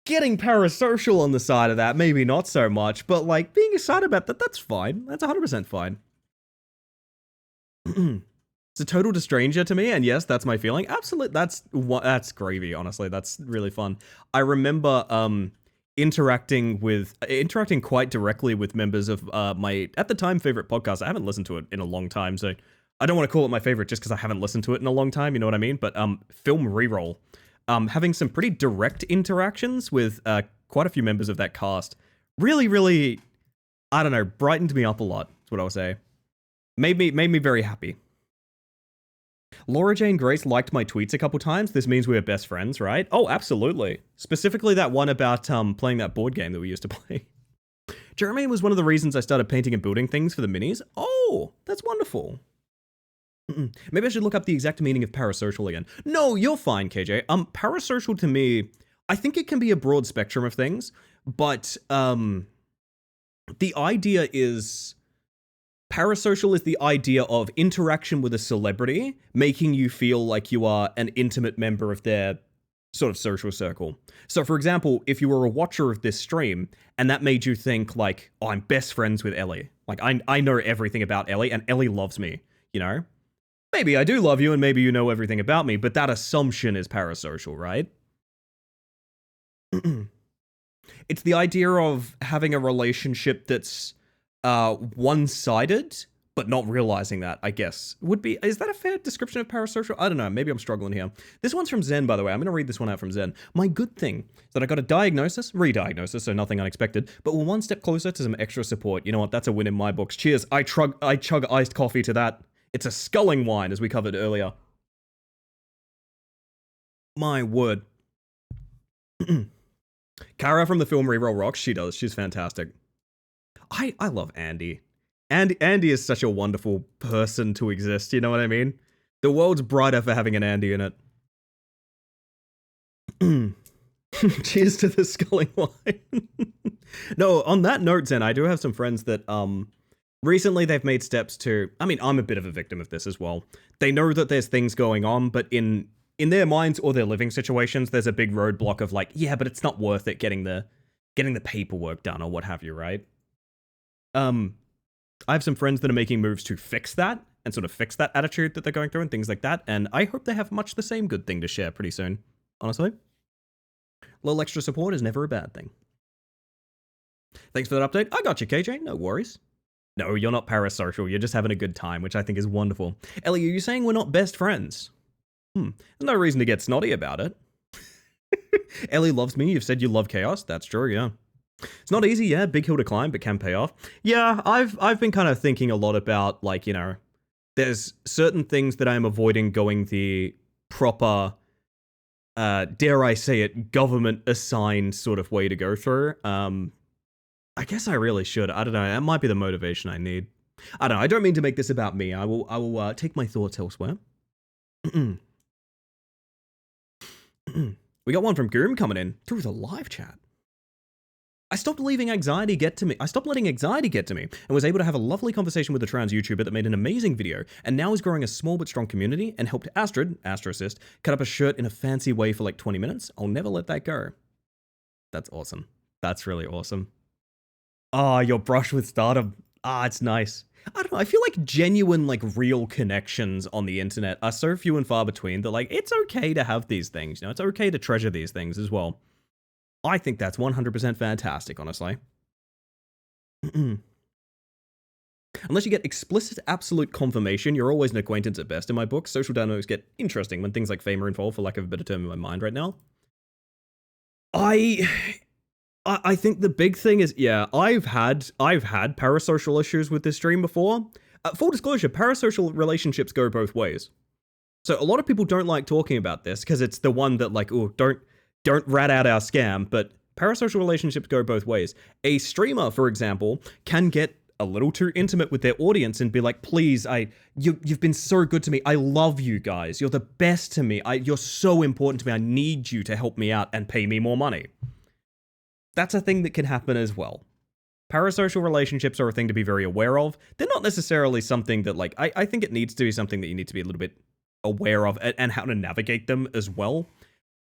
getting parasocial on the side of that, maybe not so much, but like being excited about that, that's fine. That's 100% fine. It's a total stranger to me, and yes, that's my feeling. Absolutely, that's gravy, honestly. That's really fun. I remember interacting quite directly with members of my, at the time, favorite podcast. I haven't listened to it in a long time, so I don't want to call it my favorite just because I haven't listened to it in a long time, you know what I mean? But Film Reroll, having some pretty direct interactions with quite a few members of that cast, really, I don't know, brightened me up a lot, is what I would say. Made me very happy. Laura Jane Grace liked my tweets a couple times. This means we are best friends, right? Oh, absolutely. Specifically that one about playing that board game that we used to play. Jeremy was one of the reasons I started painting and building things for the minis. Oh, that's wonderful. Maybe I should look up the exact meaning of parasocial again. No, you're fine, KJ. Parasocial to me, I think it can be a broad spectrum of things. But the idea is parasocial is the idea of interaction with a celebrity, making you feel like you are an intimate member of their sort of social circle. So, for example, if you were a watcher of this stream and that made you think like, oh, I'm best friends with Ellie. Like, I know everything about Ellie and Ellie loves me, you know? Maybe I do love you and maybe you know everything about me, but that assumption is parasocial, right? It's the idea of having a relationship that's one-sided, but not realizing that, I guess. Is that a fair description of parasocial? I don't know, maybe I'm struggling here. This one's from Zen, by the way. I'm going to read this one out from Zen. My good thing is that I got a re-diagnosis, so nothing unexpected, but we're one step closer to some extra support. You know what, that's a win in my books. Cheers, I chug iced coffee to that. It's a sculling wine, as we covered earlier. My word. Kara from the film Reroll rocks. She does. She's fantastic. I love Andy. Andy is such a wonderful person to exist, you know what I mean? The world's brighter for having an Andy in it. Cheers to the sculling wine. No, on that note, Zen, I do have some friends that recently they've made steps to, I mean, I'm a bit of a victim of this as well. They know that there's things going on, but in their minds or their living situations, there's a big roadblock of like, yeah, but it's not worth it getting the paperwork done or what have you, right? I have some friends that are making moves to fix that and sort of fix that attitude that they're going through and things like that, and I hope they have much the same good thing to share pretty soon, honestly. A little extra support is never a bad thing. Thanks for that update. I got you, KJ, no worries. No, you're not parasocial, you're just having a good time, which I think is wonderful. Ellie, are you saying we're not best friends? There's no reason to get snotty about it. Ellie loves me, you've said you love chaos, that's true, yeah. It's not easy, yeah, big hill to climb, but can pay off. Yeah, I've been kind of thinking a lot about, like, you know, there's certain things that I'm avoiding going the proper, dare I say it, government-assigned sort of way to go through. I guess I really should. I don't know, that might be the motivation I need. I don't know, I don't mean to make this about me. I will take my thoughts elsewhere. We got one from Goom coming in through the live chat. I stopped letting anxiety get to me and was able to have a lovely conversation with a trans YouTuber that made an amazing video and now is growing a small but strong community and helped Astrid, Astrocyst, cut up a shirt in a fancy way for like 20 minutes. I'll never let that go. That's awesome. That's really awesome. Ah, your brush with stardom. Ah, it's nice. I don't know, I feel like genuine, like, real connections on the internet are so few and far between that, like, it's okay to have these things, you know? It's okay to treasure these things as well. I think that's 100% fantastic, honestly. Unless you get explicit absolute confirmation, you're always an acquaintance at best in my book. Social dynamics get interesting when things like fame are involved, for lack of a better term in my mind right now. I think the big thing is, yeah, I've had parasocial issues with this stream before. Full disclosure, parasocial relationships go both ways. So a lot of people don't like talking about this because it's the one that like, oh, don't rat out our scam, but parasocial relationships go both ways. A streamer, for example, can get a little too intimate with their audience and be like, please, you've been so good to me. I love you guys. You're the best to me. You're so important to me. I need you to help me out and pay me more money. That's a thing that can happen as well. Parasocial relationships are a thing to be very aware of. They're not necessarily something that, like, I think it needs to be something that you need to be a little bit aware of and how to navigate them as well.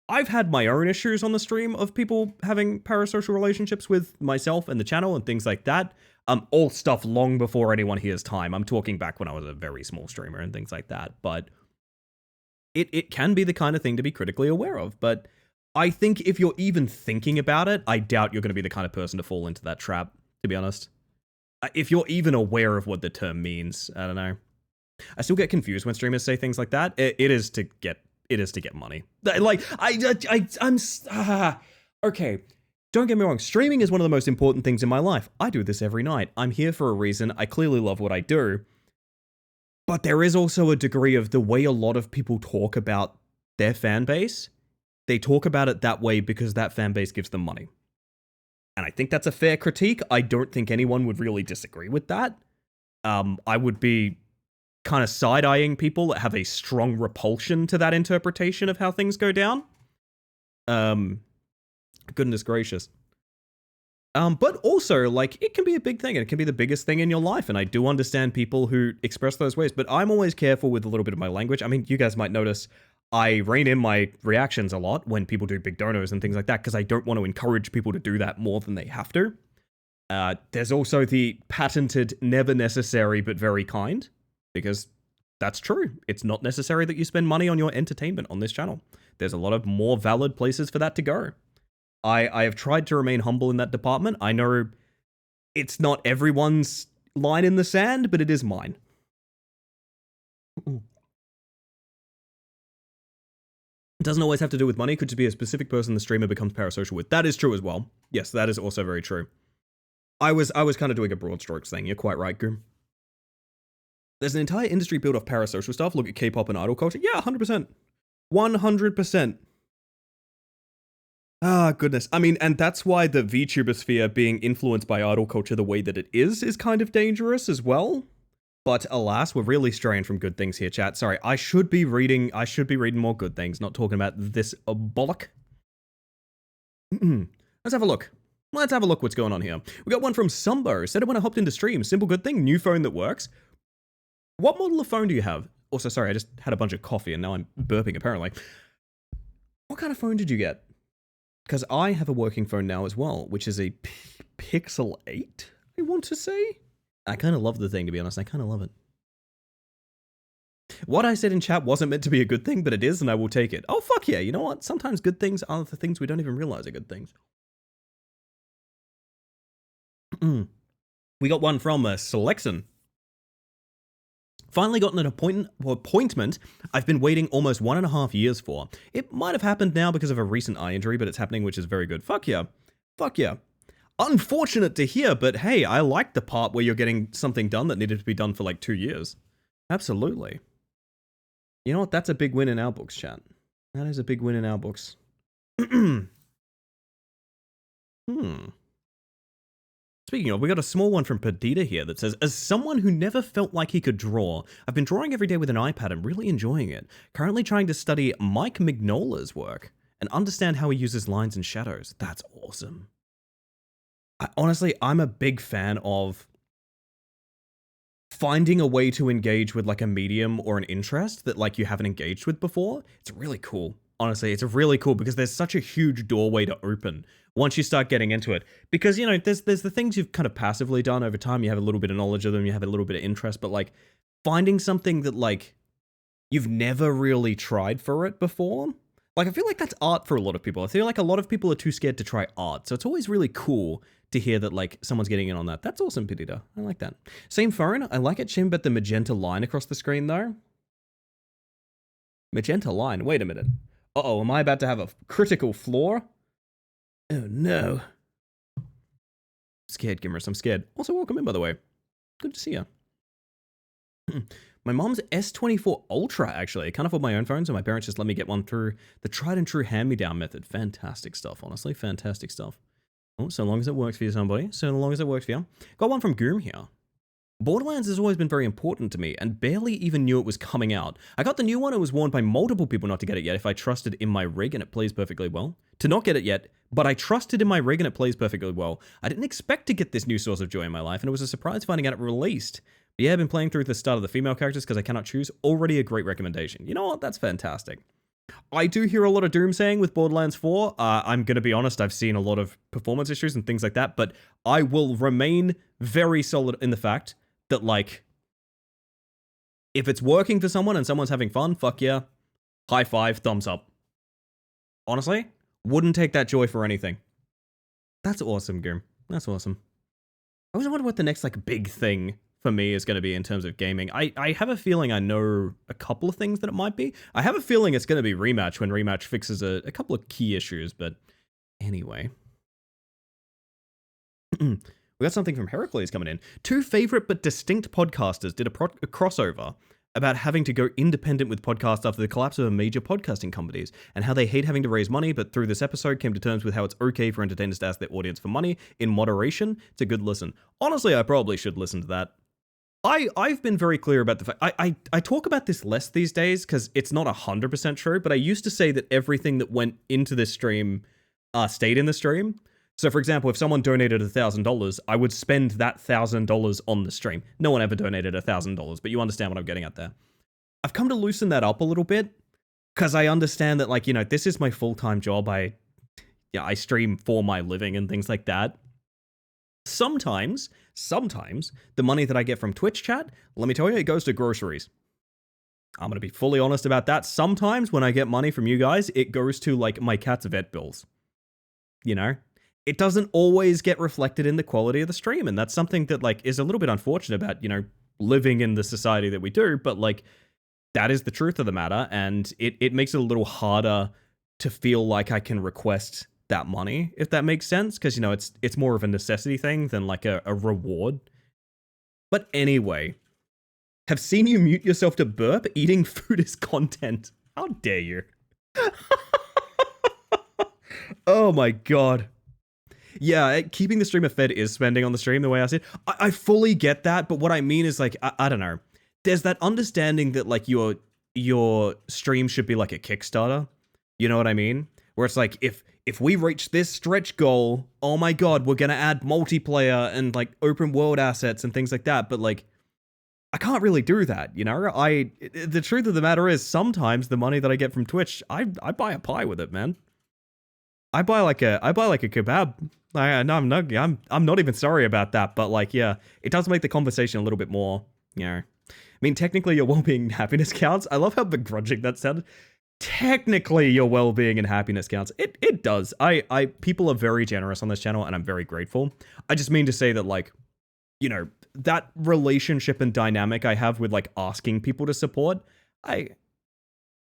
I've had my own issues on the stream of people having parasocial relationships with myself and the channel and things like that. All stuff long before anyone here's time. I'm talking back when I was a very small streamer and things like that. But it can be the kind of thing to be critically aware of. But I think if you're even thinking about it, I doubt you're going to be the kind of person to fall into that trap, to be honest. If you're even aware of what the term means, I don't know. I still get confused when streamers say things like that. It is to get money. Like, okay. Don't get me wrong, streaming is one of the most important things in my life. I do this every night. I'm here for a reason. I clearly love what I do. But there is also a degree of the way a lot of people talk about their fan base. They talk about it that way because that fan base gives them money. And I think that's a fair critique. I don't think anyone would really disagree with that. I would be kind of side-eyeing people that have a strong repulsion to that interpretation of how things go down. Goodness gracious. But also, like, it can be a big thing, and it can be the biggest thing in your life, and I do understand people who express those ways, but I'm always careful with a little bit of my language. I mean, you guys might notice I rein in my reactions a lot when people do big donos and things like that, because I don't want to encourage people to do that more than they have to. There's also the patented never necessary but very kind, because that's true. It's not necessary that you spend money on your entertainment on this channel. There's a lot of more valid places for that to go. I have tried to remain humble in that department. I know it's not everyone's line in the sand, but it is mine. It doesn't always have to do with money. It could just be a specific person the streamer becomes parasocial with. That is true as well. Yes, that is also very true. I was kind of doing a broad strokes thing. You're quite right, Goom. There's an entire industry built off parasocial stuff. Look at K-pop and idol culture. Yeah, 100%. 100%. Ah, goodness. I mean, and that's why the VTuber sphere being influenced by idol culture the way that it is kind of dangerous as well. But alas, we're really straying from good things here, chat. Sorry, I should be reading more good things, not talking about this bollock. Let's have a look. Let's have a look what's going on here. We got one from Sumbo. Said it when I hopped into stream. Simple good thing, new phone that works. What model of phone do you have? Also, sorry, I just had a bunch of coffee and now I'm burping apparently. What kind of phone did you get? Because I have a working phone now as well, which is a Pixel 8, I want to say. I kind of love the thing, to be honest. I kind of love it. What I said in chat wasn't meant to be a good thing, but it is, and I will take it. Oh, fuck yeah. You know what? Sometimes good things are the things we don't even realize are good things. We got one from Selexon. Finally gotten an appointment I've been waiting almost 1.5 years for. It might have happened now because of a recent eye injury, but it's happening, which is very good. Fuck yeah. Fuck yeah. Unfortunate to hear, but hey, I like the part where you're getting something done that needed to be done for like 2 years. Absolutely. You know what? That's a big win in our books, chat. That is a big win in our books. Speaking of, we got a small one from Perdita here that says, as someone who never felt like he could draw, I've been drawing every day with an iPad and really enjoying it. Currently trying to study Mike Mignola's work and understand how he uses lines and shadows. That's awesome. Honestly, I'm a big fan of finding a way to engage with like a medium or an interest that like you haven't engaged with before. It's really cool. Honestly, it's really cool because there's such a huge doorway to open once you start getting into it. Because, you know, there's the things you've kind of passively done over time. You have a little bit of knowledge of them, you have a little bit of interest, but like finding something that like you've never really tried for it before. Like, I feel like that's art for a lot of people. I feel like a lot of people are too scared to try art. So it's always really cool to hear that like someone's getting in on that. That's awesome, Perdita. I like that. Same phone. I like it, Chim, but the magenta line across the screen though. Magenta line. Wait a minute. Uh-oh, am I about to have a critical flaw? Oh, no. I'm scared, Gimmerus. I'm scared. Also, welcome in, by the way. Good to see you. My mom's S24 Ultra, actually. I can't afford my own phone, so my parents just let me get one through the tried and true hand-me-down method. Fantastic stuff, honestly. Fantastic stuff. Oh, so long as it works for you, somebody. So long as it works for you. Got one from Goom here. Borderlands has always been very important to me, and barely even knew it was coming out. I got the new one and was warned by multiple people not to get it yet if I trusted in my rig and it plays perfectly well. To not get it yet, but I trusted in my rig and it plays perfectly well. I didn't expect to get this new source of joy in my life, and it was a surprise finding out it released. But yeah, I've been playing through the start of the female characters because I cannot choose. Already a great recommendation. You know what? That's fantastic. I do hear a lot of doomsaying with Borderlands 4. I'm going to be honest, I've seen a lot of performance issues and things like that, but I will remain very solid in the fact that, like, if it's working for someone and someone's having fun, fuck yeah. High five, thumbs up. Honestly, wouldn't take that joy for anything. That's awesome, Goom. That's awesome. I always wonder what the next, like, big thing for me is going to be in terms of gaming. I have a feeling I know a couple of things that it might be. I have a feeling it's going to be Rematch when Rematch fixes a couple of key issues, but anyway. We got something from Heracles coming in. 2 favorite but distinct podcasters did a crossover about having to go independent with podcasts after the collapse of major podcasting companies and how they hate having to raise money, but through this episode came to terms with how it's okay for entertainers to ask their audience for money in moderation. It's a good listen. Honestly, I probably should listen to that. I've been very clear about the fact, I talk about this less these days because it's not 100% true, but I used to say that everything that went into this stream stayed in the stream. So, for example, if someone donated $1,000, I would spend that $1,000 on the stream. No one ever donated $1,000, but you understand what I'm getting at there. I've come to loosen that up a little bit because I understand that, like, you know, this is my full-time job. I stream for my living and things like that. Sometimes the money that I get from Twitch chat, let me tell you, it goes to groceries. I'm going to be fully honest about that. Sometimes when I get money from you guys, it goes to, like, my cat's vet bills. You know? It doesn't always get reflected in the quality of the stream, and that's something that, like, is a little bit unfortunate about, you know, living in the society that we do, but, like, that is the truth of the matter, and it makes it a little harder to feel like I can request that money, if that makes sense, because, you know, it's more of a necessity thing than, like, a reward. But anyway, have seen you mute yourself to burp. Eating food is content. How dare you? Oh my god. Yeah, keeping the streamer fed is spending on the stream the way I said. I fully get that, but what I mean is, like, I don't know. There's that understanding that, like, your stream should be like a Kickstarter. You know what I mean? Where it's like, if we reach this stretch goal, oh my god, we're gonna add multiplayer and, like, open world assets and things like that. But, like, I can't really do that, you know? The truth of the matter is, sometimes the money that I get from Twitch, I buy a pie with it, man. I buy like a kebab. I'm not even sorry about that, but, like, yeah, it does make the conversation a little bit more, you know. I mean, technically your well-being and happiness counts. I love how begrudging that sounded. Technically your well-being and happiness counts. It does. People are very generous on this channel, and I'm very grateful. I just mean to say that, like, you know, that relationship and dynamic I have with, like, asking people to support,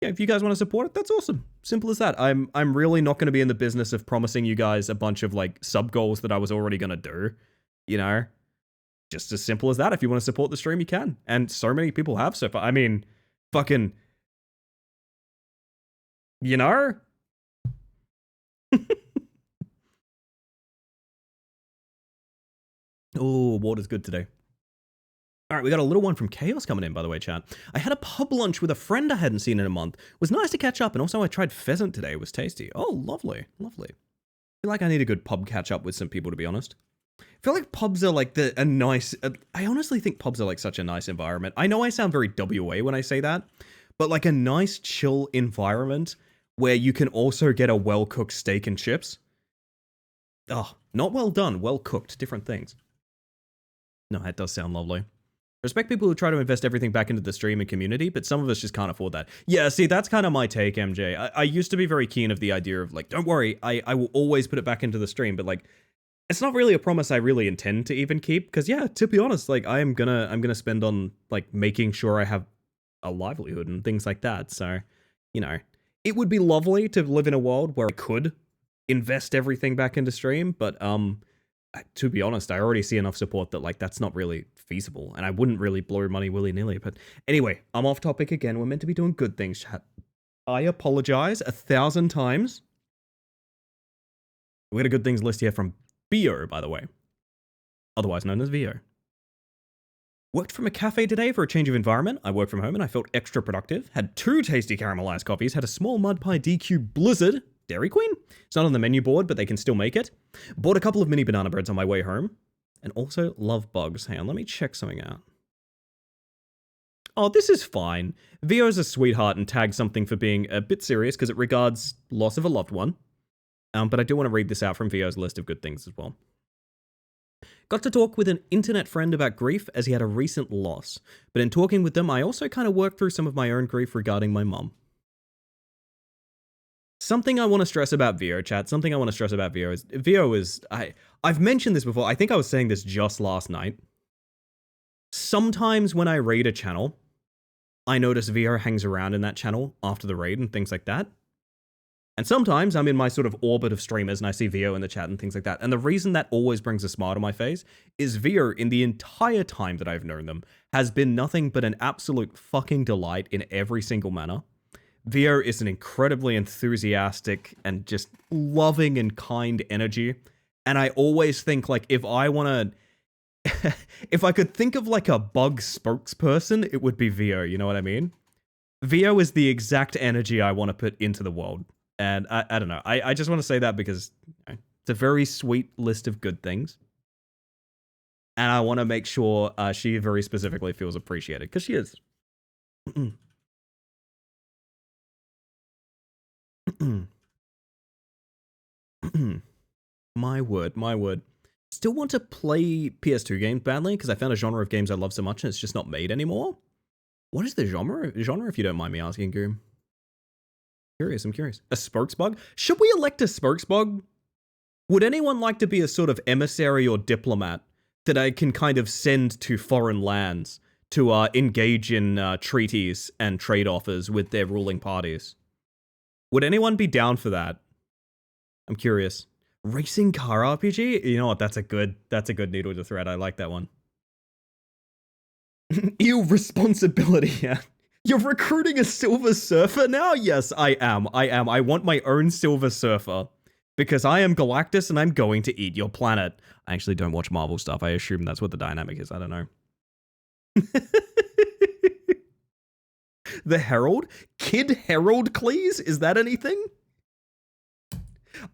if you guys want to support it, that's awesome. Simple as that. I'm really not going to be in the business of promising you guys a bunch of, like, sub goals that I was already going to do, you know? Just as simple as that. If you want to support the stream, you can. And so many people have so far. I mean, fucking, you know? Oh, water's good today. All right, we got a little one from Chaos coming in, by the way, chat. I had a pub lunch with a friend I hadn't seen in a month. It was nice to catch up, and also I tried pheasant today. It was tasty. Oh, lovely, lovely. I feel like I need a good pub catch up with some people, to be honest. I feel like pubs are like a nice... I honestly think pubs are like such a nice environment. I know I sound very WA when I say that, but like a nice, chill environment where you can also get a well-cooked steak and chips. Oh, not well done, well-cooked, different things. No, that does sound lovely. I respect people who try to invest everything back into the stream and community, but some of us just can't afford that. Yeah, see, that's kind of my take, MJ. I used to be very keen of the idea of, like, don't worry, I will always put it back into the stream, but, like, it's not really a promise I really intend to even keep, because, yeah, to be honest, like, I'm gonna spend on, like, making sure I have a livelihood and things like that, so, you know. It would be lovely to live in a world where I could invest everything back into stream, but, to be honest, I already see enough support that, like, that's not really feasible, and I wouldn't really blow money willy-nilly. But anyway, I'm off topic again. We're meant to be doing good things, chat. I apologize 1,000 times. We got a good things list here from Bio, by the way, otherwise known as Vio. Worked from a cafe today for a change of environment. I worked from home and I felt extra productive. Had 2 tasty caramelized coffees. Had a small mud pie DQ Blizzard. Dairy Queen? It's not on the menu board, but they can still make it. Bought a couple of mini banana breads on my way home. And also love bugs. Hang on, let me check something out. Oh, this is fine. Vio's a sweetheart and tagged something for being a bit serious because it regards loss of a loved one. But I do want to read this out from Vio's list of good things as well. Got to talk with an internet friend about grief as he had a recent loss. But in talking with them, I also kind of worked through some of my own grief regarding my mum. Something I want to stress about Vio, chat, something I want to stress about Vio is, I've mentioned this before, I think I was saying this just last night. Sometimes when I raid a channel, I notice Vio hangs around in that channel after the raid and things like that. And sometimes I'm in my sort of orbit of streamers and I see Vio in the chat and things like that. And the reason that always brings a smile to my face is Vio, in the entire time that I've known them, has been nothing but an absolute fucking delight in every single manner. Vio is an incredibly enthusiastic and just loving and kind energy. And I always think, like, if I want to... if I could think of, like, a bug spokesperson, it would be Vio, you know what I mean? Vio is the exact energy I want to put into the world. And I don't know. I just want to say that because It's a very sweet list of good things. And I want to make sure she very specifically feels appreciated, because she is. My word, my word. Still want to play PS2 games badly, because I found a genre of games I love so much and it's just not made anymore. What is the genre, if you don't mind me asking, Goom? I'm curious. A spokesbug? Should we elect a spokesbug? Would anyone like to be a sort of emissary or diplomat that I can kind of send to foreign lands to engage in treaties and trade offers with their ruling parties? Would anyone be down for that? I'm curious. Racing car RPG? You know what? That's a good needle to thread. I like that one. Ew, responsibility. Yeah. You're recruiting a Silver Surfer now? Yes, I am. I want my own Silver Surfer. Because I am Galactus and I'm going to eat your planet. I actually don't watch Marvel stuff. I assume that's what the dynamic is. I don't know. The Herald? Kid Heraldcles? Is that anything?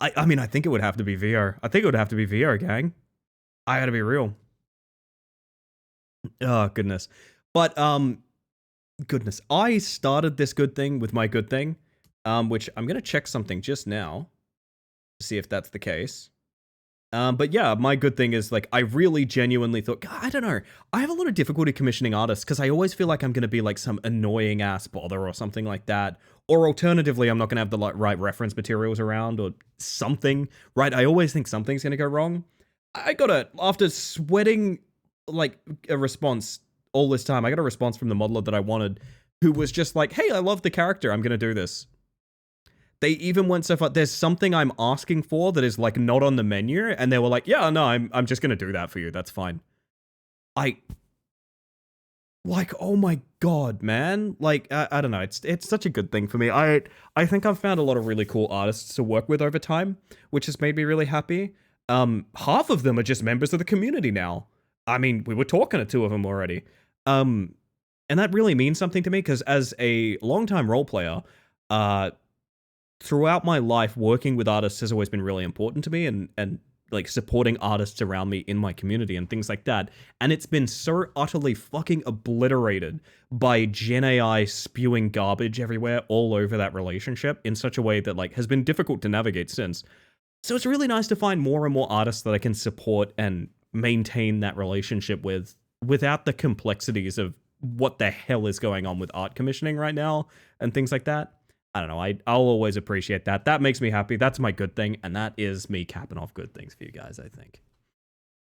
I mean, I think it would have to be VR. I think it would have to be VR, gang. I gotta be real. Oh, goodness. But, goodness. I started this good thing with my good thing, which I'm gonna check something just now to see if that's the case. But yeah, my good thing is, like, I really genuinely thought, God, I don't know. I have a lot of difficulty commissioning artists because I always feel like I'm going to be like some annoying ass bother or something like that. Or alternatively, I'm not going to have the right reference materials around or something, right? I always think something's going to go wrong. I got after sweating like a response all this time, I got a response from the modeler that I wanted who was just like, hey, I love the character. I'm going to do this. They even went so far, there's something I'm asking for that is like not on the menu, and they were like, yeah, no, I'm just gonna do that for you, that's fine. Like, oh my god, man. Like, I don't know, it's such a good thing for me. I think I've found a lot of really cool artists to work with over time, which has made me really happy. Half of them are just members of the community now. I mean, we were talking to 2 of them already. And that really means something to me, because as a longtime role player, throughout my life, working with artists has always been really important to me, and like supporting artists around me in my community and things like that. And it's been so utterly fucking obliterated by Gen AI spewing garbage everywhere all over that relationship in such a way that like has been difficult to navigate since. So it's really nice to find more and more artists that I can support and maintain that relationship with without the complexities of what the hell is going on with art commissioning right now and things like that. I don't know, I'll always appreciate that. That makes me happy. That's my good thing, and that is me capping off good things for you guys, I think.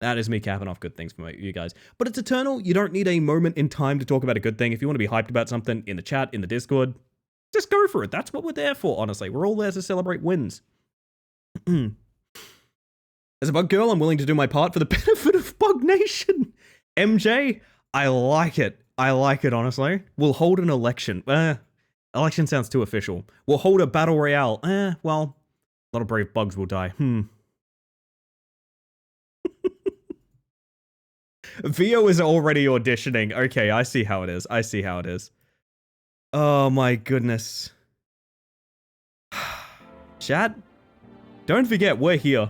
That is me capping off good things for you guys. But it's eternal. You don't need a moment in time to talk about a good thing. If you want to be hyped about something in the chat, in the Discord, just go for it. That's what we're there for, honestly. We're all there to celebrate wins. As a bug girl, I'm willing to do my part for the benefit of Bug Nation. MJ, I like it. I like it, honestly. We'll hold an election. Election sounds too official. We'll hold a battle royale. Well, a lot of brave bugs will die. Vio is already auditioning. Okay, I see how it is. Oh my goodness. Chat, don't forget, we're here.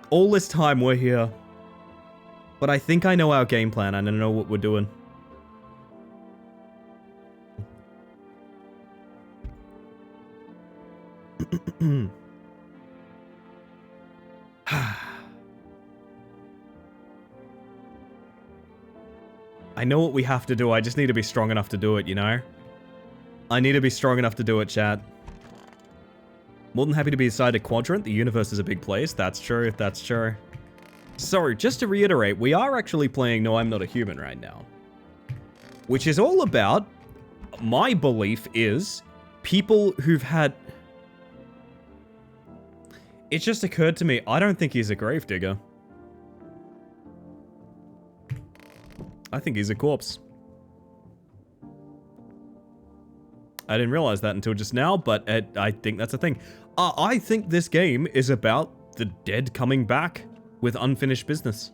All this time, we're here. But I think I know our game plan, and I know what we're doing. I know what we have to do, I just need to be strong enough to do it, you know? I need to be strong enough to do it, chat. More than happy to be inside a quadrant, the universe is a big place, that's true, that's true. So, just to reiterate, we are actually playing No I'm Not a Human right now. Which is all about, my belief is, people who've had... It just occurred to me, I don't think he's a gravedigger. I think he's a corpse. I didn't realize that until just now, but I think that's a thing. I think this game is about the dead coming back with unfinished business.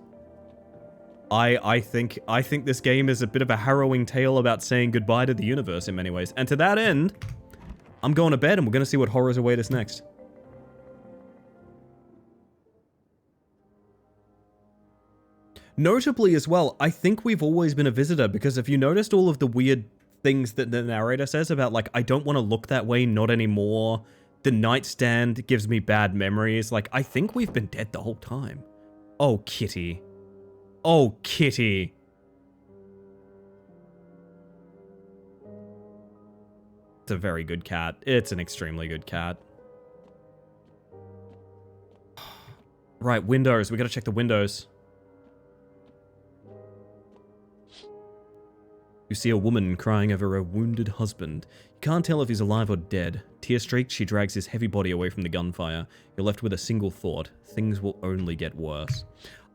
I think this game is a bit of a harrowing tale about saying goodbye to the universe in many ways. And to that end, I'm going to bed and we're going to see what horrors await us next. Notably as well, I think we've always been a visitor, because if you noticed all of the weird things that the narrator says about, like, I don't want to look that way, not anymore, the nightstand gives me bad memories, like, I think we've been dead the whole time. Oh, Kitty. Oh, Kitty. It's a very good cat. It's an extremely good cat. Right, windows. We gotta check the windows. You see a woman crying over a wounded husband. You can't tell if he's alive or dead. Tear-streaked, she drags his heavy body away from the gunfire. You're left with a single thought. Things will only get worse.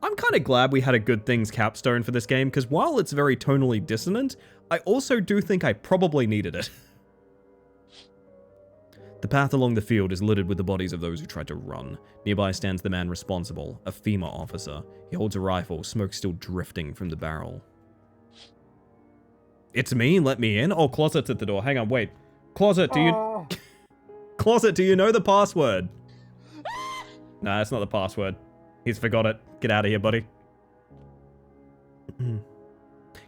I'm kind of glad we had a good things capstone for this game, because while it's very tonally dissonant, I also do think I probably needed it. The path along the field is littered with the bodies of those who tried to run. Nearby stands the man responsible, a FEMA officer. He holds a rifle, smoke still drifting from the barrel. It's me, let me in. Oh, Closet's at the door. Hang on, wait. Closet, do you... Closet, do you know the password? Nah, that's not the password. He's forgot it. Get out of here, buddy.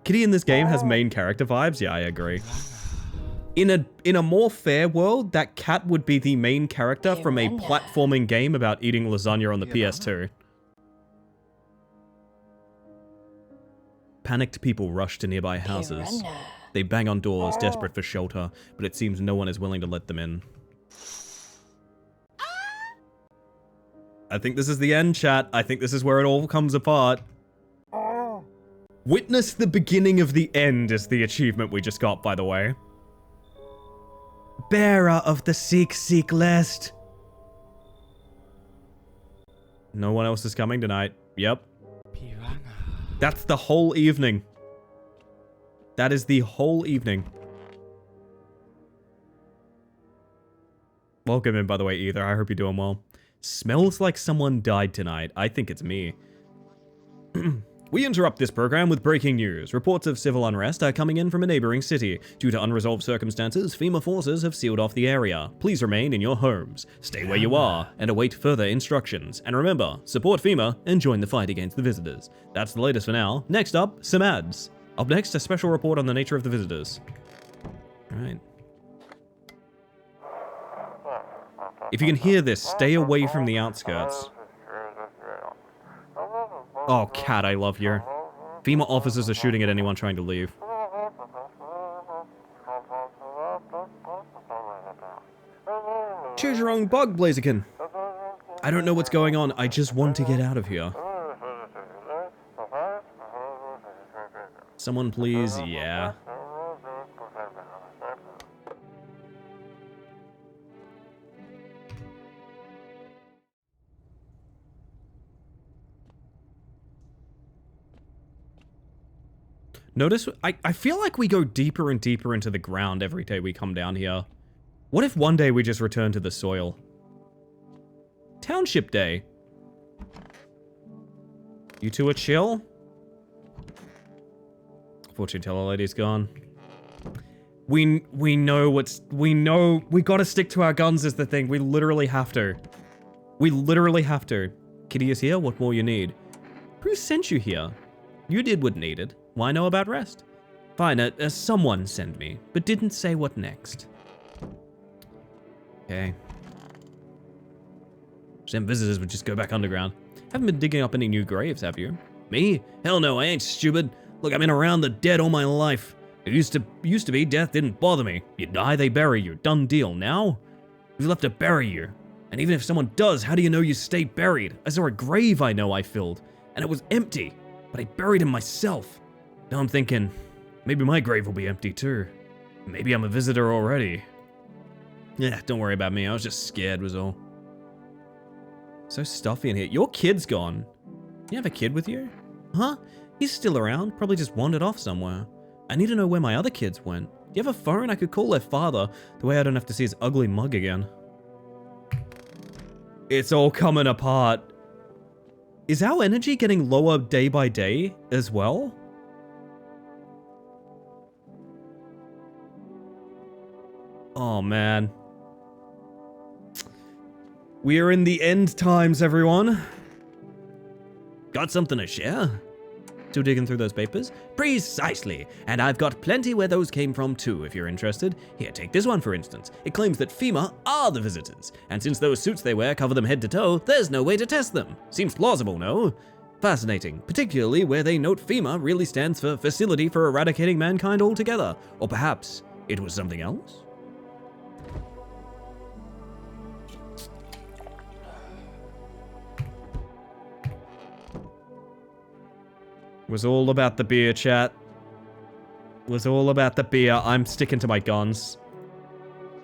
Kitty in this game has main character vibes. Yeah, I agree. In a more fair world, that cat would be the main character from a platforming game about eating lasagna on the PS2. Panicked people rush to nearby houses. They bang on doors, desperate for shelter, but it seems no one is willing to let them in. I think this is the end, chat. I think this is where it all comes apart. Witness the beginning of the end is the achievement we just got, by the way. Bearer of the Seek list. No one else is coming tonight. Yep. That's the whole evening. That is the whole evening. Welcome in, by the way, Ether. I hope you're doing well. Smells like someone died tonight. I think it's me. We interrupt this program with breaking news. Reports of civil unrest are coming in from a neighboring city. Due to unresolved circumstances, FEMA forces have sealed off the area. Please remain in your homes. Stay where you are and await further instructions. And remember, support FEMA and join the fight against the visitors. That's the latest for now. Next up, some ads. Up next, a special report on the nature of the visitors. Alright. If you can hear this, stay away from the outskirts. Oh, cat, I love you. FEMA officers are shooting at anyone trying to leave. Choose your own bug, Blaziken. I don't know what's going on. I just want to get out of here. Someone please? Yeah. Notice, I feel like we go deeper and deeper into the ground every day we come down here. What if one day we just return to the soil? Township Day. You two are chill? Fortune teller lady's gone. We know we gotta stick to our guns is the thing. We literally have to. We literally have to. Kitty is here, what more you need? Who sent you here? You did what needed. Why know about rest? Fine, someone sent me, but didn't say what next. Okay. Some visitors would just go back underground. Haven't been digging up any new graves, have you? Me? Hell no, I ain't stupid. Look, I've been around the dead all my life. It used to be death didn't bother me. You die, they bury you. Done deal. Now, who's left to bury you? And even if someone does, how do you know you stay buried? I saw a grave I know I filled, and it was empty, but I buried him myself. Now I'm thinking, maybe my grave will be empty too. Maybe I'm a visitor already. Yeah, don't worry about me. I was just scared was all. So stuffy in here. Your kid's gone. You have a kid with you? Huh? He's still around. Probably just wandered off somewhere. I need to know where my other kids went. Do you have a phone? I could call their father. The way I don't have to see his ugly mug again. It's all coming apart. Is our energy getting lower day by day as well? Oh, man. We are in the end times, everyone. Got something to share? Still digging through those papers? Precisely! And I've got plenty where those came from too, if you're interested. Here, take this one for instance. It claims that FEMA are the visitors, and since those suits they wear cover them head to toe, there's no way to test them. Seems plausible, no? Fascinating, particularly where they note FEMA really stands for Facility for Eradicating Mankind Altogether. Or perhaps it was something else? Was all about the beer, chat. Was all about the beer. I'm sticking to my guns.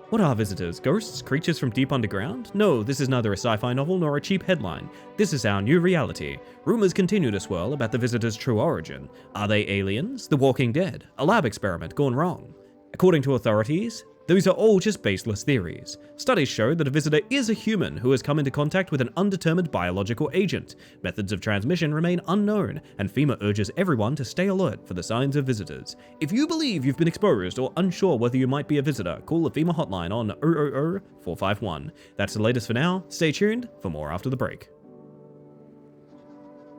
What are visitors? Ghosts? Creatures from deep underground? No, this is neither a sci-fi novel nor a cheap headline. This is our new reality. Rumors continue to swirl about the visitors' true origin. Are they aliens? The Walking Dead? A lab experiment gone wrong? According to authorities, these are all just baseless theories. Studies show that a visitor is a human who has come into contact with an undetermined biological agent. Methods of transmission remain unknown, and FEMA urges everyone to stay alert for the signs of visitors. If you believe you've been exposed or unsure whether you might be a visitor, call the FEMA hotline on 000-451. That's the latest for now. Stay tuned for more after the break.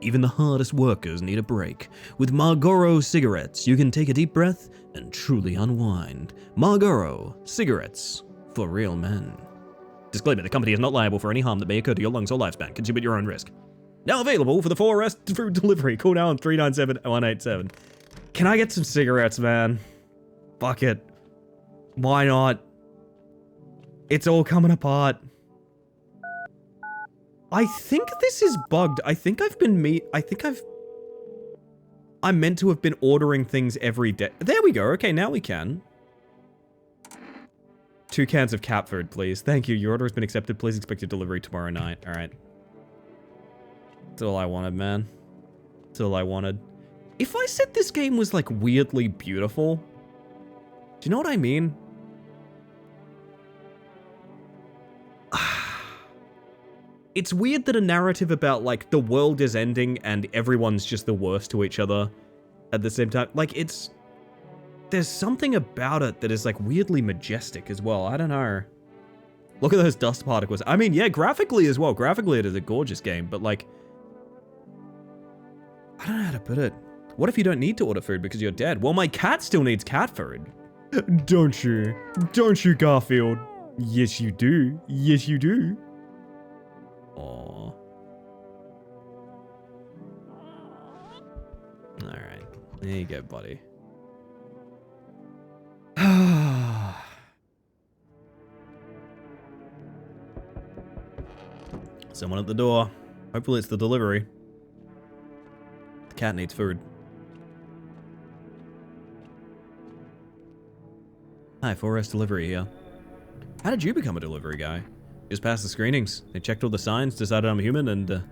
Even the hardest workers need a break. With Marlboro cigarettes, you can take a deep breath and truly unwind. Marlboro cigarettes for real men. Disclaimer, the company is not liable for any harm that may occur to your lungs or lifespan. Consume at your own risk. Now available for the 4S food delivery. Call now on 397-187. Can I get some cigarettes, man? Fuck it. Why not? It's all coming apart. I think this is bugged. I think I'm meant to have been ordering things every day. There we go. Okay, now we can. 2 cans of cat food, please. Thank you. Your order has been accepted. Please expect your delivery tomorrow night. All right. That's all I wanted, man. That's all I wanted. If I said this game was, like, weirdly beautiful, do you know what I mean? It's weird that a narrative about, like, the world is ending and everyone's just the worst to each other at the same time. Like, there's something about it that is, like, weirdly majestic as well. I don't know. Look at those dust particles. I mean, yeah, graphically as well. Graphically, it is a gorgeous game, but, like, I don't know how to put it. What if you don't need to order food because you're dead? Well, my cat still needs cat food. Don't you? Don't you, Garfield? Yes, you do. Yes, you do. Aww. Alright. There you go, buddy. Someone at the door. Hopefully it's the delivery. The cat needs food. Hi, 4S delivery here. How did you become a delivery guy? Just passed the screenings. They checked all the signs, decided I'm human, and,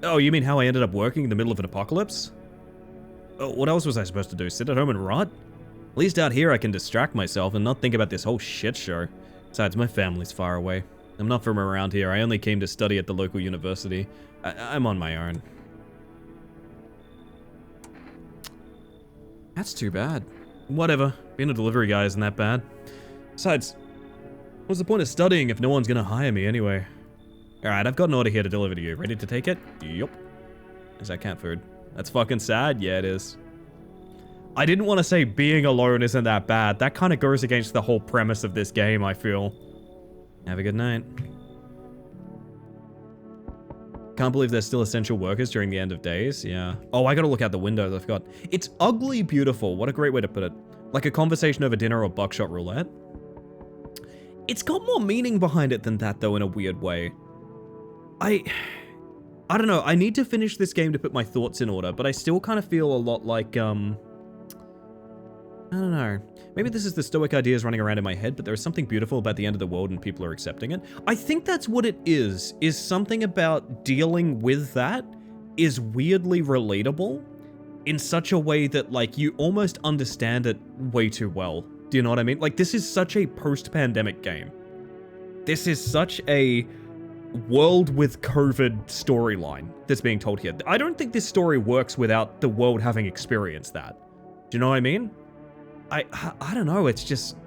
Oh, you mean how I ended up working in the middle of an apocalypse? Oh, what else was I supposed to do? Sit at home and rot? At least out here I can distract myself and not think about this whole shit show. Besides, my family's far away. I'm not from around here. I only came to study at the local university. I'm on my own. That's too bad. Whatever. Being a delivery guy isn't that bad. Besides, what's the point of studying if no one's gonna hire me anyway? Alright, I've got an order here to deliver to you. Ready to take it? Yup. Is that cat food? That's fucking sad. Yeah, it is. I didn't want to say being alone isn't that bad. That kind of goes against the whole premise of this game, I feel. Have a good night. Can't believe there's still essential workers during the end of days. Yeah. Oh, I gotta look out the windows. I forgot. It's ugly beautiful. What a great way to put it. Like a conversation over dinner or buckshot roulette. It's got more meaning behind it than that, though, in a weird way. I don't know. I need to finish this game to put my thoughts in order, but I still kind of feel a lot like, I don't know. Maybe this is the stoic ideas running around in my head, but there is something beautiful about the end of the world and people are accepting it. I think that's what it is something about dealing with that is weirdly relatable in such a way that, like, you almost understand it way too well. Do you know what I mean? Like, this is such a post-pandemic game. This is such a world with COVID storyline that's being told here. I don't think this story works without the world having experienced that. Do you know what I mean? I don't know, it's just...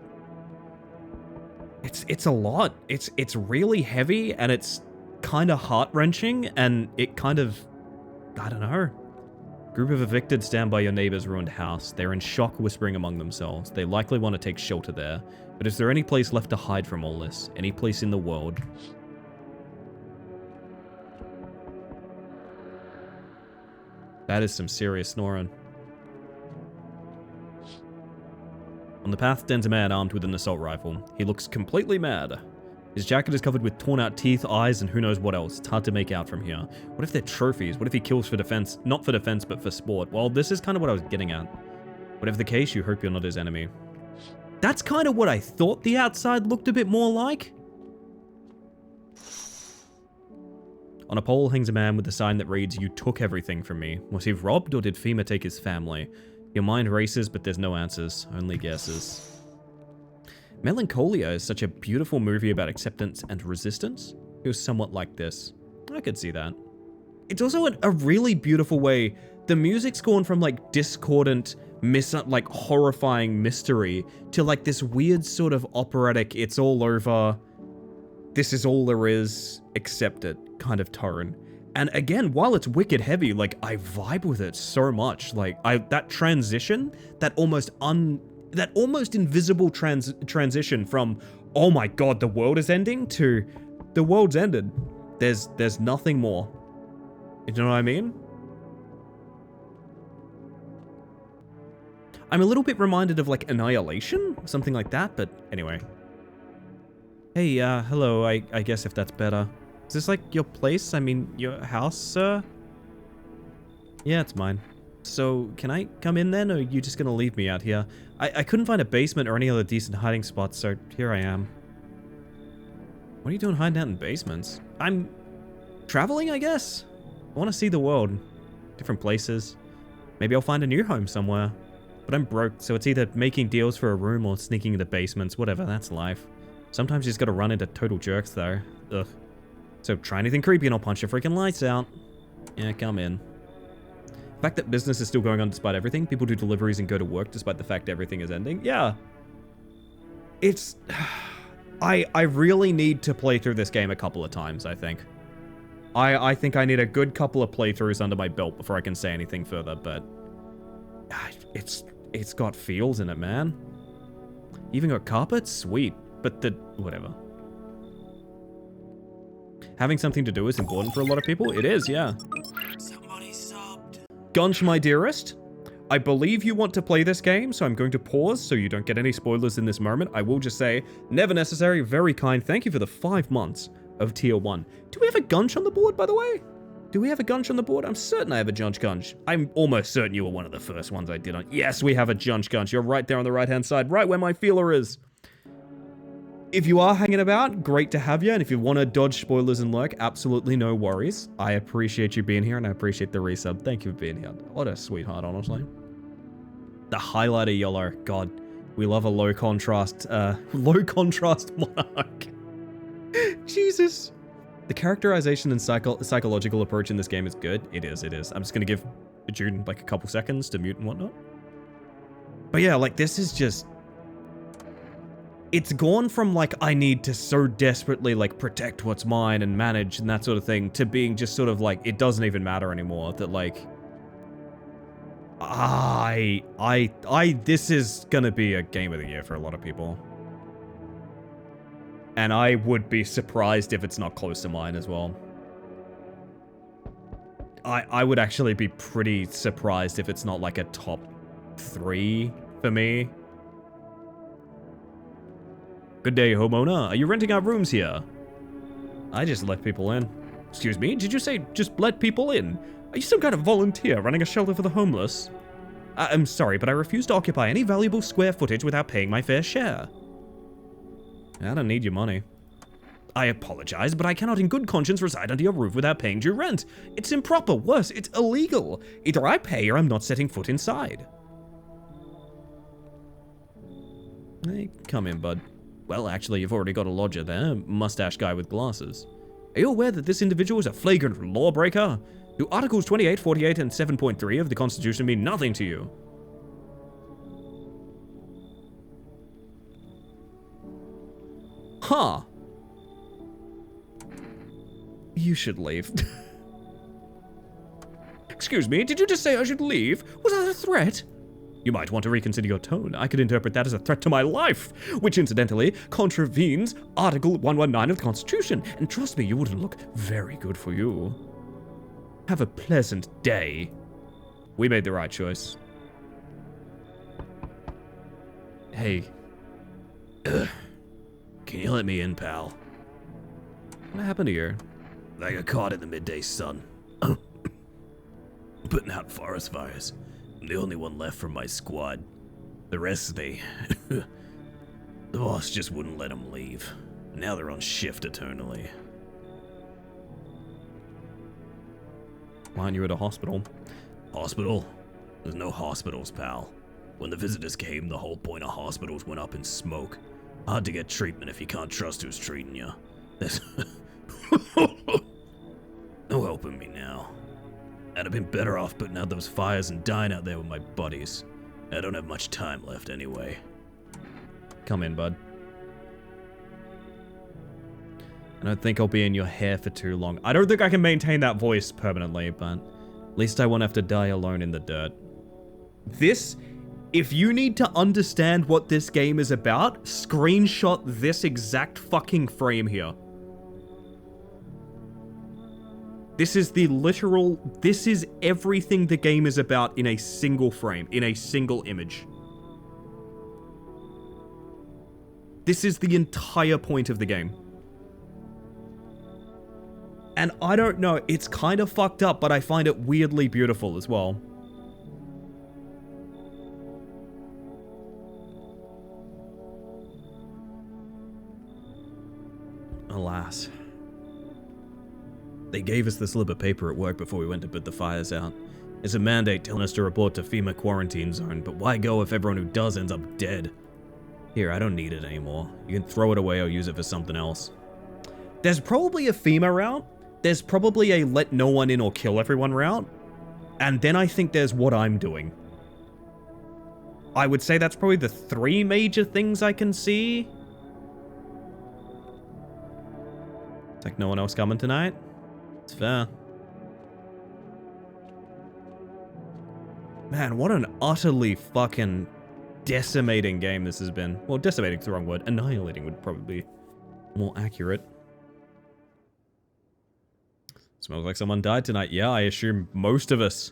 It's a lot. It's really heavy, and it's kind of heart-wrenching, and it kind of... I don't know. Group of evicted stand by your neighbor's ruined house. They're in shock, whispering among themselves. They likely want to take shelter there. But is there any place left to hide from all this? Any place in the world? That is some serious snoring. On the path stands a man armed with an assault rifle. He looks completely mad. His jacket is covered with torn out teeth, eyes, and who knows what else. It's hard to make out from here. What if they're trophies? What if he kills for defense? Not for defense, but for sport. Well, this is kind of what I was getting at. Whatever the case, you hope you're not his enemy. That's kind of what I thought the outside looked a bit more like. On a pole hangs a man with a sign that reads, "You took everything from me." Was he robbed, or did FEMA take his family? Your mind races, but there's no answers, only guesses. Melancholia is such a beautiful movie about acceptance and resistance. It was somewhat like this. I could see that. It's also a really beautiful way. The music's gone from like discordant, like horrifying mystery to like this weird sort of operatic, it's all over, this is all there is, accept it kind of tone. And again, while it's wicked heavy, like I vibe with it so much. Like that transition, that almost invisible transition from, oh my god, the world is ending, to the world's ended. There's nothing more. You know what I mean? I'm a little bit reminded of like Annihilation, something like that, but anyway. Hey, hello, I guess if that's better. Is this like your place? I mean, your house, sir? Yeah, it's mine. So, can I come in then, or are you just gonna leave me out here? I couldn't find a basement or any other decent hiding spots, so here I am. What are you doing hiding out in basements? I'm traveling, I guess? I want to see the world. Different places. Maybe I'll find a new home somewhere. But I'm broke, so it's either making deals for a room or sneaking into basements, whatever, that's life. Sometimes you just gotta run into total jerks, though. Ugh. So try anything creepy and I'll punch your freaking lights out. Yeah, come in. The fact that business is still going on despite everything, people do deliveries and go to work despite the fact everything is ending. Yeah. It's... I really need to play through this game a couple of times, I think. I think I need a good couple of playthroughs under my belt before I can say anything further, but... It's got feels in it, man. Even got carpet? Sweet. But whatever. Having something to do is important for a lot of people. It is, yeah. Somebody subbed. Gunch, my dearest, I believe you want to play this game, so I'm going to pause so you don't get any spoilers in this moment. I will just say, never necessary, very kind. Thank you for the 5 months of tier 1. Do we have a Gunch on the board, by the way? Do we have a Gunch on the board? I'm certain I have a Gunch. I'm almost certain you were one of the first ones I did on. Yes, we have a Gunch. You're right there on the right-hand side, right where my feeler is. If you are hanging about, great to have you. And if you want to dodge spoilers and lurk, absolutely no worries. I appreciate you being here and I appreciate the resub. Thank you for being here. What a sweetheart, honestly. The highlighter yellow. God, we love a low contrast monarch. Jesus. The characterization and psychological approach in this game is good. It is. I'm just going to give June like a couple seconds to mute and whatnot. But yeah, like this is just... It's gone from like, I need to so desperately like protect what's mine and manage and that sort of thing, to being just sort of like, it doesn't even matter anymore. That like, this is gonna be a game of the year for a lot of people. And I would be surprised if it's not close to mine as well. I would actually be pretty surprised if it's not like a top 3 for me. Good day, homeowner. Are you renting out rooms here? I just let people in. Excuse me, did you say just let people in? Are you some kind of volunteer running a shelter for the homeless? I'm sorry, but I refuse to occupy any valuable square footage without paying my fair share. I don't need your money. I apologize, but I cannot in good conscience reside under your roof without paying due rent. It's improper, worse, it's illegal. Either I pay or I'm not setting foot inside. Hey, come in, bud. Well, actually, you've already got a lodger there, mustache guy with glasses. Are you aware that this individual is a flagrant lawbreaker? Do Articles 28, 48, and 7.3 of the Constitution mean nothing to you? Huh. You should leave. Excuse me, did you just say I should leave? Was that a threat? You might want to reconsider your tone. I could interpret that as a threat to my life, which incidentally contravenes Article 119 of the Constitution. And trust me, you wouldn't look very good for you. Have a pleasant day. We made the right choice. Hey. Can you let me in, pal? What happened here? I got caught in the midday sun. Putting out forest fires. I'm the only one left from my squad. The rest of the boss just wouldn't let them leave. Now they're on shift eternally. Why aren't you at a hospital? Hospital? There's no hospitals, pal. When the visitors came, the whole point of hospitals went up in smoke. Hard to get treatment if you can't trust who's treating you. There's no helping me now. I'd have been better off putting out those fires and dying out there with my buddies. I don't have much time left anyway. Come in, bud. I don't think I'll be in your hair for too long. I don't think I can maintain that voice permanently, but at least I won't have to die alone in the dirt. This, if you need to understand what this game is about, screenshot this exact fucking frame here. This is the literal, this is everything the game is about in a single frame, in a single image. This is the entire point of the game. And I don't know, it's kind of fucked up, but I find it weirdly beautiful as well. Alas. They gave us the slip of paper at work before we went to put the fires out. It's a mandate telling us to report to FEMA quarantine zone, but why go if everyone who does ends up dead? Here, I don't need it anymore. You can throw it away or use it for something else. There's probably a FEMA route. There's probably a let no one in or kill everyone route. And then I think there's what I'm doing. I would say that's probably the 3 major things I can see. It's like no one else coming tonight. It's fair. Man, what an utterly fucking decimating game this has been. Well, decimating's the wrong word. Annihilating would probably be more accurate. Smells like someone died tonight. Yeah, I assume most of us.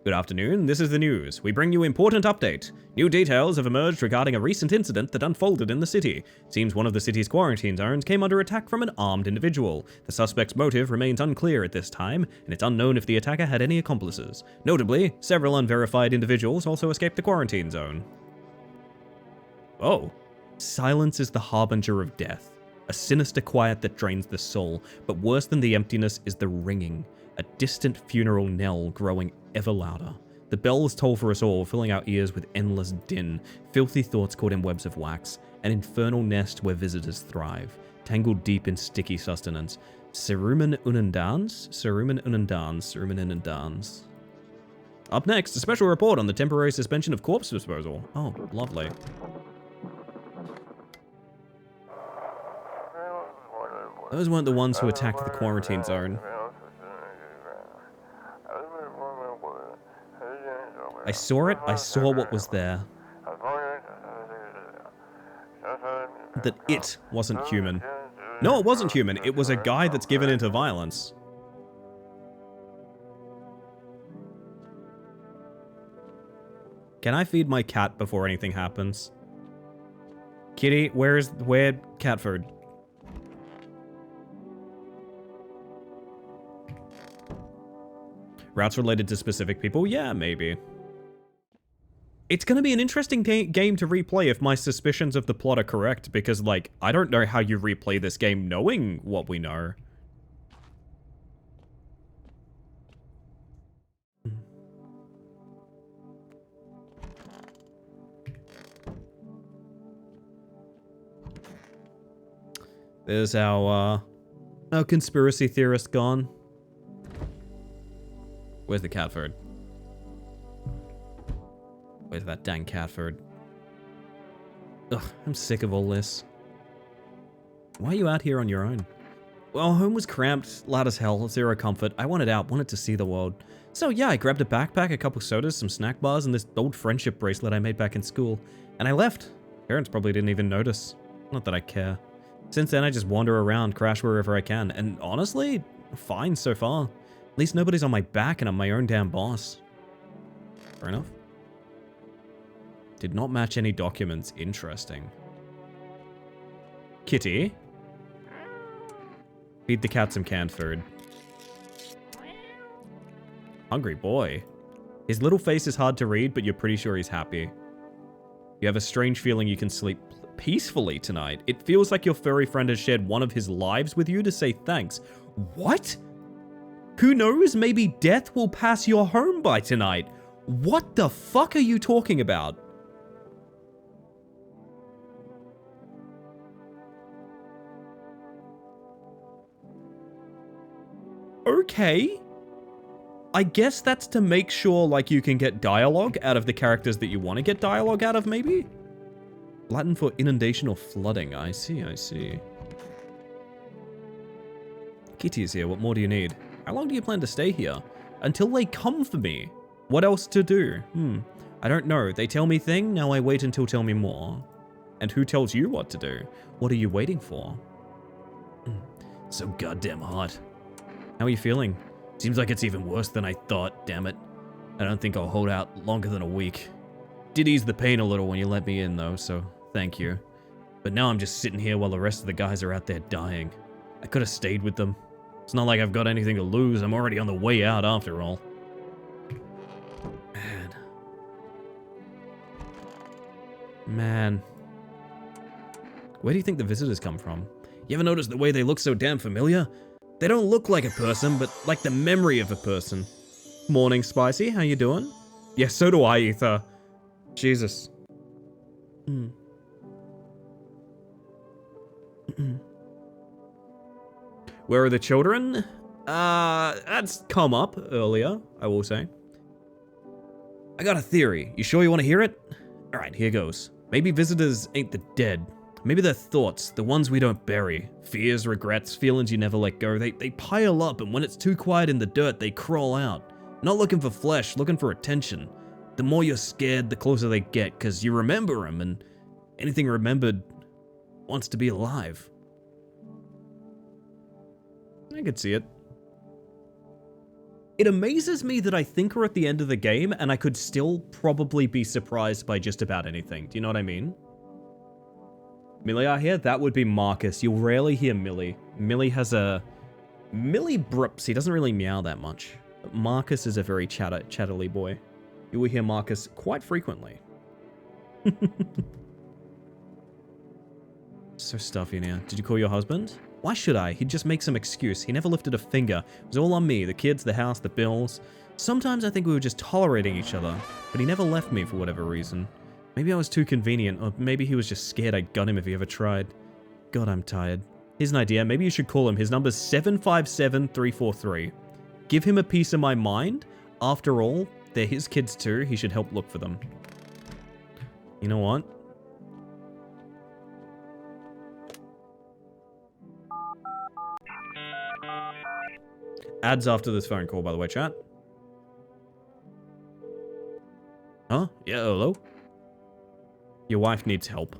Good afternoon, this is the news. We bring you important update. New details have emerged regarding a recent incident that unfolded in the city. It seems one of the city's quarantine zones came under attack from an armed individual. The suspect's motive remains unclear at this time, and it's unknown if the attacker had any accomplices. Notably, several unverified individuals also escaped the quarantine zone. Oh. Silence is the harbinger of death. A sinister quiet that drains the soul, but worse than the emptiness is the ringing. A distant funeral knell growing ever louder. The bells toll for us all, filling our ears with endless din, filthy thoughts caught in webs of wax, an infernal nest where visitors thrive, tangled deep in sticky sustenance. Cerumen Unundans? Cerumen Unundans. Cerumen Unundans. Up next, a special report on the temporary suspension of corpse disposal. Oh, lovely. Those weren't the ones who attacked the quarantine zone. I saw it, I saw what was there. That it wasn't human. No, it wasn't human, it was a guy that's given into violence. Can I feed my cat before anything happens? Kitty, where's cat food? Routes related to specific people? Yeah, maybe. It's going to be an interesting game to replay if my suspicions of the plot are correct, because, like, I don't know how you replay this game knowing what we know. There's our conspiracy theorist gone. Where's the cat food? Where's that dang cat food? Ugh, I'm sick of all this. Why are you out here on your own? Well, home was cramped, loud as hell, zero comfort. I wanted out, wanted to see the world. So yeah, I grabbed a backpack, a couple sodas, some snack bars, and this old friendship bracelet I made back in school. And I left. Parents probably didn't even notice. Not that I care. Since then, I just wander around, crash wherever I can. And honestly, fine so far. At least nobody's on my back and I'm my own damn boss. Fair enough. Did not match any documents. Interesting. Kitty. Feed the cat some canned food. Hungry boy. His little face is hard to read, but you're pretty sure he's happy. You have a strange feeling you can sleep peacefully tonight. It feels like your furry friend has shared one of his lives with you to say thanks. What? Who knows? Maybe death will pass your home by tonight. What the fuck are you talking about? Okay. I guess that's to make sure, like, you can get dialogue out of the characters that you want to get dialogue out of, maybe? Latin for inundation or flooding. I see, I see. Kitty is here. What more do you need? How long do you plan to stay here? Until they come for me. What else to do? I don't know. They tell me thing, now I wait until tell me more. And who tells you what to do? What are you waiting for? So goddamn hot. How are you feeling? Seems like it's even worse than I thought, damn it. I don't think I'll hold out longer than a week. Did ease the pain a little when you let me in though, so thank you. But now I'm just sitting here while the rest of the guys are out there dying. I could have stayed with them. It's not like I've got anything to lose, I'm already on the way out after all. Man. Where do you think the visitors come from? You ever notice the way they look so damn familiar? They don't look like a person, but like the memory of a person. Morning, Spicy. How you doing? Yeah, so do I, Ether. Jesus. Where are the children? That's come up earlier, I will say. I got a theory. You sure you want to hear it? Alright, here goes. Maybe visitors ain't the dead. Maybe they're thoughts, the ones we don't bury. Fears, regrets, feelings you never let go. They pile up, and when it's too quiet in the dirt, they crawl out. Not looking for flesh, looking for attention. The more you're scared, the closer they get, because you remember them, and anything remembered wants to be alive. I could see it. It amazes me that I think we're at the end of the game, and I could still probably be surprised by just about anything. Do you know what I mean? Millie out here? That would be Marcus. You'll rarely hear Millie. Millie has a... Millie brips. He doesn't really meow that much. But Marcus is a very chatterly boy. You will hear Marcus quite frequently. So stuffy now. Did you call your husband? Why should I? He'd just make some excuse. He never lifted a finger. It was all on me. The kids, the house, the bills. Sometimes I think we were just tolerating each other. But he never left me for whatever reason. Maybe I was too convenient, or maybe he was just scared I'd gun him if he ever tried. God, I'm tired. Here's an idea. Maybe you should call him. His number's 757343. Give him a piece of my mind. After all, they're his kids too. He should help look for them. You know what? Ads after this phone call, by the way, chat. Huh? Yeah, hello? Your wife needs help.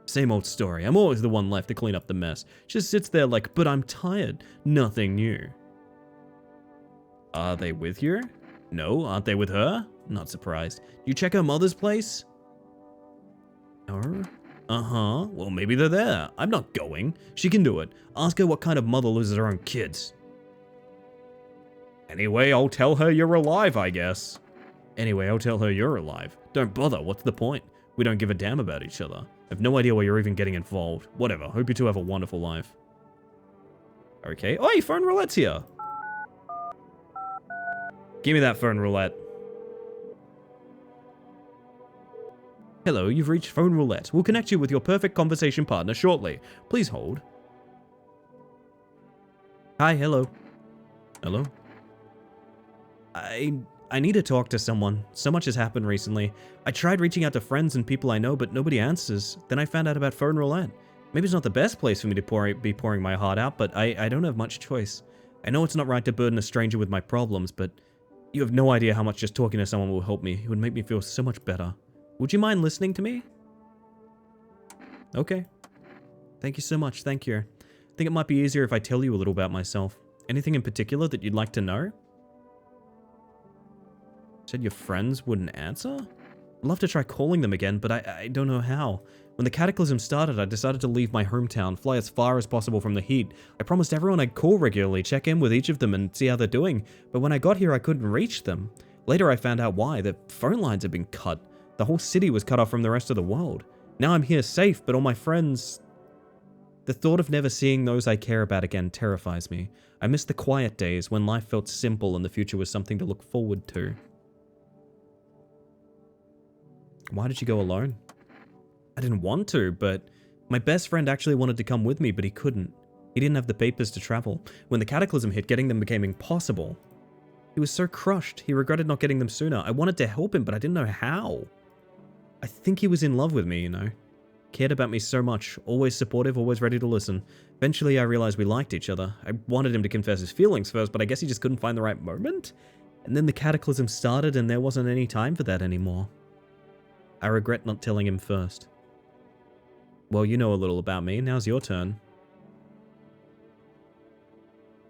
Same old story. I'm always the one left to clean up the mess. Just sits there like, but I'm tired. Nothing new. Are they with you? No, aren't they with her? Not surprised. You check her mother's place? No? Uh-huh. Well, maybe they're there. I'm not going. She can do it. Ask her what kind of mother loses her own kids. Anyway, I'll tell her you're alive, I guess. Anyway, I'll tell her you're alive. Don't bother. What's the point? We don't give a damn about each other. I have no idea why you're even getting involved. Whatever. Hope you two have a wonderful life. Okay. Oi, phone roulette's here. Give me that phone roulette. Hello, you've reached phone roulette. We'll connect you with your perfect conversation partner shortly. Please hold. Hi, hello. Hello? I need to talk to someone. So much has happened recently. I tried reaching out to friends and people I know, but nobody answers. Then I found out about phone roulette. Maybe it's not the best place for me to be pouring my heart out, but I don't have much choice. I know it's not right to burden a stranger with my problems, but you have no idea how much just talking to someone will help me. It would make me feel so much better. Would you mind listening to me? Okay. Thank you so much, thank you. I think it might be easier if I tell you a little about myself. Anything in particular that you'd like to know? Said your friends wouldn't answer? I'd love to try calling them again, but I don't know how. When the Cataclysm started, I decided to leave my hometown, fly as far as possible from the heat. I promised everyone I'd call regularly, check in with each of them and see how they're doing, but when I got here I couldn't reach them. Later I found out why. The phone lines had been cut. The whole city was cut off from the rest of the world. Now I'm here safe, but all my friends... The thought of never seeing those I care about again terrifies me. I miss the quiet days when life felt simple and the future was something to look forward to. Why did you go alone? I didn't want to, but my best friend actually wanted to come with me, but he couldn't. He didn't have the papers to travel. When the Cataclysm hit, getting them became impossible. He was so crushed. He regretted not getting them sooner. I wanted to help him, but I didn't know how. I think he was in love with me, you know. Cared about me so much. Always supportive, always ready to listen. Eventually, I realized we liked each other. I wanted him to confess his feelings first, but I guess he just couldn't find the right moment. And then the Cataclysm started, and there wasn't any time for that anymore. I regret not telling him first. Well, you know a little about me. Now's your turn.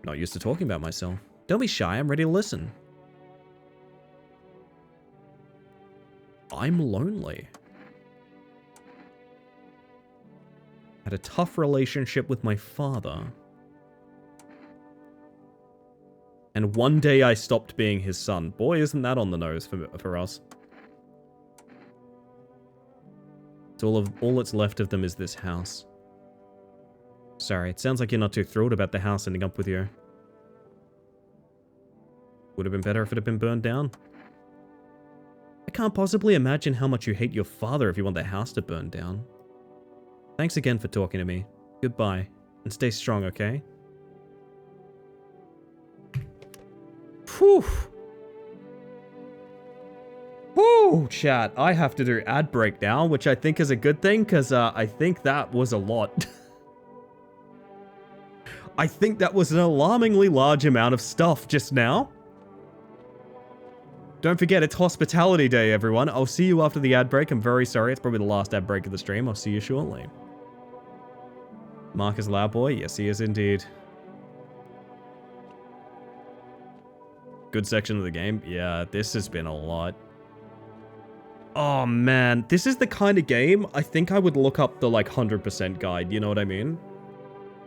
Not used to talking about myself. Don't be shy. I'm ready to listen. I'm lonely. Had a tough relationship with my father. And one day I stopped being his son. Boy, isn't that on the nose for us. So all that's left of them is this house. Sorry, it sounds like you're not too thrilled about the house ending up with you. Would have been better if it had been burned down. I can't possibly imagine how much you hate your father if you want the house to burn down. Thanks again for talking to me. Goodbye, and stay strong, okay? Whew. Woo, chat. I have to do ad break now, which I think is a good thing, because I think that was a lot. I think that was an alarmingly large amount of stuff just now. Don't forget, it's Hospitality Day, everyone. I'll see you after the ad break. I'm very sorry. It's probably the last ad break of the stream. I'll see you shortly. Mark is loud boy. Yes, he is indeed. Good section of the game. Yeah, this has been a lot. Oh, man. This is the kind of game I think I would look up the, 100% guide. You know what I mean?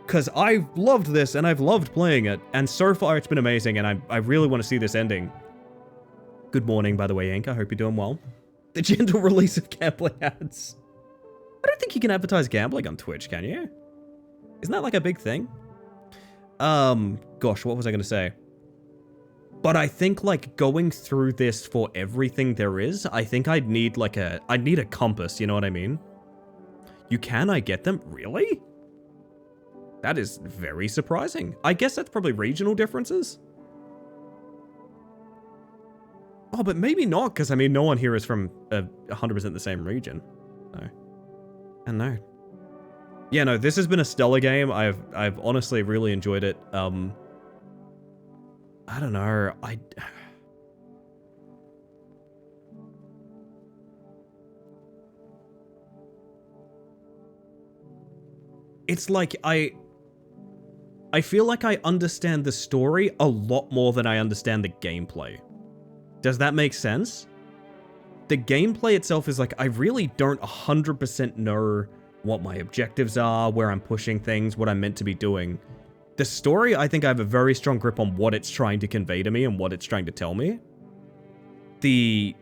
Because I've loved this, and I've loved playing it. And so far, it's been amazing, and I really want to see this ending. Good morning, by the way, Yank. I hope you're doing well. The gentle release of gambling ads. I don't think you can advertise gambling on Twitch, can you? Isn't that a big thing? Gosh, what was I going to say? But I think, going through this for everything there is, I think I'd need, I'd need a compass, you know what I mean? You can, I get them? Really? That is very surprising. I guess that's probably regional differences. Oh, but maybe not, because, I mean, no one here is from 100% the same region. No. I know. Yeah, no, this has been a stellar game. I've honestly really enjoyed it. I don't know. It's like I feel like I understand the story a lot more than I understand the gameplay. Does that make sense? The gameplay itself is I really don't 100% know what my objectives are, where I'm pushing things, what I'm meant to be doing. The story, I think I have a very strong grip on what it's trying to convey to me and what it's trying to tell me. The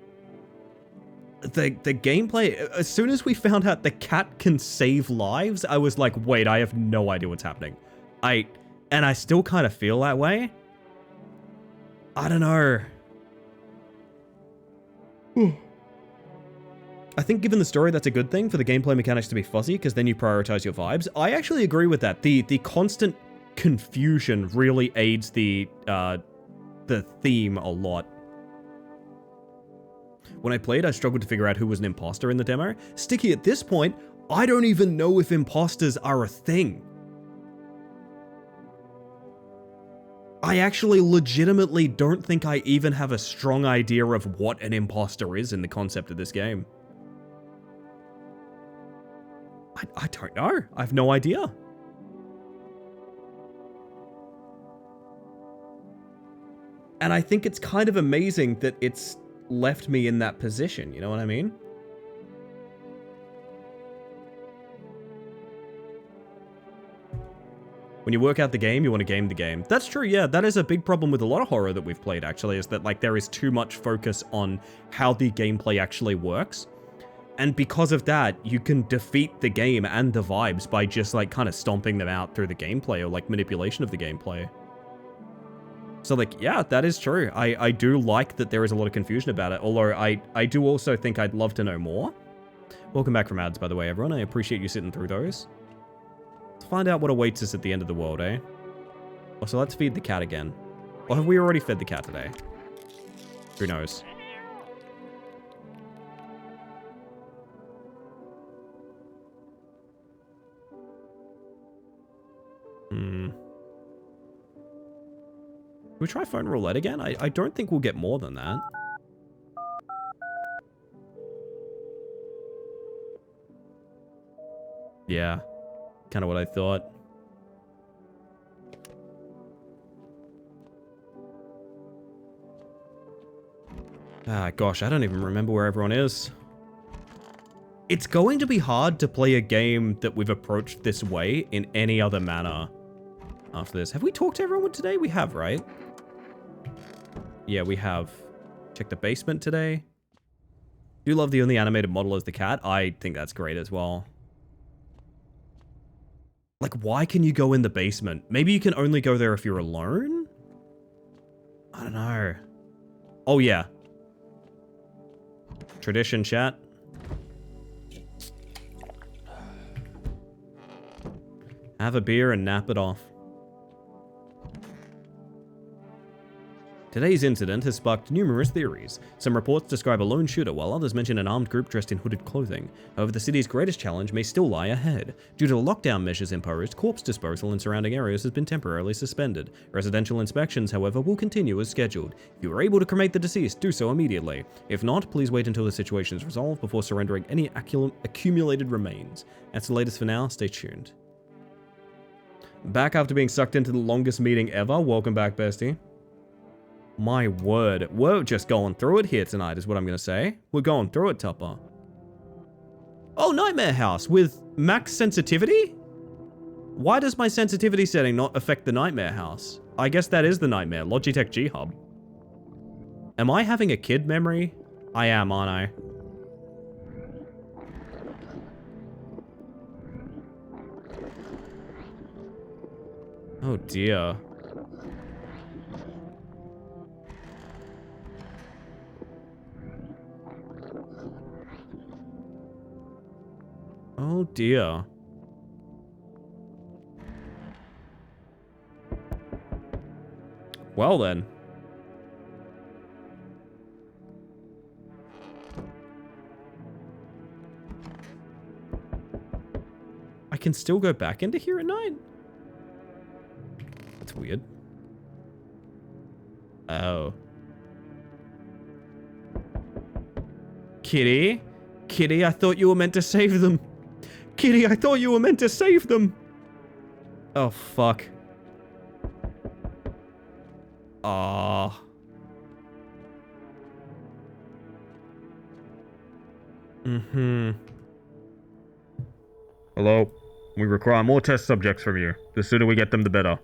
gameplay, as soon as we found out the cat can save lives, I was like, wait, I have no idea what's happening. And I still kind of feel that way. I don't know. I think given the story, that's a good thing for the gameplay mechanics to be fuzzy, because then you prioritize your vibes. I actually agree with that. The constant confusion really aids the theme a lot. When I played, I struggled to figure out who was an imposter in the demo. Sticky, at this point, I don't even know if imposters are a thing. I actually legitimately don't think I even have a strong idea of what an imposter is in the concept of this game. I don't know. I have no idea. And I think it's kind of amazing that it's left me in that position, you know what I mean? When you work out the game, you want to game the game. That's true, yeah. That is a big problem with a lot of horror that we've played, actually, is that, like, there is too much focus on how the gameplay actually works. And because of that, you can defeat the game and the vibes by just, like, kind of stomping them out through the gameplay or, like, manipulation of the gameplay. So, like, yeah, that is true. I do like that there is a lot of confusion about it, although I do also think I'd love to know more. Welcome back from ads, by the way, everyone. I appreciate you sitting through those. Let's find out what awaits us at the end of the world, eh? Also, let's feed the cat again. Or have we already fed the cat today? Who knows? Can we try phone roulette again? I don't think we'll get more than that. Yeah. Kind of what I thought. Ah, gosh, I don't even remember where everyone is. It's going to be hard to play a game that we've approached this way in any other manner after this. Have we talked to everyone today? We have, right? Yeah, we have. Check the basement today. Do love the only animated model as the cat. I think that's great as well. Like, why can you go in the basement? Maybe you can only go there if you're alone? I don't know. Oh, yeah. Tradition, chat. Have a beer and nap it off. Today's incident has sparked numerous theories. Some reports describe a lone shooter, while others mention an armed group dressed in hooded clothing. However, the city's greatest challenge may still lie ahead. Due to the lockdown measures imposed, corpse disposal in surrounding areas has been temporarily suspended. Residential inspections, however, will continue as scheduled. If you are able to cremate the deceased, do so immediately. If not, please wait until the situation is resolved before surrendering any accumulated remains. That's the latest for now. Stay tuned. Back after being sucked into the longest meeting ever. Welcome back, bestie. My word, we're just going through it here tonight is what I'm going to say. We're going through it, Tupper. Oh, Nightmare House with max sensitivity? Why does my sensitivity setting not affect the Nightmare House? I guess that is the Nightmare, Logitech G Hub. Am I having a kid memory? I am, aren't I? Oh dear. Oh dear. Well then. I can still go back into here at night? That's weird. Oh. Kitty? Kitty, I thought you were meant to save them. Kitty, I thought you were meant to save them. Oh, fuck. Ah. Mm-hmm. Hello? We require more test subjects from you. The sooner we get them, the better.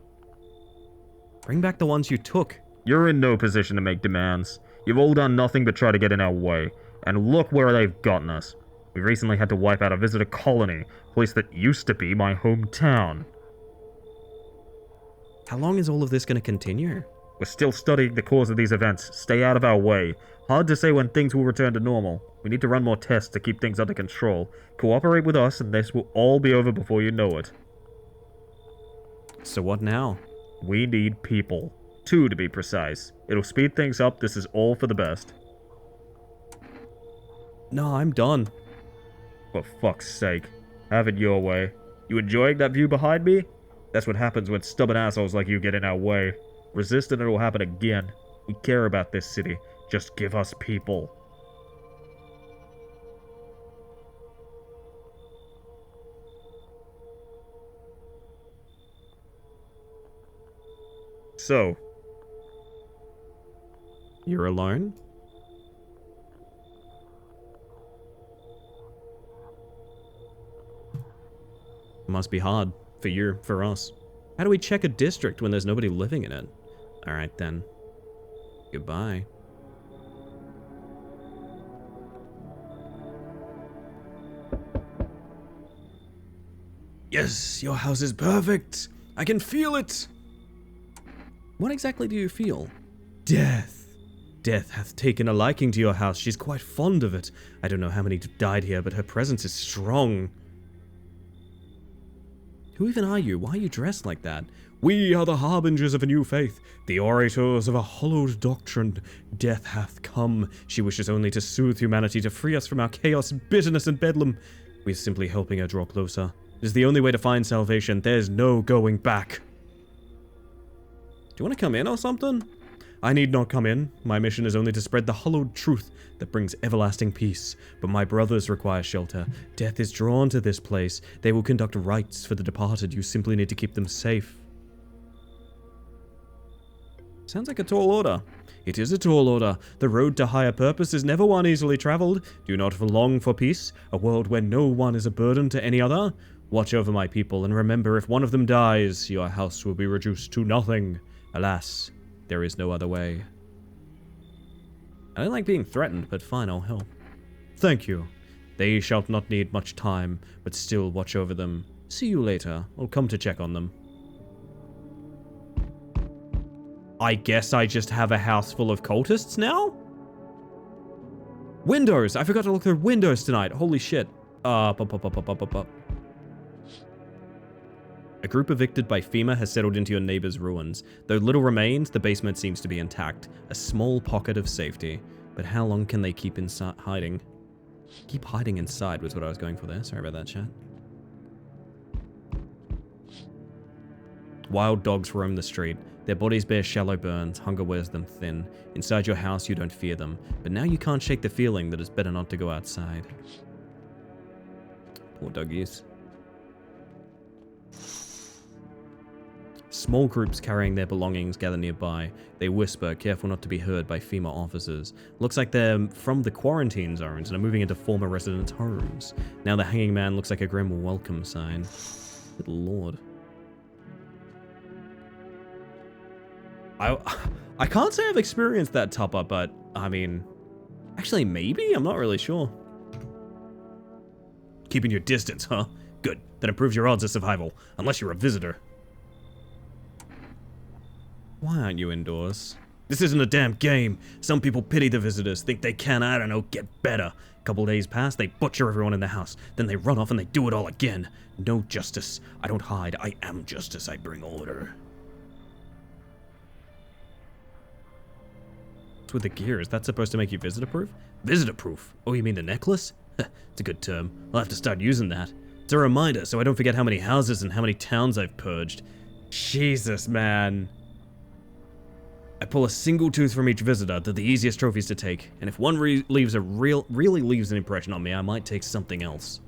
Bring back the ones you took. You're in no position to make demands. You've all done nothing but try to get in our way. And look where they've gotten us. We recently had to wipe out a visitor colony, a place that used to be my hometown. How long is all of this going to continue? We're still studying the cause of these events. Stay out of our way. Hard to say when things will return to normal. We need to run more tests to keep things under control. Cooperate with us and this will all be over before you know it. So what now? We need people. 2 to be precise. It'll speed things up. This is all for the best. No, I'm done. For fuck's sake. Have it your way. You enjoying that view behind me? That's what happens when stubborn assholes like you get in our way. Resist and it'll happen again. We care about this city. Just give us people. So, You're alone? Must be hard. For you, for us. How do we check a district when there's nobody living in it? Alright then. Goodbye. Yes, your house is perfect. I can feel it. What exactly do you feel? Death. Death hath taken a liking to your house. She's quite fond of it. I don't know how many died here, but her presence is strong. Who even are you? Why are you dressed like that? We are the harbingers of a new faith, the orators of a hallowed doctrine. Death hath come. She wishes only to soothe humanity, to free us from our chaos, bitterness, and bedlam. We are simply helping her draw closer. It is the only way to find salvation. There's no going back. Do you want to come in or something? I need not come in. My mission is only to spread the hallowed truth that brings everlasting peace. But my brothers require shelter. Death is drawn to this place. They will conduct rites for the departed. You simply need to keep them safe. Sounds like a tall order. It is a tall order. The road to higher purpose is never one easily traveled. Do you not long for peace? A world where no one is a burden to any other? Watch over my people, and remember, if one of them dies, your house will be reduced to nothing. Alas, there is no other way. I don't like being threatened, but fine, I'll help. Thank you. They shall not need much time, but still watch over them. See you later. I'll come to check on them. I guess I just have a house full of cultists now? Windows! I forgot to look through windows tonight. Holy shit. A group evicted by FEMA has settled into your neighbor's ruins. Though little remains, the basement seems to be intact. A small pocket of safety. But how long can they keep hiding? Keep hiding inside was what I was going for there. Sorry about that, chat. Wild dogs roam the street. Their bodies bear shallow burns. Hunger wears them thin. Inside your house, you don't fear them. But now you can't shake the feeling that it's better not to go outside. Poor doggies. Small groups carrying their belongings gather nearby. They whisper, careful not to be heard by FEMA officers. Looks like they're from the quarantine zones and are moving into former residents' homes. Now the hanging man looks like a grim welcome sign. Good lord. I can't say I've experienced that tupper, but I mean, actually maybe? I'm not really sure. Keeping your distance, huh? Good. That improves your odds of survival, unless you're a visitor. Why aren't you indoors? This isn't a damn game. Some people pity the visitors, think they can, I don't know, get better. Couple days pass, they butcher everyone in the house. Then they run off and they do it all again. No justice. I don't hide. I am justice. I bring order. What's with the gear? Is that supposed to make you visitor-proof? Visitor-proof? Oh, you mean the necklace? It's a good term. I'll have to start using that. It's a reminder so I don't forget how many houses and how many towns I've purged. Jesus, man. I pull a single tooth from each visitor. They're the easiest trophies to take. And if one really leaves an impression on me, I might take something else.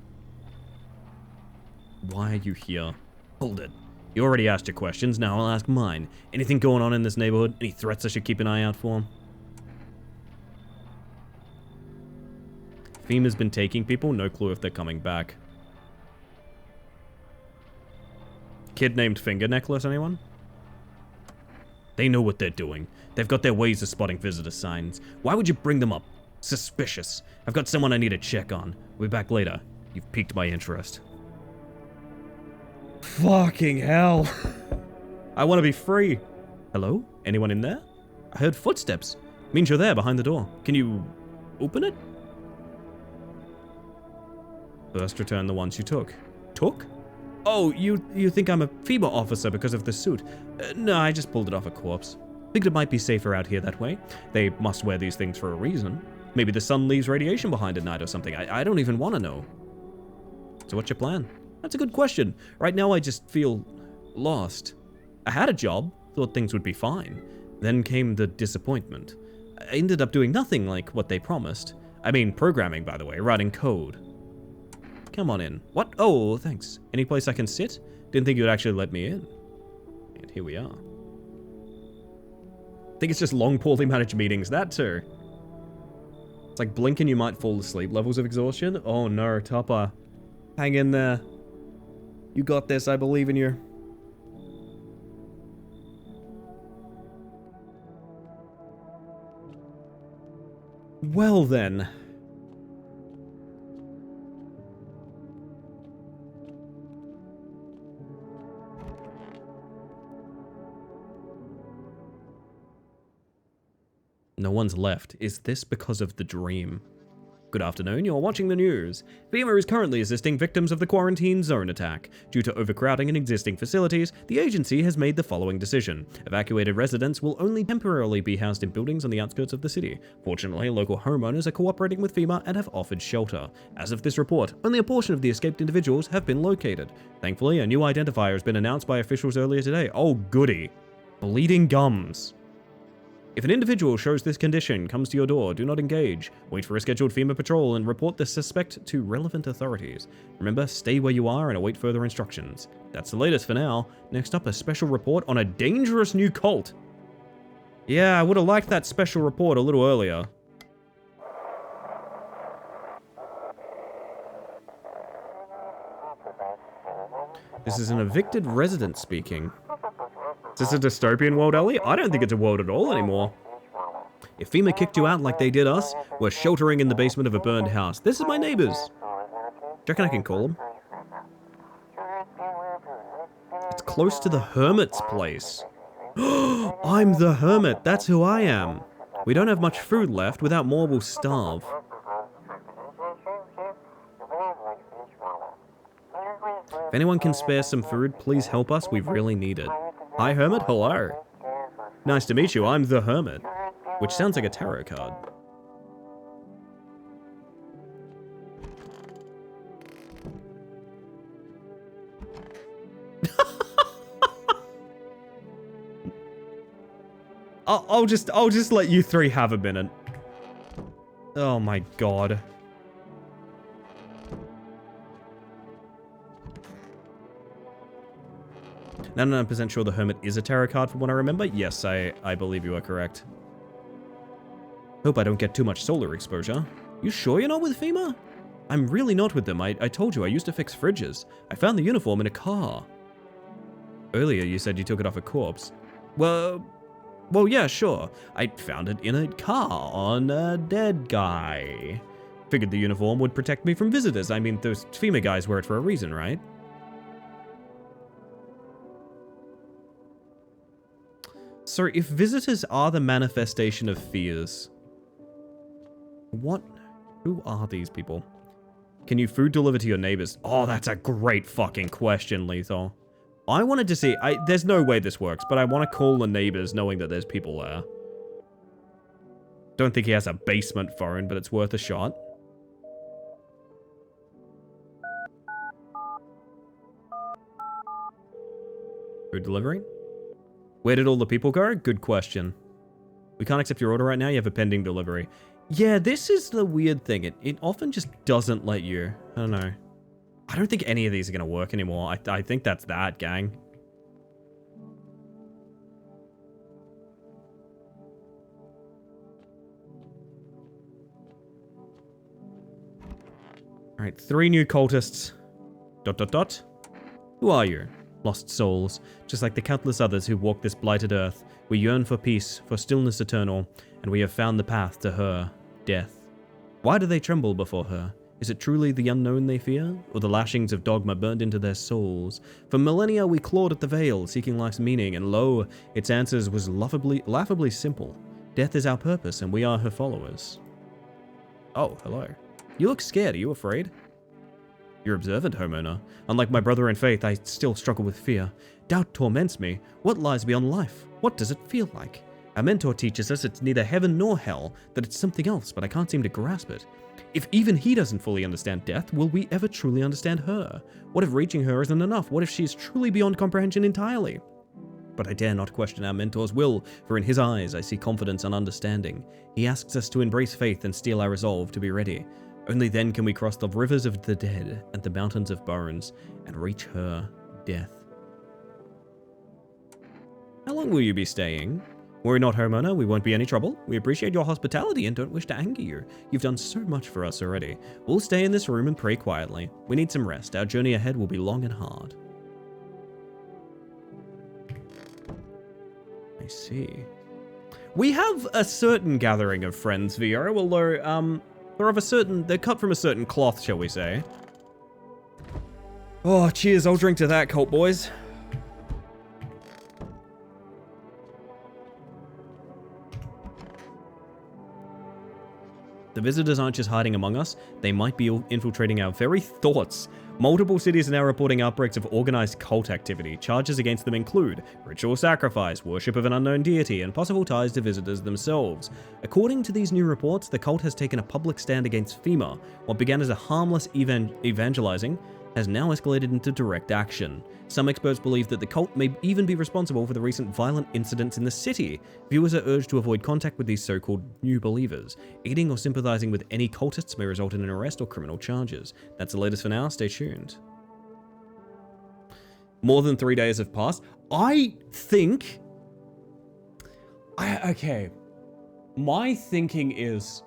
Why are you here? Hold it. You already asked your questions, now I'll ask mine. Anything going on in this neighborhood? Any threats I should keep an eye out for? FEMA's been taking people, no clue if they're coming back. Kid named Finger Necklace, anyone? They know what they're doing. They've got their ways of spotting visitor signs. Why would you bring them up? Suspicious. I've got someone I need to check on. We'll be back later. You've piqued my interest. Fucking hell. I want to be free. Hello? Anyone in there? I heard footsteps. Means you're there behind the door. Can you open it? First return the ones you took. Took? Oh, you think I'm a FEMA officer because of the suit? No, I just pulled it off a corpse. Figured it might be safer out here that way. They must wear these things for a reason. Maybe the sun leaves radiation behind at night or something. I don't even want to know. So what's your plan? That's a good question. Right now I just feel lost. I had a job, thought things would be fine. Then came the disappointment. I ended up doing nothing like what they promised. I mean, programming, by the way, writing code. Come on in. What? Oh, thanks. Any place I can sit? Didn't think you'd actually let me in. And here we are. I think it's just long, poorly managed meetings. That too. It's like blink and you might fall asleep levels of exhaustion. Oh no, Topper. Hang in there. You got this, I believe in you. Well then. No one's left. Is this because of the dream? Good afternoon, you're watching the news. FEMA is currently assisting victims of the quarantine zone attack. Due to overcrowding in existing facilities, the agency has made the following decision. Evacuated residents will only temporarily be housed in buildings on the outskirts of the city. Fortunately, local homeowners are cooperating with FEMA and have offered shelter. As of this report, only a portion of the escaped individuals have been located. Thankfully, a new identifier has been announced by officials earlier today. Oh goody. Bleeding gums. If an individual shows this condition, comes to your door, do not engage. Wait for a scheduled FEMA patrol and report the suspect to relevant authorities. Remember, stay where you are and await further instructions. That's the latest for now. Next up, a special report on a dangerous new cult. Yeah, I would have liked that special report a little earlier. This is an evicted resident speaking. Is this a dystopian world, Ellie? I don't think it's a world at all anymore. If FEMA kicked you out like they did us, we're sheltering in the basement of a burned house. This is my neighbors. Do you reckon I can call them? It's close to the hermit's place. I'm the hermit. That's who I am. We don't have much food left. Without more, we'll starve. If anyone can spare some food, please help us. We really need it. Hi, Hermit. Hello. Nice to meet you. I'm the Hermit. Which sounds like a tarot card. I'll just let you three have a minute. Oh my god. 99% sure the Hermit is a tarot card from what I remember. Yes, I believe you are correct. Hope I don't get too much solar exposure. You sure you're not with FEMA? I'm really not with them. I told you I used to fix fridges. I found the uniform in a car. Earlier you said you took it off a corpse. Well, yeah, sure. I found it in a car on a dead guy. Figured the uniform would protect me from visitors. I mean, those FEMA guys wear it for a reason, right? So, if visitors are the manifestation of fears, who are these people? Can you food deliver to your neighbors? Oh, that's a great fucking question, Lethal. I wanted to see, there's no way this works, but I want to call the neighbors knowing that there's people there. Don't think he has a basement phone, but it's worth a shot. Food delivery? Where did all the people go? Good question. We can't accept your order right now. You have a pending delivery. Yeah, this is the weird thing. It often just doesn't let you. I don't know. I don't think any of these are going to work anymore. I think that's that, gang. Alright, 3 new cultists. ... Who are you? Lost souls, just like the countless others who walk this blighted earth. We yearn for peace, for stillness eternal, and we have found the path to her, death. Why do they tremble before her? Is it truly the unknown they fear, or the lashings of dogma burned into their souls? For millennia we clawed at the veil, seeking life's meaning, and lo, its answers was laughably simple. Death is our purpose, and we are her followers. Oh, hello. You look scared. Are you afraid? You're observant, homeowner. Unlike my brother in faith, I still struggle with fear. Doubt torments me. What lies beyond life? What does it feel like? Our mentor teaches us it's neither heaven nor hell, that it's something else, but I can't seem to grasp it. If even he doesn't fully understand death, will we ever truly understand her? What if reaching her isn't enough? What if she is truly beyond comprehension entirely? But I dare not question our mentor's will, for in his eyes I see confidence and understanding. He asks us to embrace faith and steel our resolve to be ready. Only then can we cross the rivers of the dead and the mountains of bones and reach her, death. How long will you be staying? Worry not, homeowner, we won't be any trouble. We appreciate your hospitality and don't wish to anger you. You've done so much for us already. We'll stay in this room and pray quietly. We need some rest. Our journey ahead will be long and hard. I see. We have a certain gathering of friends, Vio, although, they're cut from a certain cloth, shall we say. Oh, cheers, I'll drink to that, cult boys. The visitors aren't just hiding among us, they might be infiltrating our very thoughts. Multiple cities are now reporting outbreaks of organized cult activity. Charges against them include ritual sacrifice, worship of an unknown deity, and possible ties to visitors themselves. According to these new reports, the cult has taken a public stand against FEMA. What began as a harmless evangelizing has now escalated into direct action. Some experts believe that the cult may even be responsible for the recent violent incidents in the city. Viewers are urged to avoid contact with these so-called new believers. Aiding or sympathizing with any cultists may result in an arrest or criminal charges. That's the latest for now. Stay tuned. More than 3 days have passed. I think... Okay. My thinking is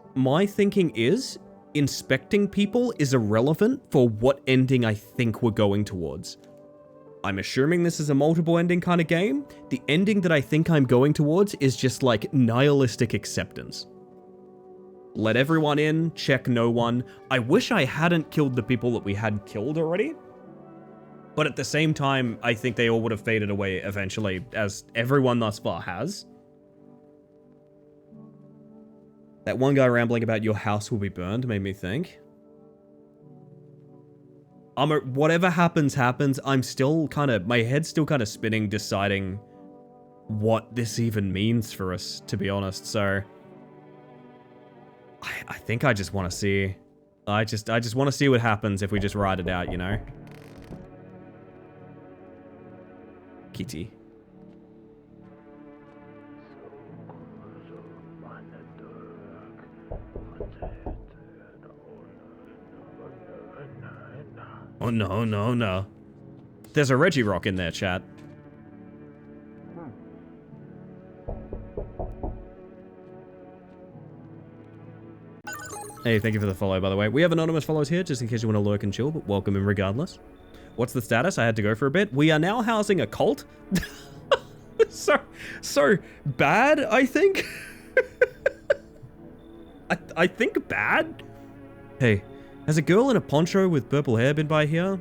inspecting people is irrelevant for what ending I think we're going towards. I'm assuming this is a multiple ending kind of game. The ending that I think I'm going towards is just like nihilistic acceptance. Let everyone in, check no one. I wish I hadn't killed the people that we had killed already. But at the same time, I think they all would have faded away eventually, as everyone thus far has. That one guy rambling about your house will be burned made me think. Whatever happens, happens. I'm still my head's still kind of spinning, deciding what this even means for us, to be honest. So I think I just want to see. I just want to see what happens if we just ride it out, you know? Kitty. Oh no, no, no. There's a Regirock in there, chat. Hey, thank you for the follow, by the way. We have anonymous follows here, just in case you want to lurk and chill, but welcome in regardless. What's the status? I had to go for a bit. We are now housing a cult. so bad, I think. I think bad. Hey, has a girl in a poncho with purple hair been by here?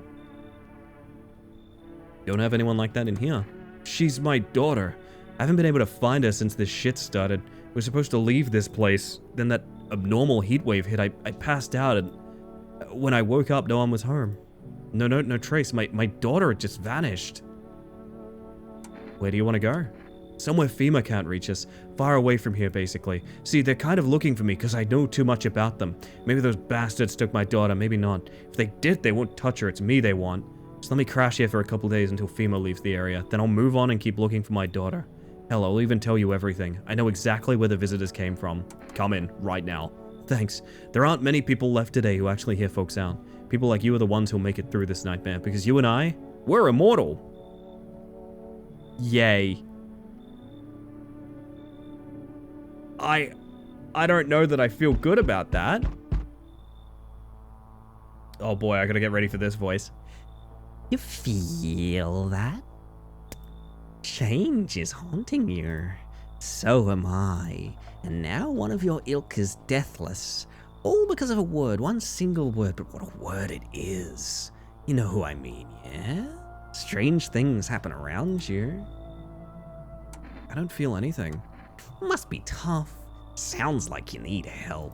Don't have anyone like that in here. She's my daughter. I haven't been able to find her since this shit started. We're supposed to leave this place. Then that abnormal heat wave hit. I passed out, and when I woke up, no one was home. No trace. My daughter had just vanished. Where do you want to go? Somewhere FEMA can't reach us. Far away from here, basically. See, they're kind of looking for me because I know too much about them. Maybe those bastards took my daughter, maybe not. If they did, they won't touch her. It's me they want. Just let me crash here for a couple days until FEMA leaves the area. Then I'll move on and keep looking for my daughter. Hell, I'll even tell you everything. I know exactly where the visitors came from. Come in, right now. Thanks. There aren't many people left today who actually hear folks out. People like you are the ones who'll make it through this nightmare, because you and I, we're immortal. Yay. I don't know that I feel good about that. Oh boy, I gotta get ready for this voice. You feel that? Change is haunting you. So am I. And now one of your ilk is deathless. All because of a word, one single word, but what a word it is. You know who I mean, yeah? Strange things happen around you. I don't feel anything. Must be tough. Sounds like you need help.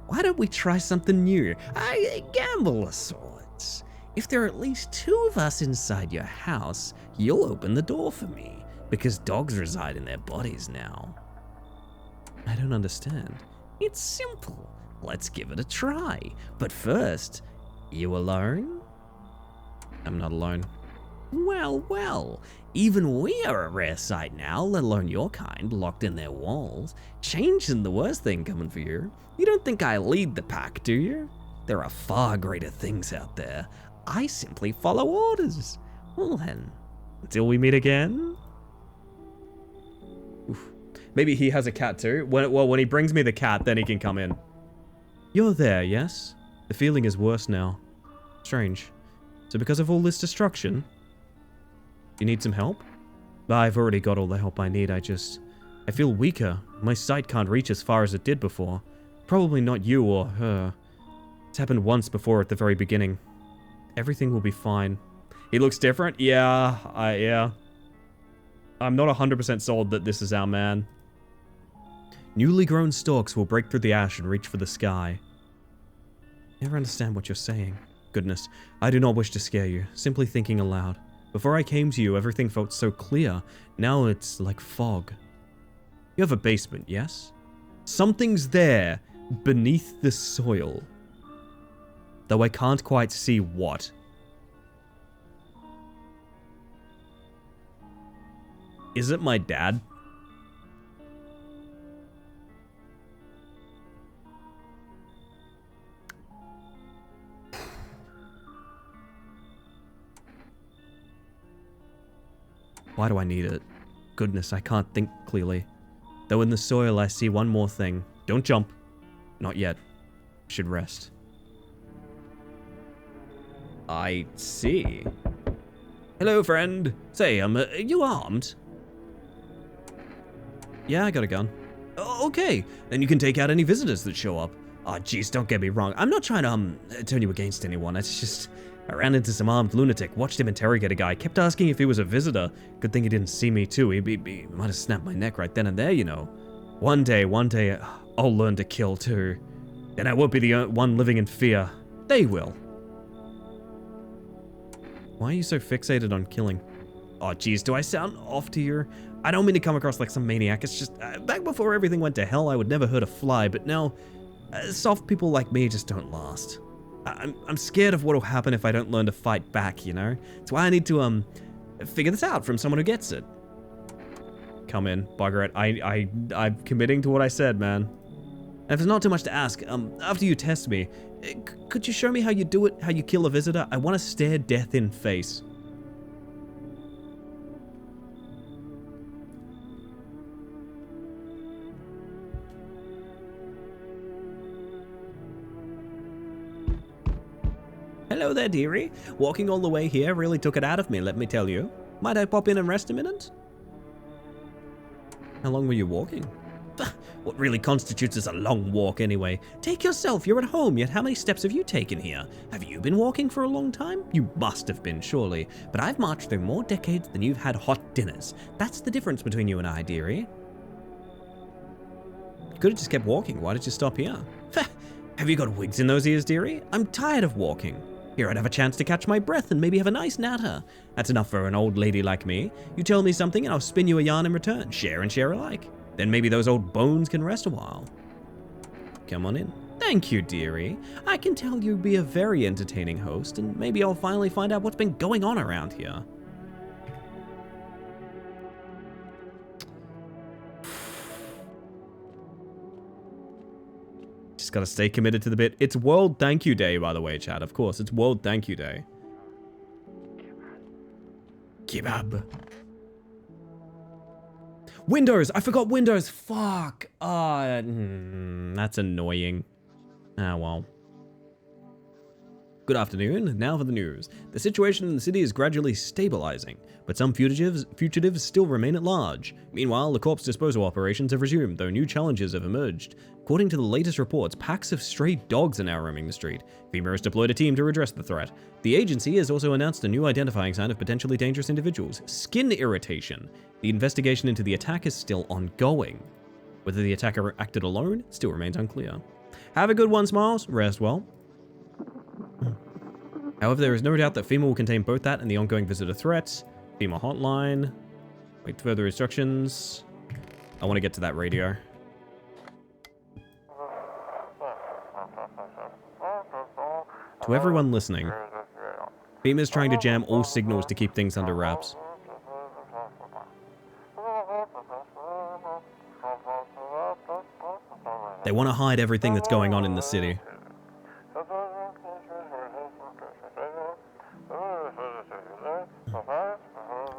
Why don't we try something new? A gamble of sorts. If there are at least 2 of us inside your house, you'll open the door for me, because dogs reside in their bodies now. I don't understand. It's simple. Let's give it a try. But first, you alone? I'm not alone. Well, well, even we are a rare sight now, let alone your kind, locked in their walls. Change isn't the worst thing coming for you. You don't think I lead the pack, do you? There are far greater things out there. I simply follow orders. Well then, Until we meet again? Oof. Maybe he has a cat too? When he brings me the cat, then he can come in. You're there, yes? The feeling is worse now. Strange. So because of all this destruction, you need some help? I've already got all the help I need, I feel weaker. My sight can't reach as far as it did before. Probably not you or her. It's happened once before at the very beginning. Everything will be fine. He looks different? Yeah. I'm not 100% sold that this is our man. Newly grown stalks will break through the ash and reach for the sky. Never understand what you're saying. Goodness, I do not wish to scare you. Simply thinking aloud. Before I came to you, everything felt so clear. Now it's like fog. You have a basement, yes? Something's there, beneath the soil. Though I can't quite see what. Is it my dad? Why do I need it? Goodness, I can't think clearly. Though in the soil I see one more thing. Don't jump. Not yet. Should rest. I see. Hello, friend. Say, are you armed? Yeah, I got a gun. Okay, then you can take out any visitors that show up. Oh, jeez, don't get me wrong. I'm not trying to turn you against anyone. It's just, I ran into some armed lunatic, watched him interrogate a guy, kept asking if he was a visitor. Good thing he didn't see me too. He might have snapped my neck right then and there, you know. One day, I'll learn to kill too. Then I won't be the one living in fear. They will. Why are you so fixated on killing? Oh, jeez, do I sound off to you? I don't mean to come across like some maniac. It's just, back before everything went to hell, I would never hurt a fly, but now, soft people like me just don't last. I'm scared of what'll happen if I don't learn to fight back, you know? That's why I need to, figure this out from someone who gets it. Come in, bugger it. I'm committing to what I said, man. And if it's not too much to ask, after you test me, could you show me how you do it, how you kill a visitor? I want to stare death in face. Hello there, dearie. Walking all the way here really took it out of me, let me tell you. Might I pop in and rest a minute? How long were you walking? What really constitutes as a long walk anyway? Take yourself, you're at home, yet how many steps have you taken here? Have you been walking for a long time? You must have been, surely. But I've marched through more decades than you've had hot dinners. That's the difference between you and I, dearie. You could have just kept walking. Why did you stop here? Have you got wigs in those ears, dearie? I'm tired of walking. Here I'd have a chance to catch my breath and maybe have a nice natter. That's enough for an old lady like me. You tell me something and I'll spin you a yarn in return. Share and share alike. Then maybe those old bones can rest a while. Come on in. Thank you, dearie. I can tell you'd be a very entertaining host, and maybe I'll finally find out what's been going on around here. Just gotta stay committed to the bit. It's World Thank You Day, by the way, chat. Of course, it's World Thank You Day. Kebab. Windows! I forgot Windows! Fuck! That's annoying. Ah, well. Good afternoon. Now for the news. The situation in the city is gradually stabilizing, but some fugitives still remain at large. Meanwhile, the corpse disposal operations have resumed, though new challenges have emerged. According to the latest reports, packs of stray dogs are now roaming the street. FEMA has deployed a team to address the threat. The agency has also announced a new identifying sign of potentially dangerous individuals: skin irritation. The investigation into the attack is still ongoing. Whether the attacker acted alone still remains unclear. Have a good one, Smiles. Rest well. However, there is no doubt that FEMA will contain both that and the ongoing visitor threats. FEMA hotline. Wait for further instructions. I want to get to that radio. To everyone listening, FEMA's trying to jam all signals to keep things under wraps. They want to hide everything that's going on in the city.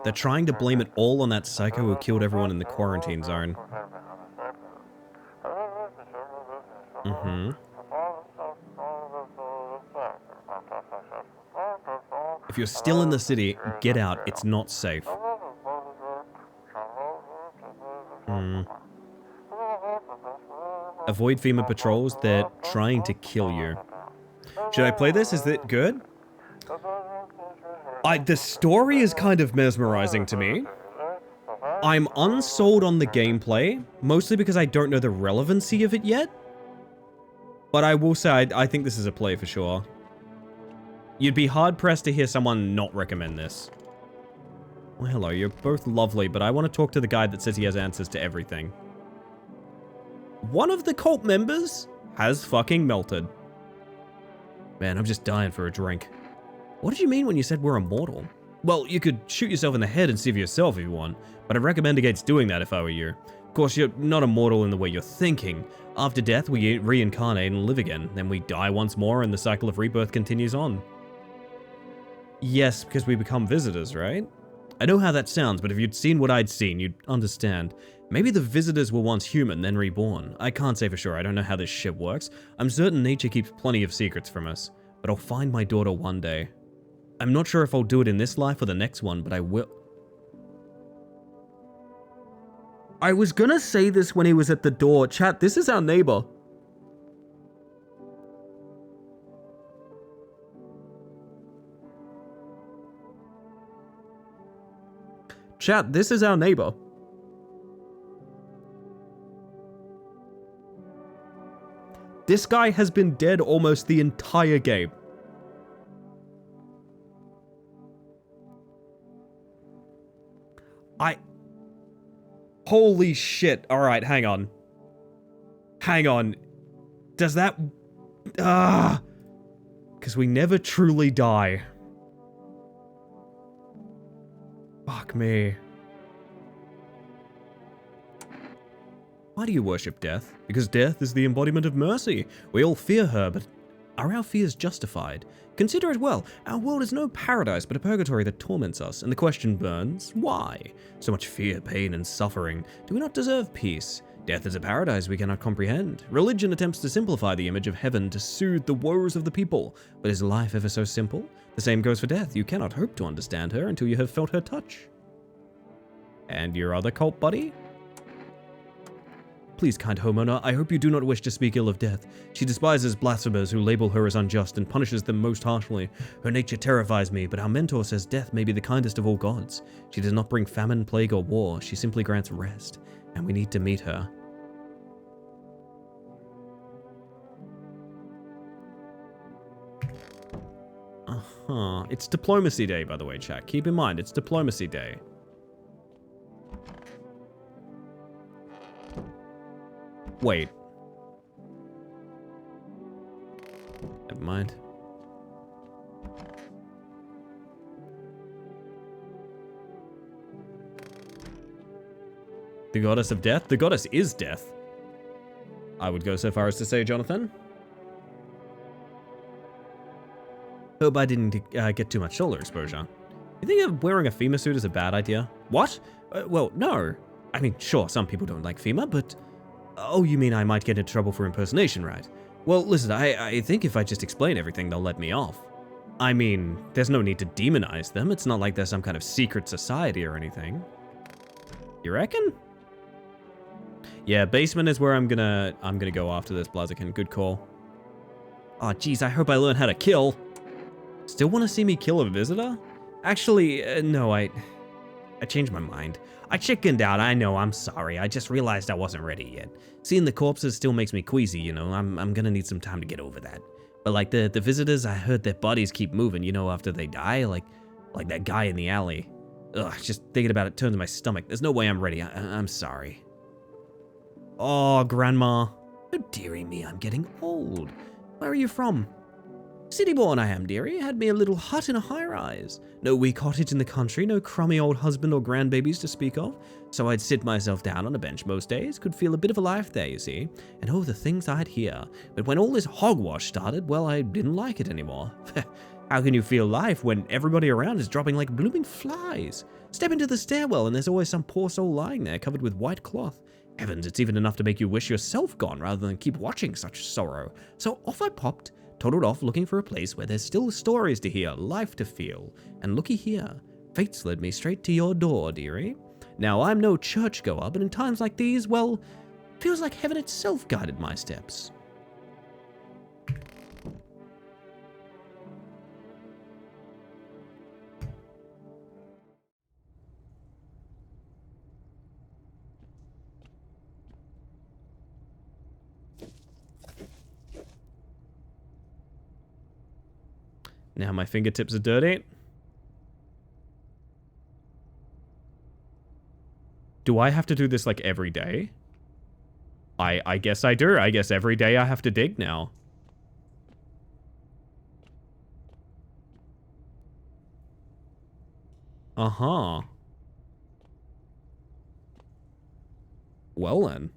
They're trying to blame it all on that psycho who killed everyone in the quarantine zone. If you're still in the city, get out. It's not safe. Avoid FEMA patrols. They're trying to kill you. Should I play this? Is it good? The story is kind of mesmerizing to me. I'm unsold on the gameplay, mostly because I don't know the relevancy of it yet. But I will say, I think this is a play for sure. You'd be hard-pressed to hear someone not recommend this. Well, hello, you're both lovely, but I want to talk to the guy that says he has answers to everything. One of the cult members has fucking melted. Man, I'm just dying for a drink. What did you mean when you said we're immortal? Well, you could shoot yourself in the head and save yourself if you want, but I'd recommend against doing that if I were you. Of course, you're not immortal in the way you're thinking. After death, we reincarnate and live again. Then we die once more and the cycle of rebirth continues on. Yes, because we become visitors, right? I know how that sounds, but if you'd seen what I'd seen, you'd understand. Maybe the visitors were once human, then reborn. I can't say for sure, I don't know how this shit works. I'm certain nature keeps plenty of secrets from us, but I'll find my daughter one day. I'm not sure if I'll do it in this life or the next one, but I will. I was gonna say this when he was at the door. Chat, this is our neighbor. Chat, this is our neighbor. This guy has been dead almost the entire game. Holy shit. Alright, hang on. Hang on. Does that... Because we never truly die. Fuck me. Why do you worship death? Because death is the embodiment of mercy. We all fear her, but are our fears justified? Consider it well. Our world is no paradise, but a purgatory that torments us. And the question burns, why? So much fear, pain, and suffering. Do we not deserve peace? Death is a paradise we cannot comprehend. Religion attempts to simplify the image of heaven to soothe the woes of the people. But is life ever so simple? The same goes for death. You cannot hope to understand her until you have felt her touch. And your other cult buddy? Please, kind homeowner, I hope you do not wish to speak ill of death. She despises blasphemers who label her as unjust and punishes them most harshly. Her nature terrifies me, but our mentor says death may be the kindest of all gods. She does not bring famine, plague, or war. She simply grants rest, and we need to meet her. It's Diplomacy Day, by the way, chat. Keep in mind, it's Diplomacy Day. Wait. Never mind. The goddess of death? The goddess is death. I would go so far as to say, Jonathan. Hope I didn't get too much solar exposure. You think wearing a FEMA suit is a bad idea? What? Well, no. I mean, sure, some people don't like FEMA, but... Oh, you mean I might get into trouble for impersonation, right? Well, listen, I think if I just explain everything, they'll let me off. I mean, there's no need to demonize them. It's not like they're some kind of secret society or anything. You reckon? Yeah, basement is where I'm gonna go after this, Blaziken. Good call. Oh, geez, I hope I learn how to kill. Still want to see me kill a visitor? Actually, no, I changed my mind. I chickened out, I know, I'm sorry. I just realized I wasn't ready yet. Seeing the corpses still makes me queasy, you know. I'm gonna need some time to get over that. But like the visitors, I heard their bodies keep moving, you know, after they die, like that guy in the alley. Ugh, just thinking about it turns my stomach. There's no way I'm ready. I'm sorry. Oh, Grandma. Oh, dearie me, I'm getting old. Where are you from? City-born I am, dearie. Had me a little hut in a high-rise. No wee cottage in the country, no crummy old husband or grandbabies to speak of. So I'd sit myself down on a bench most days, could feel a bit of a life there, you see. And oh, the things I'd hear. But when all this hogwash started, well, I didn't like it anymore. How can you feel life when everybody around is dropping like blooming flies? Step into the stairwell and there's always some poor soul lying there covered with white cloth. Heavens, it's even enough to make you wish yourself gone rather than keep watching such sorrow. So off I popped, toddled off looking for a place where there's still stories to hear, life to feel. And looky here, fate's led me straight to your door, dearie. Now, I'm no churchgoer, but in times like these, well, feels like heaven itself guided my steps. Now my fingertips are dirty. Do I have to do this like every day? I guess I do. I guess every day I have to dig now. Uh-huh. Well then.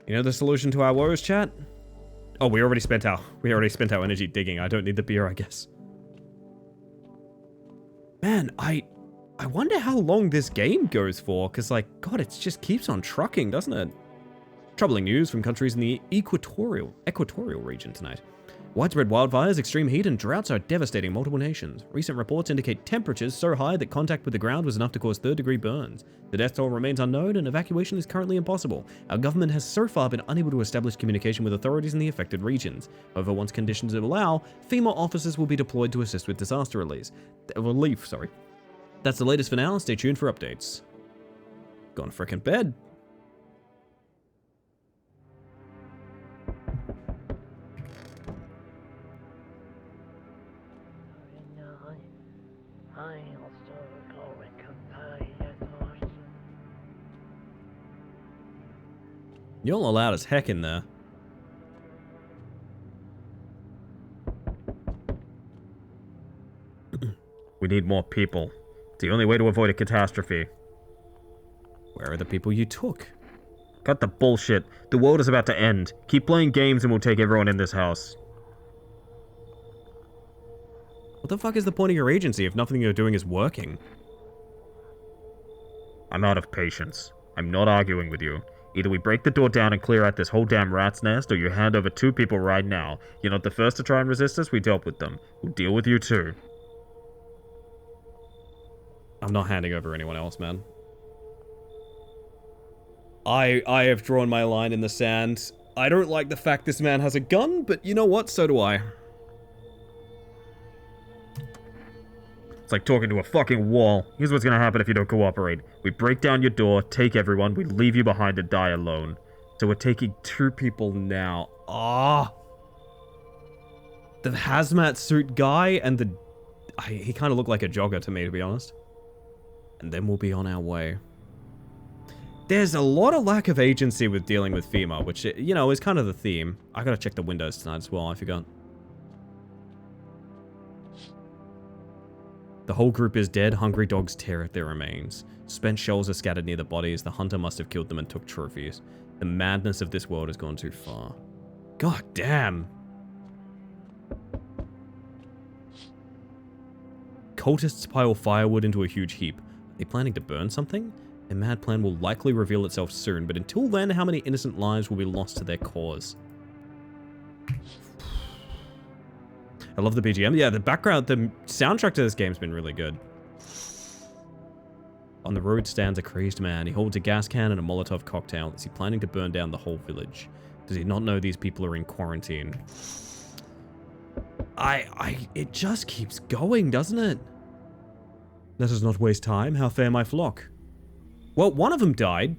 You know the solution to our woes, chat? Oh, we already spent our energy digging. I don't need the beer, I guess. Man, I wonder how long this game goes for, because, like, God, it just keeps on trucking, doesn't it? Troubling news from countries in the equatorial region tonight. Widespread wildfires, extreme heat, and droughts are devastating multiple nations. Recent reports indicate temperatures so high that contact with the ground was enough to cause third-degree burns. The death toll remains unknown, and evacuation is currently impossible. Our government has so far been unable to establish communication with authorities in the affected regions. However, once conditions allow, FEMA officers will be deployed to assist with disaster relief. That's the latest for now. Stay tuned for updates. Gone frickin' bed. You're all loud as heck in there. We need more people. It's the only way to avoid a catastrophe. Where are the people you took? Cut the bullshit. The world is about to end. Keep playing games and we'll take everyone in this house. What the fuck is the point of your agency if nothing you're doing is working? I'm out of patience. I'm not arguing with you. Either we break the door down and clear out this whole damn rat's nest, or you hand over 2 people right now. You're not the first to try and resist us, we dealt with them. We'll deal with you too. I'm not handing over anyone else, man. I have drawn my line in the sand. I don't like the fact this man has a gun, but you know what? So do I. It's like talking to a fucking wall. Here's what's gonna happen if you don't cooperate. We break down your door, take everyone, we leave you behind to die alone. So we're taking 2 people now. Ah. The hazmat suit guy and the... he kind of looked like a jogger to me, to be honest. And then we'll be on our way. There's a lot of lack of agency with dealing with FEMA, which, you know, is kind of the theme. I gotta check the windows tonight as well, I forgot. The whole group is dead. Hungry dogs tear at their remains. Spent shells are scattered near the bodies. The hunter must have killed them and took trophies. The madness of this world has gone too far. God damn. Cultists pile firewood into a huge heap. Are they planning to burn something? Their mad plan will likely reveal itself soon, but until then, how many innocent lives will be lost to their cause? I love the BGM. Yeah, the background, the soundtrack to this game's been really good. On the road stands a crazed man. He holds a gas can and a Molotov cocktail. Is he planning to burn down the whole village? Does he not know these people are in quarantine? It just keeps going, doesn't it? Let us not waste time. How fare my flock? Well, one of them died.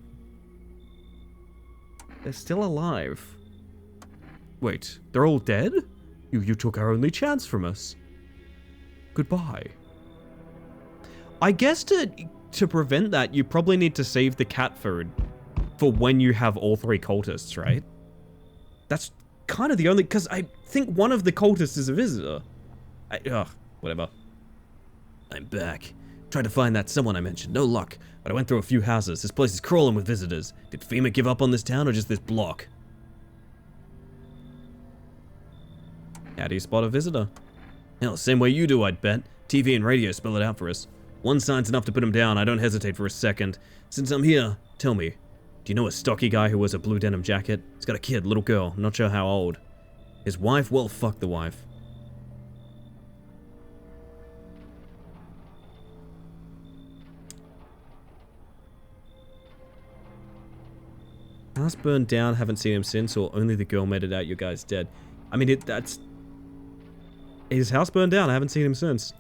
They're still alive. Wait, they're all dead? You took our only chance from us. Goodbye. I guess to prevent that, you probably need to save the cat food for when you have all 3 cultists, right? That's kind of the only... Because I think one of the cultists is a visitor. Whatever. I'm back. Tried to find that someone I mentioned. No luck. But I went through a few houses. This place is crawling with visitors. Did FEMA give up on this town or just this block? How do you spot a visitor? Hell, same way you do, I'd bet. TV and radio spell it out for us. One sign's enough to put him down. I don't hesitate for a second. Since I'm here, tell me, do you know a stocky guy who wears a blue denim jacket? He's got a kid, little girl, not sure how old. His wife? Well, fuck the wife. House burned down, haven't seen him since, or only the girl made it out your guy's dead. I mean, that's... His house burned down, I haven't seen him since.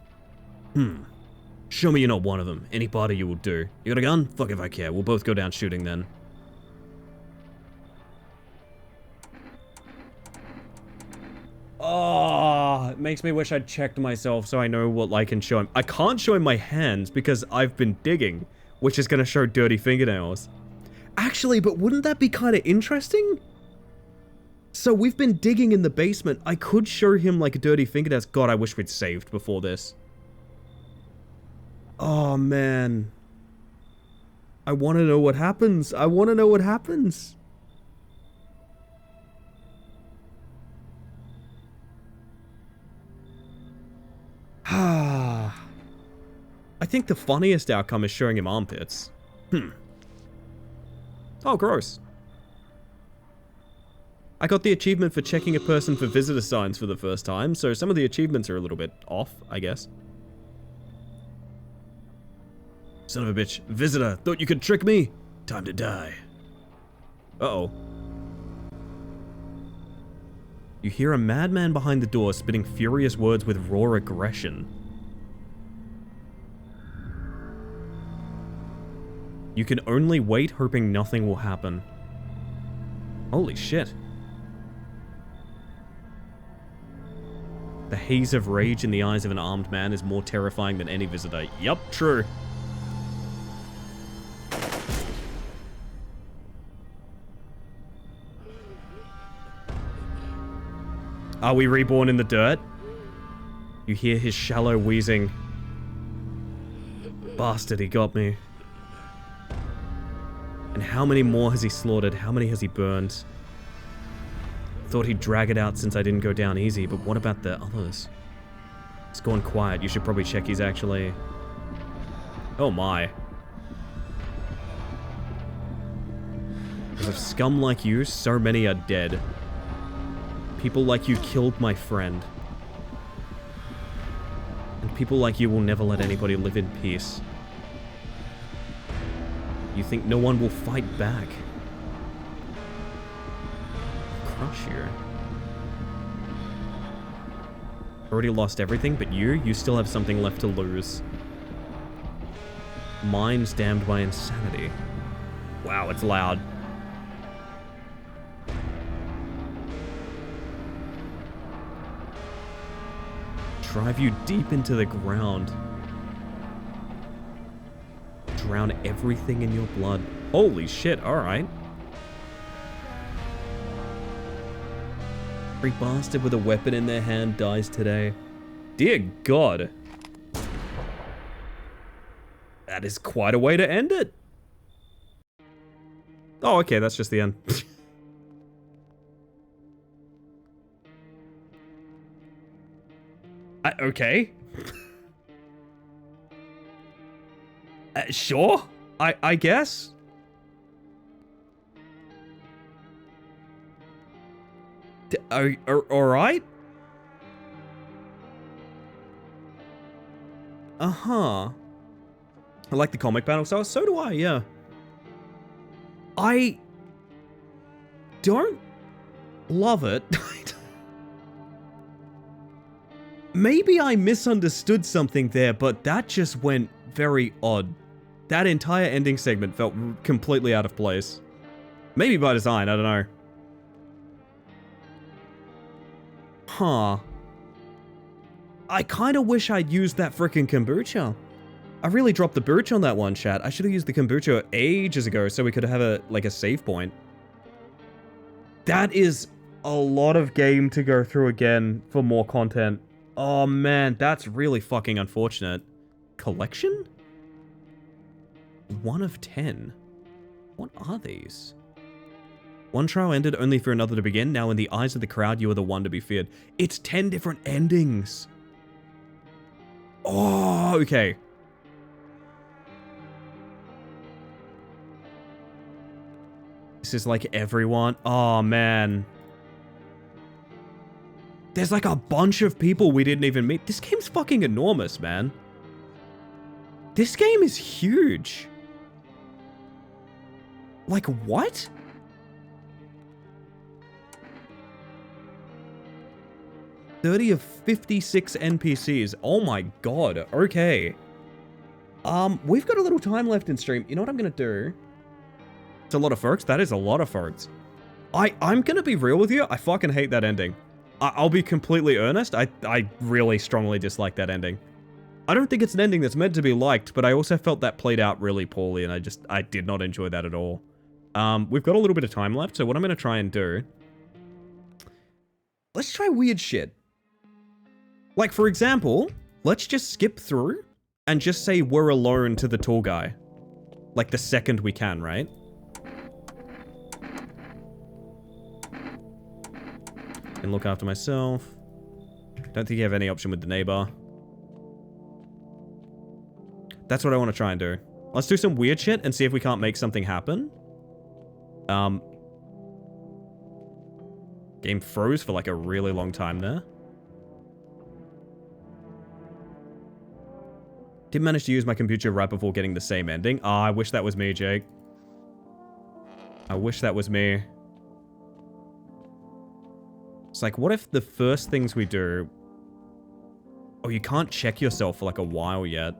Show me you're not one of them. Any part of you will do. You got a gun? Fuck if I care. We'll both go down shooting then. Oh, it makes me wish I'd checked myself so I know what I can show him. I can't show him my hands because I've been digging, which is going to show dirty fingernails. Actually, but wouldn't that be kind of interesting? So we've been digging in the basement. I could show him like a dirty fingernails. God, I wish we'd saved before this. Oh, man. I want to know what happens. I want to know what happens. I think the funniest outcome is showing him armpits. Oh, gross. I got the achievement for checking a person for visitor signs for the first time, so some of the achievements are a little bit off, I guess. Son of a bitch. Visitor, thought you could trick me? Time to die. Uh-oh. You hear a madman behind the door spitting furious words with raw aggression. You can only wait, hoping nothing will happen. Holy shit. The haze of rage in the eyes of an armed man is more terrifying than any visitor. Yup, true. Are we reborn in the dirt? You hear his shallow wheezing. Bastard, he got me. And how many more has he slaughtered? How many has he burned? Thought he'd drag it out since I didn't go down easy, but what about the others? It's gone quiet. You should probably check he's actually... Oh my. Because of scum like you, so many are dead. People like you killed my friend. And people like you will never let anybody live in peace. You think no one will fight back? I'll crush you. Already lost everything, but you still have something left to lose. Minds damned by insanity. Wow, it's loud. Drive you deep into the ground. Drown everything in your blood. Holy shit, alright. Every bastard with a weapon in their hand dies today. Dear God. That is quite a way to end it. Oh, okay, that's just the end. Okay. Sure. I guess. Alright. Uh-huh. I like the comic panel, so do I, yeah. I don't love it. Maybe I misunderstood something there, but that just went very odd. That entire ending segment felt completely out of place. Maybe by design, I don't know. Huh. I kind of wish I'd used that frickin' kombucha. I really dropped the booch on that one, chat. I should have used the kombucha ages ago so we could have a save point. That is a lot of game to go through again for more content. Oh man, that's really fucking unfortunate. Collection? 1 of 10. What are these? One trial ended only for another to begin. Now in the eyes of the crowd, you are the one to be feared. It's 10 different endings. Oh, okay. This is like everyone. Oh, man. There's like a bunch of people we didn't even meet. This game's fucking enormous, man. This game is huge. Like, what? $30 of 56 NPCs. Oh my god. Okay. We've got a little time left in stream. You know what I'm gonna do? It's a lot of folks. That is a lot of folks. I'm gonna be real with you. I fucking hate that ending. I'll be completely earnest. I really strongly dislike that ending. I don't think it's an ending that's meant to be liked, but I also felt that played out really poorly, and I did not enjoy that at all. We've got a little bit of time left, so what I'm gonna try and do... Let's try weird shit. Like, for example, let's just skip through and just say we're alone to the tall guy. Like, the second we can, right? Can look after myself. Don't think you have any option with the neighbor. That's what I want to try and do. Let's do some weird shit and see if we can't make something happen. Game froze for like a really long time there. Didn't manage to use my computer right before getting the same ending. Ah, I wish that was me, Jake. I wish that was me. It's like, what if the first things we do... Oh, you can't check yourself for like a while yet.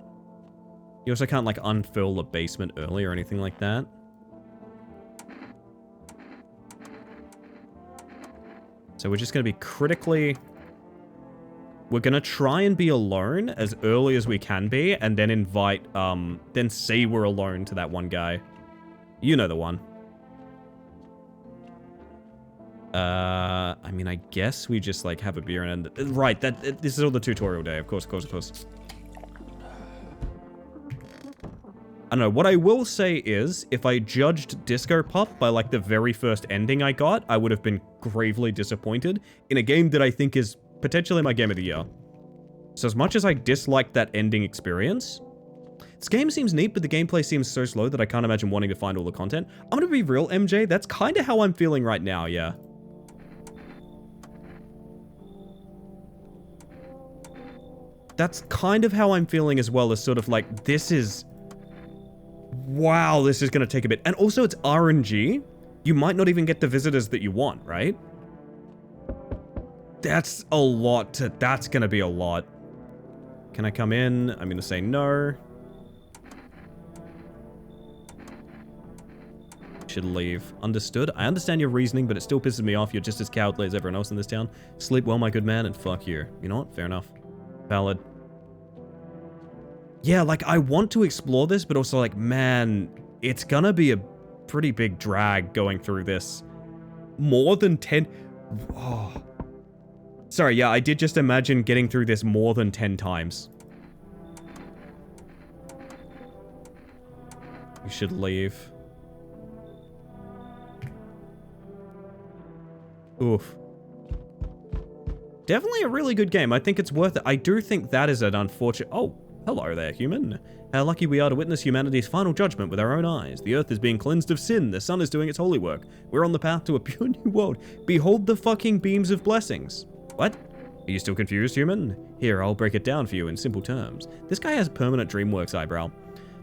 You also can't like unfill the basement early or anything like that. So we're just going to be critically... We're going to try and be alone as early as we can be, and then invite, then say we're alone to that one guy. You know the one. I mean, I guess we just, like, have a beer and... Right, this is all the tutorial day, of course. I don't know, what I will say is, if I judged Disco Pop by, like, the very first ending I got, I would have been gravely disappointed in a game that I think is potentially my game of the year. So as much as I disliked that ending experience, this game seems neat, but the gameplay seems so slow that I can't imagine wanting to find all the content. I'm gonna be real, MJ, that's kind of how I'm feeling right now, yeah. That's kind of how I'm feeling as well, as sort of like, this is... Wow, this is gonna take a bit. And also, it's RNG. You might not even get the visitors that you want, right? That's a lot to... That's gonna be a lot. Can I come in? I'm gonna say no. Should leave. Understood. I understand your reasoning, but it still pisses me off. You're just as cowardly as everyone else in this town. Sleep well, my good man, and fuck you. You know what? Fair enough. Valid. Yeah, like, I want to explore this, but also, like, man, it's gonna be a pretty big drag going through this. More than 10... Oh. Sorry, yeah, I did just imagine getting through this more than 10 times. We should leave. Oof. Definitely a really good game. I think it's worth it. I do think that is an unfortunate... Oh, hello there, human. How lucky we are to witness humanity's final judgment with our own eyes. The earth is being cleansed of sin. The sun is doing its holy work. We're on the path to a pure new world. Behold the fucking beams of blessings. What? Are you still confused, human? Here, I'll break it down for you in simple terms. This guy has permanent DreamWorks eyebrow.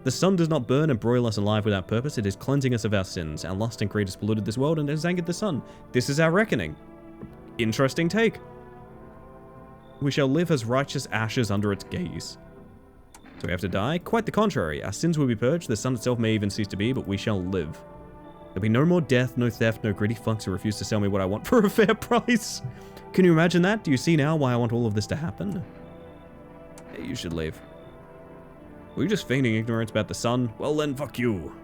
The sun does not burn and broil us alive without purpose. It is cleansing us of our sins. Our lust and greed has polluted this world and has angered the sun. This is our reckoning. Interesting take. We shall live as righteous ashes under its gaze. So we have to die? Quite the contrary. Our sins will be purged. The sun itself may even cease to be, but we shall live. There'll be no more death, no theft, no greedy fucks who refuse to sell me what I want for a fair price. Can you imagine that? Do you see now why I want all of this to happen? You should leave. Were you just feigning ignorance about the sun? Well then, fuck you.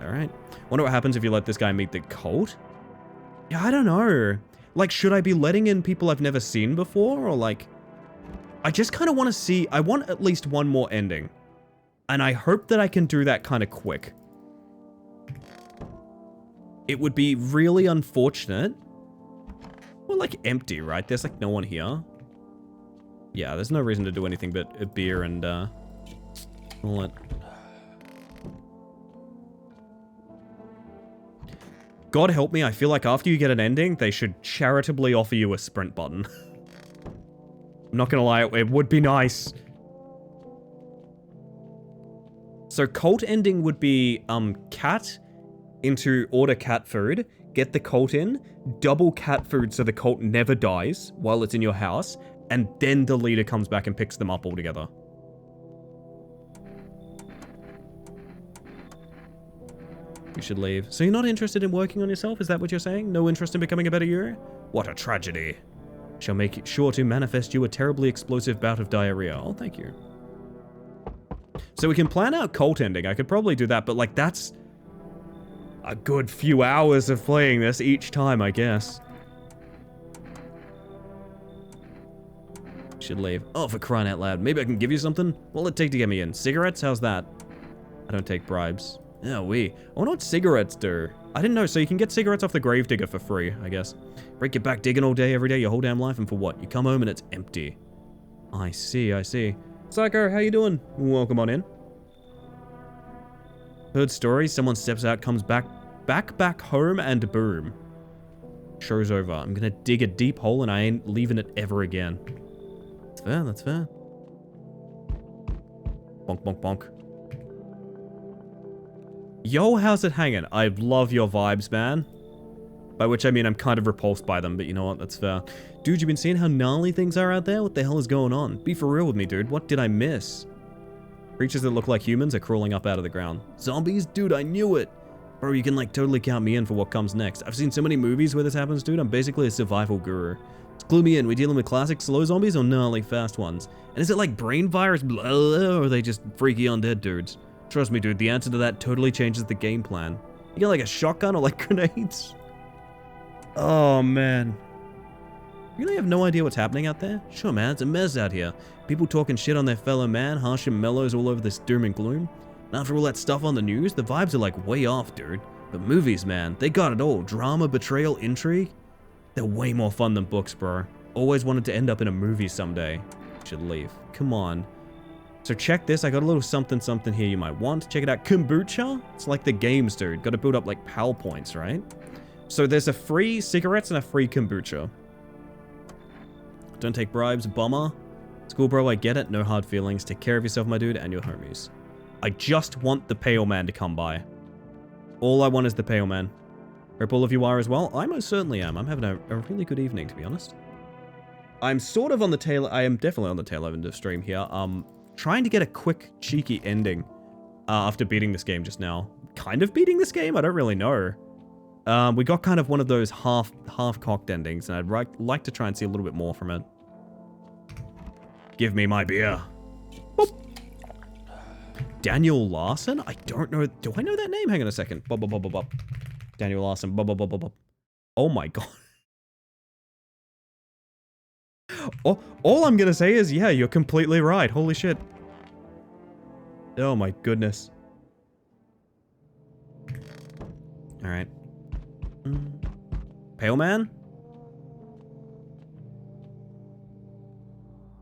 Alright. Wonder what happens if you let this guy meet the cult? Yeah, I don't know. Like, should I be letting in people I've never seen before? Or like... I just kind of want to see... I want at least one more ending. And I hope that I can do that kind of quick. It would be really unfortunate. Well, like, empty, right? There's, like, no one here. Yeah, there's no reason to do anything but a beer and, all that. God help me, I feel like after you get an ending, they should charitably offer you a sprint button. I'm not gonna lie, it would be nice. So cult ending would be, cat into order cat food, get the cult in, double cat food so the cult never dies while it's in your house, and then the leader comes back and picks them up all together. You should leave. So you're not interested in working on yourself? Is that what you're saying? No interest in becoming a better you? What a tragedy. Shall make sure to manifest you a terribly explosive bout of diarrhea. Oh, thank you. So we can plan out cult ending. I could probably do that, but like that's a good few hours of playing this each time, I guess. Should leave. Oh, for crying out loud. Maybe I can give you something? What'll it take to get me in? Cigarettes? How's that? I don't take bribes. Yeah, I wonder what cigarettes do. I didn't know, so you can get cigarettes off the Gravedigger for free, I guess. Break your back digging all day, every day, your whole damn life, and for what? You come home and it's empty. I see, I see. Psycho, how you doing? Welcome on in. Heard stories, someone steps out, comes back home, and boom. Show's over. I'm gonna dig a deep hole and I ain't leaving it ever again. That's fair, that's fair. Bonk, bonk, bonk. Yo, how's it hanging? I love your vibes, man. By which I mean I'm kind of repulsed by them, but you know what? That's fair. Dude, you been seeing how gnarly things are out there? What the hell is going on? Be for real with me, dude. What did I miss? Creatures that look like humans are crawling up out of the ground. Zombies? Dude, I knew it! Bro, you can like totally count me in for what comes next. I've seen so many movies where this happens, dude. I'm basically a survival guru. Just clue me in. We dealing with classic slow zombies or gnarly fast ones? And is it like brain virus blah, blah, or are they just freaky undead dudes? Trust me, dude, the answer to that totally changes the game plan. You got like a shotgun or like grenades? Oh, man. You really have no idea what's happening out there? Sure, man, it's a mess out here. People talking shit on their fellow man, harsh and mellows all over this doom and gloom. And after all that stuff on the news, the vibes are like way off, dude. But movies, man, they got it all. Drama, betrayal, intrigue. They're way more fun than books, bro. Always wanted to end up in a movie someday. Should leave. Come on. So check this, I got a little something something here you might want. Check it out, kombucha? It's like the games, dude. Gotta build up like PAL points, right? So there's a free cigarettes and a free kombucha. Don't take bribes, bummer. It's cool, bro, I get it. No hard feelings. Take care of yourself, my dude, and your homies. I just want the pale man to come by. All I want is the pale man. Hope all of you are as well. I most certainly am. I'm having a really good evening, to be honest. I'm sort of on the tail... I am definitely on the tail end of stream here. Trying to get a quick, cheeky ending after beating this game just now. Kind of beating this game? I don't really know. We got kind of one of those half-cocked endings, and I'd like to try and see a little bit more from it. Give me my beer. Boop. Daniel Larson? I don't know. Do I know that name? Hang on a second. Bop, bop, bop, bop, bop. Daniel Larson. Bop, bop, bop, bop, bop. Oh my god. All I'm gonna say is, yeah, you're completely right. Holy shit. Oh my goodness. Alright. Pale man?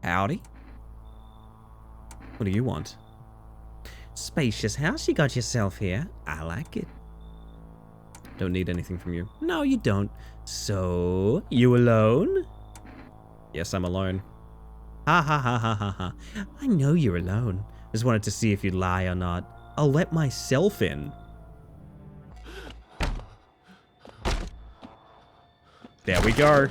Howdy. What do you want? Spacious house you got yourself here. I like it. Don't need anything from you. No, you don't. So, you alone? Yes, I'm alone. Ha ha ha ha ha ha. I know you're alone. Just wanted to see if you'd lie or not. I'll let myself in. There we go.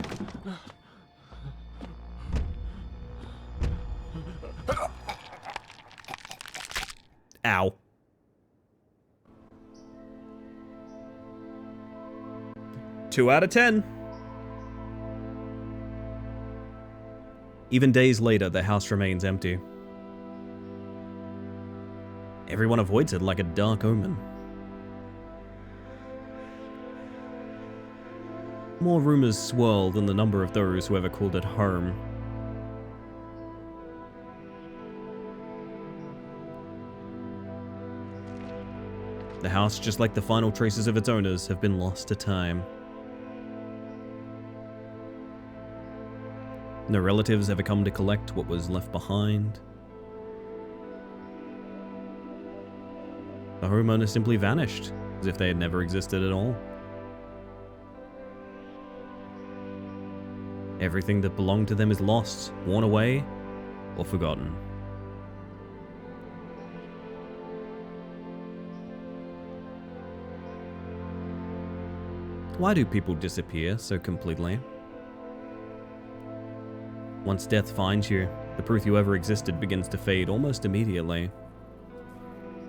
Ow. Two out of 10. Even days later, the house remains empty. Everyone avoids it like a dark omen. More rumors swirl than the number of those who ever called it home. The house, just like the final traces of its owners, have been lost to time. No relatives ever come to collect what was left behind. The homeowner simply vanished, as if they had never existed at all. Everything that belonged to them is lost, worn away, or forgotten. Why do people disappear so completely? Once death finds you, the proof you ever existed begins to fade almost immediately.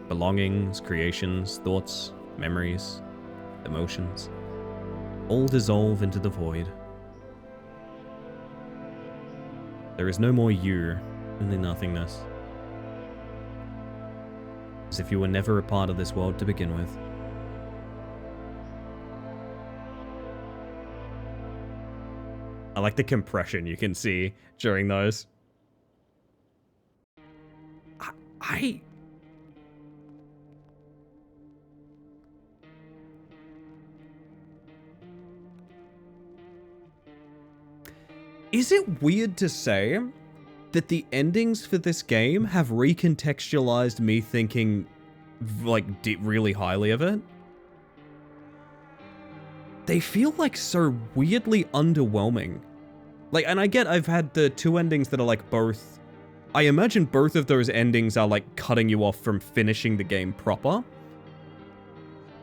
Belongings, creations, thoughts, memories, emotions, all dissolve into the void. There is no more you, only nothingness. As if you were never a part of this world to begin with. I like the compression you can see during those. I Is it weird to say that the endings for this game have recontextualized me thinking, like, really highly of it? They feel like so weirdly underwhelming. Like, and I get I've had the two endings that are like both... I imagine both of those endings are like cutting you off from finishing the game proper.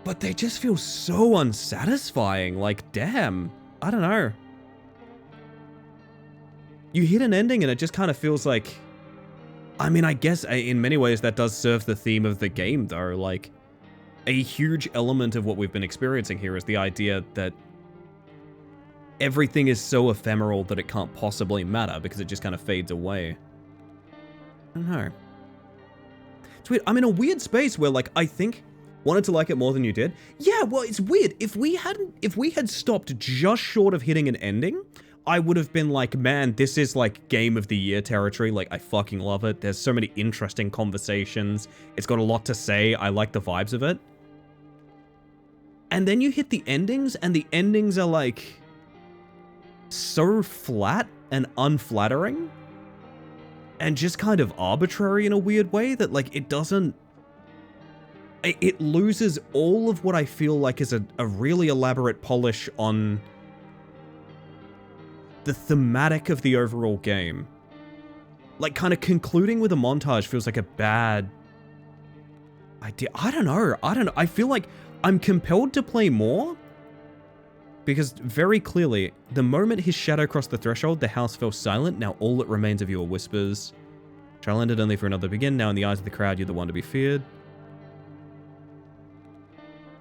But they just feel so unsatisfying. Like, damn. I don't know. You hit an ending and it just kind of feels like... I mean, I guess in many ways that does serve the theme of the game, though. Like, a huge element of what we've been experiencing here is the idea that everything is so ephemeral that it can't possibly matter because it just kind of fades away. I don't know. It's weird. I'm in a weird space where, like, I think wanted to like it more than you did. Yeah, well, it's weird. If we had stopped just short of hitting an ending, I would have been like, man, this is like game of the year territory. Like, I fucking love it. There's so many interesting conversations. It's got a lot to say. I like the vibes of it. And then you hit the endings, and the endings are like so flat and unflattering and just kind of arbitrary in a weird way that, like, it doesn't... It loses all of what I feel like is a really elaborate polish on the thematic of the overall game. Like, kind of concluding with a montage feels like a bad idea. I don't know. I feel like I'm compelled to play more because very clearly, the moment his shadow crossed the threshold, the house fell silent. Now all that remains of you are whispers. Trial ended only for another begin. Now in the eyes of the crowd, you're the one to be feared.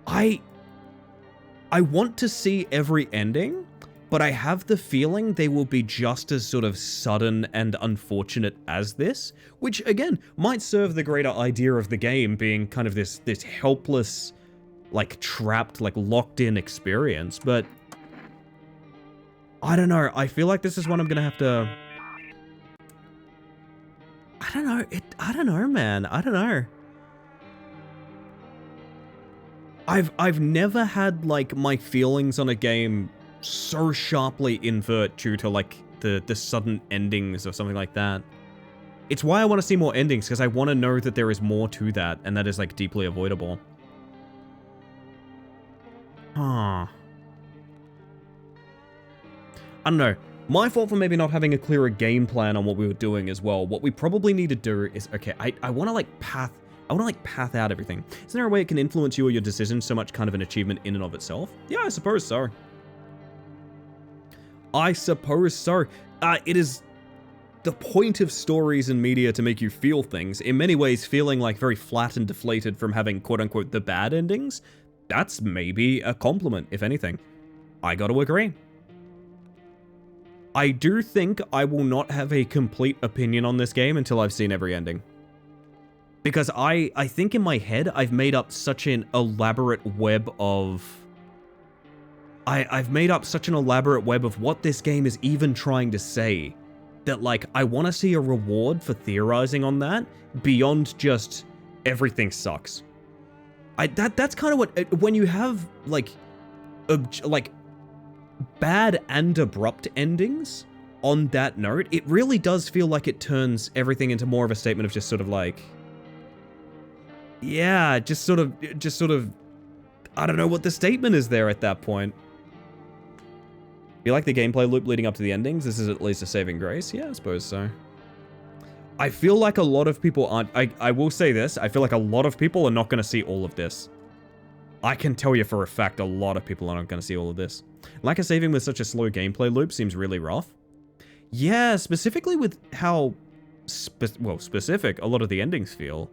I want to see every ending, but I have the feeling they will be just as sort of sudden and unfortunate as this, which again might serve the greater idea of the game being kind of this helpless, like trapped, like locked in experience. But I don't know. I feel like this is one I'm gonna have to... I don't know, man. I don't know. I've never had like my feelings on a game so sharply invert due to like the sudden endings or something like that. It's why I want to see more endings, because I want to know that there is more to that, and that is like deeply avoidable. Huh. I don't know. My fault for maybe not having a clearer game plan on what we were doing as well. What we probably need to do is, okay, I want to like path out everything. Isn't there a way it can influence you or your decisions so much kind of an achievement in and of itself? Yeah, I suppose so. I suppose so. It is the point of stories and media to make you feel things. In many ways, feeling like very flat and deflated from having quote-unquote the bad endings, that's maybe a compliment, if anything. I gotta agree. I do think I will not have a complete opinion on this game until I've seen every ending. Because I think in my head, I've made up such an elaborate web of... I've made up such an elaborate web of what this game is even trying to say, that, like, I want to see a reward for theorizing on that beyond just everything sucks. That's kind of what... When you have, like bad and abrupt endings on that note, it really does feel like it turns everything into more of a statement of just sort of like... Yeah, just sort of, I don't know what the statement is there at that point. You like the gameplay loop leading up to the endings? This is at least a saving grace? Yeah, I suppose so. I feel like a lot of people aren't... I will say this, I feel like a lot of people are not going to see all of this. I can tell you for a fact a lot of people are not going to see all of this. Lack of saving with such a slow gameplay loop seems really rough. Yeah, specifically with how... specific a lot of the endings feel.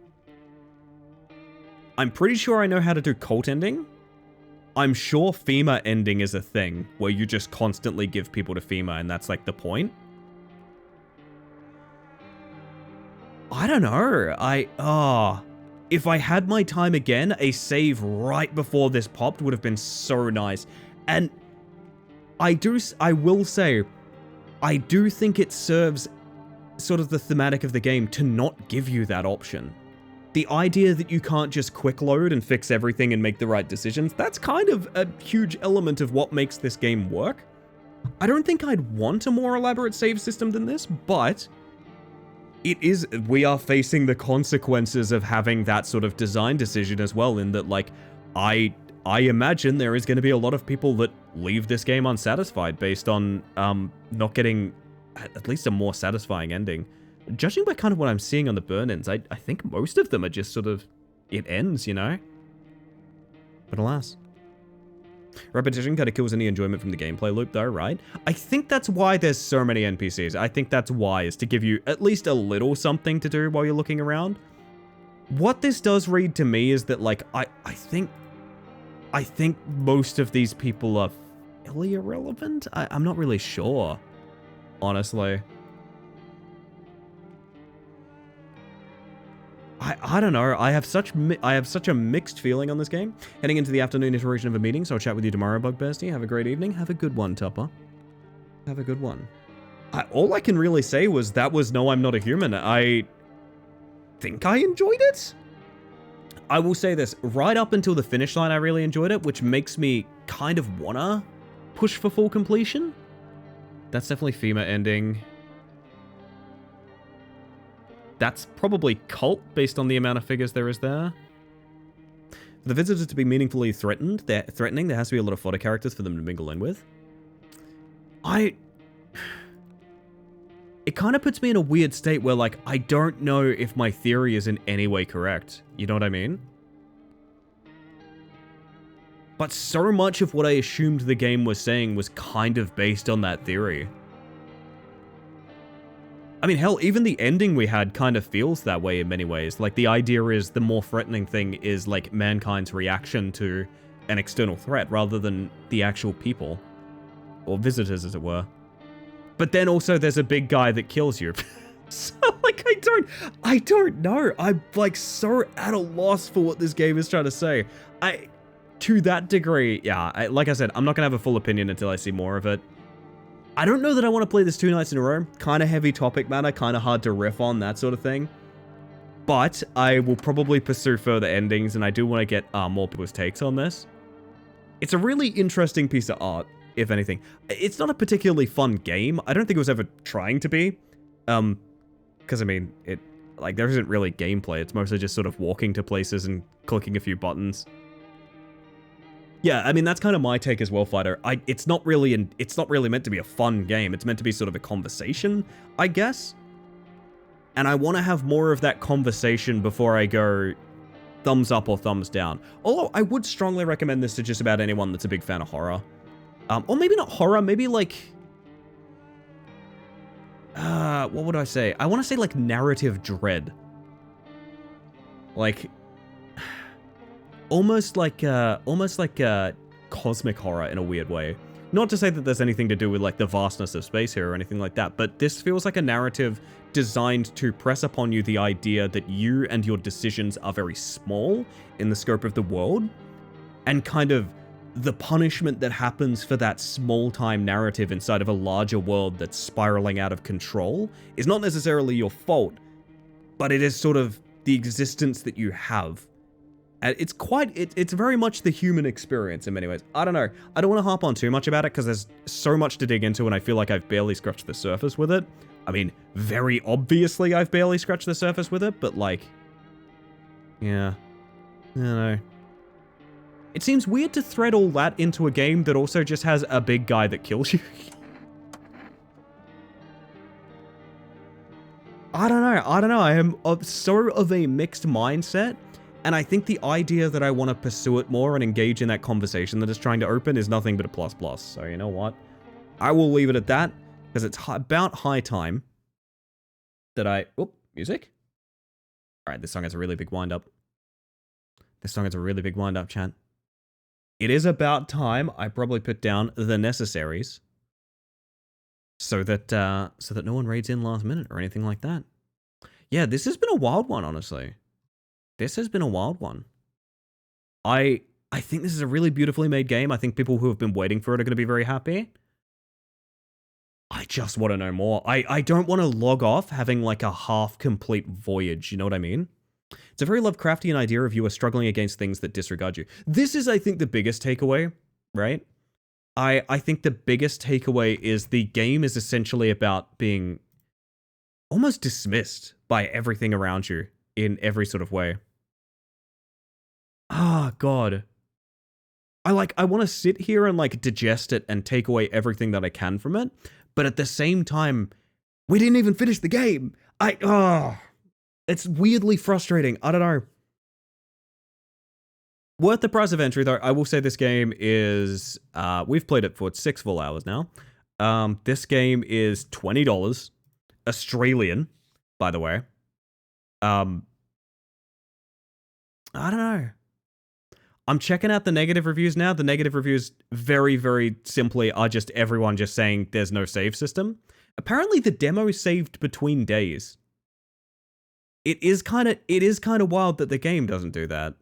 I'm pretty sure I know how to do cult ending. I'm sure FEMA ending is a thing, where you just constantly give people to FEMA, and that's like the point. I don't know. If I had my time again, a save right before this popped would have been so nice. And I will say, I do think it serves sort of the thematic of the game to not give you that option. The idea that you can't just quick load and fix everything and make the right decisions, that's kind of a huge element of what makes this game work. I don't think I'd want a more elaborate save system than this, but we are facing the consequences of having that sort of design decision as well, in that, like, I imagine there is going to be a lot of people that leave this game unsatisfied based on not getting at least a more satisfying ending. Judging by kind of what I'm seeing on the burn-ins, I think most of them are just sort of, it ends, you know? But alas. Repetition kind of kills any enjoyment from the gameplay loop though, right? I think that's why there's so many NPCs. I think that's why, is to give you at least a little something to do while you're looking around. What this does read to me is that, like, I think most of these people are fairly irrelevant? I'm not really sure, honestly. I don't know. I have such a mixed feeling on this game. Heading into the afternoon iteration of a meeting, so I'll chat with you tomorrow, Bugbursty. Have a great evening. Have a good one, Tupper. Have a good one. All I can really say was that was No, I'm Not a Human. I think I enjoyed it. I will say this, right up until the finish line, I really enjoyed it, which makes me kind of wanna push for full completion. That's definitely FEMA ending. That's probably cult, based on the amount of figures there is there. For the visitors to be meaningfully threatening, there has to be a lot of fodder characters for them to mingle in with. It kind of puts me in a weird state where, like, I don't know if my theory is in any way correct. You know what I mean? But so much of what I assumed the game was saying was kind of based on that theory. I mean, hell, even the ending we had kind of feels that way in many ways. Like, the idea is the more threatening thing is, like, mankind's reaction to an external threat rather than the actual people. Or visitors, as it were. But then also there's a big guy that kills you. So, like, I don't know. I'm, like, so at a loss for what this game is trying to say. To that degree, yeah, like I said, I'm not gonna have a full opinion until I see more of it. I don't know that I want to play this 2 nights in a row. Kind of heavy topic matter, kind of hard to riff on, that sort of thing. But I will probably pursue further endings, and I do want to get more people's takes on this. It's a really interesting piece of art, if anything. It's not a particularly fun game. I don't think it was ever trying to be. Because, I mean, there isn't really gameplay. It's mostly just sort of walking to places and clicking a few buttons. Yeah, I mean, that's kind of my take as well, Fighter. It's not really meant to be a fun game. It's meant to be sort of a conversation, I guess. And I want to have more of that conversation before I go thumbs up or thumbs down. Although, I would strongly recommend this to just about anyone that's a big fan of horror. Or maybe not horror, maybe like... what would I say? I want to say, like, narrative dread. Like... almost like cosmic horror in a weird way, Not to say that there's anything to do with like the vastness of space here or anything like that, but this feels like a narrative designed to press upon you the idea that you and your decisions are very small in the scope of the world, and kind of the punishment that happens for that small-time narrative inside of a larger world that's spiraling out of control is not necessarily your fault, but it is sort of the existence that you have. And it's very much the human experience in many ways. I don't know. I don't want to harp on too much about it because there's so much to dig into and I feel like I've barely scratched the surface with it. I mean, very obviously I've barely scratched the surface with it, but like, yeah, I don't know. It seems weird to thread all that into a game that also just has a big guy that kills you. I don't know. I am so of a mixed mindset. And I think the idea that I want to pursue it more and engage in that conversation that it's trying to open is nothing but a plus plus. So you know what? I will leave it at that because it's about high time that I... Oh, music? Alright, this song has a really big wind-up. Chat. It is about time I probably put down the necessaries so that no one raids in last minute or anything like that. Yeah, this has been a wild one, honestly. This has been a wild one. I think this is a really beautifully made game. I think people who have been waiting for it are going to be very happy. I just want to know more. I don't want to log off having like a half-complete voyage, you know what I mean? It's a very Lovecraftian idea of you are struggling against things that disregard you. This is, I think, the biggest takeaway, right? I think the biggest takeaway is the game is essentially about being almost dismissed by everything around you in every sort of way. Ah, God. I want to sit here and like digest it and take away everything that I can from it, but at the same time, we didn't even finish the game. It's weirdly frustrating. I don't know. Worth the price of entry, though. I will say this game is, we've played it for 6 full hours now. This game is $20 Australian, by the way. I don't know. I'm checking out the negative reviews now. The negative reviews very, very simply are just everyone just saying there's no save system. Apparently the demo saved between days. It is kind of wild that the game doesn't do that.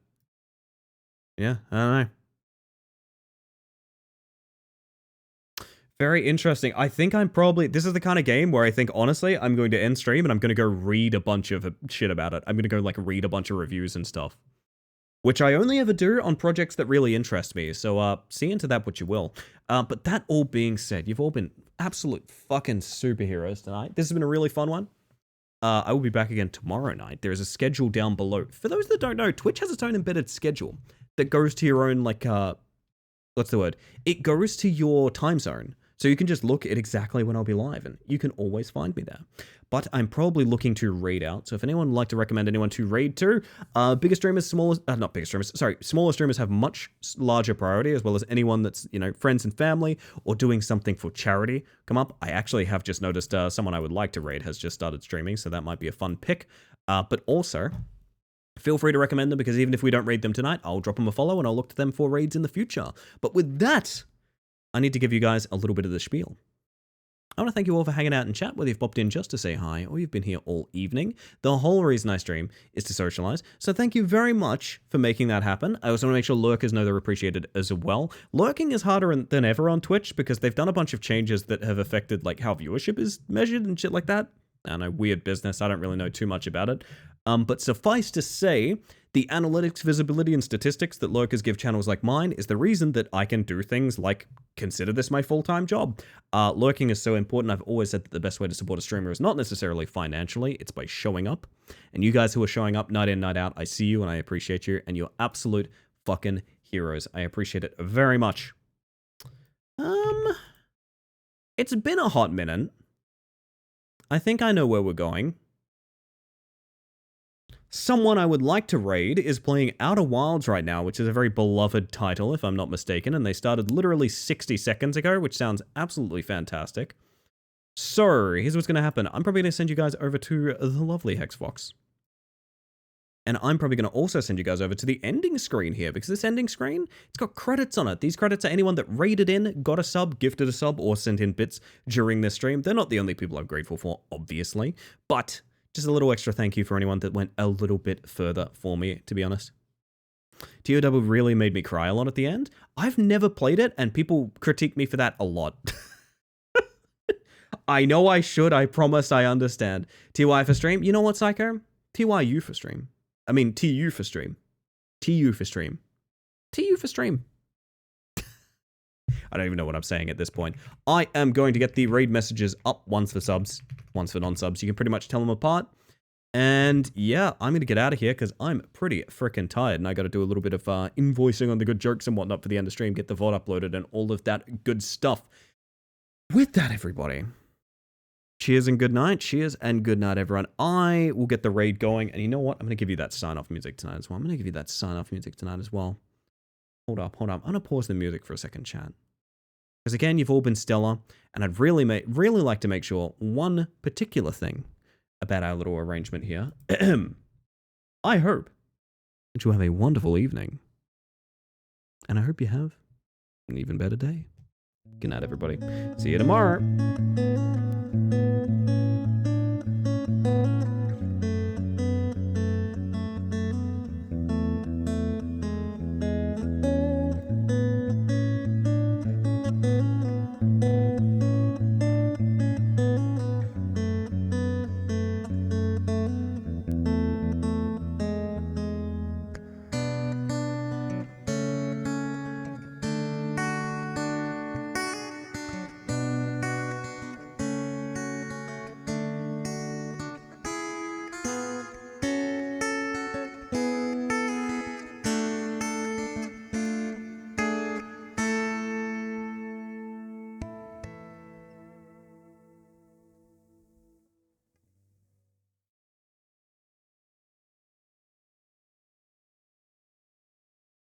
Yeah, I don't know. Very interesting. I think this is the kind of game where I think, honestly, I'm going to end stream and I'm going to go read a bunch of shit about it. I'm going to go, like, read a bunch of reviews and stuff. Which I only ever do on projects that really interest me, so, see into that what you will. But that all being said, you've all been absolute fucking superheroes tonight. This has been a really fun one. I will be back again tomorrow night. There is a schedule down below. For those that don't know, Twitch has its own embedded schedule that goes to your own, like, what's the word? It goes to your time zone. So you can just look at exactly when I'll be live, and you can always find me there. But I'm probably looking to raid out, so if anyone would like to recommend anyone to raid to, bigger streamers, smaller streamers have much larger priority, as well as anyone that's, you know, friends and family, or doing something for charity come up. I actually have just noticed someone I would like to raid has just started streaming, so that might be a fun pick. But also, feel free to recommend them, because even if we don't raid them tonight, I'll drop them a follow, and I'll look to them for raids in the future. But with that, I need to give you guys a little bit of the spiel. I want to thank you all for hanging out in chat, whether you've popped in just to say hi or you've been here all evening. The whole reason I stream is to socialize, so thank you very much for making that happen. I also want to make sure lurkers know they're appreciated as well. Lurking is harder than ever on Twitch because they've done a bunch of changes that have affected like how viewership is measured and shit like that. I don't know, weird business. I don't really know too much about it. But suffice to say, the analytics, visibility, and statistics that lurkers give channels like mine is the reason that I can do things like consider this my full-time job. Lurking is so important. I've always said that the best way to support a streamer is not necessarily financially, it's by showing up. And you guys who are showing up night in, night out, I see you and I appreciate you, and you're absolute fucking heroes. I appreciate it very much. It's been a hot minute. I think I know where we're going. Someone I would like to raid is playing Outer Wilds right now, which is a very beloved title, if I'm not mistaken, and they started literally 60 seconds ago, which sounds absolutely fantastic. So, here's what's going to happen. I'm probably going to send you guys over to the lovely Hexfox. And I'm probably going to also send you guys over to the ending screen here, because this ending screen, it's got credits on it. These credits are anyone that raided in, got a sub, gifted a sub, or sent in bits during this stream. They're not the only people I'm grateful for, obviously, but just a little extra thank you for anyone that went a little bit further for me, to be honest. TOW really made me cry a lot at the end. I've never played it, and people critique me for that a lot. I know I should, I promise I understand. TY for stream? You know what, Psycho? TYU for stream. I mean, TU for stream. TU for stream. TU for stream. I don't even know what I'm saying at this point. I am going to get the raid messages up, once for subs, once for non-subs. You can pretty much tell them apart. And yeah, I'm going to get out of here because I'm pretty freaking tired. And I got to do a little bit of invoicing on the good jokes and whatnot for the end of stream, get the VOD uploaded and all of that good stuff. With that, everybody, cheers and good night. Cheers and good night, everyone. I will get the raid going. And you know what? I'm going to give you that sign-off music tonight as well. I'm going to give you that sign-off music tonight as well. Hold up. I'm going to pause the music for a second, chat. Because again, you've all been stellar. And I'd really like to make sure one particular thing about our little arrangement here. I hope that you have a wonderful evening. And I hope you have an even better day. Good night, everybody. See you tomorrow.